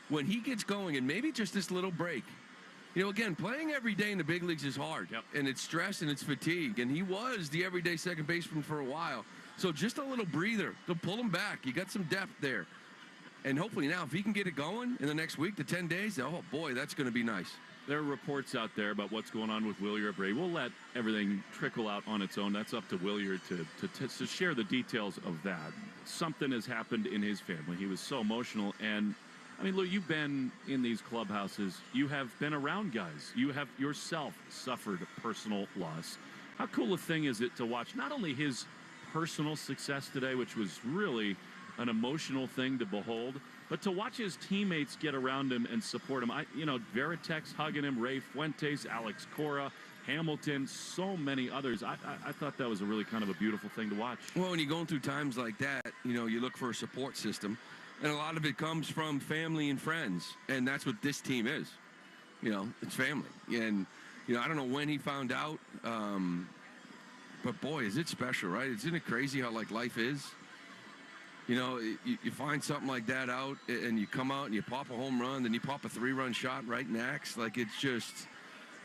when he gets going, and maybe just this little break, again, playing every day in the big leagues is hard. Yep. And it's stress and it's fatigue. And he was the everyday second baseman for a while. So just a little breather to pull him back. You got some depth there. And hopefully now, if he can get it going in the next week to 10 days, oh, boy, that's going to be nice. There are reports out there about what's going on with Willier Bray. We'll let everything trickle out on its own. That's up to Willier to share the details of that. Something has happened in his family. He was so emotional. And I mean, Lou, you've been in these clubhouses. You have been around guys. You have yourself suffered personal loss. How cool a thing is it to watch not only his personal success today, which was really an emotional thing to behold, but to watch his teammates get around him and support him. Veritek's hugging him, Ray Fuentes, Alex Cora, Hamilton, so many others. I thought that was a really kind of a beautiful thing to watch. Well, when you're going through times like that, you look for a support system. And a lot of it comes from family and friends. And that's what this team is. It's family. And, I don't know when he found out. But, boy, is it special, right? Isn't it crazy how, life is? You know, you find something like that out, and you come out and you pop a home run, then you pop a 3-run shot right next. Like, it's just,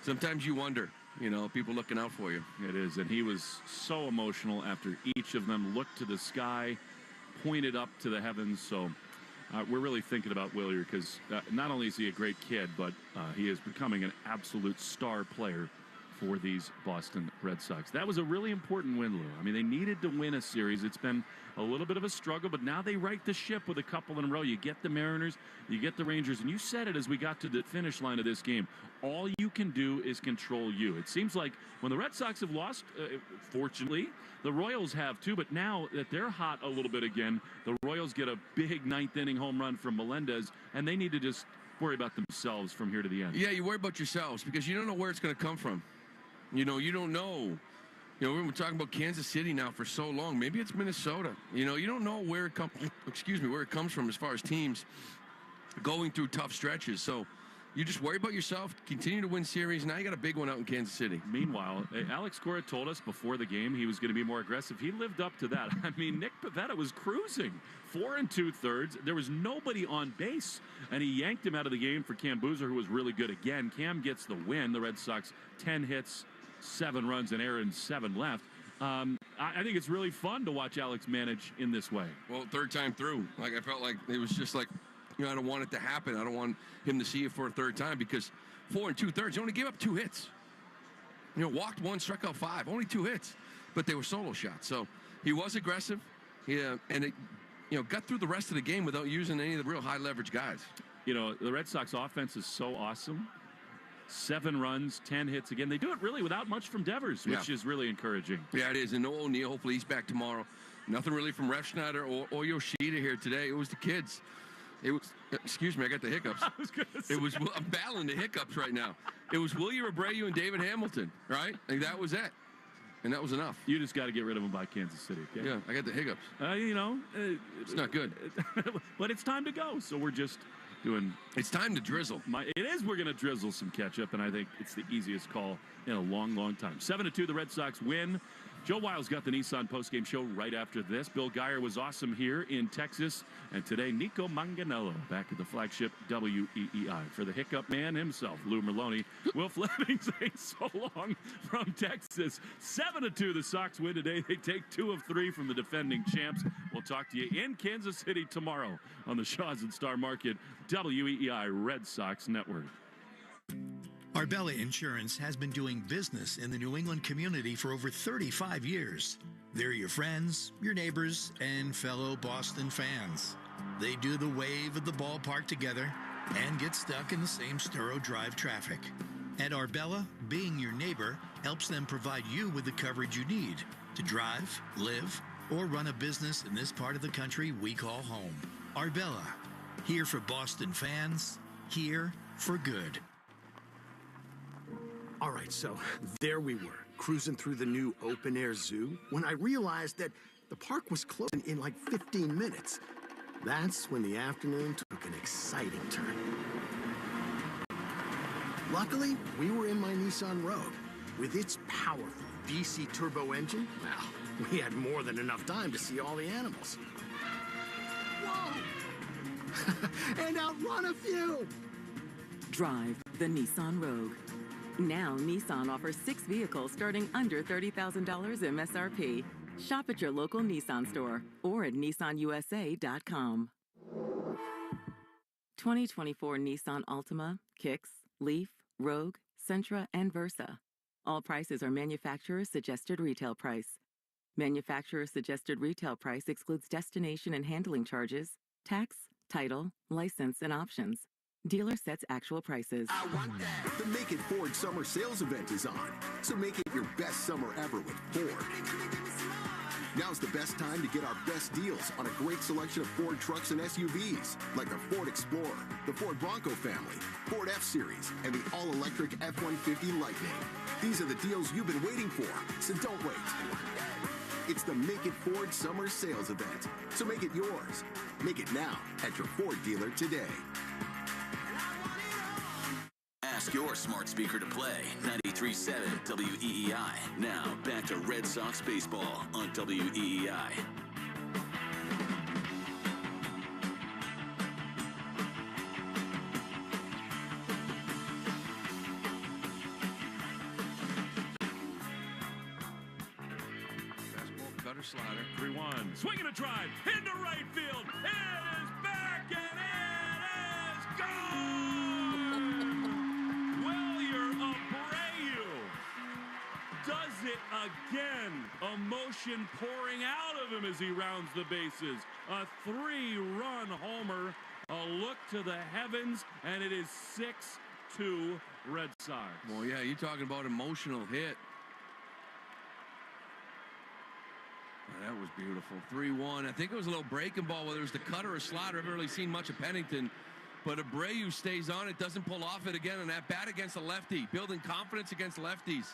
sometimes you wonder, you know, people looking out for you. It is, and he was so emotional after each of them looked to the sky, pointed up to the heavens. So we're really thinking about Willier because not only is he a great kid, but he is becoming an absolute star player for these Boston Red Sox. That was a really important win, Lou. I mean, they needed to win a series. It's been a little bit of a struggle, but now they right the ship with a couple in a row. You get the Mariners, you get the Rangers, and you said it as we got to the finish line of this game. All you can do is control you. It seems like when the Red Sox have lost, fortunately, the Royals have too, but now that they're hot a little bit again, the Royals get a big ninth-inning home run from Melendez, and they need to just worry about themselves from here to the end. Yeah, you worry about yourselves because you don't know where it's going to come from. You know, you don't know. You know, we've been talking about Kansas City now for so long. Maybe it's Minnesota. You know, you don't know where it comes. Where it comes from as far as teams going through tough stretches. So you just worry about yourself. Continue to win series. Now you got a big one out in Kansas City. Meanwhile, Alex Cora told us before the game he was going to be more aggressive. He lived up to that. I mean, Nick Pivetta was cruising 4 2/3. There was nobody on base, and he yanked him out of the game for Cam Boozer, who was really good again. Cam gets the win. The Red Sox 10 hits. 7 runs and Aaron 7 left. I think it's really fun to watch Alex manage in this way. Well, third time through. Like, I felt like it was just like, you know, I don't want it to happen. I don't want him to see it for a third time because 4 2/3, he only gave up 2 hits. You know, walked 1, struck out 5, only 2 hits, but they were solo shots. So he was aggressive, and it, you know, got through the rest of the game without using any of the real high leverage guys. You know, the Red Sox offense is so awesome. 7 runs, 10 hits again. They do it really without much from Devers, which is really encouraging. Yeah, it is. And no O'Neill. Hopefully he's back tomorrow. Nothing really from Refschneider or Yoshida here today. It was the kids. It was, excuse me, I got the hiccups. I was going to say. I'm battling the hiccups right now. It was William Abreu and David Hamilton, right? Like, that was it. And that was enough. You just got to get rid of them by Kansas City, okay? Yeah, I got the hiccups. You know. It's not good. But it's time to go, so we're just doing. It's time to drizzle. It is. We're going to drizzle some ketchup, and I think it's the easiest call in a long, long time. 7-2, the Red Sox win. Joe Wiles got the Nissan postgame show right after this. Bill Geyer was awesome here in Texas. And today, Nico Manganello back at the flagship WEEI. For the hiccup man himself, Lou Merlone, Will Fleming saying so long from Texas. 7-2, the Sox win today. They take 2 of 3 from the defending champs. We'll talk to you in Kansas City tomorrow on the Shaws and Star Market WEEI Red Sox Network. Arbella Insurance has been doing business in the New England community for over 35 years. They're your friends, your neighbors, and fellow Boston fans. They do the wave at the ballpark together and get stuck in the same Storrow Drive traffic. At Arbella, being your neighbor helps them provide you with the coverage you need to drive, live, or run a business in this part of the country we call home. Arbella, here for Boston fans, here for good. All right, so there we were, cruising through the new open-air zoo, when I realized that the park was closing in like 15 minutes. That's when the afternoon took an exciting turn. Luckily, we were in my Nissan Rogue. With its powerful VC turbo engine, well, we had more than enough time to see all the animals. Whoa! And outrun a few! Drive the Nissan Rogue. Now, Nissan offers 6 vehicles starting under $30,000 MSRP. Shop at your local Nissan store or at nissanusa.com. 2024 Nissan Altima, Kicks, Leaf, Rogue, Sentra, and Versa. All prices are manufacturer's suggested retail price. Manufacturer's suggested retail price excludes destination and handling charges, tax, title, license, and options. Dealer sets actual prices. I want that. The Make It Ford summer sales event is on, so make it your best summer ever with Ford. Now's the best time to get our best deals on a great selection of Ford trucks and SUVs, like the Ford Explorer, the Ford Bronco family, Ford F-Series, and the all-electric F-150 Lightning. These are the deals you've been waiting for, so don't wait. It's the Make It Ford summer sales event, so make it yours. Make it now at your Ford dealer today. Ask your smart speaker to play 93.7 WEEI. Now, back to Red Sox baseball on WEEI. cutter slider. 3-1. Swing and a drive into right field. It is back and it is gone. Wilyer Abreu does it again. Emotion pouring out of him as he rounds the bases. A 3-run homer. A look to the heavens, and it is 6-2 Red Sox. Well, yeah, you're talking about emotional hit. That was beautiful. 3-1. I think it was a little breaking ball, whether it was the cutter or slider. I haven't really seen much of Pennington. But Abreu stays on it, doesn't pull off it again, and that bat against a lefty, building confidence against lefties.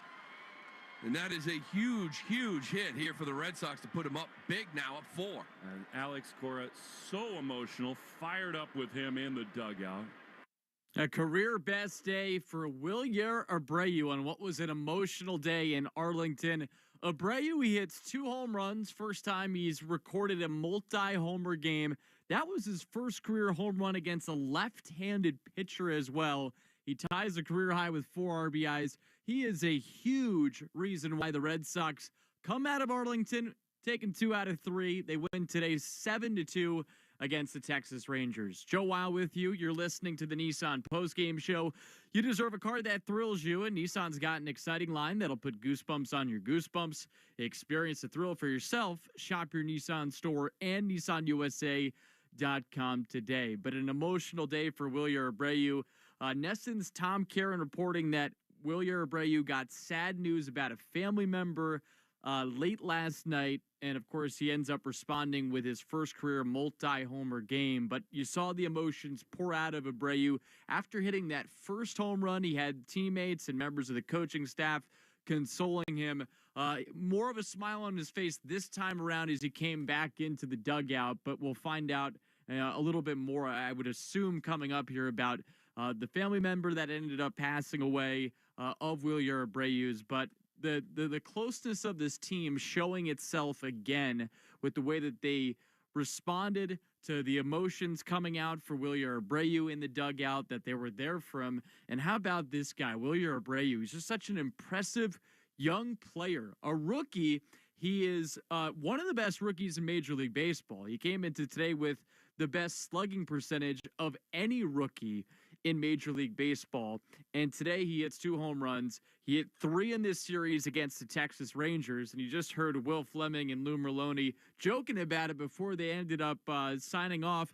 And that is a huge, huge hit here for the Red Sox to put him up big now, up 4. And Alex Cora, so emotional, fired up with him in the dugout. A career best day for Wilyer Abreu on what was an emotional day in Arlington. Abreu, he hits 2 home runs. First time he's recorded a multi-homer game. That was his first career home run against a left-handed pitcher as well. He ties a career high with 4 RBIs. He is a huge reason why the Red Sox come out of Arlington, taking 2 out of 3. They win today 7-2 against the Texas Rangers. Joe Weil with you. You're listening to the Nissan postgame show. You deserve a car that thrills you, and Nissan's got an exciting line that'll put goosebumps on your goosebumps. Experience the thrill for yourself. Shop your Nissan store and NissanUSA.com today. But an emotional day for Wilyer Abreu. Neston's Tom Caron reporting that Wilyer Abreu got sad news about a family member late last night. And, of course, he ends up responding with his first career multi-homer game. But you saw the emotions pour out of Abreu. After hitting that first home run, he had teammates and members of the coaching staff consoling him. More of a smile on his face this time around as he came back into the dugout. But we'll find out a little bit more, I would assume, coming up here about the family member that ended up passing away of Wilyer Abreu's. But the closeness of this team showing itself again with the way that they responded to the emotions coming out for Wilyer Abreu in the dugout, that they were there for him. And how about this guy, Wilyer Abreu? He's just such an impressive young player, a rookie. He is one of the best rookies in Major League Baseball. He came into today with the best slugging percentage of any rookie in Major League Baseball. And today he hits 2 home runs. He hit 3 in this series against the Texas Rangers. And you just heard Will Fleming and Lou Merlone joking about it before they ended up signing off.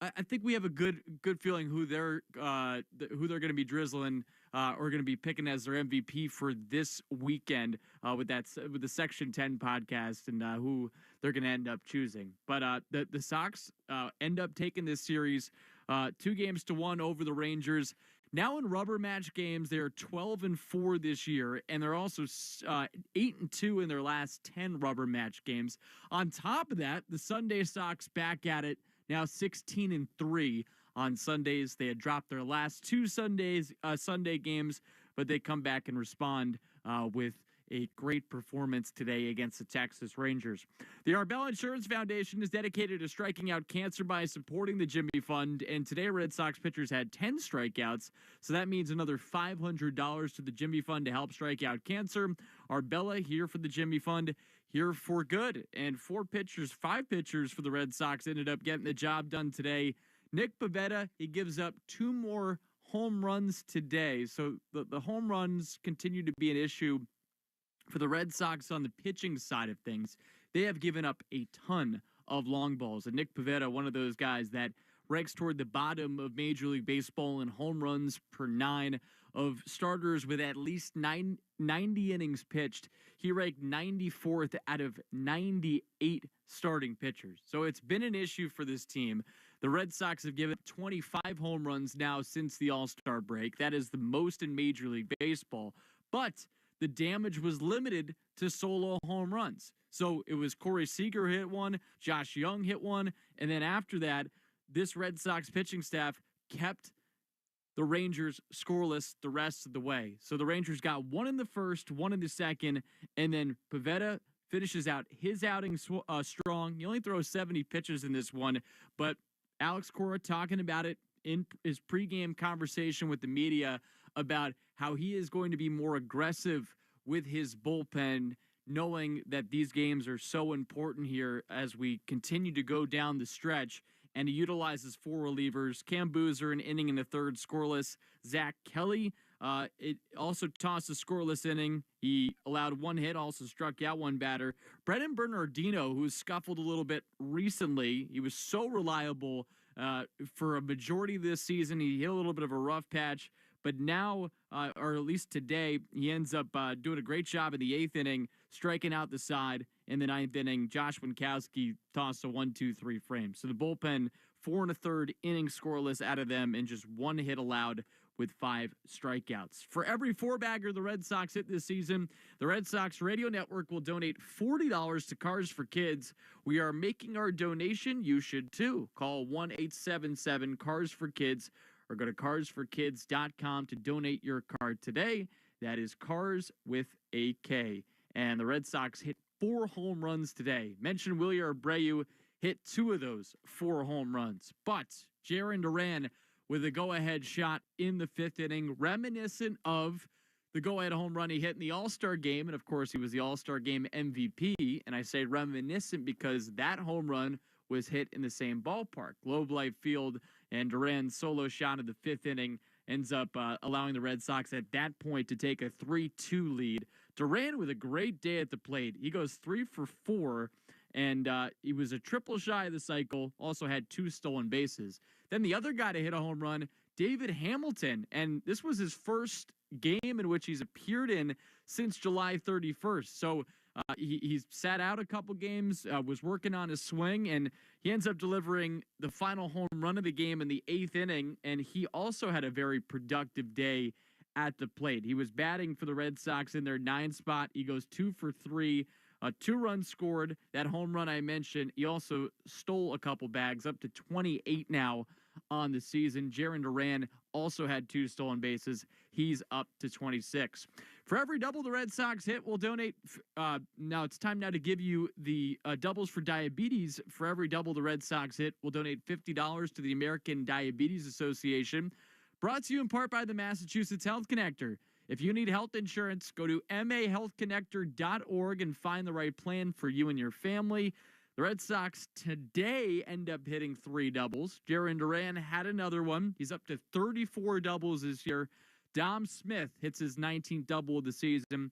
I think we have a good feeling who they're going to be drizzling or going to be picking as their MVP for this weekend with the Section 10 podcast and who they're going to end up choosing. But the Sox end up taking this series 2-1 over the Rangers. Now in rubber match games, they're 12-4 this year, and they're also 8-2 in their last 10 rubber match games. On top of that, the Sunday Sox back at it, now 16-3 on Sundays. They had dropped their last 2 Sunday games, but they come back and respond with a great performance today against the Texas Rangers. The Arbella Insurance Foundation is dedicated to striking out cancer by supporting the Jimmy Fund, and today Red Sox pitchers had 10 strikeouts, so that means another $500 to the Jimmy Fund to help strike out cancer. Arbella here for the Jimmy Fund, here for good, and 5 pitchers for the Red Sox ended up getting the job done today. Nick Pivetta, he gives up 2 more home runs today, so the home runs continue to be an issue for the Red Sox on the pitching side of things. They have given up a ton of long balls. And Nick Pivetta, one of those guys that ranks toward the bottom of Major League Baseball in home runs per 9 of starters with at least 90 innings pitched. He ranked 94th out of 98 starting pitchers. So it's been an issue for this team. The Red Sox have given 25 home runs now since the All-Star break. That is the most in Major League Baseball. But the damage was limited to solo home runs. So it was Corey Seager hit 1, Josh Young hit 1, and then after that, this Red Sox pitching staff kept the Rangers scoreless the rest of the way. So the Rangers got 1 in the first, 1 in the second, and then Pivetta finishes out his outing strong. He only throws 70 pitches in this one, but Alex Cora talking about it in his pregame conversation with the media about how he is going to be more aggressive with his bullpen knowing that these games are so important here as we continue to go down the stretch. And he utilizes 4 relievers. Cam Boozer, an inning in the third, scoreless. Zach Kelly, it also tossed a scoreless inning. He allowed 1 hit, also struck out 1 batter. Brennan Bernardino, who's scuffled a little bit recently, he was so reliable for a majority of this season. He hit a little bit of a rough patch, but now, or at least today, he ends up doing a great job in the 8th inning, striking out the side. In the 9th inning, Josh Winkowski tossed a 1-2-3 frame. So the bullpen, 4 1/3 innings scoreless out of them, and just 1 hit allowed with 5 strikeouts. For every 4-bagger the Red Sox hit this season, the Red Sox Radio Network will donate $40 to Cars for Kids. We are making our donation. You should too. Call 1-877-CARS-FOR-KIDS or go to carsforkids.com to donate your car today. That is Cars with a K. And the Red Sox hit 4 home runs today. Mentioned Wilyer Abreu hit 2 of those 4 home runs. But Jarren Duran with a go-ahead shot in the 5th inning, reminiscent of the go-ahead home run he hit in the All-Star game. And, of course, he was the All-Star game MVP. And I say reminiscent because that home run was hit in the same ballpark. Globe Life Field, and Duran's solo shot in the 5th inning ends up allowing the Red Sox at that point to take a 3-2 lead. Duran with a great day at the plate. He goes 3 for 4, and he was a triple shy of the cycle, also had 2 stolen bases. Then the other guy to hit a home run, David Hamilton, and this was his first game in which he's appeared in since July 31st. So he's sat out a couple games, was working on his swing, and he ends up delivering the final home run of the game in the 8th inning, and he also had a very productive day at the plate. He was batting for the Red Sox in their 9th spot. He goes 2 for 3, 2 runs scored. That home run I mentioned, he also stole a couple bags, up to 28 now on the season. Jarren Duran also had 2 stolen bases. He's up to 26. For every double the Red Sox hit, we'll donate. Now it's time now to give you the doubles for diabetes. For every double the Red Sox hit, we'll donate $50 to the American Diabetes Association. Brought to you in part by the Massachusetts Health Connector. If you need health insurance, go to mahealthconnector.org and find the right plan for you and your family. The Red Sox today end up hitting 3 doubles. Jarren Duran had another one. He's up to 34 doubles this year. Dom Smith hits his 19th double of the season.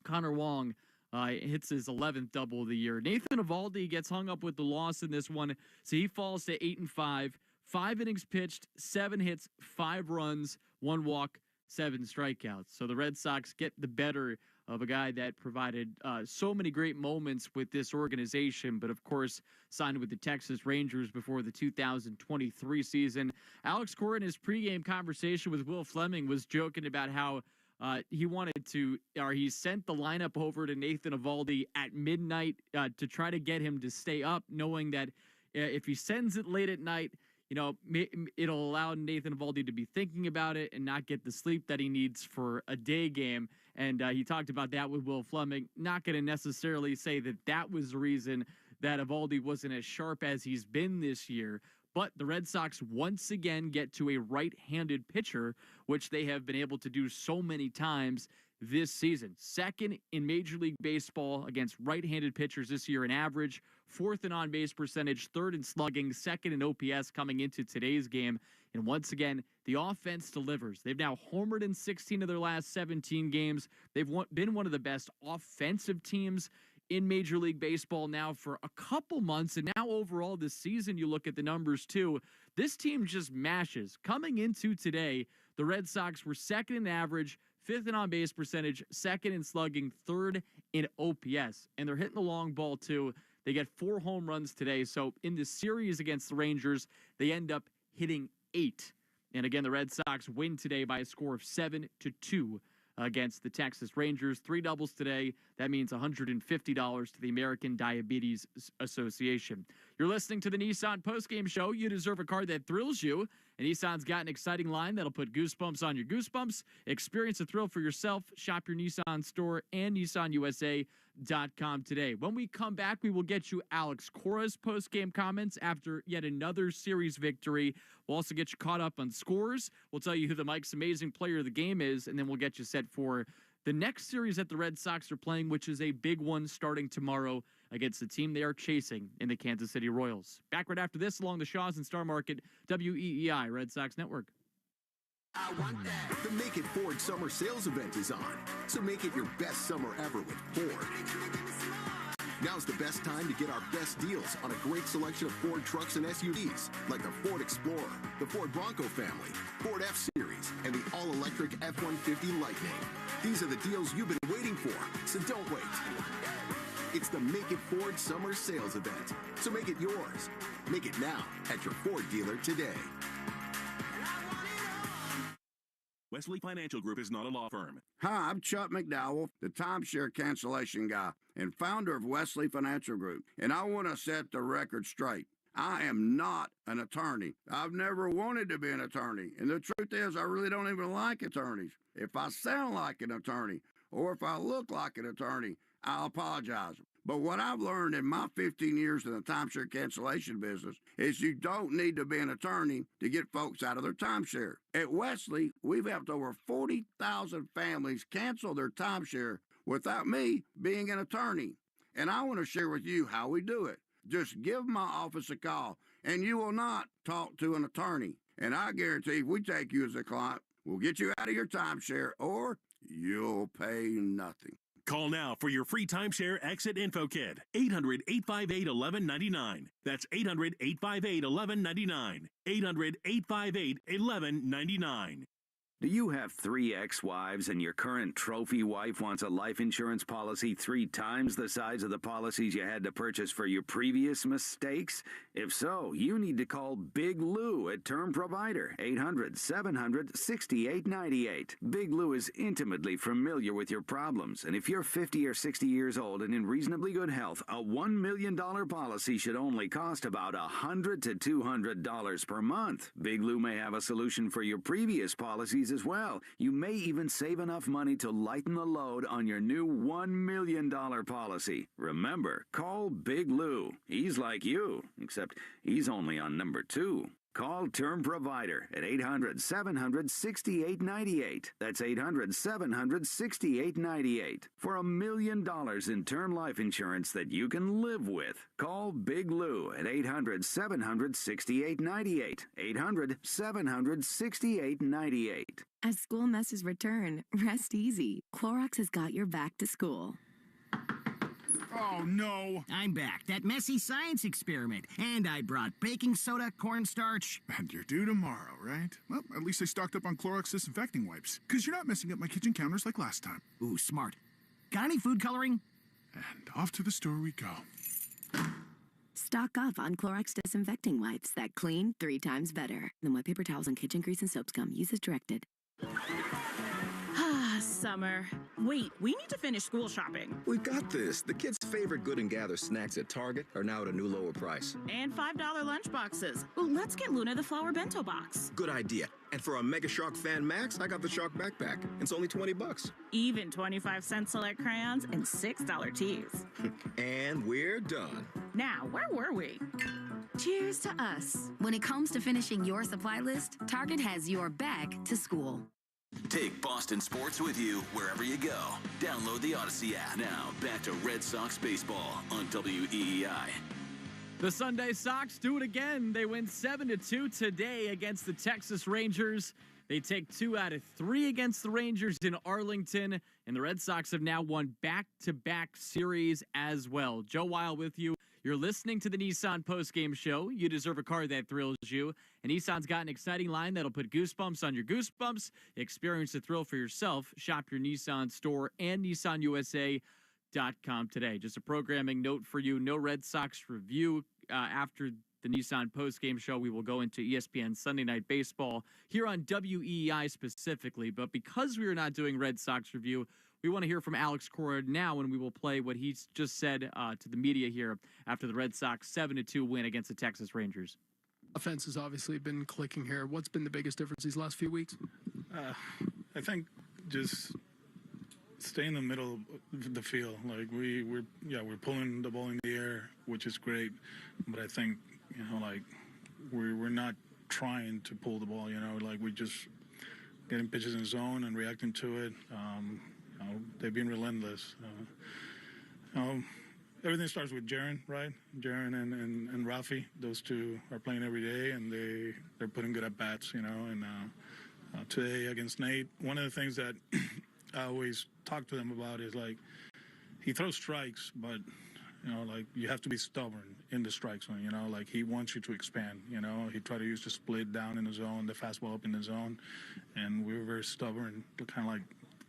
Connor Wong hits his 11th double of the year. Nathan Eovaldi gets hung up with the loss in this one, so he falls to 8-5. 5 innings pitched, 7 hits, 5 runs, 1 walk, 7 strikeouts. So the Red Sox get the better of a guy that provided so many great moments with this organization, but of course signed with the Texas Rangers before the 2023 season. Alex Cora in his pregame conversation with Will Fleming was joking about how he sent the lineup over to Nathan Eovaldi at midnight to try to get him to stay up, knowing that if he sends it late at night, it'll allow Nathan Eovaldi to be thinking about it and not get the sleep that he needs for a day game. And he talked about that with Will Fleming. Not going to necessarily say that that was the reason that Eovaldi wasn't as sharp as he's been this year. But the Red Sox once again get to a right-handed pitcher, which they have been able to do so many times this season. 2nd in Major League Baseball against right-handed pitchers this year in average, 4th in on-base percentage, 3rd in slugging, 2nd in OPS coming into today's game. And once again, the offense delivers. They've now homered in 16 of their last 17 games. They've been one of the best offensive teams in Major League Baseball now for a couple months. And now overall this season, you look at the numbers too. This team just mashes. Coming into today, the Red Sox were 2nd in average, 5th in on-base percentage, 2nd in slugging, 3rd in OPS. And they're hitting the long ball too. They get 4 home runs today. So in the series against the Rangers, they end up hitting 8. And again, the Red Sox win today by a score of 7-2 against the Texas Rangers. 3 doubles today. That means $150 to the American Diabetes Association. You're listening to the Nissan postgame show. You deserve a car that thrills you. And Nissan's got an exciting line that'll put goosebumps on your goosebumps. Experience a thrill for yourself. Shop your Nissan store and NissanUSA.com today. When we come back, we will get you Alex Cora's postgame comments after yet another series victory. We'll also get you caught up on scores. We'll tell you who the Mike's Amazing Player of the Game is, and then we'll get you set for the next series that the Red Sox are playing, which is a big one starting tomorrow against the team they are chasing in the Kansas City Royals. Back right after this along the Shaws and Star Market, WEEI Red Sox Network. I want that. The Make It Ford Summer Sales Event is on, so make it your best summer ever with Ford. Now's the best time to get our best deals on a great selection of Ford trucks and SUVs, like the Ford Explorer, the Ford Bronco family, Ford F-Series, and the all-electric F-150 Lightning. These are the deals you've been waiting for, so don't wait. It's the Make It Ford Summer Sales Event, so make it yours. Make it now at your Ford dealer today. Wesley Financial Group is not a law firm. Hi, I'm Chuck McDowell, the timeshare cancellation guy and founder of Wesley Financial Group, and I want to set the record straight. I am not an attorney. I've never wanted to be an attorney, and the truth is I really don't even like attorneys. If I sound like an attorney or if I look like an attorney, I'll apologize. But what I've learned in my 15 years in the timeshare cancellation business is you don't need to be an attorney to get folks out of their timeshare. At Wesley, we've helped over 40,000 families cancel their timeshare without me being an attorney. And I want to share with you how we do it. Just give my office a call, and you will not talk to an attorney. And I guarantee if we take you as a client, we'll get you out of your timeshare, or you'll pay nothing. Call now for your free timeshare exit info kit. 800-858-1199. That's 800-858-1199. 800-858-1199. Do you have 3 ex-wives and your current trophy wife wants a life insurance policy 3 times the size of the policies you had to purchase for your previous mistakes? If so, you need to call Big Lou at Term Provider, 800-700-6898. Big Lou is intimately familiar with your problems, and if you're 50 or 60 years old and in reasonably good health, a $1 million policy should only cost about $100 to $200 per month. Big Lou may have a solution for your previous policies as well. You may even save enough money to lighten the load on your new $1 million policy. Remember, call Big Lou. He's like you, except he's only on number 2. Call Term Provider at 800-700-6898. That's 800-700-6898. For $1 million in term life insurance that you can live with. Call Big Lou at 800-700-6898. 800-700-6898. As school messes return, rest easy. Clorox has got your back to school. Oh, no. I'm back. That messy science experiment. And I brought baking soda, cornstarch. And you're due tomorrow, right? Well, at least I stocked up on Clorox disinfecting wipes. Because you're not messing up my kitchen counters like last time. Ooh, smart. Got any food coloring? And off to the store we go. Stock up on Clorox disinfecting wipes that clean 3 times better than wet paper towels and kitchen grease and soap scum. Use as directed. Summer. Wait, we need to finish school shopping. We've got this. The kids' favorite Good and Gather snacks at Target are now at a new lower price. And $5 lunch boxes. Well, let's get Luna the flower bento box. Good idea. And for a Mega Shark fan max, I got the Shark backpack. It's only $20. Even 25-cent select crayons and $6 teas. And we're done. Now, where were we? Cheers to us. When it comes to finishing your supply list, Target has your back to school. Take Boston sports with you wherever you go. Download the Odyssey app. Now, back to Red Sox baseball on WEEI. The Sunday Sox do it again. They win 7-2 today against the Texas Rangers. They take 2 out of 3 against the Rangers in Arlington, and the Red Sox have now won back-to-back series as well. Joe Weil with you. You're listening to the Nissan postgame show. You deserve a car that thrills you. And Nissan's got an exciting line that'll put goosebumps on your goosebumps. Experience the thrill for yourself. Shop your Nissan store and NissanUSA.com today. Just a programming note for you. No Red Sox review after the Nissan postgame show. We will go into ESPN Sunday Night Baseball here on WEEI specifically. But because we are not doing Red Sox review, we want to hear from Alex Cora now, and we will play what he's just said to the media here after the Red Sox 7-2 win against the Texas Rangers. Offense has obviously been clicking here. What's been the biggest difference these last few weeks? I think just stay in the middle of the field. Like we're pulling the ball in the air, which is great, but I think we're not trying to pull the ball. Like we're just getting pitches in zone and reacting to it. They've been relentless. Everything starts with Jaron, right? Jaron and Rafi. Those two are playing every day, and they're putting good at bats, And today against Nate, one of the things that I always talk to them about is like he throws strikes, but you have to be stubborn in the strike zone. Like he wants you to expand. He tried to use the split down in the zone, the fastball up in the zone, and we were very stubborn to kind of like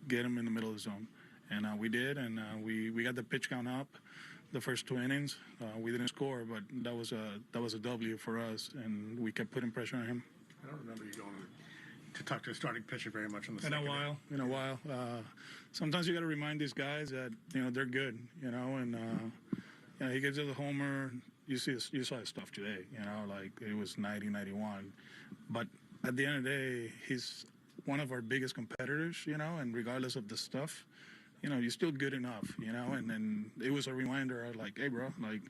get him in the middle of the zone, and we did, and we got the pitch count up. The first 2 innings, we didn't score, but that was a W for us, and we kept putting pressure on him. I don't remember you going to talk to a starting pitcher very much on the In second. a while. Sometimes you got to remind these guys that they're good, and he gets to the homer. You saw his stuff today, like it was 90, 91. But at the end of the day, he's one of our biggest competitors, and regardless of the stuff, you're still good enough, and then it was a reminder of like, hey, bro, like,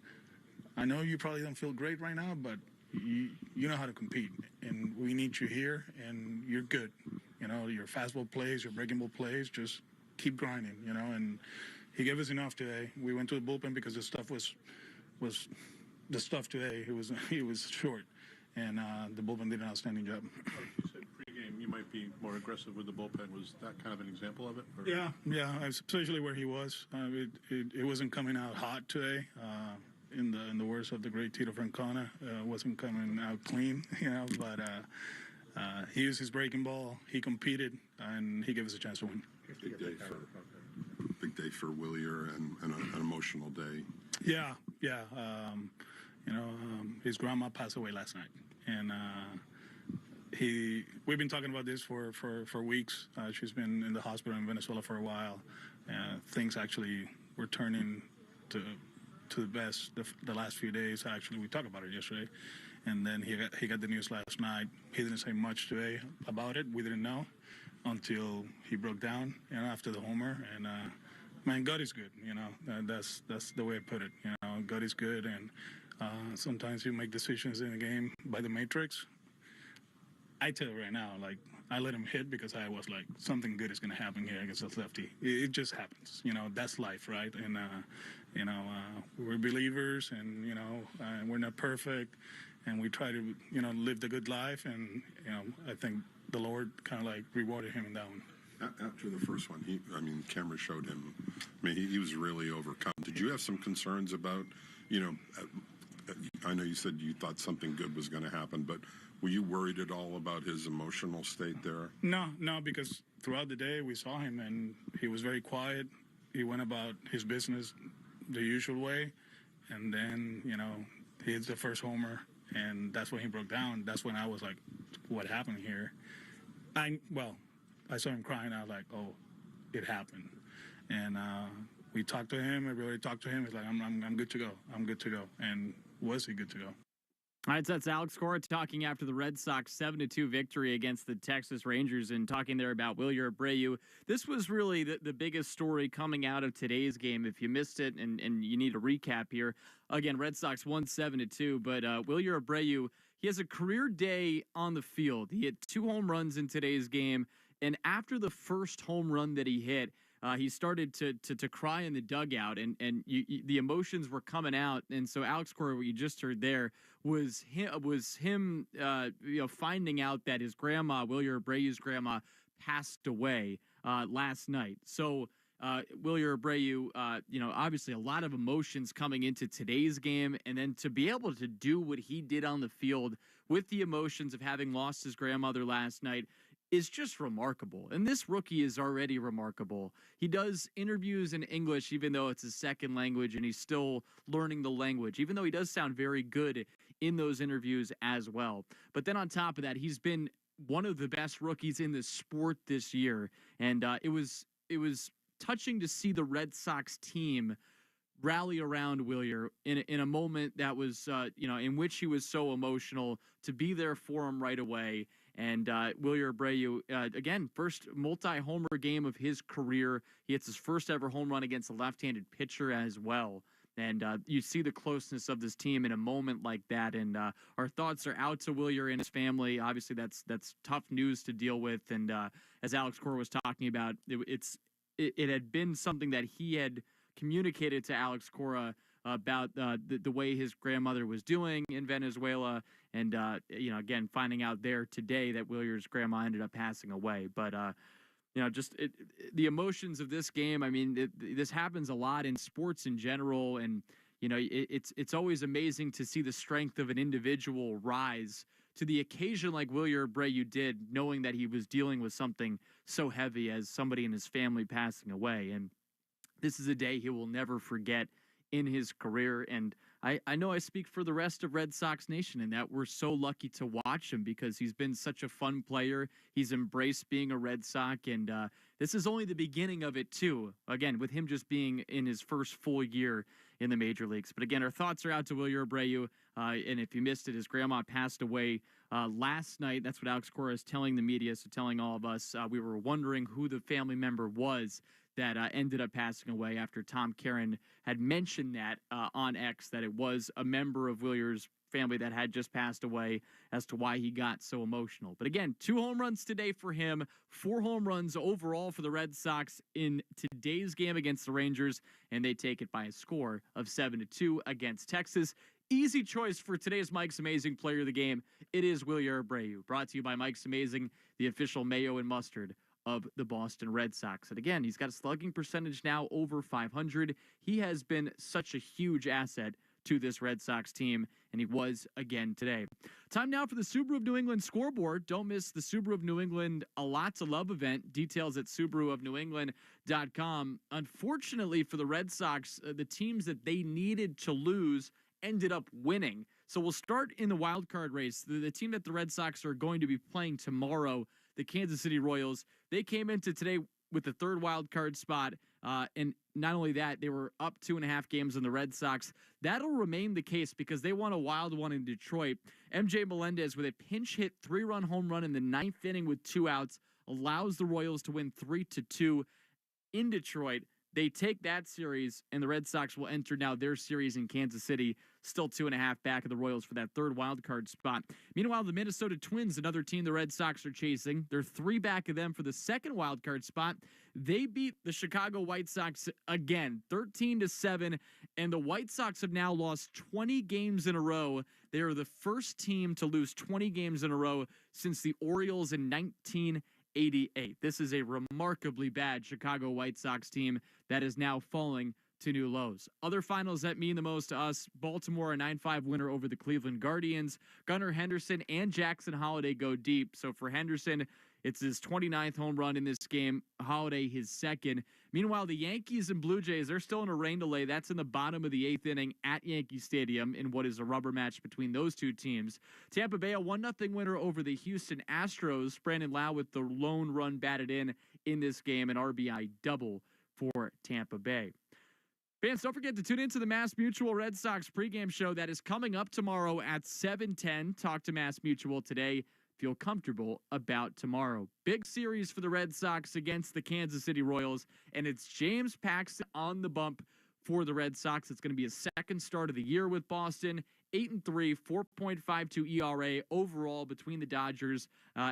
I know you probably don't feel great right now, but you know how to compete, and we need you here, and you're good. Your fastball plays, your breaking ball plays, just keep grinding, and he gave us enough today. We went to the bullpen because the stuff was the stuff today. It was short, and the bullpen did an outstanding job. You said pregame you might be more aggressive with the bullpen. Was that kind of an example of it? Or? Yeah, especially where he was. It wasn't coming out hot today. In the words of the great Tito Francona, wasn't coming out clean, but he used his breaking ball. He competed, and he gave us a chance to win. Big day for Willier and an emotional day. Yeah. His grandma passed away last night, and we've been talking about this for weeks. She's been in the hospital in Venezuela for a while. Things actually were turning to the best the last few days. Actually, we talked about it yesterday, and then he got the news last night. He didn't say much today about it. We didn't know until he broke down, after the homer. And man, God is good. That's the way I put it. God is good, and sometimes you make decisions in a game by the matrix. I tell you right now, like, I let him hit because I was like, something good is going to happen here against the lefty. It just happens. That's life, right? And, we're believers, and, we're not perfect, and we try to, live the good life. And, I think the Lord kind of like rewarded him in that one. After the first one, camera showed him. He was really overcome. Did you have some concerns about, I know you said you thought something good was going to happen, but were you worried at all about his emotional state there? No, because throughout the day we saw him, and he was very quiet. He went about his business the usual way, and then, he hits the first homer, and that's when he broke down. That's when I was like, what happened here? I saw him crying. I was like, oh, it happened. And we talked to him. Everybody talked to him. He's like, I'm good to go. I'm good to go. And was he good to go? All right, so that's Alex Cora talking after the Red Sox 7-2 victory against the Texas Rangers, and talking there about Wilyer Abreu. This was really the biggest story coming out of today's game. If you missed it and you need a recap here, again, Red Sox won 7-2, but Wilyer Abreu, he has a career day on the field. He hit 2 home runs in today's game, and after the first home run that he hit, he started to cry in the dugout, and the emotions were coming out. And so Alex Cora, what you just heard there, was him finding out that his grandma, Wilyer Abreu's grandma, passed away last night. So Wilyer Abreu, obviously a lot of emotions coming into today's game, and then to be able to do what he did on the field with the emotions of having lost his grandmother last night is just remarkable. And this rookie is already remarkable. He does interviews in English, even though it's his second language, and he's still learning the language, even though he does sound very good in those interviews as well. But then on top of that, he's been one of the best rookies in the sport this year. And it was touching to see the Red Sox team rally around Wilyer in a moment that was, in which he was so emotional, to be there for him right away. And Wilyer Abreu, again, first multi-homer game of his career. He hits his first ever home run against a left-handed pitcher as well. And you see the closeness of this team in a moment like that. And our thoughts are out to Wilyer and his family. Obviously, that's tough news to deal with. And as Alex Cora was talking about, it's it had been something that he had communicated to Alex Cora about the way his grandmother was doing in Venezuela. And, again, finding out there today that Willier's grandma ended up passing away. But, the emotions of this game, I mean, this happens a lot in sports in general. And, it's always amazing to see the strength of an individual rise to the occasion like Wilyer Abreu did, knowing that he was dealing with something so heavy as somebody in his family passing away. And this is a day he will never forget in his career. And I know I speak for the rest of Red Sox Nation in that we're so lucky to watch him because he's been such a fun player. He's embraced being a Red Sox, and this is only the beginning of it too. Again, with him just being in his first full year in the major leagues. But again, our thoughts are out to Wilyer Abreu. And if you missed it, his grandma passed away last night. That's what Alex Cora is telling the media, so telling all of us. We were wondering who the family member was that ended up passing away after Tom Caron had mentioned that on X, that it was a member of Willier's family that had just passed away, as to why he got so emotional. But again, 2 home runs today for him, 4 home runs overall for the Red Sox in today's game against the Rangers, and they take it by a score of 7-2 against Texas. Easy choice for today's Mike's Amazing Player of the Game. It is Wilyer Abreu, brought to you by Mike's Amazing, the official mayo and mustard of the Boston Red Sox. And again, he's got a slugging percentage now over 500. He has been such a huge asset to this Red Sox team, and he was again today. Time now for the Subaru of New England scoreboard. Don't miss the Subaru of New England A Lot to Love event. Details at SubaruofNewEngland.com. Unfortunately for the Red Sox, the teams that they needed to lose ended up winning. So we'll start in the wild card race. The team that the Red Sox are going to be playing tomorrow, the Kansas City Royals, they came into today with the 3rd wild card spot. And not only that, they were up 2.5 games on the Red Sox. That'll remain the case because they won a wild one in Detroit. MJ Melendez with a pinch hit 3-run home run in the 9th inning with 2 outs allows the Royals to win 3-2 in Detroit. They take that series, and the Red Sox will enter now their series in Kansas City, still 2.5 back of the Royals for that 3rd wild card spot. Meanwhile, the Minnesota Twins, another team the Red Sox are chasing, they're 3 back of them for the 2nd wild card spot. They beat the Chicago White Sox again, 13-7, and the White Sox have now lost 20 games in a row. They are the first team to lose 20 games in a row since the Orioles in 1988. This is a remarkably bad Chicago White Sox team that is now falling to new lows. Other finals that mean the most to us: Baltimore, a 9-5 winner over the Cleveland Guardians. Gunnar Henderson and Jackson Holliday go deep. So for Henderson, it's his 29th home run in this game. Holliday, his 2nd. Meanwhile, the Yankees and Blue Jays, they're still in a rain delay. That's in the bottom of the 8th inning at Yankee Stadium in what is a rubber match between those two teams. Tampa Bay, a 1-0 winner over the Houston Astros. Brandon Lau with the lone run batted in this game, an RBI double for Tampa Bay. Fans, don't forget to tune into the Mass Mutual Red Sox pregame show that is coming up tomorrow at 7:10. Talk to Mass Mutual today. Feel comfortable about tomorrow. Big series for the Red Sox against the Kansas City Royals, and it's James Paxton on the bump for the Red Sox. It's going to be a 2nd start of the year with Boston. 8-3, 4.52 ERA overall between the Dodgers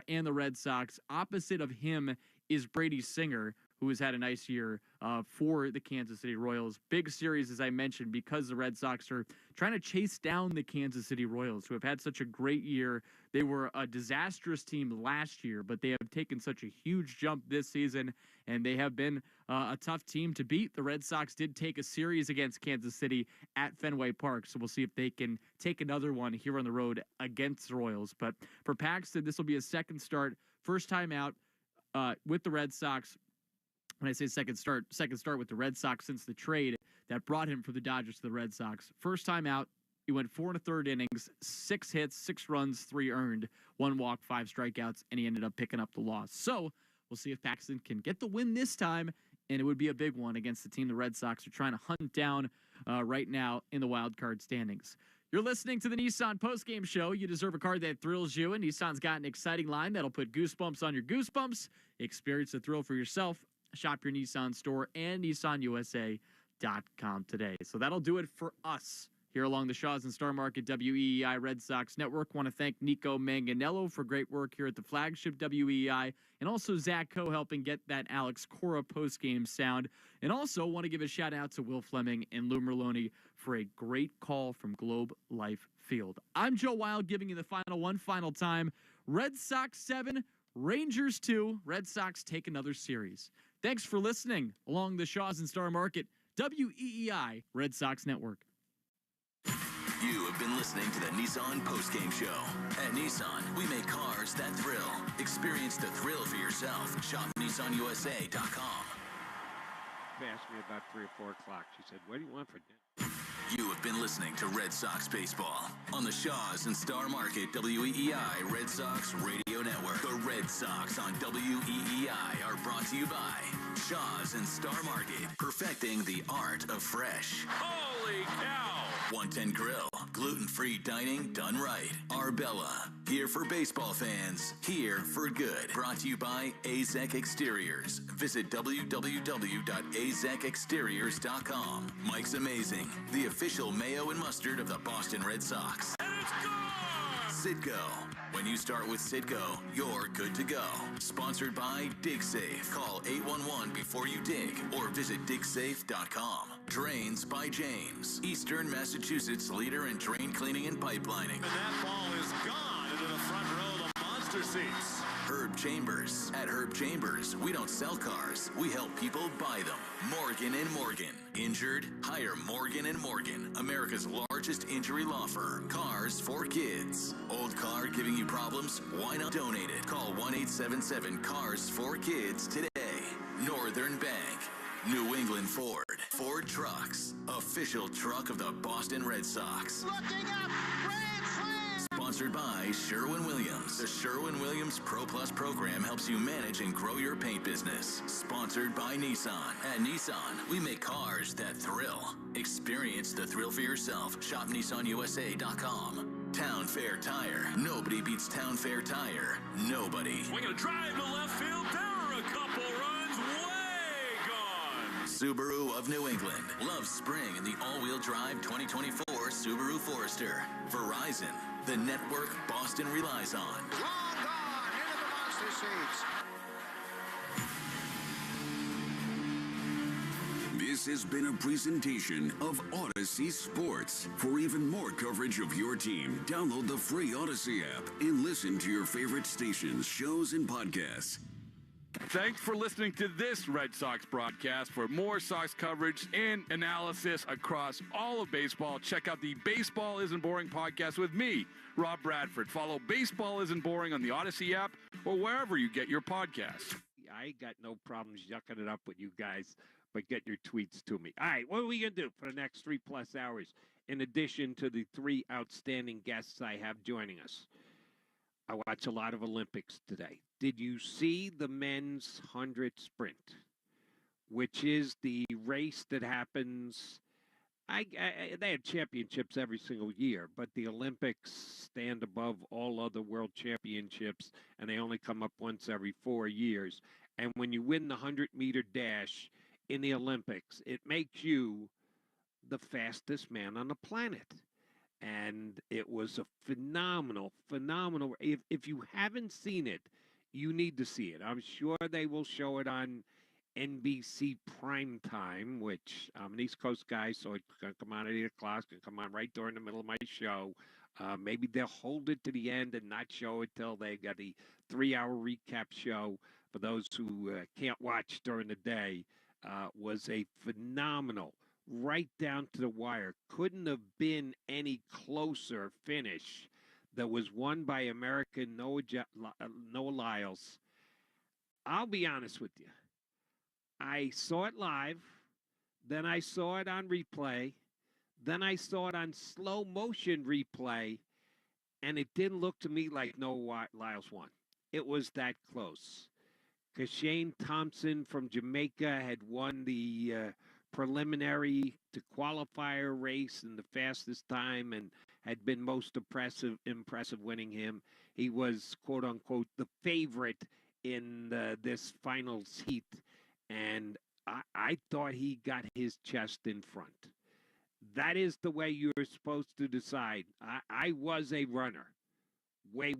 and the Red Sox. Opposite of him is Brady Singer, who has had a nice year for the Kansas City Royals. Big series, as I mentioned, because the Red Sox are trying to chase down the Kansas City Royals, who have had such a great year. They were a disastrous team last year, but they have taken such a huge jump this season, and they have been a tough team to beat. The Red Sox did take a series against Kansas City at Fenway Park, so we'll see if they can take another one here on the road against the Royals. But for Paxton, this will be a 2nd start, first time out with the Red Sox. When I say second start with the Red Sox since the trade that brought him from the Dodgers to the Red Sox. First time out, he went 4 1/3 innings, 6 hits, 6 runs, 3 earned, 1 walk, 5 strikeouts, and he ended up picking up the loss. So we'll see if Paxton can get the win this time, and it would be a big one against the team the Red Sox are trying to hunt down right now in the wild card standings. You're listening to the Nissan postgame show. You deserve a car that thrills you, and Nissan's got an exciting line that'll put goosebumps on your goosebumps. Experience the thrill for yourself. Shop your Nissan store and NissanUSA.com today. So that'll do it for us here along the Shaws and Star Market WEEI Red Sox Network. Want to thank Nico Manganello for great work here at the flagship WEEI, and also Zach Coe helping get that Alex Cora postgame sound. And also want to give a shout out to Will Fleming and Lou Merloni for a great call from Globe Life Field. I'm Joe Wild giving you the final time. Red Sox 7, Rangers 2. Red Sox take another series. Thanks for listening along the Shaws and Star Market WEEI Red Sox Network. You have been listening to the Nissan Postgame Show. At Nissan, we make cars that thrill. Experience the thrill for yourself. Shop NissanUSA.com. She asked me about 3 or 4 o'clock. She said, what do you want for dinner? You have been listening to Red Sox Baseball on the Shaws and Star Market WEEI Red Sox Radio Network. The Red Sox on WEEI are brought to you by Shaws and Star Market, perfecting the art of fresh. Holy cow! 110 Grill, gluten-free dining done right. Arbella, here for baseball fans, here for good. Brought to you by AZEK Exteriors. Visit www.azekexteriors.com. Mike's Amazing, the official mayo and mustard of the Boston Red Sox. And it's gone! Citgo. When you start with Citgo, you're good to go. Sponsored by DigSafe. Call 811 before you dig or visit digsafe.com. Drains by James, Eastern Massachusetts leader in drain cleaning and pipelining. And that ball is gone into the front row of the monster seats. Herb Chambers. At Herb Chambers, we don't sell cars. We help people buy them. Morgan & Morgan. Injured? Hire Morgan & Morgan, America's largest injury law firm. Cars for kids. Old car giving you problems? Why not donate it? Call 1-877-CARS-4KIDS today. Northern Bank. New England Ford. Ford Trucks. Official truck of the Boston Red Sox. Looking up, Grand Slam! Sponsored by Sherwin-Williams. The Sherwin-Williams Pro Plus program helps you manage and grow your paint business. Sponsored by Nissan. At Nissan, we make cars that thrill. Experience the thrill for yourself. Shop NissanUSA.com. Town Fair Tire. Nobody beats Town Fair Tire. Nobody. Swinging a drive to left field. There are a couple runs. Way gone. Subaru of New England. Love spring in the all-wheel drive 2024 Subaru Forester. Verizon. The network Boston relies on. Long gone into the monster seats. This has been a presentation of Odyssey Sports. For even more coverage of your team, download the free Odyssey app and listen to your favorite stations, shows, and podcasts. Thanks for listening to this Red Sox broadcast. For more Sox coverage and analysis across all of baseball, check out the Baseball Isn't Boring podcast with me, Rob Bradford. Follow Baseball Isn't Boring on the Odyssey app or wherever you get your podcasts. I ain't got no problems yucking it up with you guys, but get your tweets to me. All right, what are we going to do for the next 3+ hours, in addition to the 3 outstanding guests I have joining us? I watch a lot of Olympics today. Did you see the men's 100 sprint, which is the race that happens? They have championships every single year, but the Olympics stand above all other world championships, and they only come up once every 4 years. And when you win the 100-meter dash in the Olympics, it makes you the fastest man on the planet. And it was a phenomenal. If you haven't seen it, you need to see it. I'm sure they will show it on NBC primetime, which I'm an East Coast guy, so it's going to come on at 8 o'clock. It's going to come on right during the middle of my show. Maybe they'll hold it to the end and not show it till they got the 3-hour recap show. For those who can't watch during the day, was a phenomenal, right down to the wire. Couldn't have been any closer finish that was won by American Noah Lyles. I'll be honest with you. I saw it live. Then I saw it on replay. Then I saw it on slow motion replay. And it didn't look to me like Noah Lyles won. It was that close. Shane Thompson from Jamaica had won the preliminary to qualifier race in the fastest time and had been most impressive winning him. He was, quote unquote, the favorite in this finals heat. And I thought he got his chest in front. That is the way you're supposed to decide. I was a runner. Way